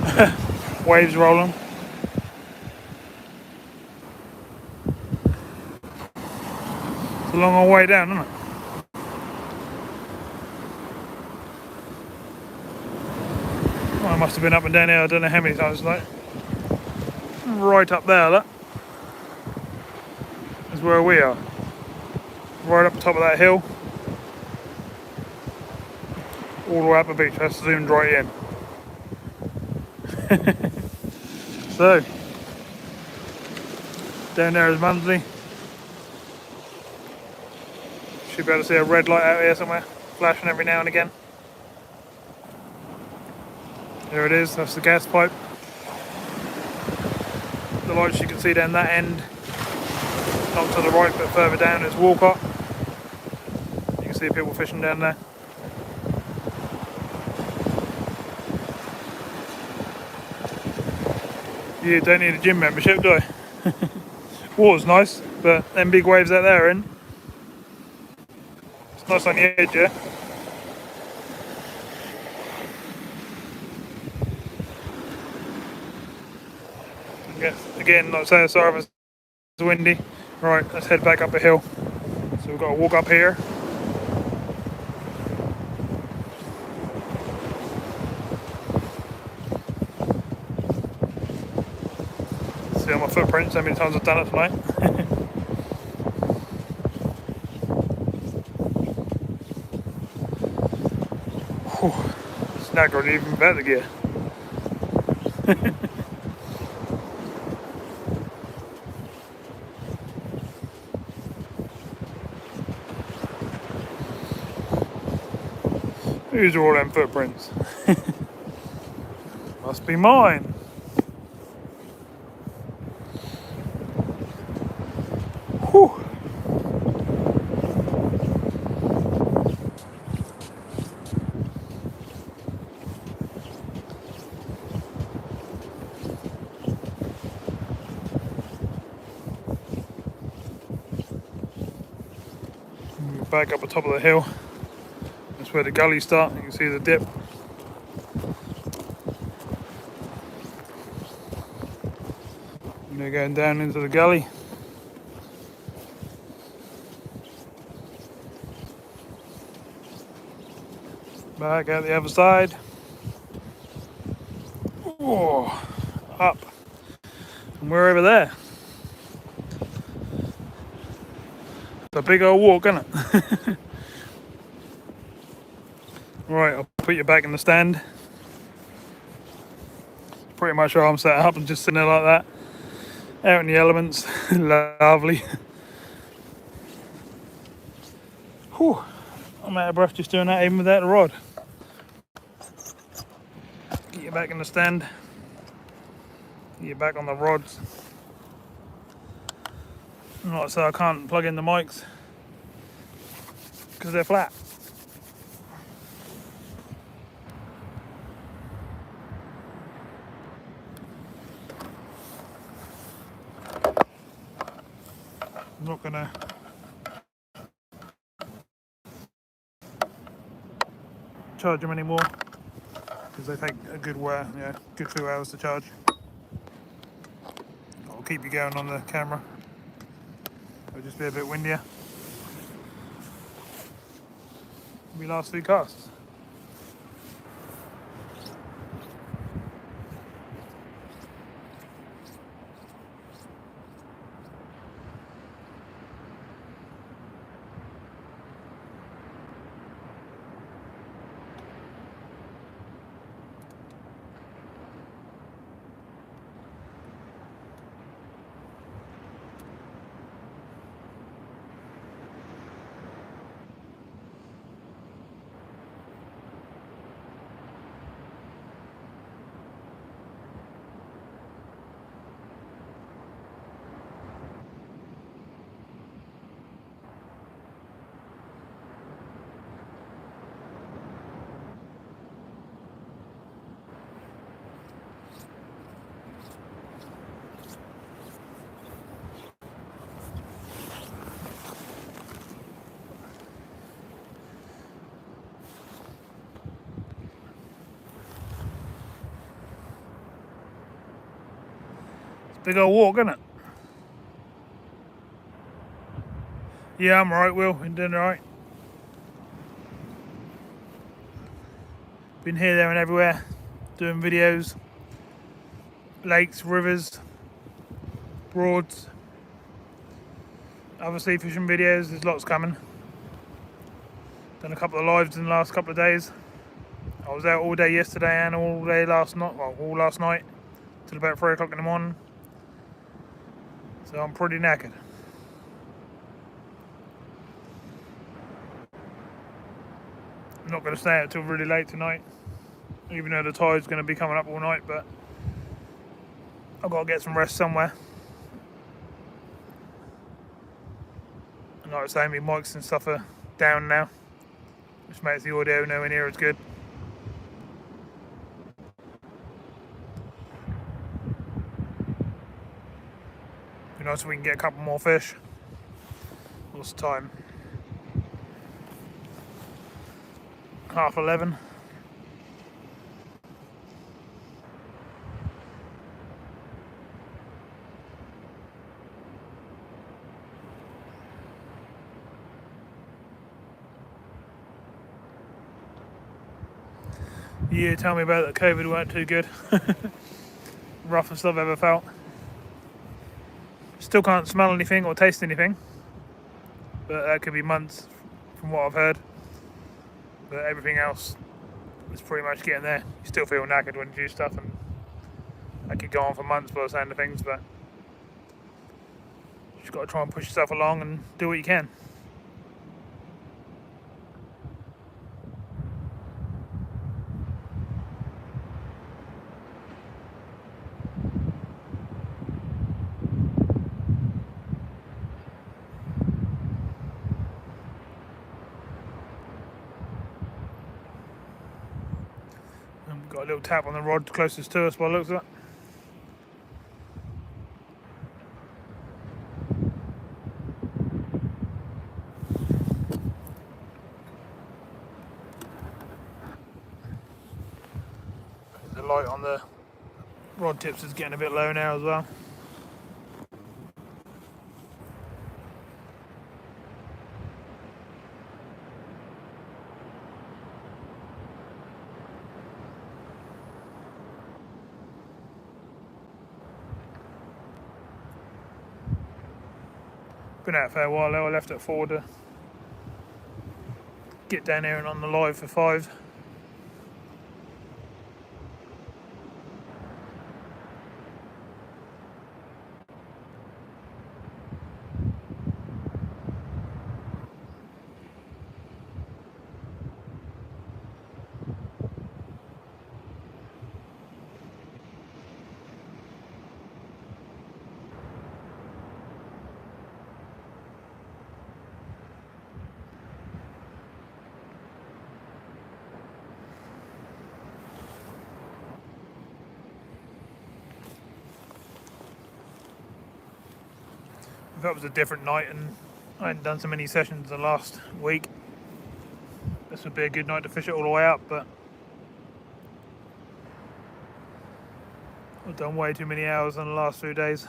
Waves rolling. It's a long old way down, isn't it? Well, I must have been up and down here, I don't know how many times tonight. Right up there, look. Is where we are. Right up the top of that hill. All the way up the beach, that's zoomed right in. So, down there is Munsley. Should be able to see a red light out here somewhere, flashing every now and again. There it is, that's the gas pipe. The lights you can see down that end, not to the right but further down, is Walcott. You can see people fishing down there. You don't need a gym membership, do I? Water's nice, but them big waves out there in. It's nice on the edge, yeah? Again, not saying sorry if it's windy. Right, let's head back up a hill. So we've got to walk up here. See all my footprints, how many times I've done it tonight. Snagger even better gear. Whose are all them footprints? Must be mine. Whew. back up the top of the hill. That's where the gullies start. You can see the dip. And they're going down into the gully. Back out the other side. Oh, up. And we're over there. It's a big old walk, isn't it? Right, I'll put you back in the stand. Pretty much how I'm set up and just sitting there like that. Out in the elements. Lovely. Whew. I'm out of breath just doing that even without the rod. Get you back in the stand. Get you back on the rods. And like I say, I can't plug in the mics because they're flat. I'm not gonna charge them anymore because they take a good good 2 hours to charge. I'll keep you going on the camera. It'll just be a bit windier. We last 2 casts. Big old walk, isn't it? Yeah, I'm alright, Will. I'm doing alright. Been here, there and everywhere, doing videos. Lakes, rivers, broads. Other sea fishing videos, there's lots coming. Done a couple of lives in the last couple of days. I was out all day yesterday and all day last night, well, all last night, till about 3 o'clock in the morning. So I'm pretty knackered. I'm not going to stay out till really late tonight, even though the tide's going to be coming up all night, but I've got to get some rest somewhere. And like I say, my mics and stuff are down now, which makes the audio nowhere near as good. Be nice if we can get a couple more fish. What's the time? 11:30. Yeah, tell me about it. COVID weren't too good. Roughest I've ever felt. Still can't smell anything or taste anything, but that could be months from what I've heard. But everything else is pretty much getting there. You still feel knackered when you do stuff, and that could go on for months by the sound of things, but you just got to try and push yourself along and do what you can. Got a little tap on the rod closest to us by the looks of it. light on the rod tips is getting a bit low now as well. Been out a fair while though. I left at 4 to get down here and on the live for 5. If it was a different night and I hadn't done so many sessions the last week, this would be a good night to fish it all the way up, but I've done way too many hours in the last few days.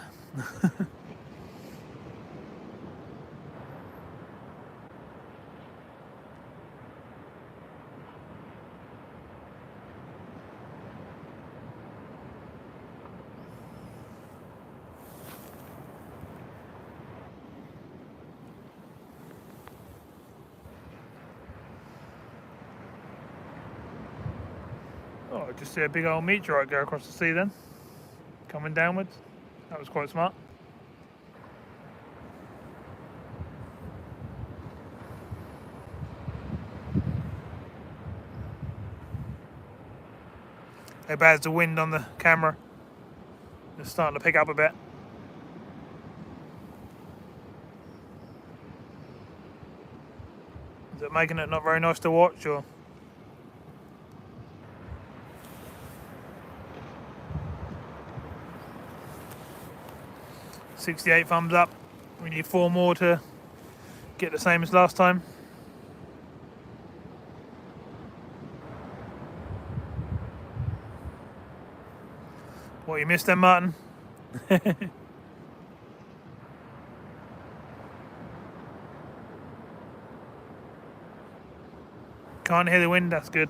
Oh, I just see a big old meteorite go across the sea then, coming downwards. That was quite smart. How bad's the wind on the camera? It's starting to pick up a bit. Is it making it not very nice to watch, or? $68 thumbs up. We need 4 more to get the same as last time. What, you missed then, Martin? Can't hear the wind, that's good.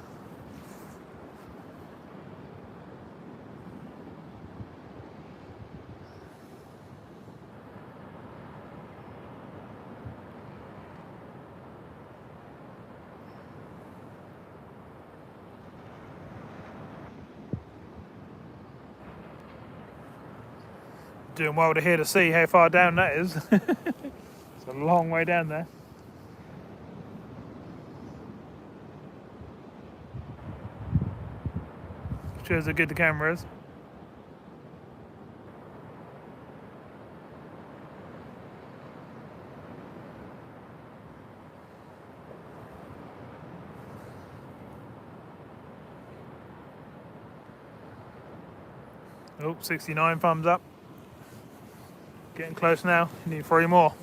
Doing well to hear to see how far down that is. It's a long way down there. Shows how good the camera is. Oh, 69 thumbs up. Getting close now. Need 3 more.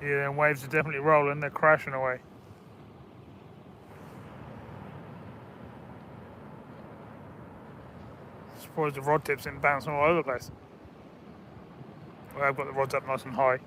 Yeah, and waves are definitely rolling, they're crashing away. Surprised the rod tips didn't bounce all over the place. Well, I've got the rods up nice and high.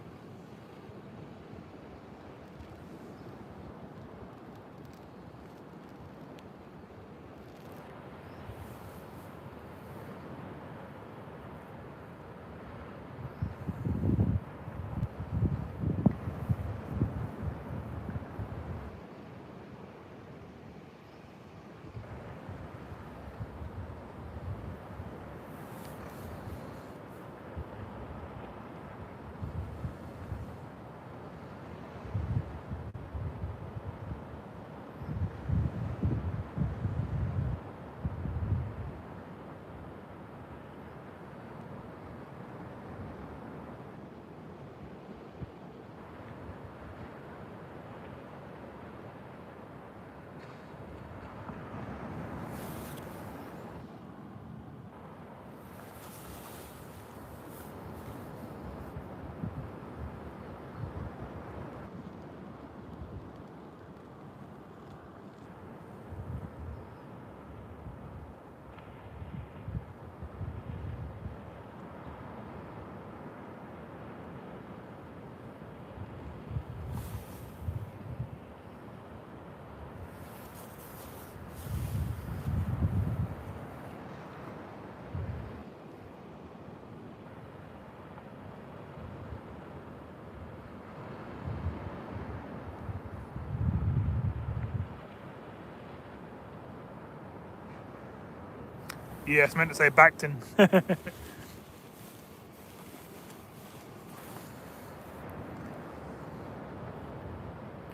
Yeah, it's meant to say Bacton.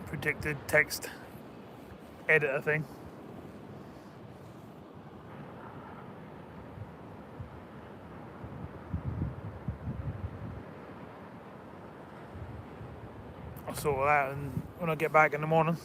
Predicted text editor thing. I'll sort all that and when I get back in the morning.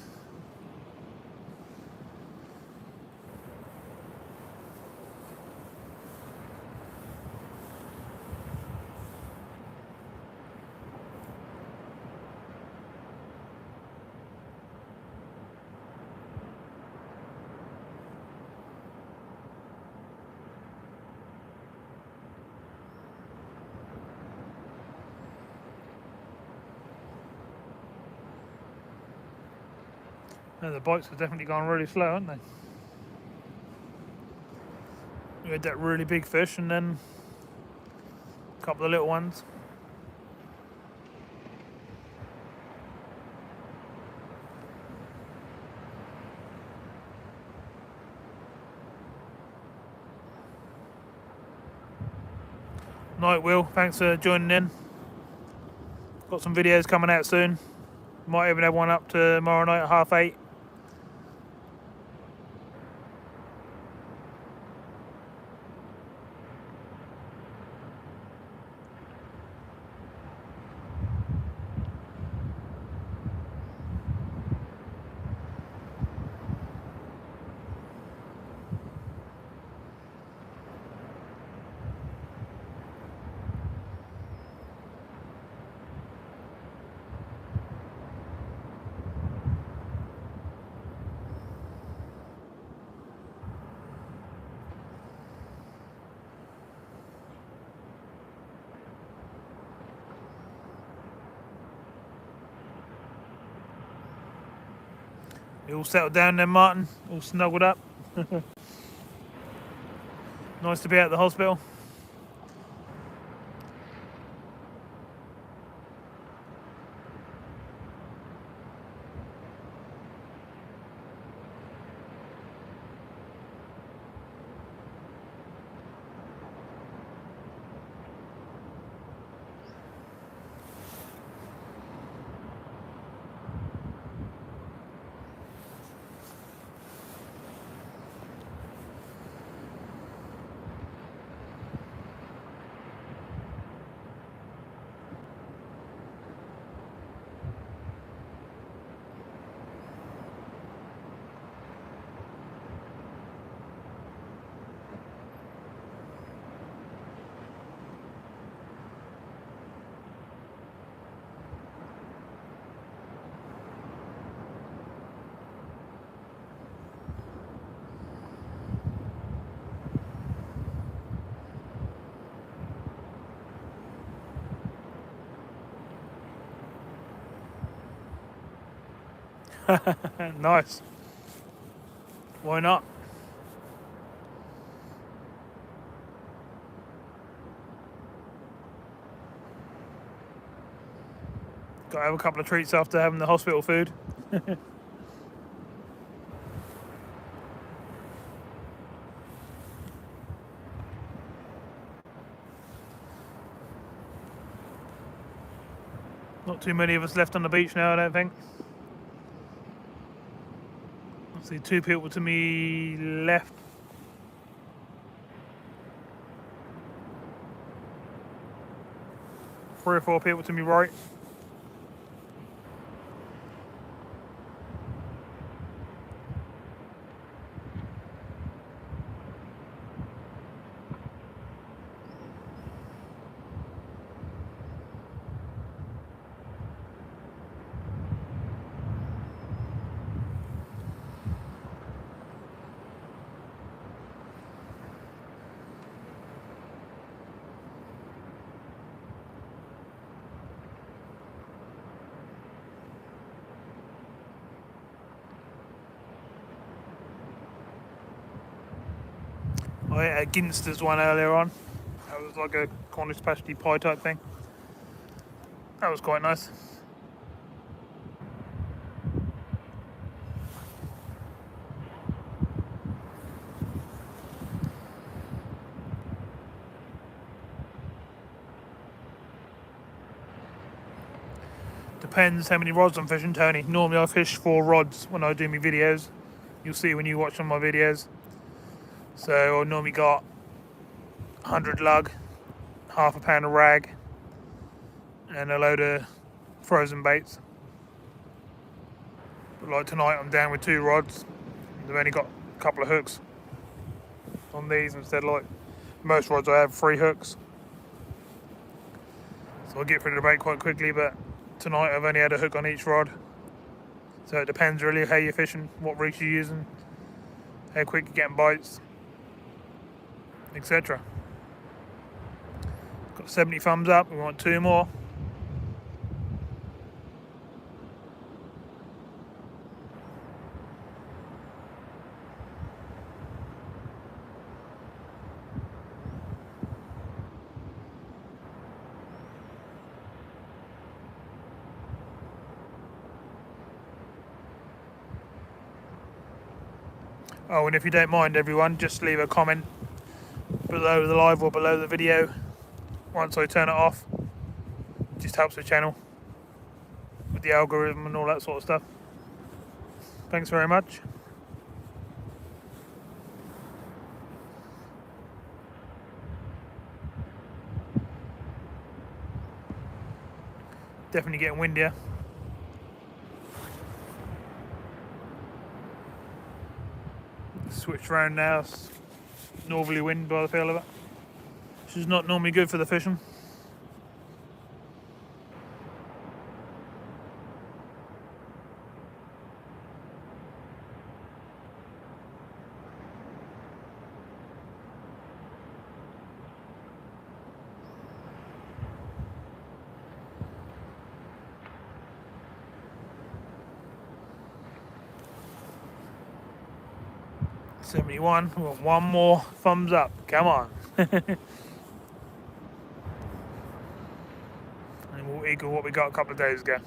No, the bites have definitely gone really slow, haven't they? We had that really big fish and then a couple of little ones. Night, Will. Thanks for joining in. Got some videos coming out soon. Might even have one up tomorrow night at 8:30. You all settled down then, Martin? All snuggled up? Nice to be at the hospital. Nice. Why not? Got to have a couple of treats after having the hospital food. Not too many of us left on the beach now, I don't think. I see 2 people to me left. Three or 4 people to me right. I ate a Ginster's one earlier on. That was like a Cornish pasty pie type thing. That was quite nice. Depends how many rods I'm fishing, Tony. Normally I fish 4 rods when I do my videos. You'll see when you watch some of my videos. So I normally got 100 lug, half a pound of rag, and a load of frozen baits. But like tonight I'm down with 2 rods. I've only got a couple of hooks on these instead. Like most rods I have 3 hooks. So I'll get rid of the bait quite quickly, but tonight I've only had a hook on each rod. So it depends really how you're fishing, what rigs you're using, how quick you're getting bites, etc. Got 70 thumbs up, we want 2 more. Oh, and if you don't mind everyone, just leave a comment below the live or below the video once I turn it off. It just helps the channel with the algorithm and all that sort of stuff. Thanks very much. Definitely getting windier. Switch around now. It's northerly wind by the feel of it, which is not normally good for the fishing. $71. We want 1 more thumbs up. Come on. And we'll equal what we got a couple of days ago.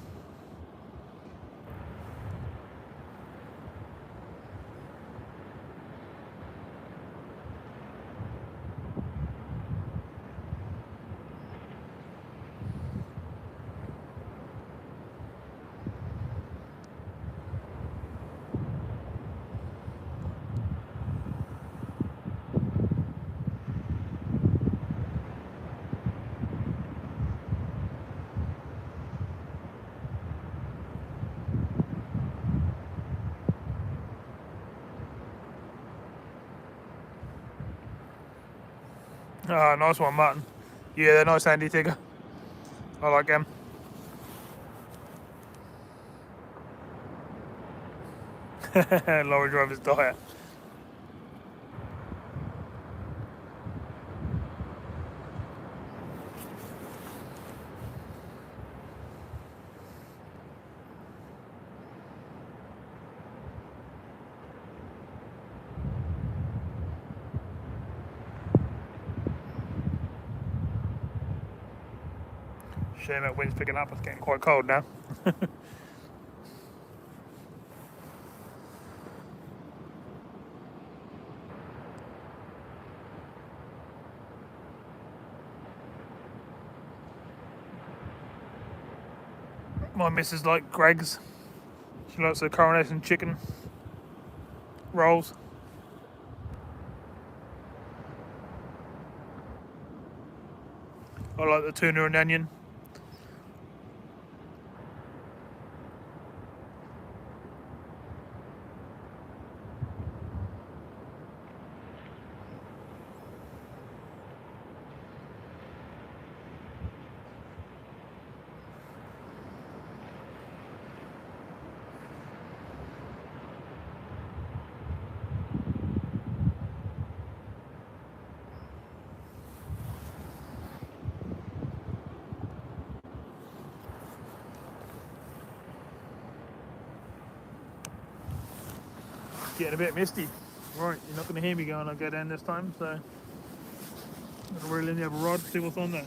Ah, nice one, Martin. Yeah, they're nice handy tigger. I like them. Lorry driver's diet. Shame that wind's picking up. It's getting quite cold now. My missus likes Greg's. She likes the coronation chicken rolls. I like the tuna and onion. Getting a bit misty. Right, you're not going to hear me going, I'll go down this time, so I'm going to reel in the other rod, see what's on there.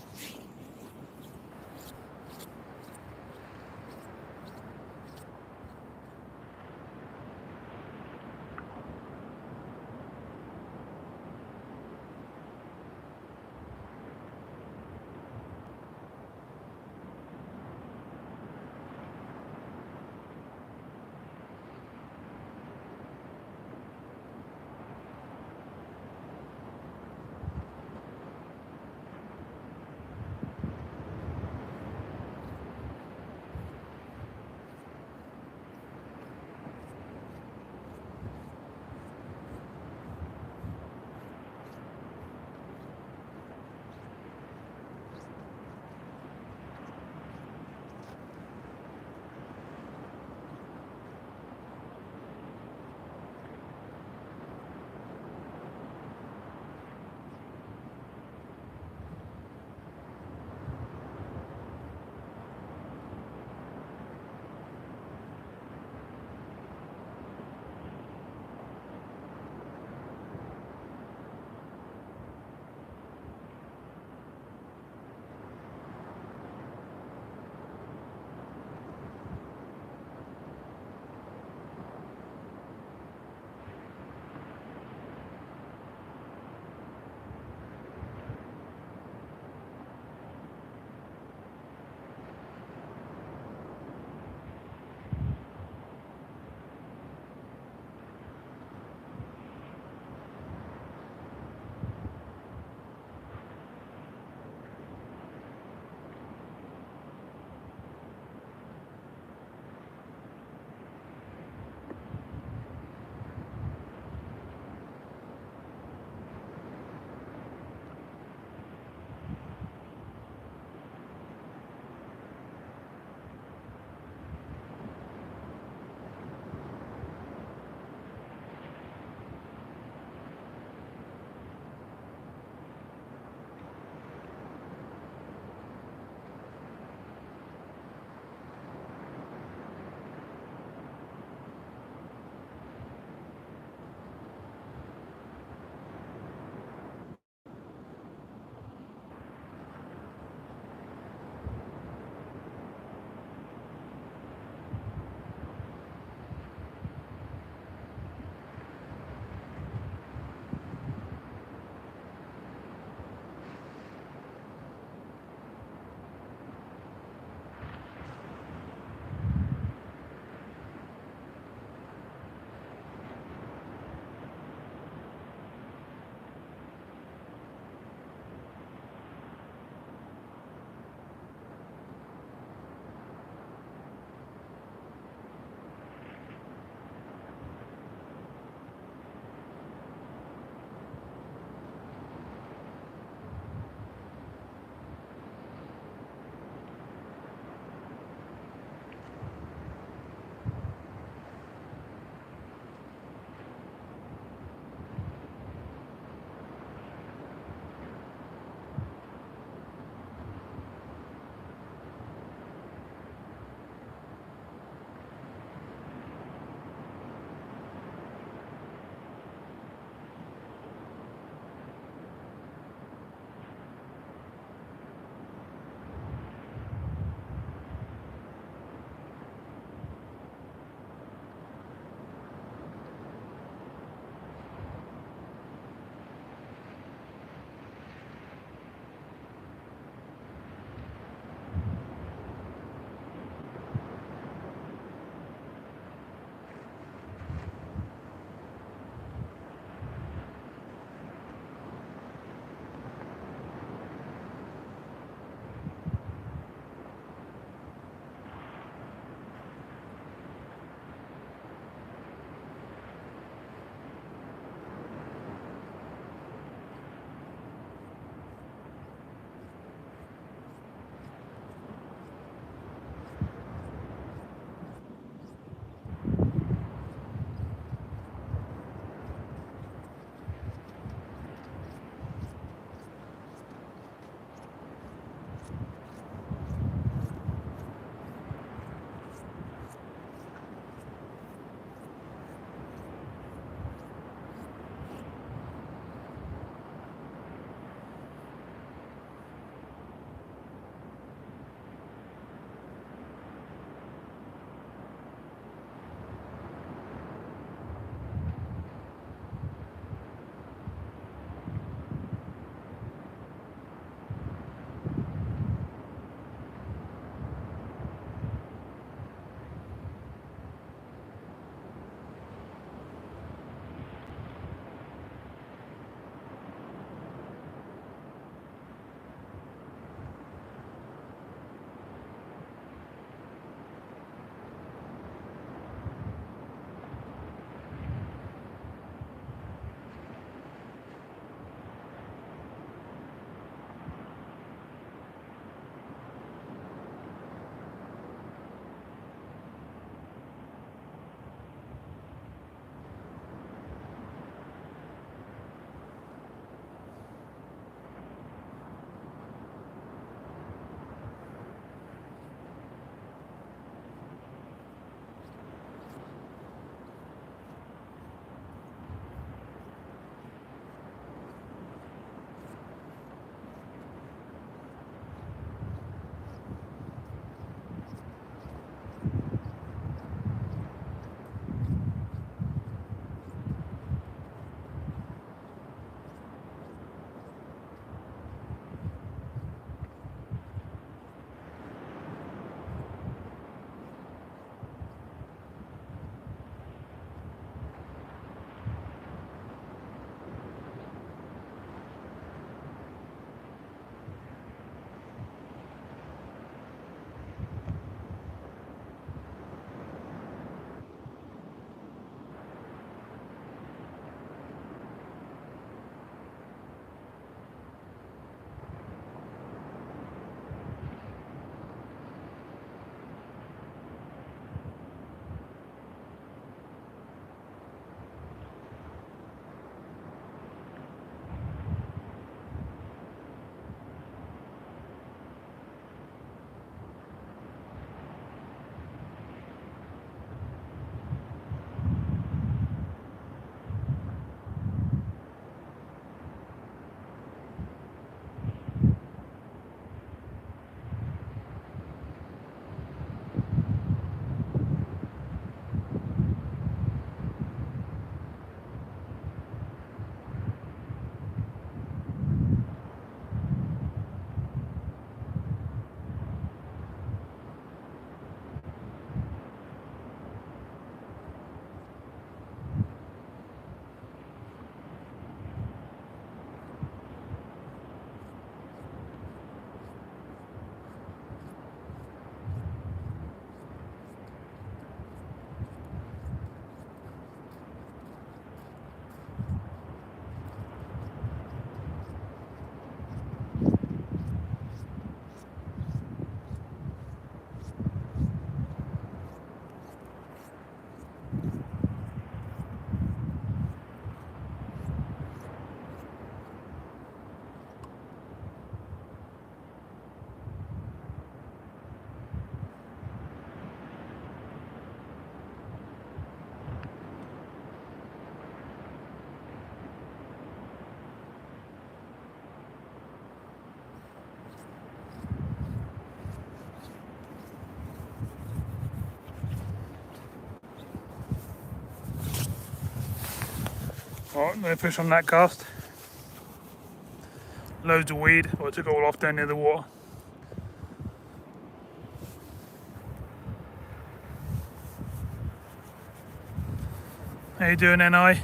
Alright, no fish on that cast. Loads of weed. Well, I took it all off down near the water. How you doing, NI?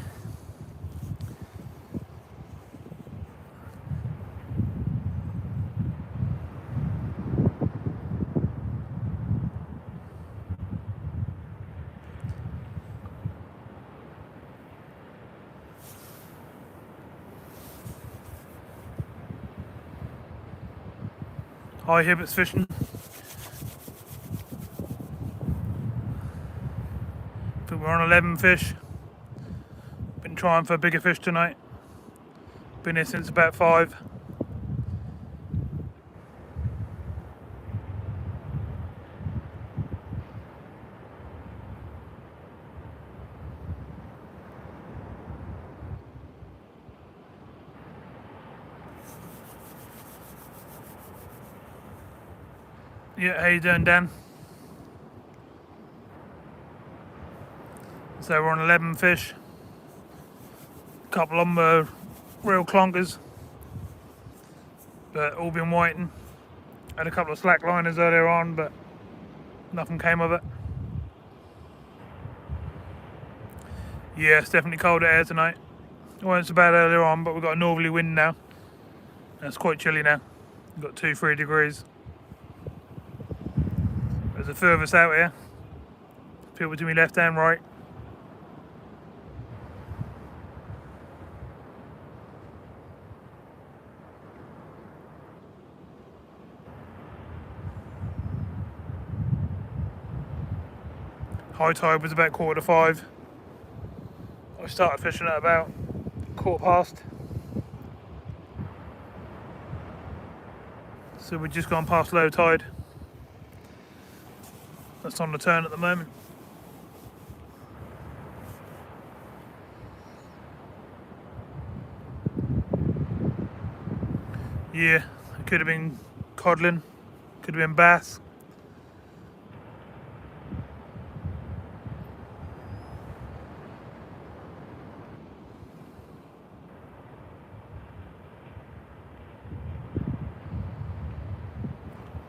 Hi, Hibbert's fishing. I think we're on 11 fish. Been trying for bigger fish tonight. Been here since about 5. Yeah, how you doing, Dan? So we're on 11 fish. A couple of them were real clonkers, but all been whiting. Had a couple of slack liners earlier on, but nothing came of it. Yeah, it's definitely colder air tonight. It wasn't so bad earlier on, but we've got a northerly wind now. And it's quite chilly now. We've got 2-3 degrees. There's a few of us out here. People to me left and right. High tide was about 4:45. I started fishing at about 1:15. So we've just gone past low tide. That's on the turn at the moment. Yeah, it could have been codling, could have been bass.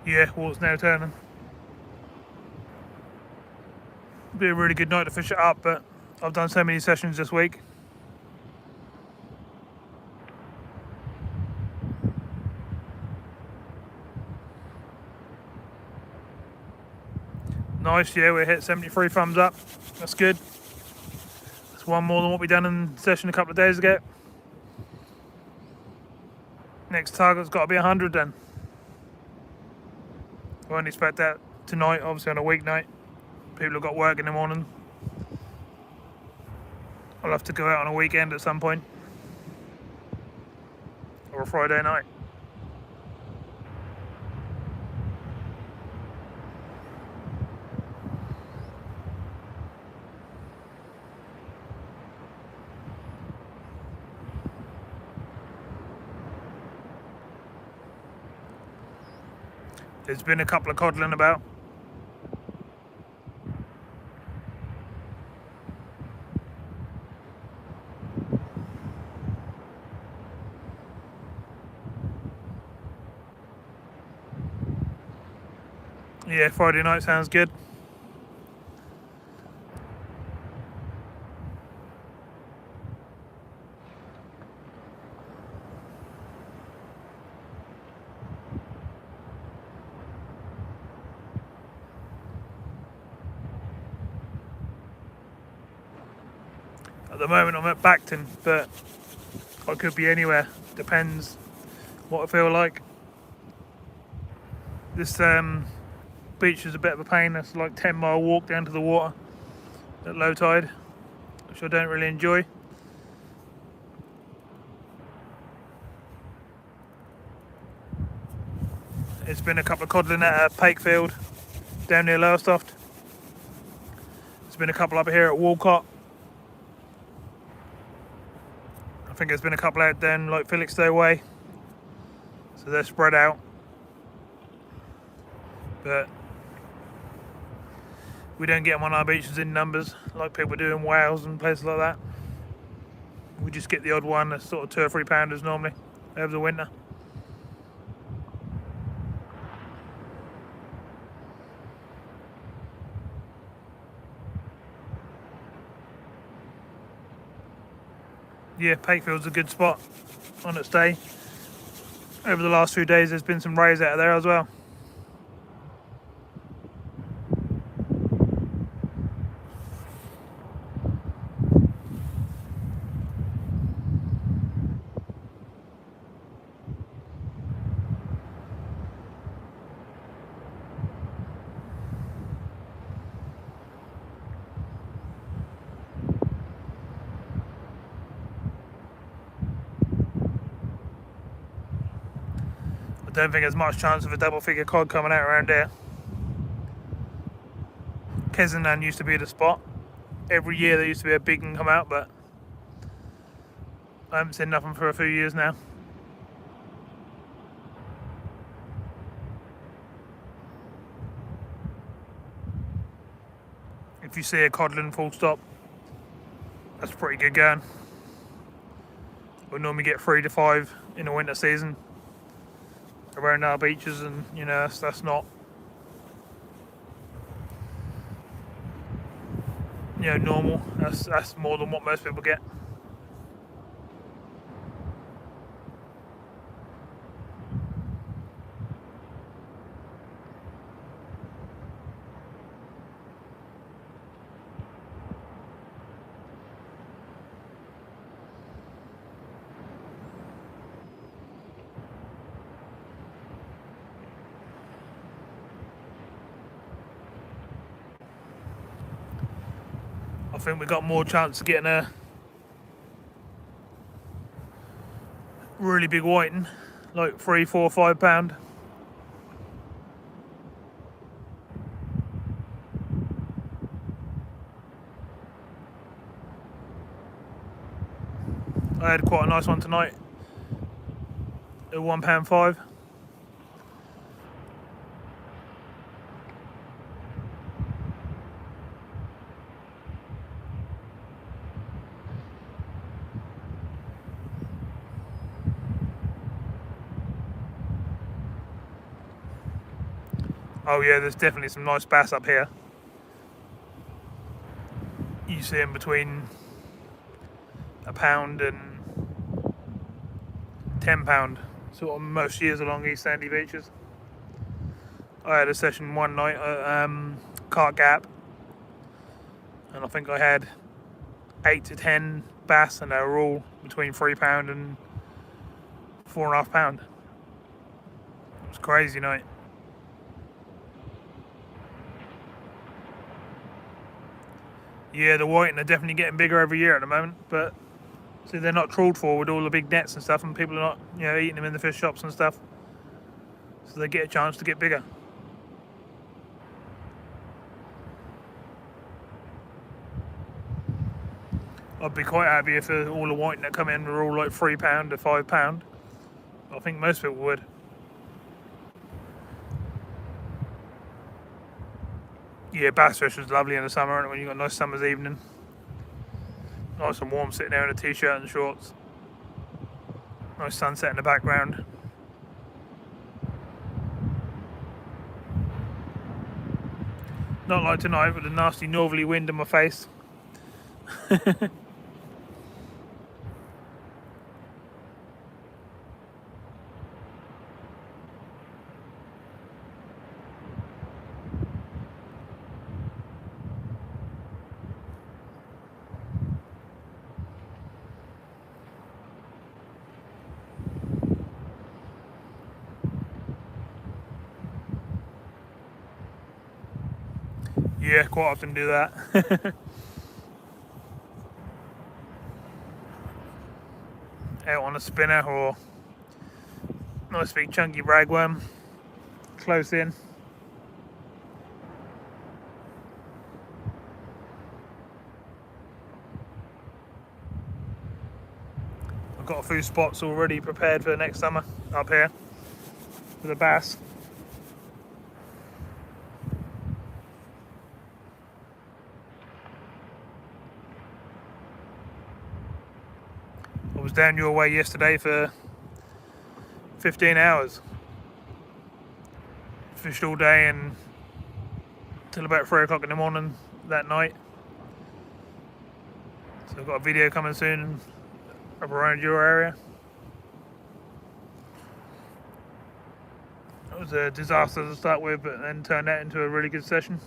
Yeah, water's now turning. Be a really good night to fish it up, but I've done so many sessions this week. Nice, yeah, we hit 73 thumbs up. That's good. That's one more than what we done in session a couple of days ago. Next target's got to be 100 then. I won't expect that tonight, obviously on a weeknight. People have got work in the morning. I'll have to go out on a weekend at some point. Or a Friday night. There's been a couple of codling about. Yeah, Friday night sounds good. At the moment I'm at Bacton, but I could be anywhere. Depends what I feel like. This beach is a bit of a pain. It's like 10-mile walk down to the water at low tide, which I don't really enjoy. It's been a couple of codling at Pakefield down near Lowestoft. There's been a couple up here at Walcott. I think there's been a couple out down like Felixstowe way. So they're spread out. But we don't get them on our beaches in numbers like people do in Wales and places like that. We just get the odd one, that's sort of 2 or 3 pounders normally over the winter. Yeah, Pakefield's a good spot on its day. Over the last few days there's been some rays out of there as well. I don't think there's much chance of a double figure cod coming out around here. Kesnan used to be the spot. Every year there used to be a big one come out, but I haven't seen nothing for a few years now. If you see a codlin full stop, that's pretty good going. We normally get 3 to 5 in the winter season around our beaches, and you know that's not, you know, normal. That's more than what most people get. I think we got more chance of getting a really big whiting, like 3, 4, 5 pound. I had quite a nice one tonight, at £1.5. Oh yeah, there's definitely some nice bass up here. You see them between £1 and £10, sort of most years along these sandy beaches. I had a session one night at Cart Gap, and I think I had 8 to 10 bass, and they were all between £3 and £4.5. It was crazy night. Yeah, the whiting are definitely getting bigger every year at the moment, but see, they're not trawled for with all the big nets and stuff, and people are not, you know, eating them in the fish shops and stuff, so they get a chance to get bigger. I'd be quite happy if all the whiting that come in were all like £3 to £5. I think most people would. Yeah, bass fish is lovely in the summer, and when you've got a nice summer's evening, nice and warm, sitting there in a t-shirt and shorts, nice sunset in the background. Not like tonight with the nasty northerly wind in my face. Yeah, quite often do that. Out on a spinner or nice big chunky ragworm close in. I've got a few spots already prepared for next summer up here for the bass. was down your way yesterday for 15 hours. Fished all day and till about 3 o'clock in the morning that night. So I've got a video coming soon up around your area. It was a disaster to start with, but then turned out into a really good session.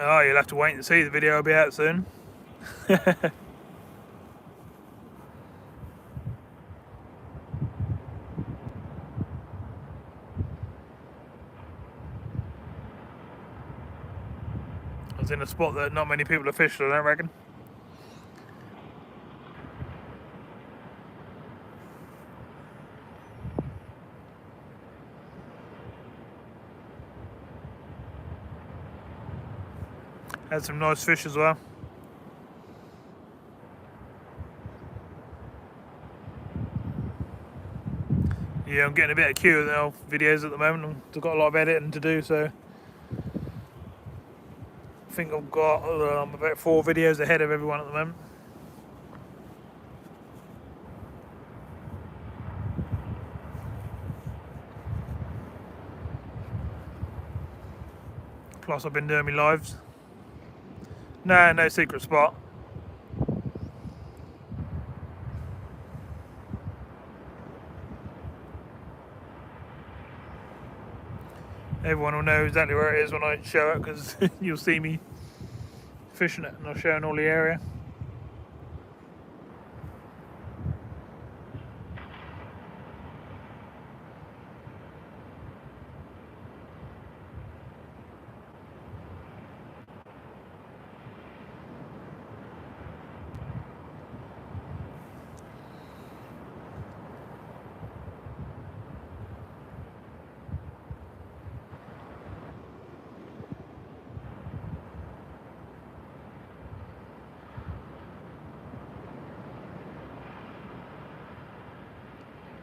Oh, you'll have to wait and see. The video will be out soon. I was in a spot that not many people have fished, I don't reckon. Had some nice fish as well. Yeah, I'm getting a bit of queue now videos at the moment. I've got a lot of editing to do, so I think I've got about 4 videos ahead of everyone at the moment. Plus I've been doing my lives. No secret spot. Everyone will know exactly where it is when I show it, because you'll see me fishing it and I'll show in all the area.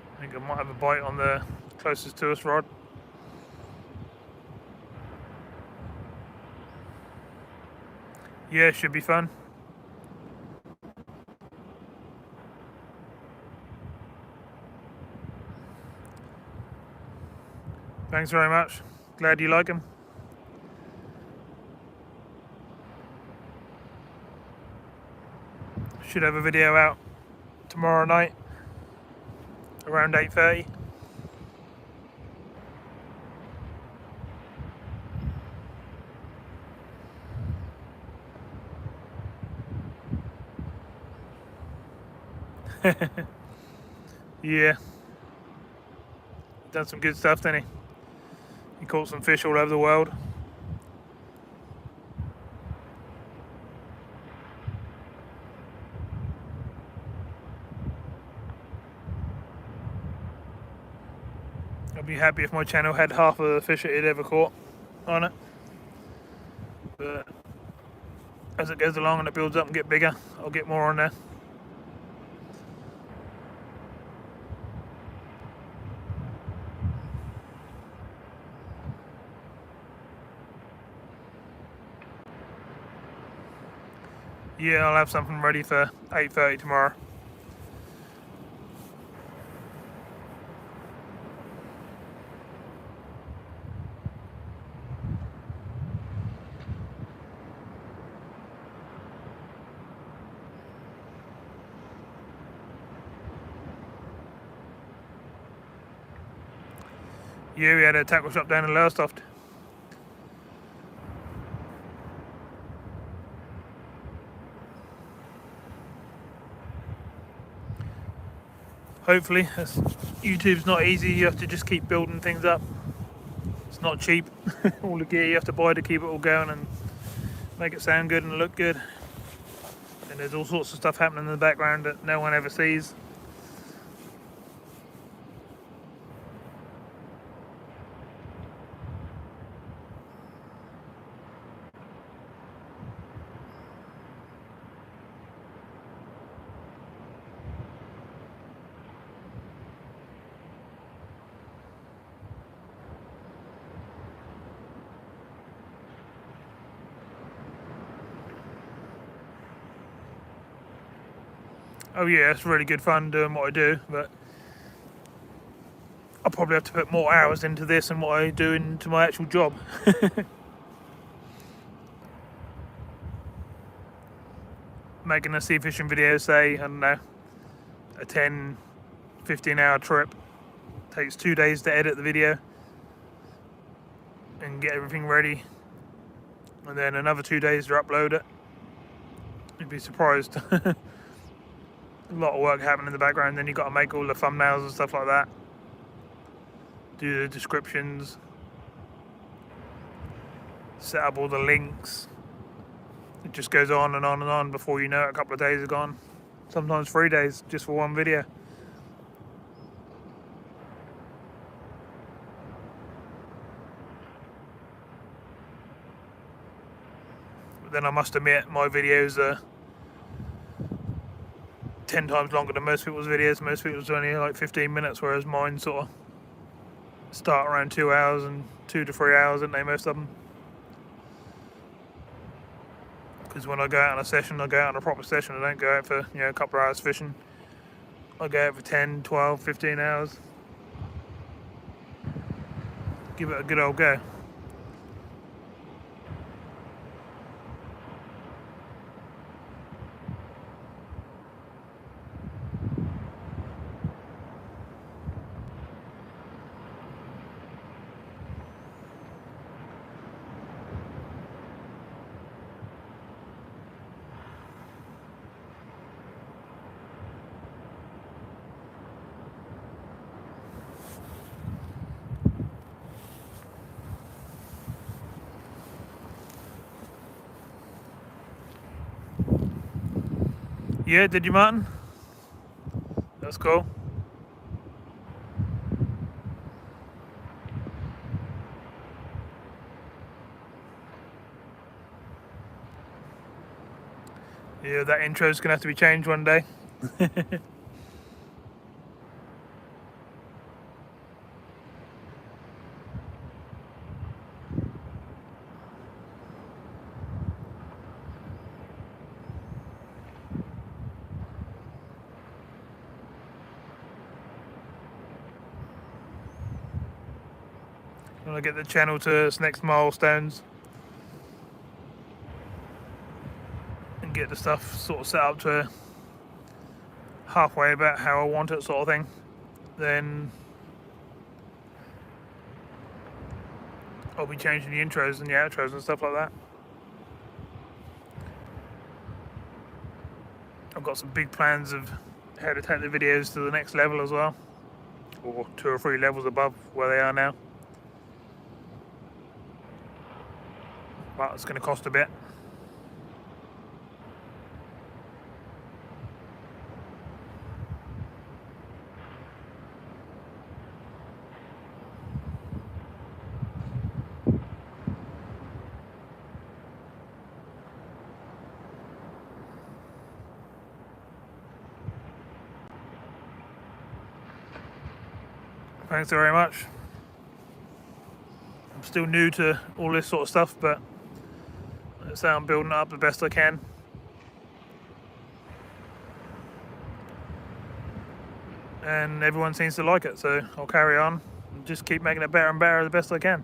I think I might have a bite on the closest to us rod. Yeah, should be fun. Thanks very much. Glad you like them. Should have a video out tomorrow night around 8:30. Yeah, done some good stuff, didn't he? He caught some fish all over the world. I'd be happy if my channel had half of the fish that he'd ever caught on it. But as it goes along and it builds up and get bigger, I'll get more on there. Yeah, I'll have something ready for 8:30 tomorrow. Yeah, we had a tackle shop down in Lowestoft. Hopefully, YouTube's not easy. You have to just keep building things up. It's not cheap. All the gear you have to buy to keep it all going and make it sound good and look good. And there's all sorts of stuff happening in the background that no one ever sees. oh yeah, it's really good fun doing what I do, but I'll probably have to put more hours into this than what I do into my actual job. Making a sea fishing video, say, I don't know, a 10-15 hour trip, takes 2 days to edit the video and get everything ready, and then another 2 days to upload it. You'd be surprised. A lot of work happening in the background. Then you've got to make all the thumbnails and stuff like that, do the descriptions, set up all the links. It just goes on and on and on. Before you know it, a couple of days are gone, sometimes 3 days just for one video. But then I must admit, my videos are 10 times longer than most people's videos. Most people's only like 15 minutes, whereas mine sort of start around 2 hours and 2 to 3 hours, aren't they, most of them? Because when I go out on a session, I go out on a proper session. I don't go out for, a couple of hours fishing. I go out for 10, 12, 15 hours. Give it a good old go. Yeah, did you, Martin? That's cool. Yeah, that intro's gonna have to be changed one day. When I get the channel to its next milestones and get the stuff sort of set up to halfway about how I want it, sort of thing, then I'll be changing the intros and the outros and stuff like that. I've got some big plans of how to take the videos to the next level as well, or 2 or 3 levels above where they are now. But it's going to cost a bit. Thanks very much. I'm still new to all this sort of stuff, but let's say I'm building it up the best I can. And everyone seems to like it, so I'll carry on and just keep making it better and better the best I can.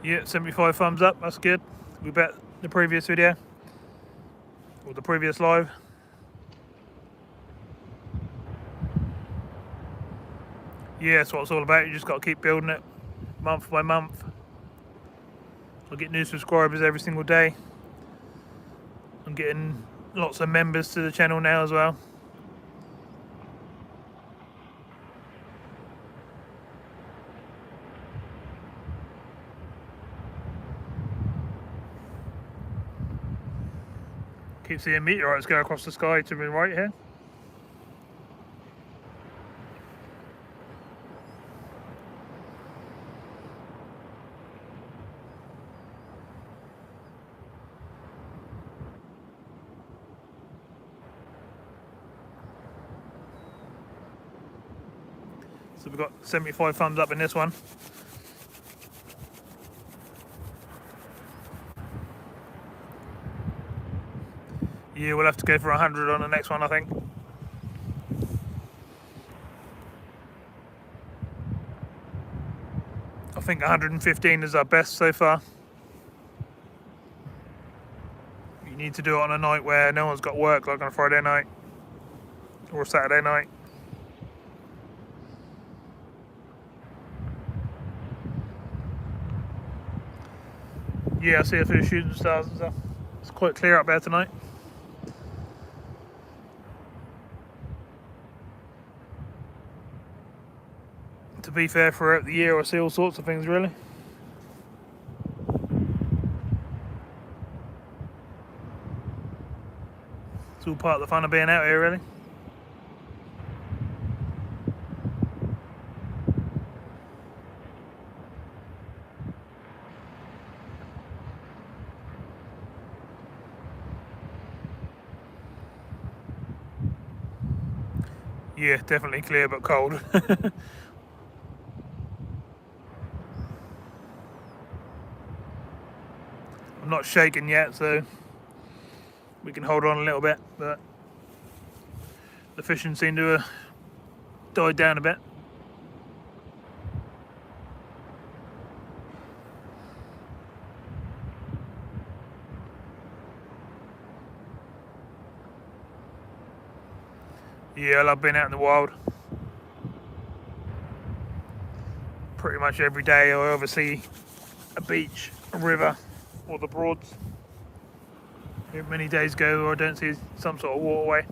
Yeah, 75 thumbs up, that's good. We bet the previous video, or the previous live. Yeah, that's what it's all about. You just got to keep building it month by month. I get new subscribers every single day. I'm getting lots of members to the channel now as well. Keep seeing meteorites go across the sky to my right here. So we've got 75 thumbs up in this one. Yeah, we'll have to go for 100 on the next one, I think. I think 115 is our best so far. You need to do it on a night where no one's got work, like on a Friday night or a Saturday night. Yeah, I see a few shooting stars and stuff. It's quite clear up there tonight. To be fair, throughout the year I see all sorts of things really. It's all part of the fun of being out here really. Yeah, definitely clear but cold. I'm not shaking yet, so we can hold on a little bit, but the fishing seemed to have died down a bit. Yeah, I love being out in the wild. Pretty much every day I either see a beach, a river, or the Broads. Many days go I don't see some sort of waterway.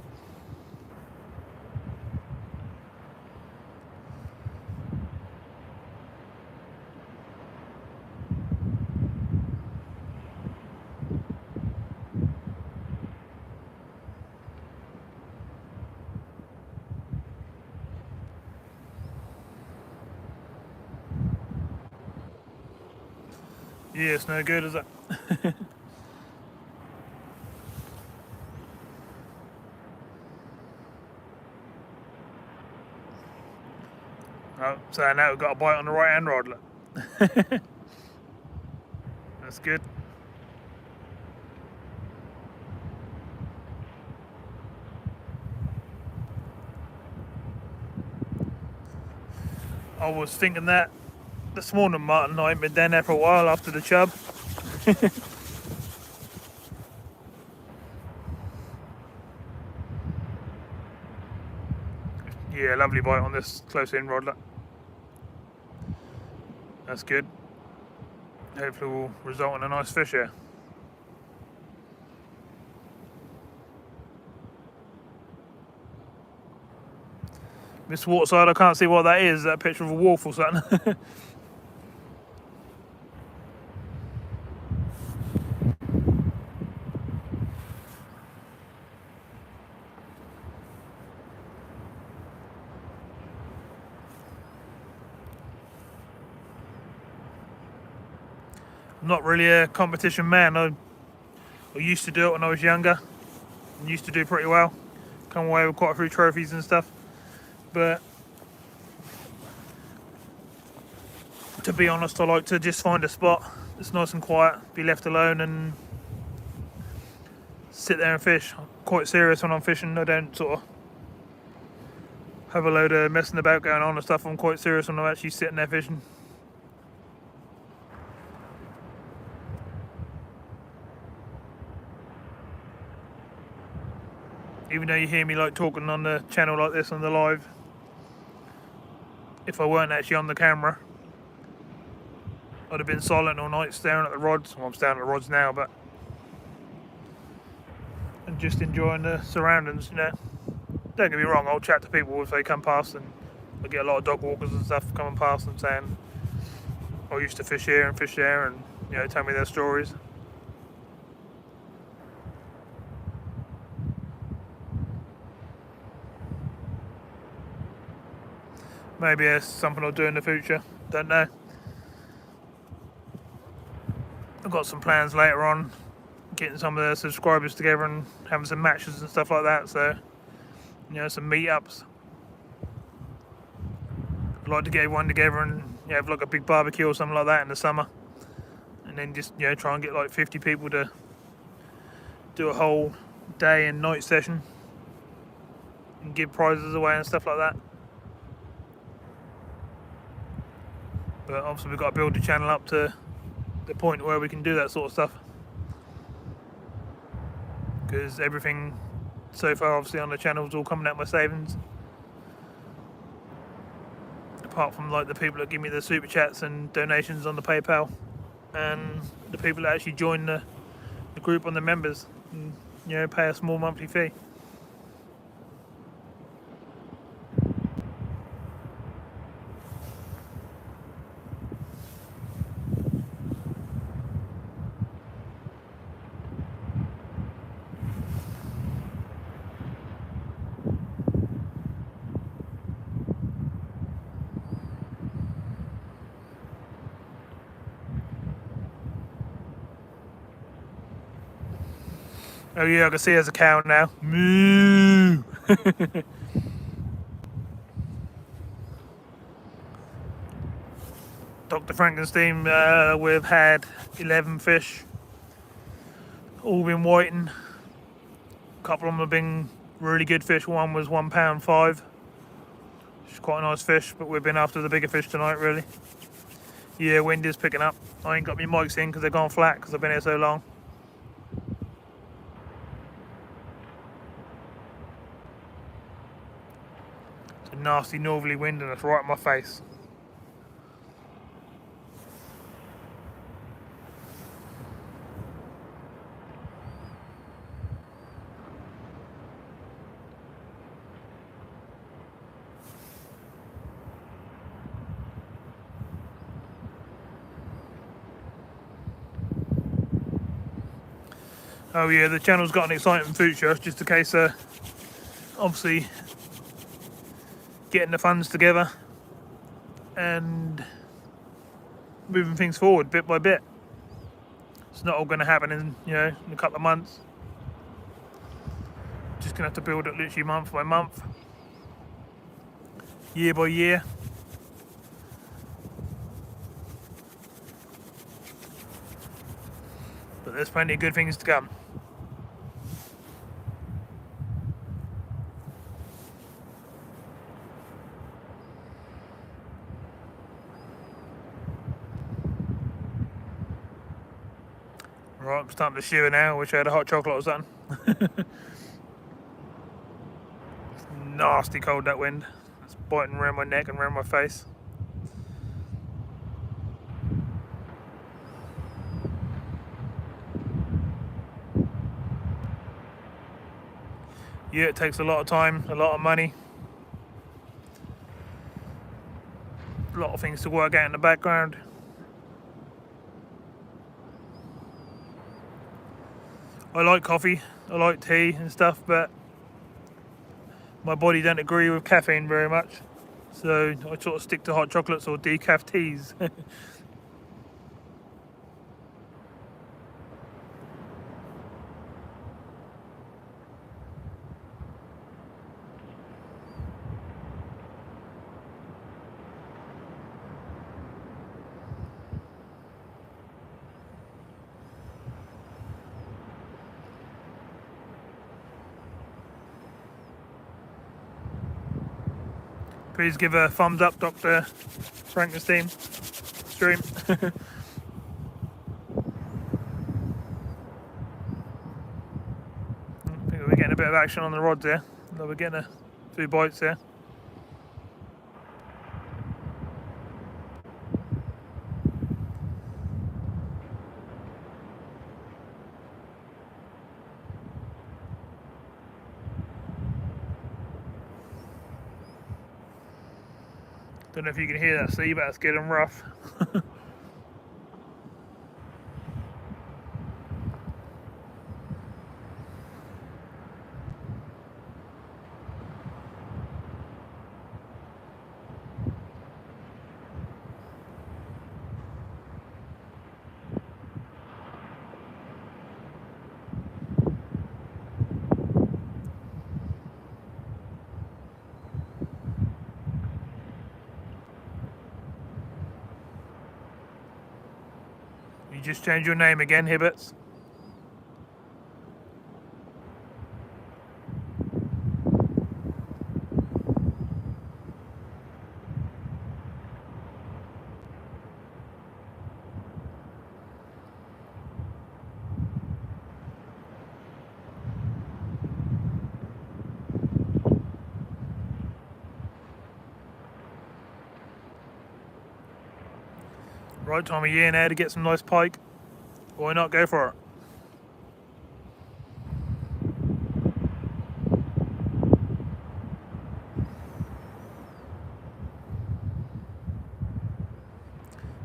Yeah, it's no good, is it? Oh, so now we've got a bite on the right hand rod, look. That's good. I was thinking that this morning, Martin. I ain't been down there for a while after the chub. Yeah, lovely bite on this close in rod, look. That's good. Hopefully will result in a nice fish here. This Waterside, I can't see what that is. That picture of a wolf or something. I'm not really a competition man. I used to do it when I was younger. And used to do pretty well. Come away with quite a few trophies and stuff. But to be honest, I like to just find a spot that's nice and quiet, be left alone and sit there and fish. I'm quite serious when I'm fishing. I don't sort of have a load of messing about going on and stuff. I'm quite serious when I'm actually sitting there fishing. Even though you hear me like talking on the channel like this on the live, if I weren't actually on the camera, I'd have been silent all night staring at the rods. Well, I'm staring at the rods now, but and just enjoying the surroundings, you know. Don't get me wrong, I'll chat to people if they come past, and I get a lot of dog walkers and stuff coming past and saying I used to fish here and fish there, and you know, tell me their stories. Maybe it's something I'll do in the future, don't know. I've got some plans later on, getting some of the subscribers together and having some matches and stuff like that, so, you know, some meetups. I like to get everyone together and have like a big barbecue or something like that in the summer, and then just try and get like 50 people to do a whole day and night session and give prizes away and stuff like that. But obviously we've got to build the channel up to the point where we can do that sort of stuff, because everything so far obviously on the channel is all coming out of my savings, apart from like the people that give me the super chats and donations on the PayPal, and the people that actually join the group on the members and pay a small monthly fee. Oh yeah, I can see there's a cow now. Moo! Dr. Frankenstein, we've had 11 fish, all been whiting. A couple of them have been really good fish. One was £1.5, which is quite a nice fish, but we've been after the bigger fish tonight, really. Yeah, wind is picking up. I ain't got my mics in because they've gone flat because I've been here so long. It's a nasty northerly wind and it's right in my face. Oh yeah, the channel's got an exciting future, just a case of obviously getting the funds together and moving things forward bit by bit. It's not all going to happen in in a couple of months. Just going to have to build it literally month by month, year by year. But there's plenty of good things to come. Right, I'm starting to shiver now. I wish I had a hot chocolate or something. It's nasty cold, that wind. It's biting around my neck and around my face. Yeah, it takes a lot of time, a lot of money, a lot of things to work out in the background. I like coffee, I like tea and stuff, but my body don't agree with caffeine very much, so I sort of stick to hot chocolates or decaf teas. Please give a thumbs up, Dr. Frankenstein stream. I think we're getting a bit of action on the rods there. We're getting a few bites there. Don't know if you can hear that sea, but it's getting rough. just changed your name again, Hibbets. Right time of year now to get some nice pike. Why not go for it?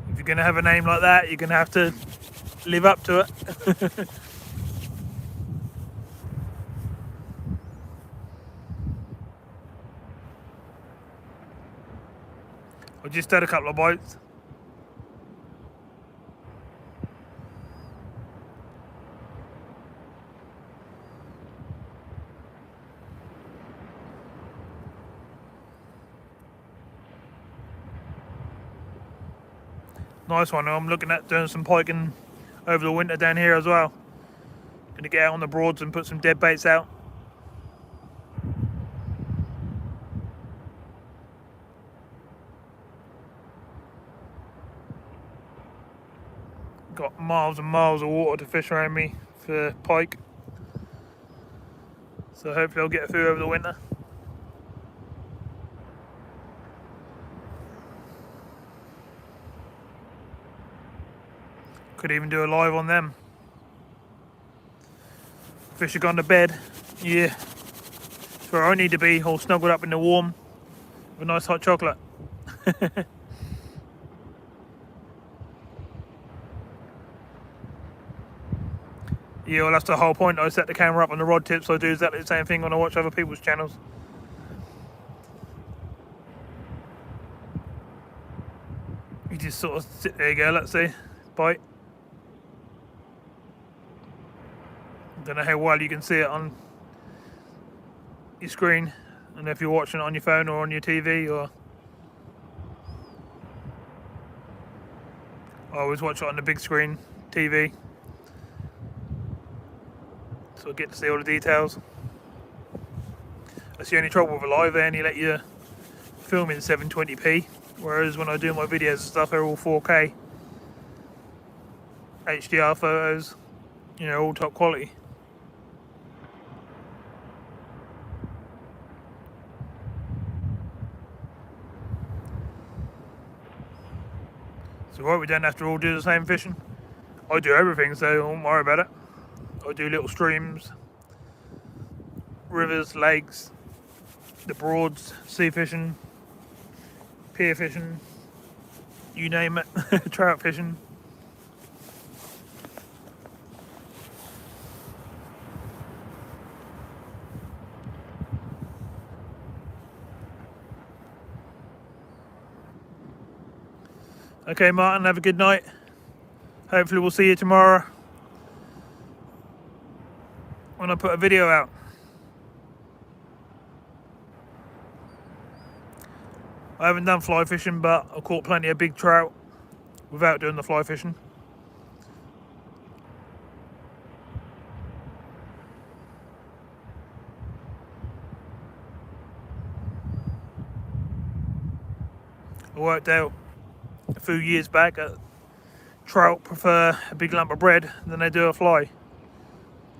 If you're going to have a name like that, you're going to have to live up to it. I just had a couple of bites. Nice one. I'm looking at doing some piking over the winter down here as well. Gonna get out on the Broads and put some dead baits out. Got miles and miles of water to fish around me for pike, so hopefully I'll get a few over the winter. Could even do a live on them. Fish have gone to bed. Yeah, that's where I need to be, all snuggled up in the warm with a nice hot chocolate. Yeah, well, that's the whole point. I set the camera up on the rod tip, so I do exactly the same thing when I watch other people's channels. You just sort of sit there, you go, let's see, bite. Don't know how well you can see it on your screen, and if you're watching it on your phone or on your TV, or I always watch it on the big screen TV, so I get to see all the details. That's the only trouble with a live, they only let you film in 720p, whereas when I do my videos and stuff, they're all 4K HDR photos, you know, all top quality. So right, we don't have to all do the same fishing. I do everything, so don't worry about it. I do little streams, rivers, lakes, the Broads, sea fishing, pier fishing, you name it, trout fishing. Okay, Martin, have a good night. Hopefully we'll see you tomorrow when I put a video out. I haven't done fly fishing, but I caught plenty of big trout without doing the fly fishing. I worked out a few years back that trout prefer a big lump of bread than they do a fly.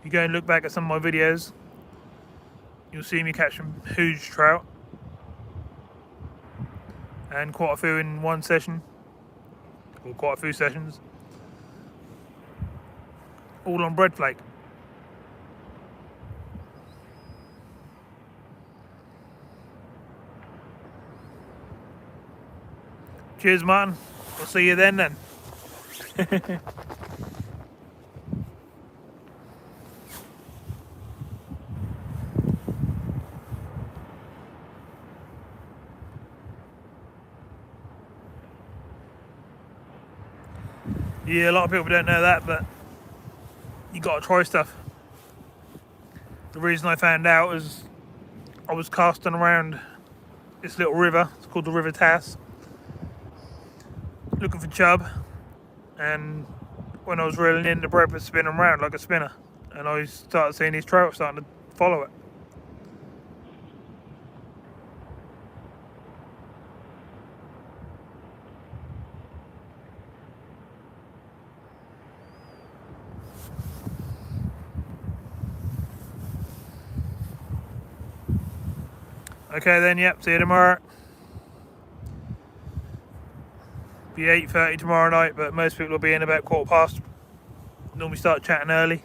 You go and look back at some of my videos, you'll see me catch some huge trout, and quite a few in one session, or quite a few sessions, all on bread flake. Cheers, Martin. We'll see you then. Yeah, a lot of people don't know that, but you got to try stuff. The reason I found out is I was casting around this little river. It's called the River Tass, looking for chub, and when I was reeling in, the bread was spinning around like a spinner, and I started seeing these trout starting to follow it. Okay then, yep, see you tomorrow. Be 8:30 tomorrow night, but most people will be in about 1:15. Normally start chatting early.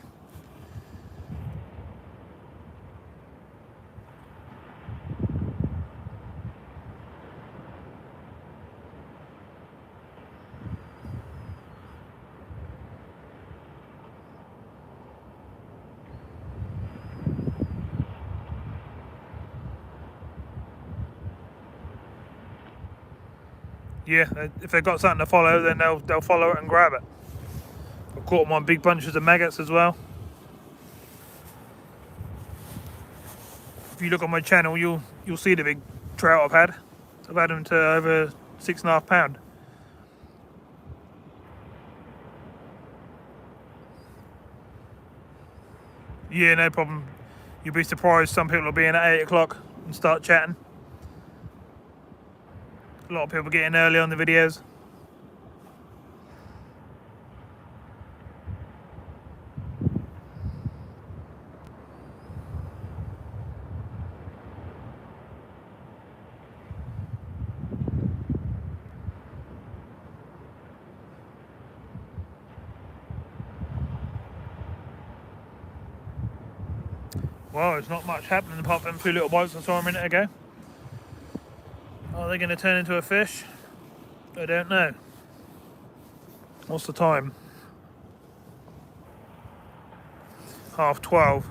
Yeah, if they've got something to follow, then they'll follow it and grab it. I've caught them on big bunches of maggots as well. If you look on my channel, you'll see the big trout I've had. I've had them to over 6.5 pounds. Yeah, no problem. You'll be surprised. Some people will be in at 8 o'clock and start chatting. A lot of people get in early on the videos. Well, there's not much happening apart from 2 little bites I saw a minute ago. Are they going to turn into a fish? I don't know. What's the time? 12:30.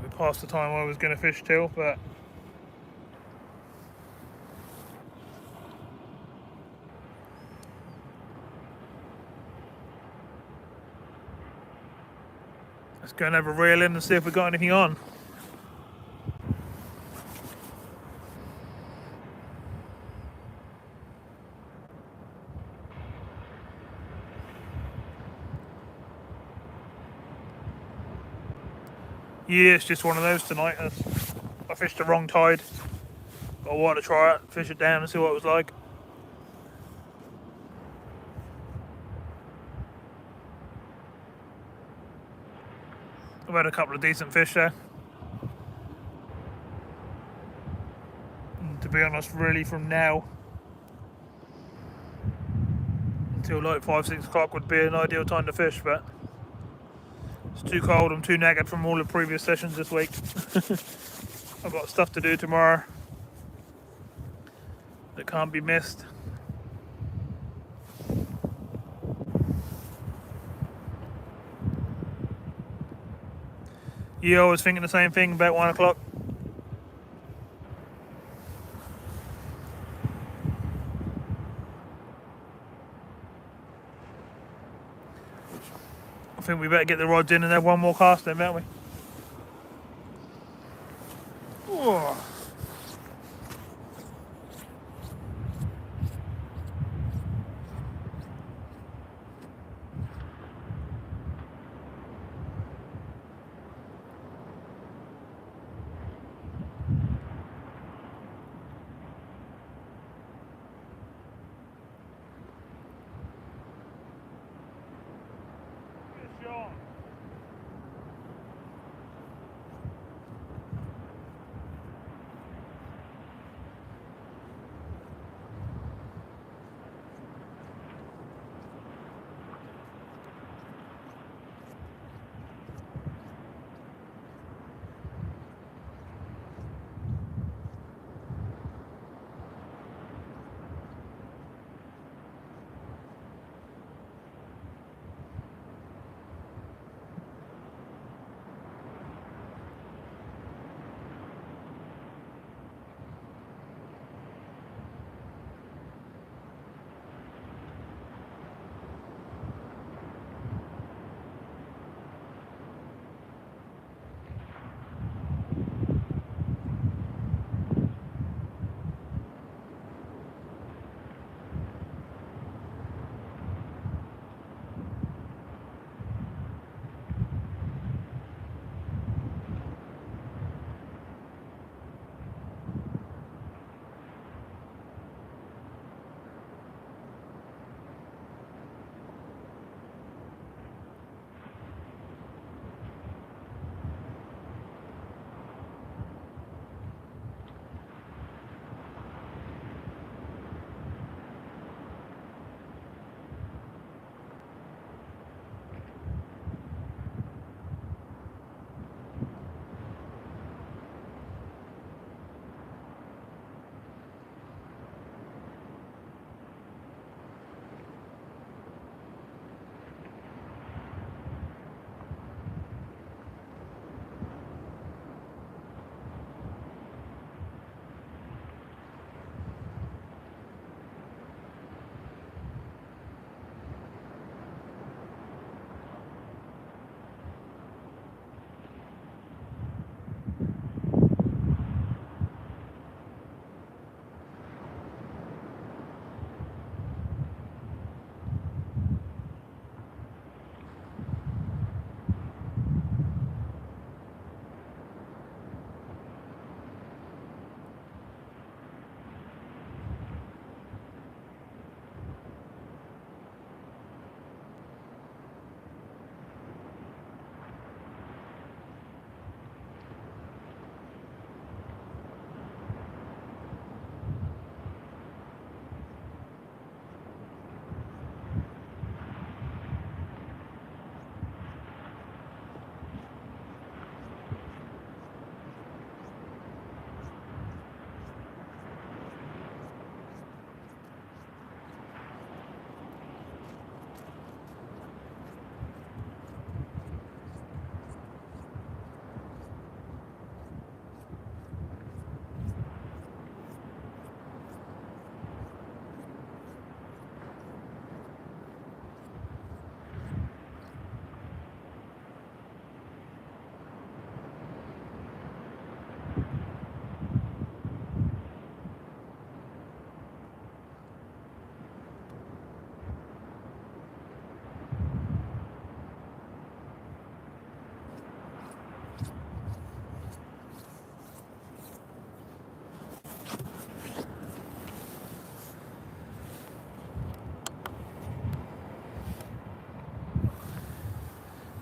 We're past the time I was going to fish till, but let's go and have a reel in and see if we got anything on. Yeah, it's just one of those tonight. I fished the wrong tide. I wanted to try it, fish it down and see what it was like. I've had a couple of decent fish there. And to be honest, really from now until like 5-6 o'clock would be an ideal time to fish, but it's too cold. I'm too knackered from all the previous sessions this week. I've got stuff to do tomorrow that can't be missed. Yeah, I was thinking the same thing about 1 o'clock. I think we better get the rods in and have one more cast then, don't we? Oh.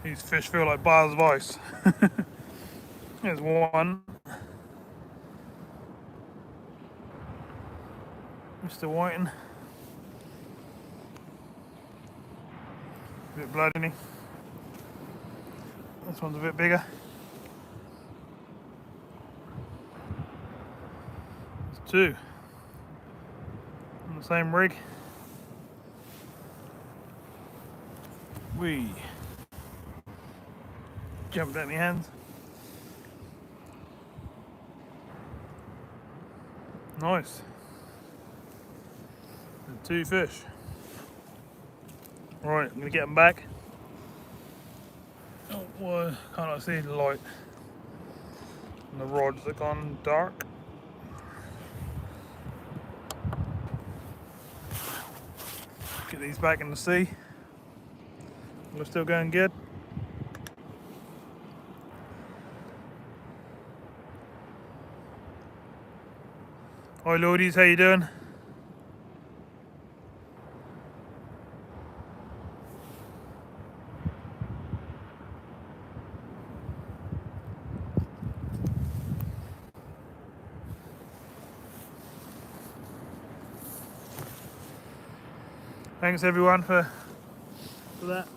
These fish feel like bars of ice. There's one. Mr. Whiting. A bit bloody. This one's a bit bigger. There's two on the same rig. We jumped out my hands. Nice. And two fish. Right, I'm gonna get them back. Oh, why can't I see the light? And the rods have gone dark. Get these back in the sea. We're still going good. Hi Lordies, how you doing? Thanks everyone for that.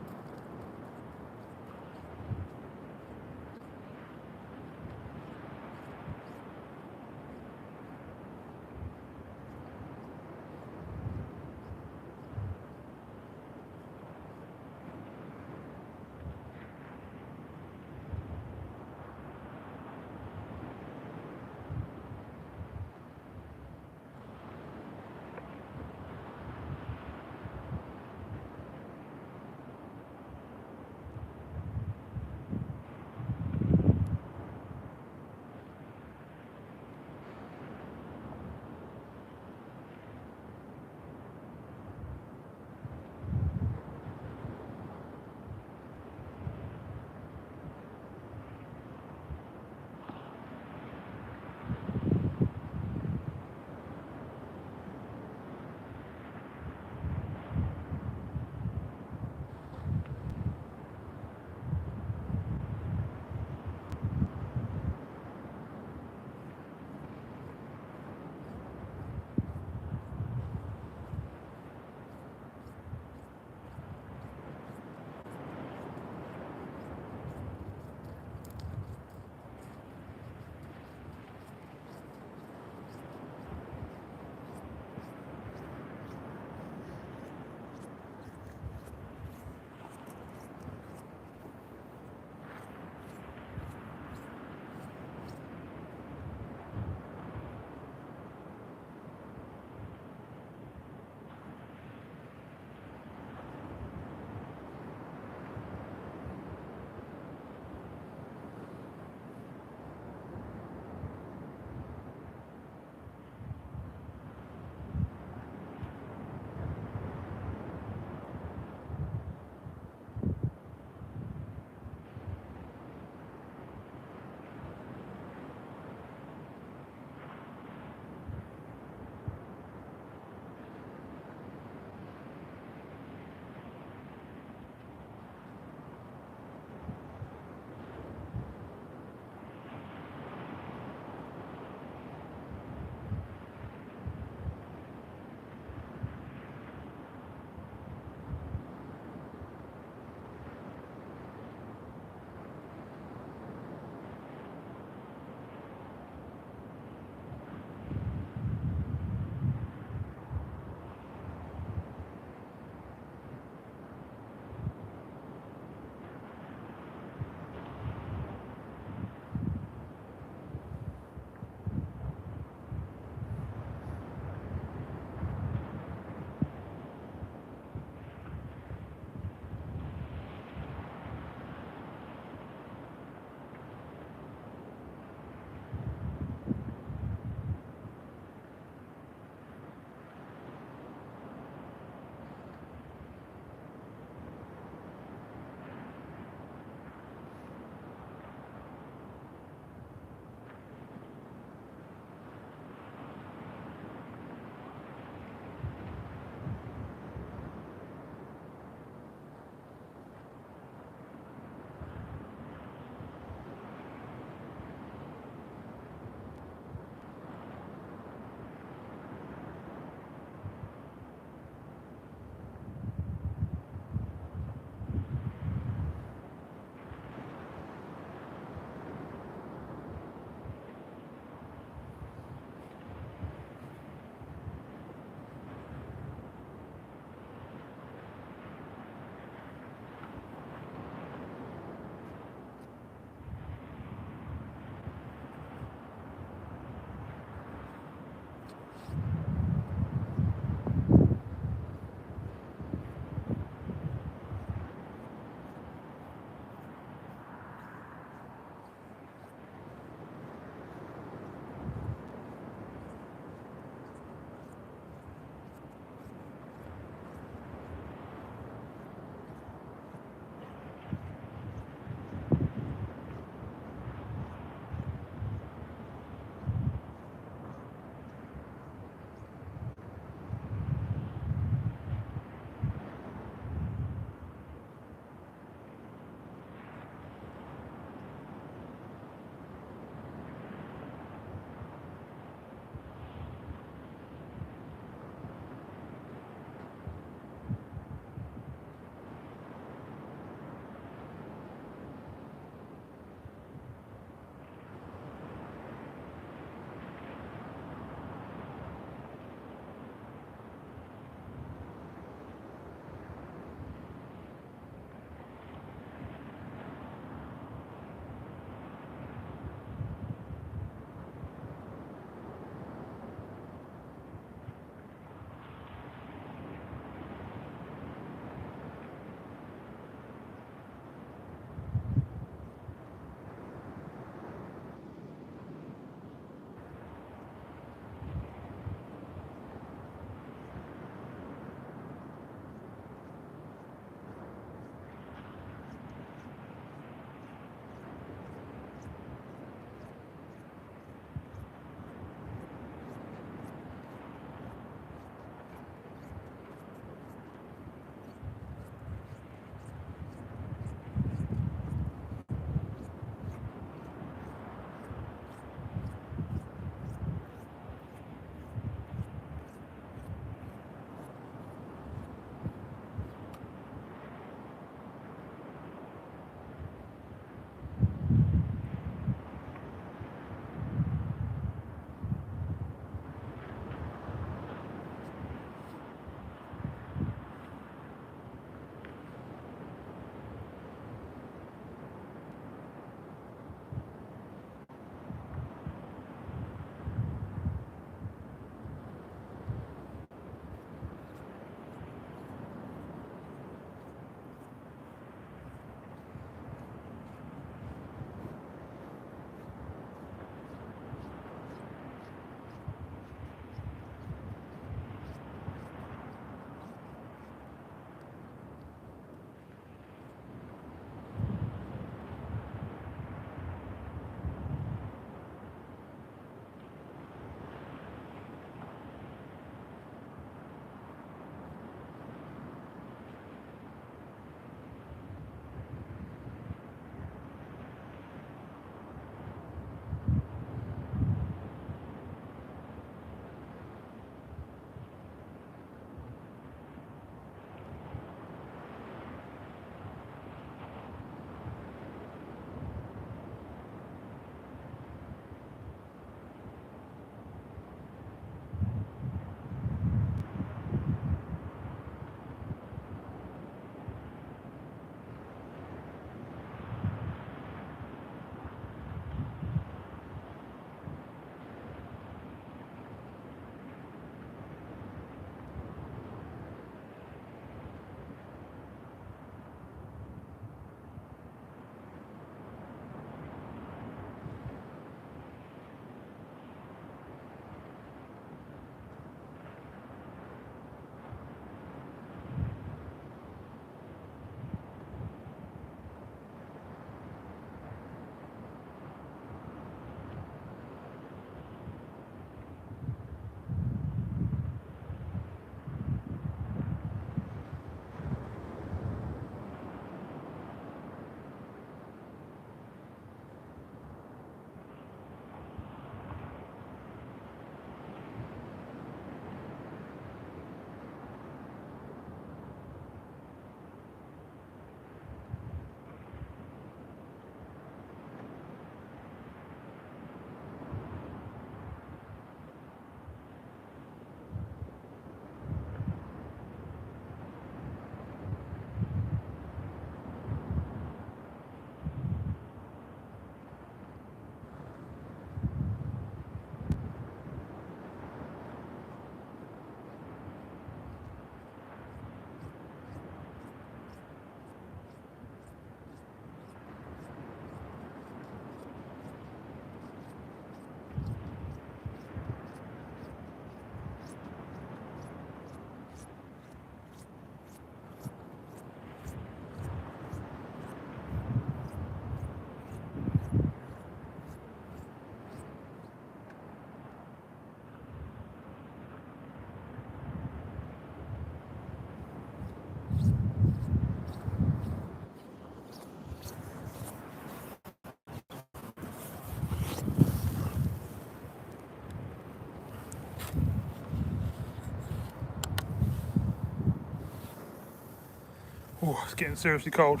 Oh, it's getting seriously cold.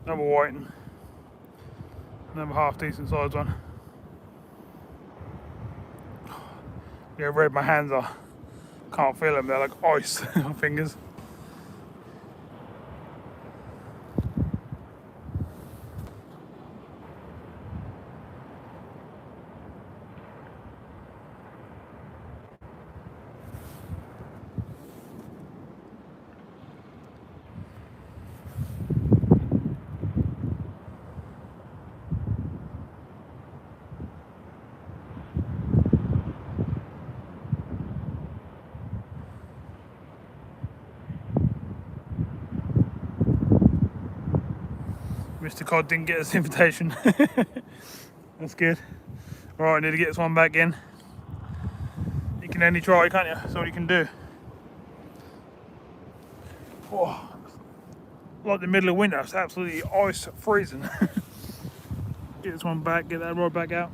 Another whiting. Another half decent sized one. Yeah, red my hands are. Can't feel them, they're like ice on my fingers. Mr. Cod didn't get his invitation. That's good. Right, I need to get this one back in. You can only try, can't you? That's all you can do. Oh, like the middle of winter, it's absolutely ice freezing. Get this one back, get that rod back out.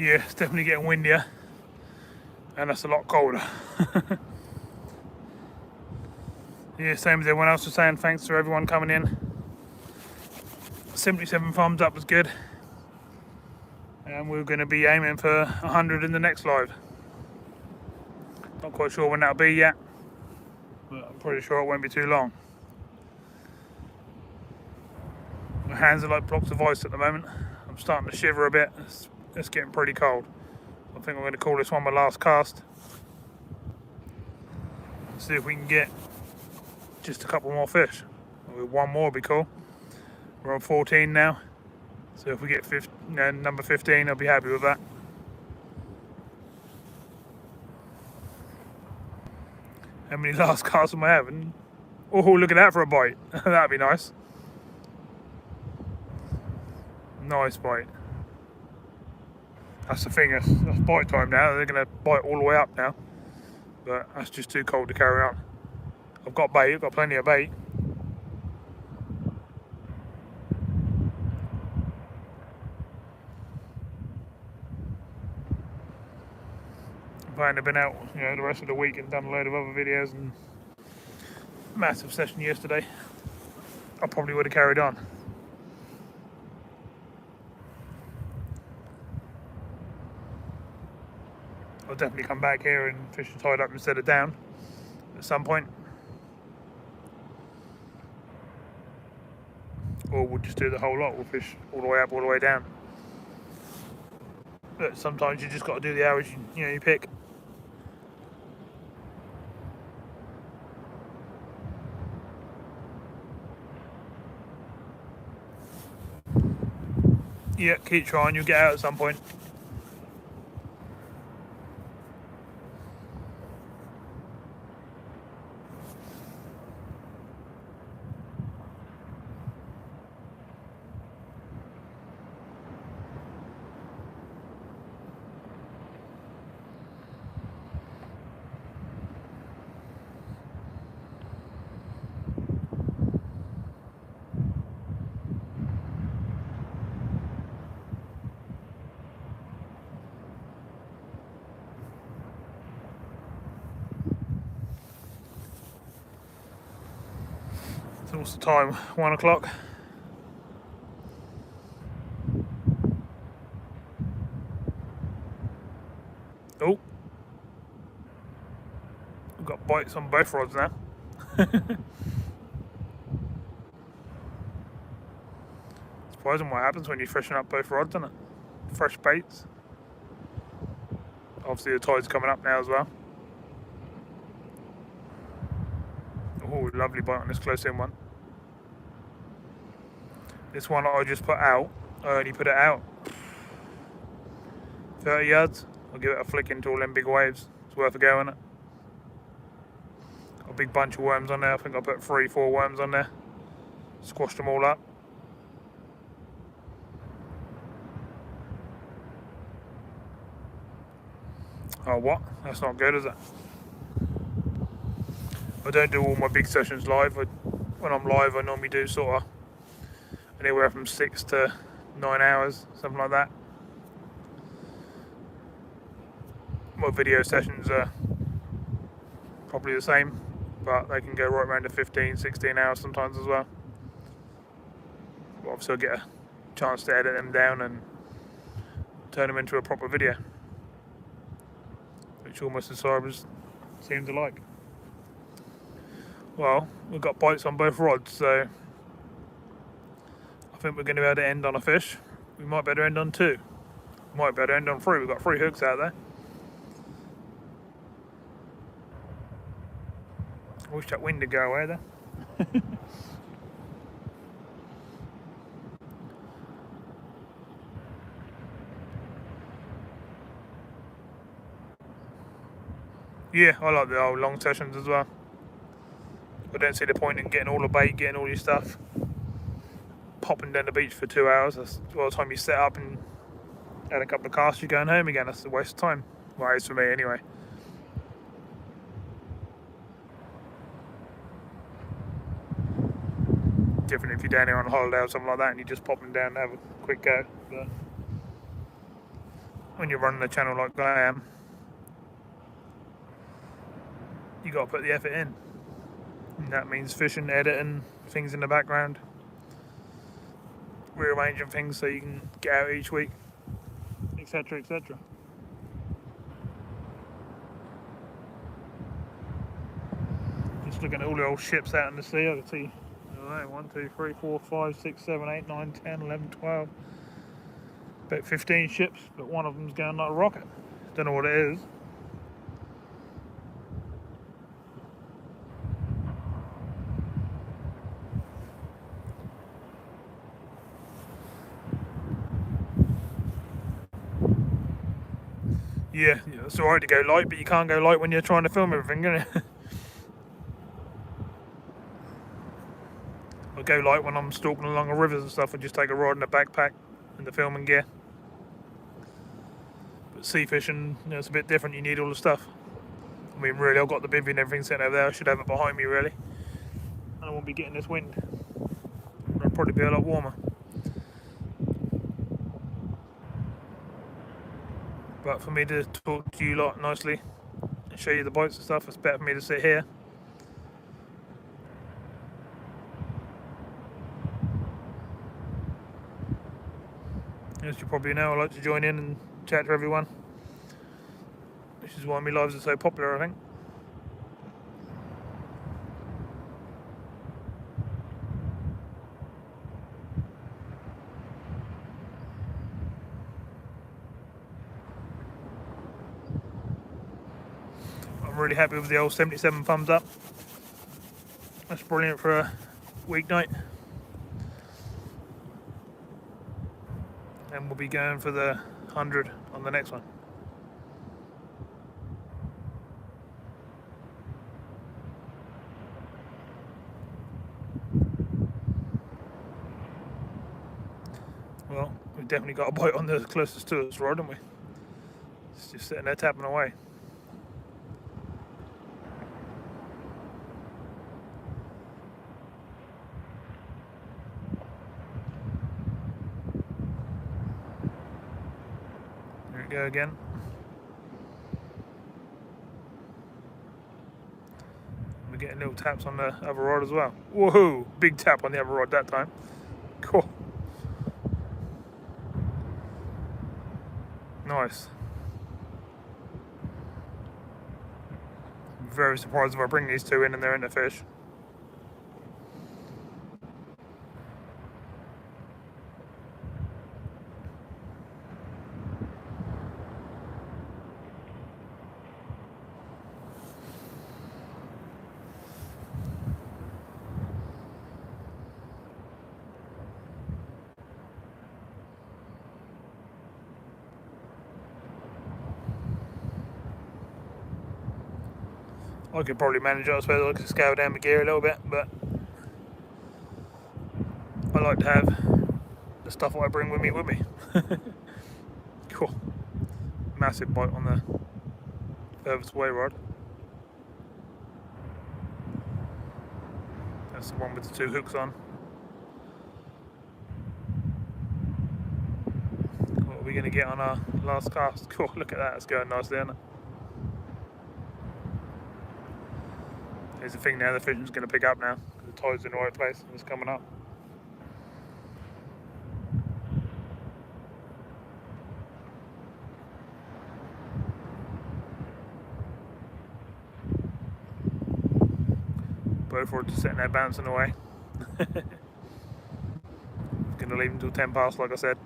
Yeah, it's definitely getting windier, and that's a lot colder. Yeah, same as everyone else was saying, thanks to everyone coming in. 77 thumbs up was good, and we're going to be aiming for 100 in the next live. Not quite sure when that'll be yet, but I'm pretty sure it won't be too long. My hands are like blocks of ice at the moment. I'm starting to shiver a bit. It's getting pretty cold. I think I'm going to call this one my last cast. See if we can get just a couple more fish. One more would be cool. We're on 14 now, so if we get number 15, I'll be happy with that. How many last casts am I having? Oh, look at that for a bite. That'd be nice. Nice bite. That's the thing, that's bite time now. They're going to bite all the way up now, but that's just too cold to carry on. I've got bait, I've got plenty of bait. If I hadn't been out, the rest of the week and done a load of other videos and massive session yesterday, I probably would have carried on. I'll definitely come back here and fish and tied up instead of down at some point. Or we'll just do the whole lot. We'll fish all the way up, all the way down. But sometimes you just got to do the hours you pick. Yeah, keep trying. You'll get out at some point. So what's the time? 1 o'clock. Oh, we've got bites on both rods now. Surprising what happens when you freshen up both rods, isn't it? Fresh baits. Obviously the tide's coming up now as well. Oh, lovely bite on this close in one. This one I just put out, I only put it out 30 yards. I'll give it a flick into all them big waves. It's worth a go, isn't it? Got a big bunch of worms on there. I think I put 3-4 worms on there. Squashed them all up. Oh, what? That's not good, is it? I don't do all my big sessions live. When I'm live, I normally do sort of anywhere from 6 to 9 hours, something like that. My video sessions are probably the same, but they can go right around to 15, 16 hours sometimes as well. But obviously I'll get a chance to edit them down and turn them into a proper video, which all my subscribers seem to like. Well, we've got bites on both rods, so I think we're going to be able to end on a fish. We might be able to end on 2. We might be able to end on 3. We've got 3 hooks out there. I wish that wind would go away there. Yeah, I like the old long sessions as well. I don't see the point in getting all the bait, getting all your stuff, popping down the beach for 2 hours. That's by the time you set up and add a couple of casts, you're going home again. That's a waste of time. Well, it is for me anyway. Different if you're down here on holiday or something like that and you just pop them down and have a quick go. But when you're running a channel like I am, you got to put the effort in. And that means fishing, editing, things in the background, rearranging things so you can get out each week, etc., etc. Just looking at all the old ships out in the sea, I can see 1, 2, 3, 4, 5, 6, 7, 8, 9, 10, 11, 12. About 15 ships, but one of them's going like a rocket. Don't know what it is. Yeah, it's alright to go light, but you can't go light when you're trying to film everything, can you? I go light when I'm stalking along the rivers and stuff and just take a rod in a backpack and the filming gear. But sea fishing, it's a bit different, you need all the stuff. I mean, really, I've got the bivvy and everything set over there, I should have it behind me, really. And I won't be getting this wind. It'll probably be a lot warmer. But for me to talk to you lot nicely and show you the boats and stuff, it's better for me to sit here. As you probably know, I like to join in and chat to everyone, which is why my lives are so popular, I think. I'm really happy with the old 77 thumbs up. That's brilliant for a weeknight. And we'll be going for the 100 on the next one. Well, we've definitely got a bite on the closest to us rod, haven't we? It's just sitting there tapping away. There we go again. We're getting little taps on the other rod as well. Woohoo! Big tap on the other rod that time. Cool. Nice. I'm very surprised if I bring these two in and they're in the fish. I could probably manage it, I suppose I could scale down my gear a little bit, but I like to have the stuff I bring with me. Cool. Massive bite on the furthest away rod. That's the one with the two hooks on. What are we going to get on our last cast? Cool, look at that, it's going nicely, isn't it? Here's the thing now, the fishing's going to pick up now. The tide's in the right place and it's coming up. Both rods are sitting there bouncing away. Going to leave them till 10 past, like I said.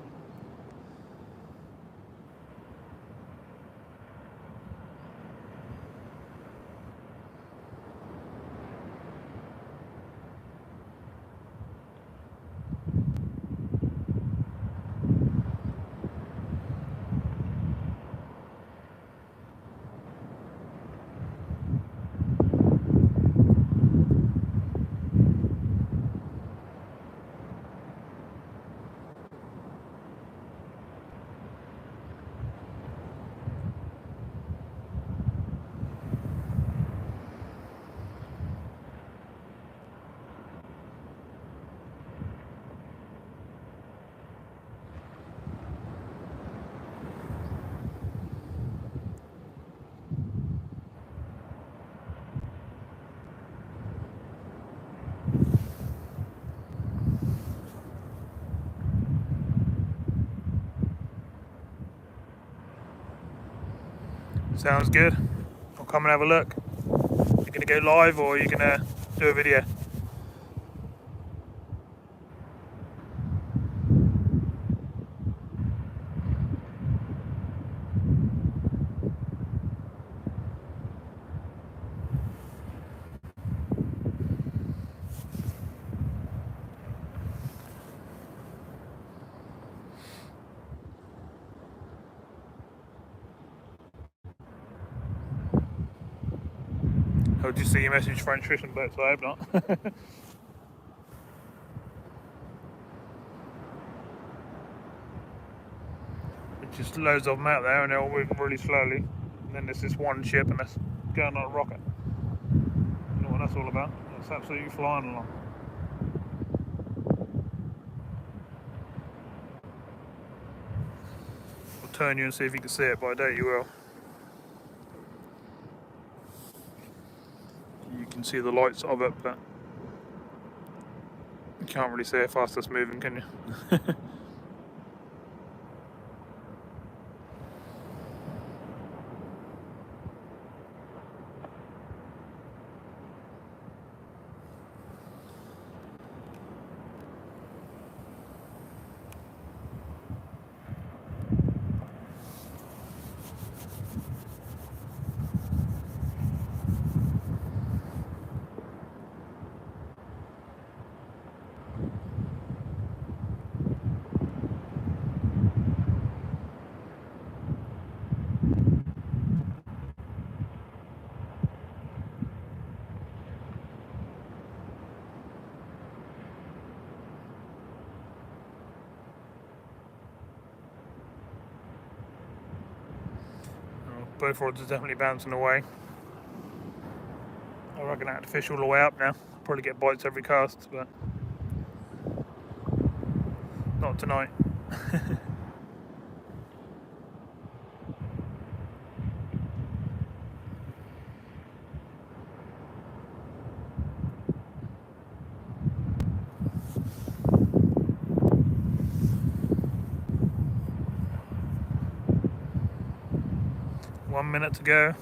Sounds good. I'll come and have a look. You're gonna go live or you're gonna do a video? Oh, did you see your message, French fishing boats? I hope not. It's just loads of them out there and they're all moving really slowly. And then there's this one ship and it's going like a rocket. You know what that's all about? It's absolutely flying along. I'll turn you and see if you can see it, but I doubt you will. You can see the lights of it, but you can't really see how fast it's moving, can you? 'em. Both rods are definitely bouncing away. I reckon I have to fish all the way up now. Probably get bites every cast, but not tonight. One minute to go.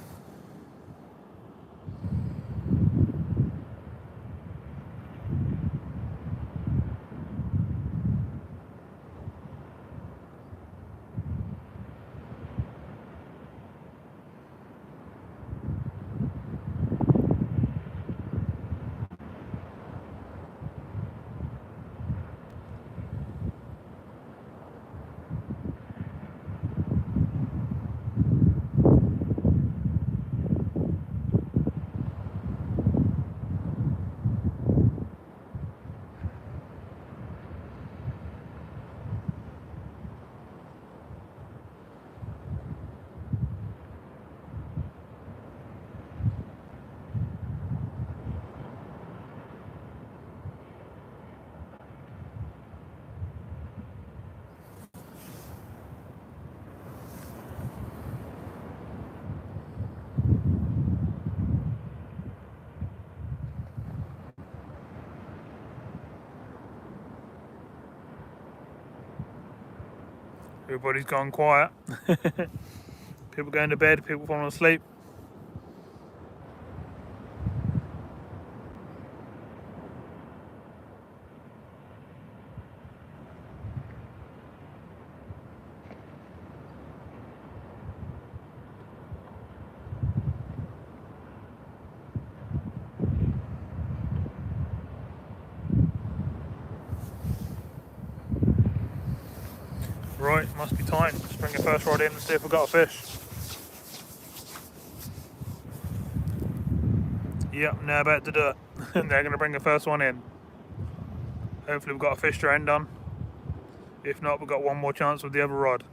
Everybody's gone quiet. People going to bed, people falling asleep. Right, must be time. Let's bring the first rod in and see if we've got a fish. Yep, now about to do it. And they're going to bring the first one in. Hopefully we've got a fish to end on. If not, we've got one more chance with the other rod.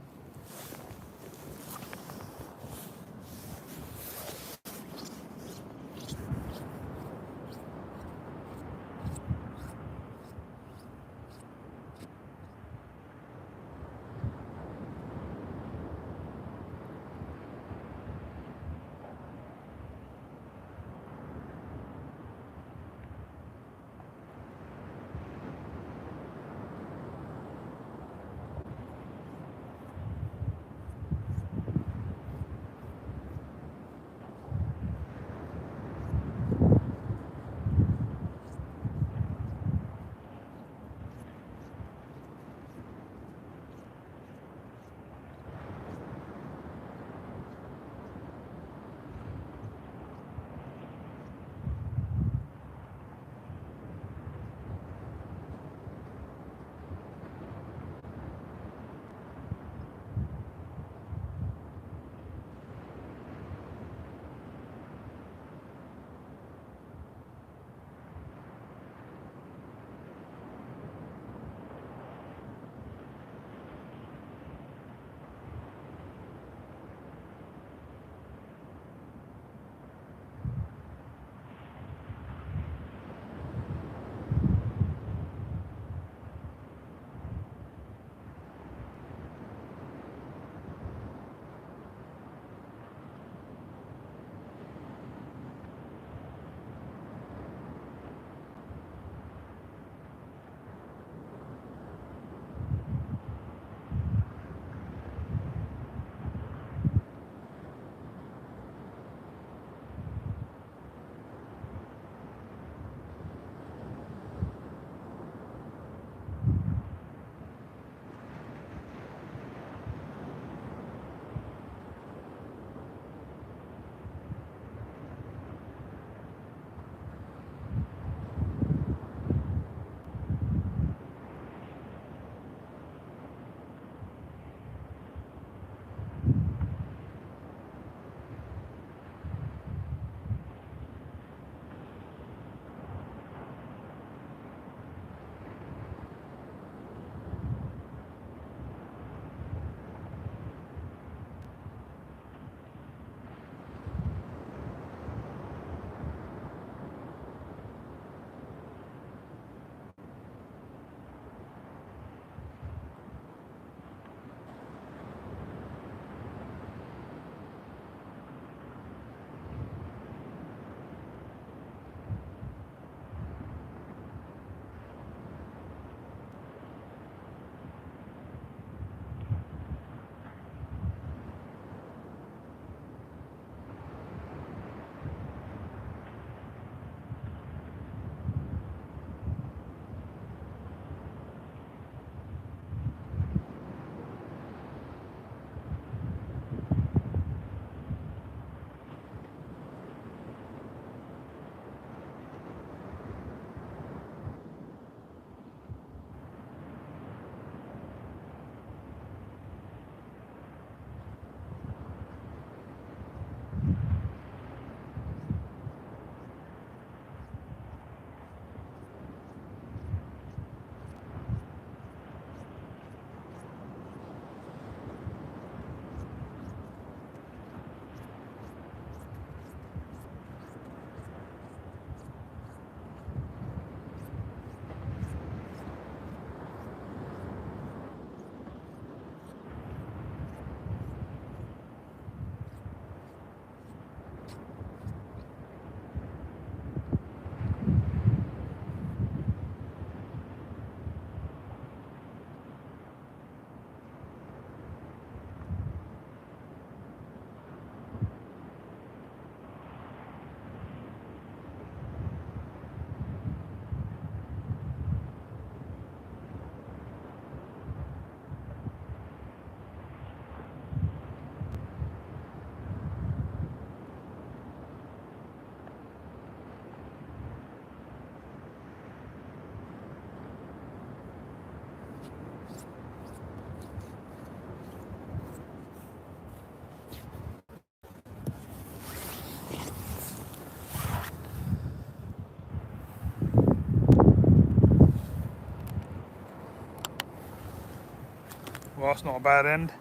Well, that's not a bad end.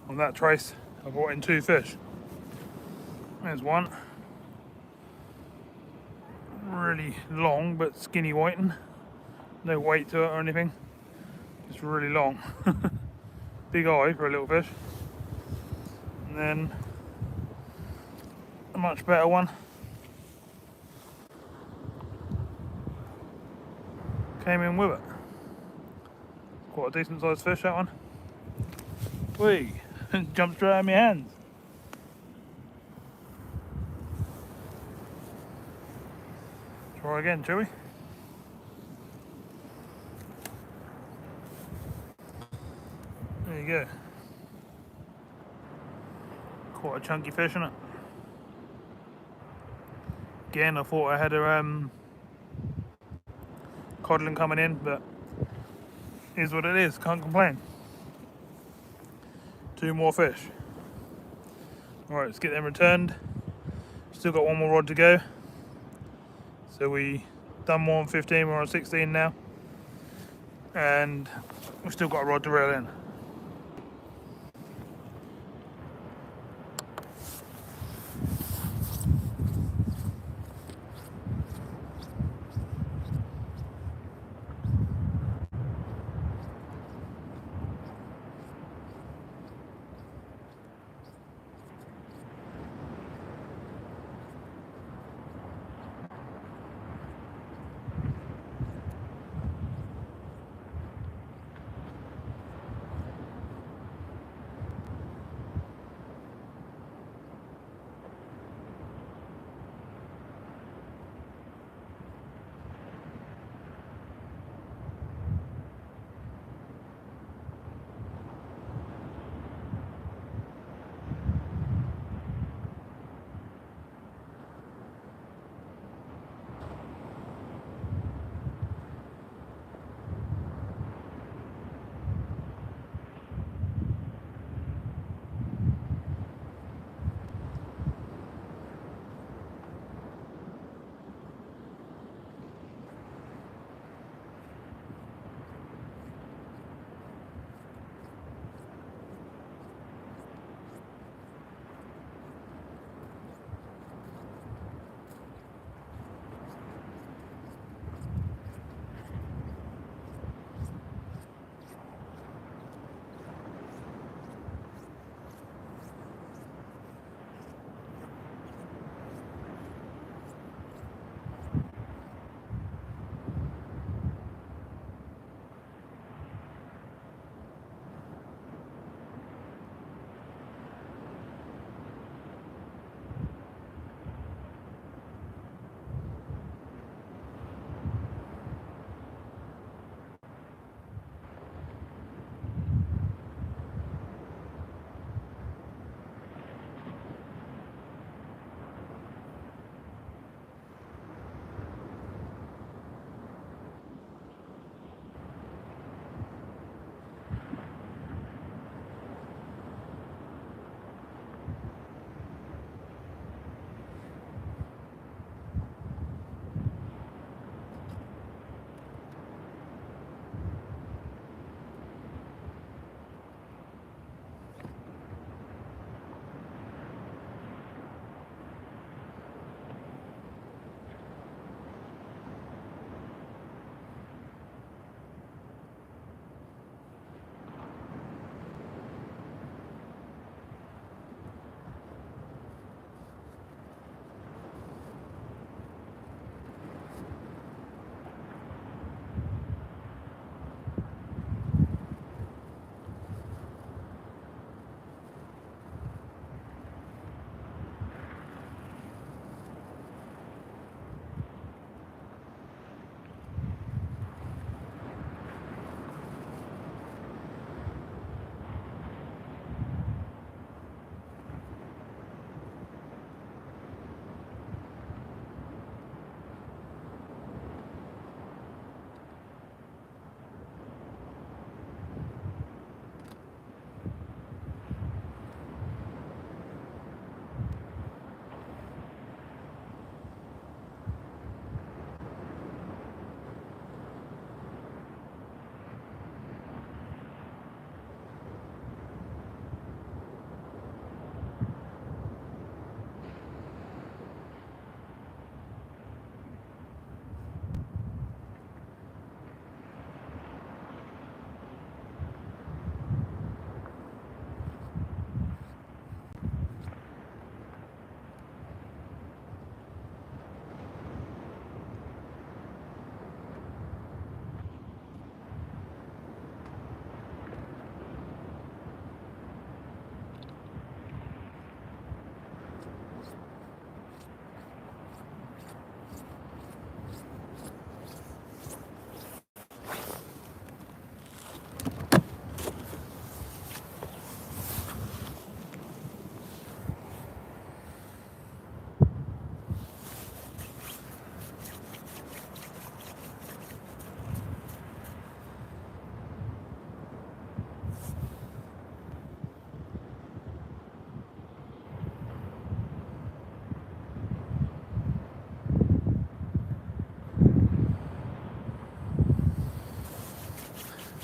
On that trace, I brought in 2 fish. There's one. Really long but skinny whiting. No weight to it or anything. Just really long. Big eye for a little fish. And then a much better one. Came in with it. Quite a decent sized fish, that one. Whee! Jumped straight out of my hands. Try again, shall we? There you go. Quite a chunky fish, isn't it? Again, I thought I had a codling coming in, but it is what it is, can't complain. 2 more fish. Alright, let's get them returned. Still got 1 more rod to go. So we done more on 15, we're on 16 now. And we've still got a rod to reel in.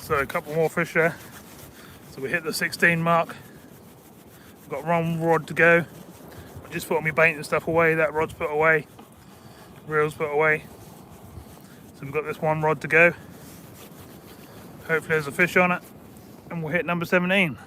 So a couple more fish there. So we hit the 16 mark. We've got one rod to go. I just put my bait and stuff away. That rod's put away. Reel's put away. So we've got this one rod to go. Hopefully there's a fish on it. And we'll hit number 17.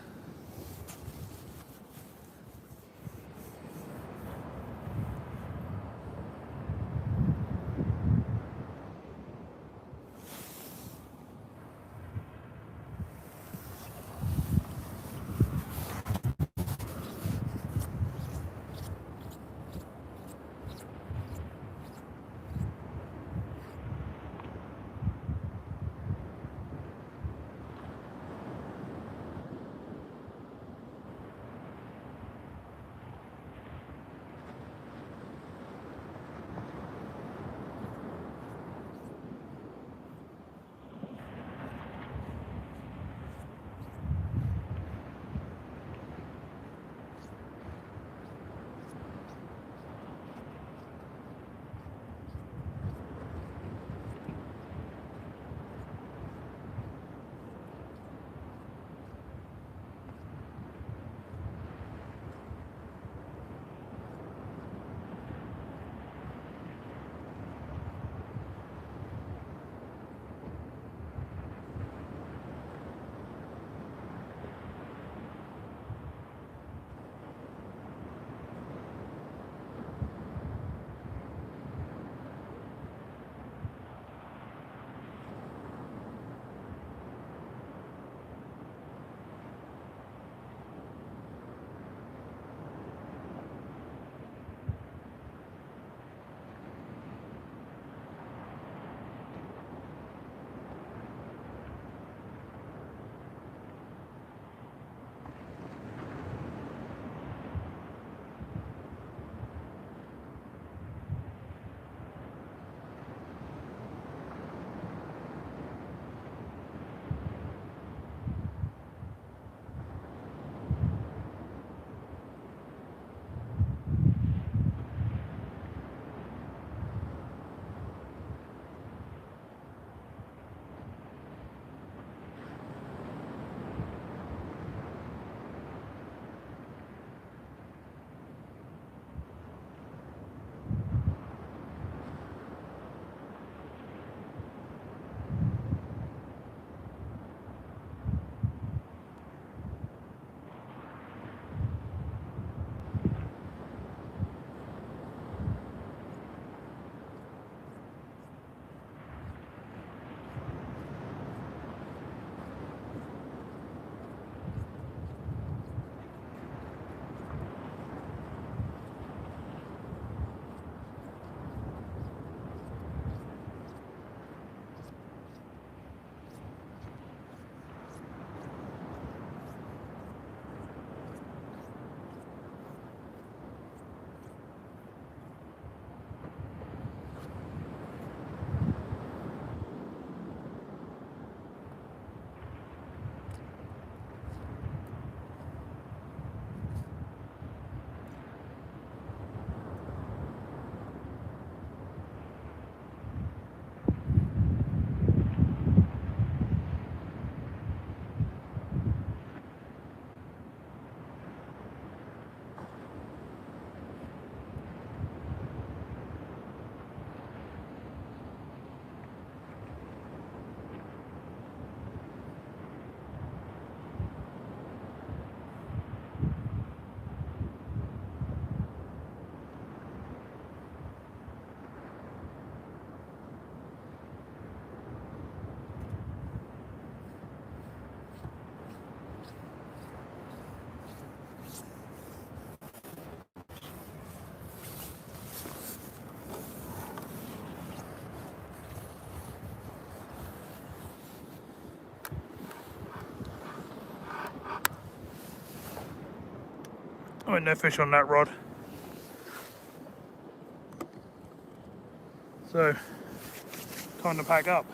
Oh, no fish on that rod. So, time to pack up.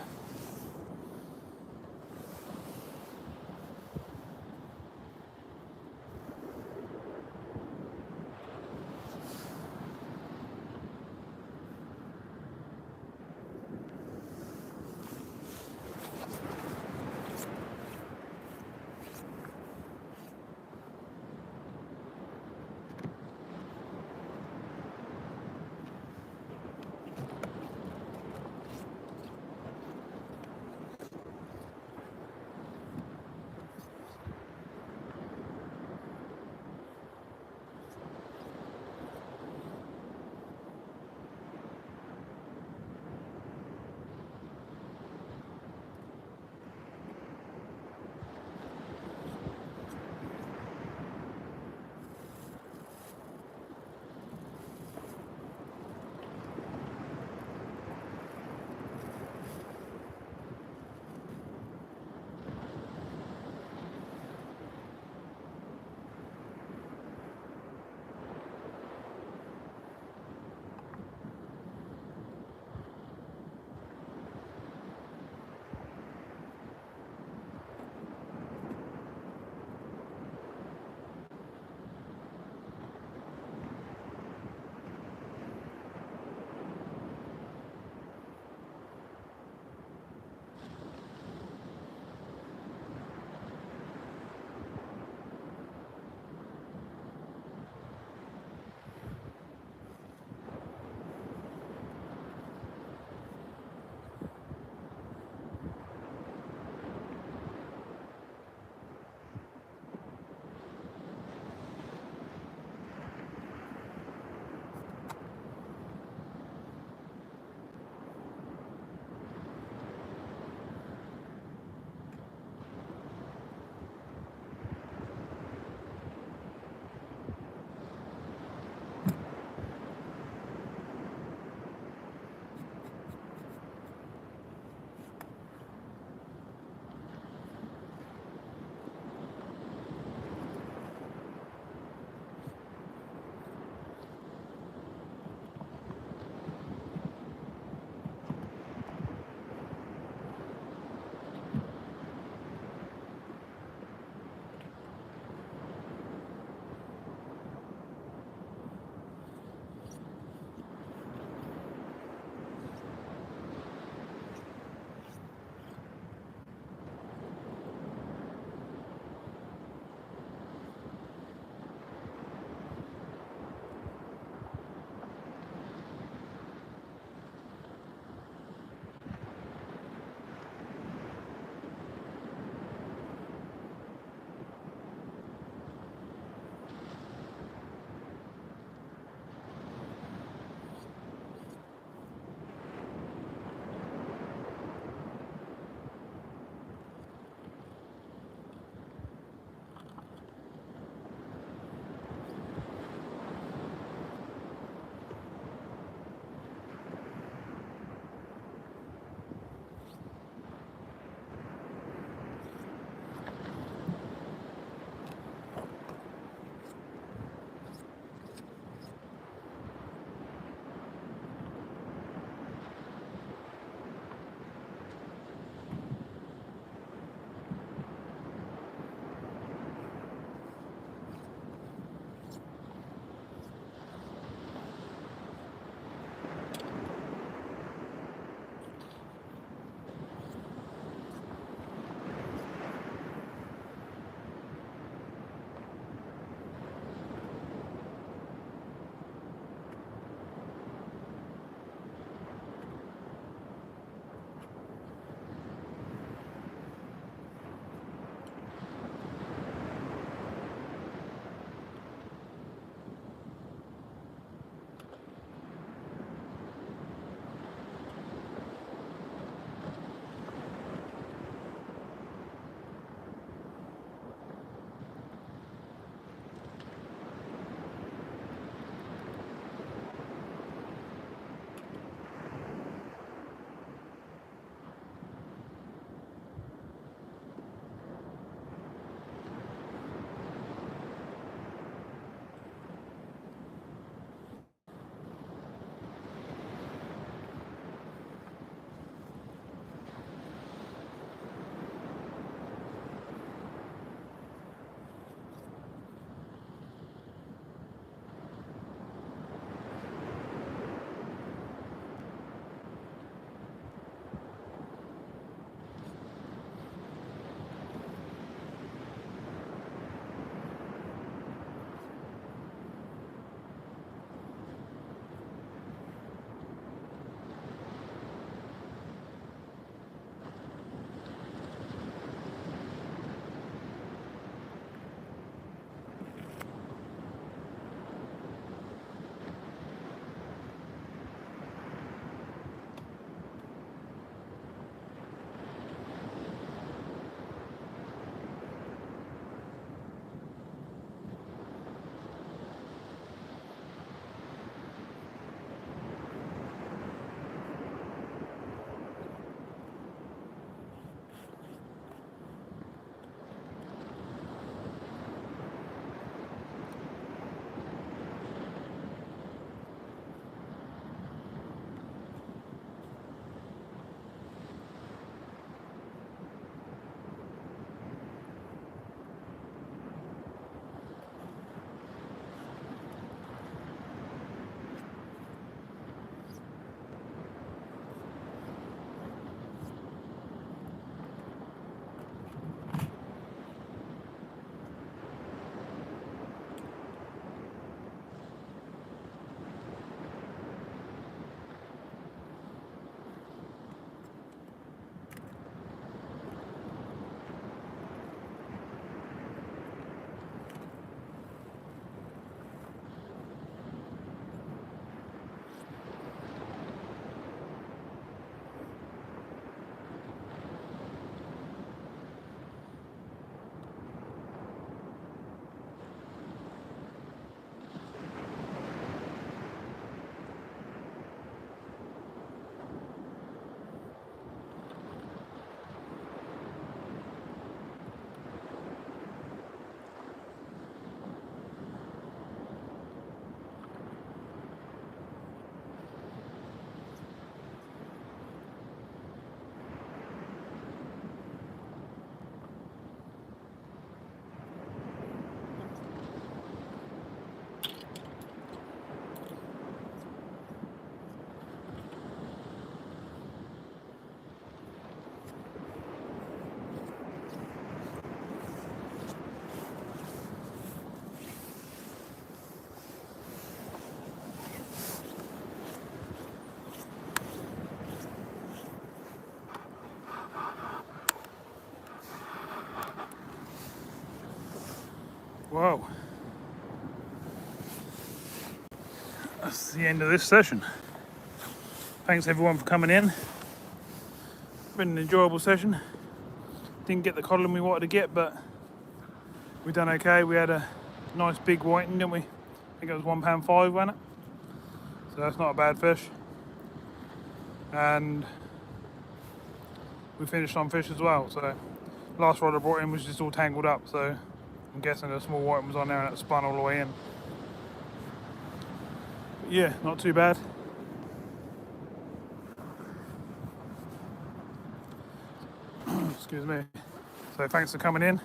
Well, that's the end of this session. Thanks everyone for coming in. Been an enjoyable session. Didn't get the codling we wanted to get, but we done okay. We had a nice big whiting, didn't we? I think it was £1.5, wasn't it? So that's not a bad fish. And we finished on fish as well. So last rod I brought in was just all tangled up. So I'm guessing a small whiting was on there and it spun all the way in. But yeah, not too bad. Excuse me. So thanks for coming in,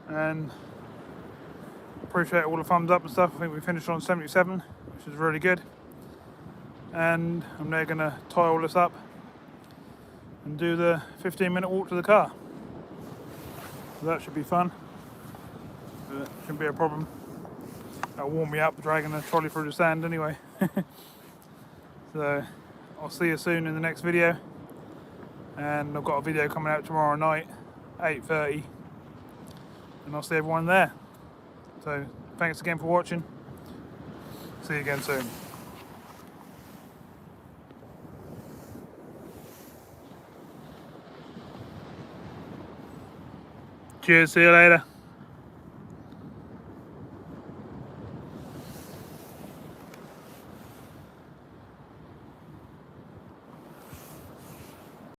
and appreciate all the thumbs up and stuff. I think we finished on 77, which is really good. And I'm now going to tie all this up and do the 15-minute walk to the car. So that should be fun. Shouldn't be a problem. That'll warm me up dragging the trolley through the sand anyway. So I'll see you soon in the next video. And I've got a video coming out tomorrow night, 8:30, and I'll see everyone there. So thanks again for watching. See you again soon. Cheers, see you later.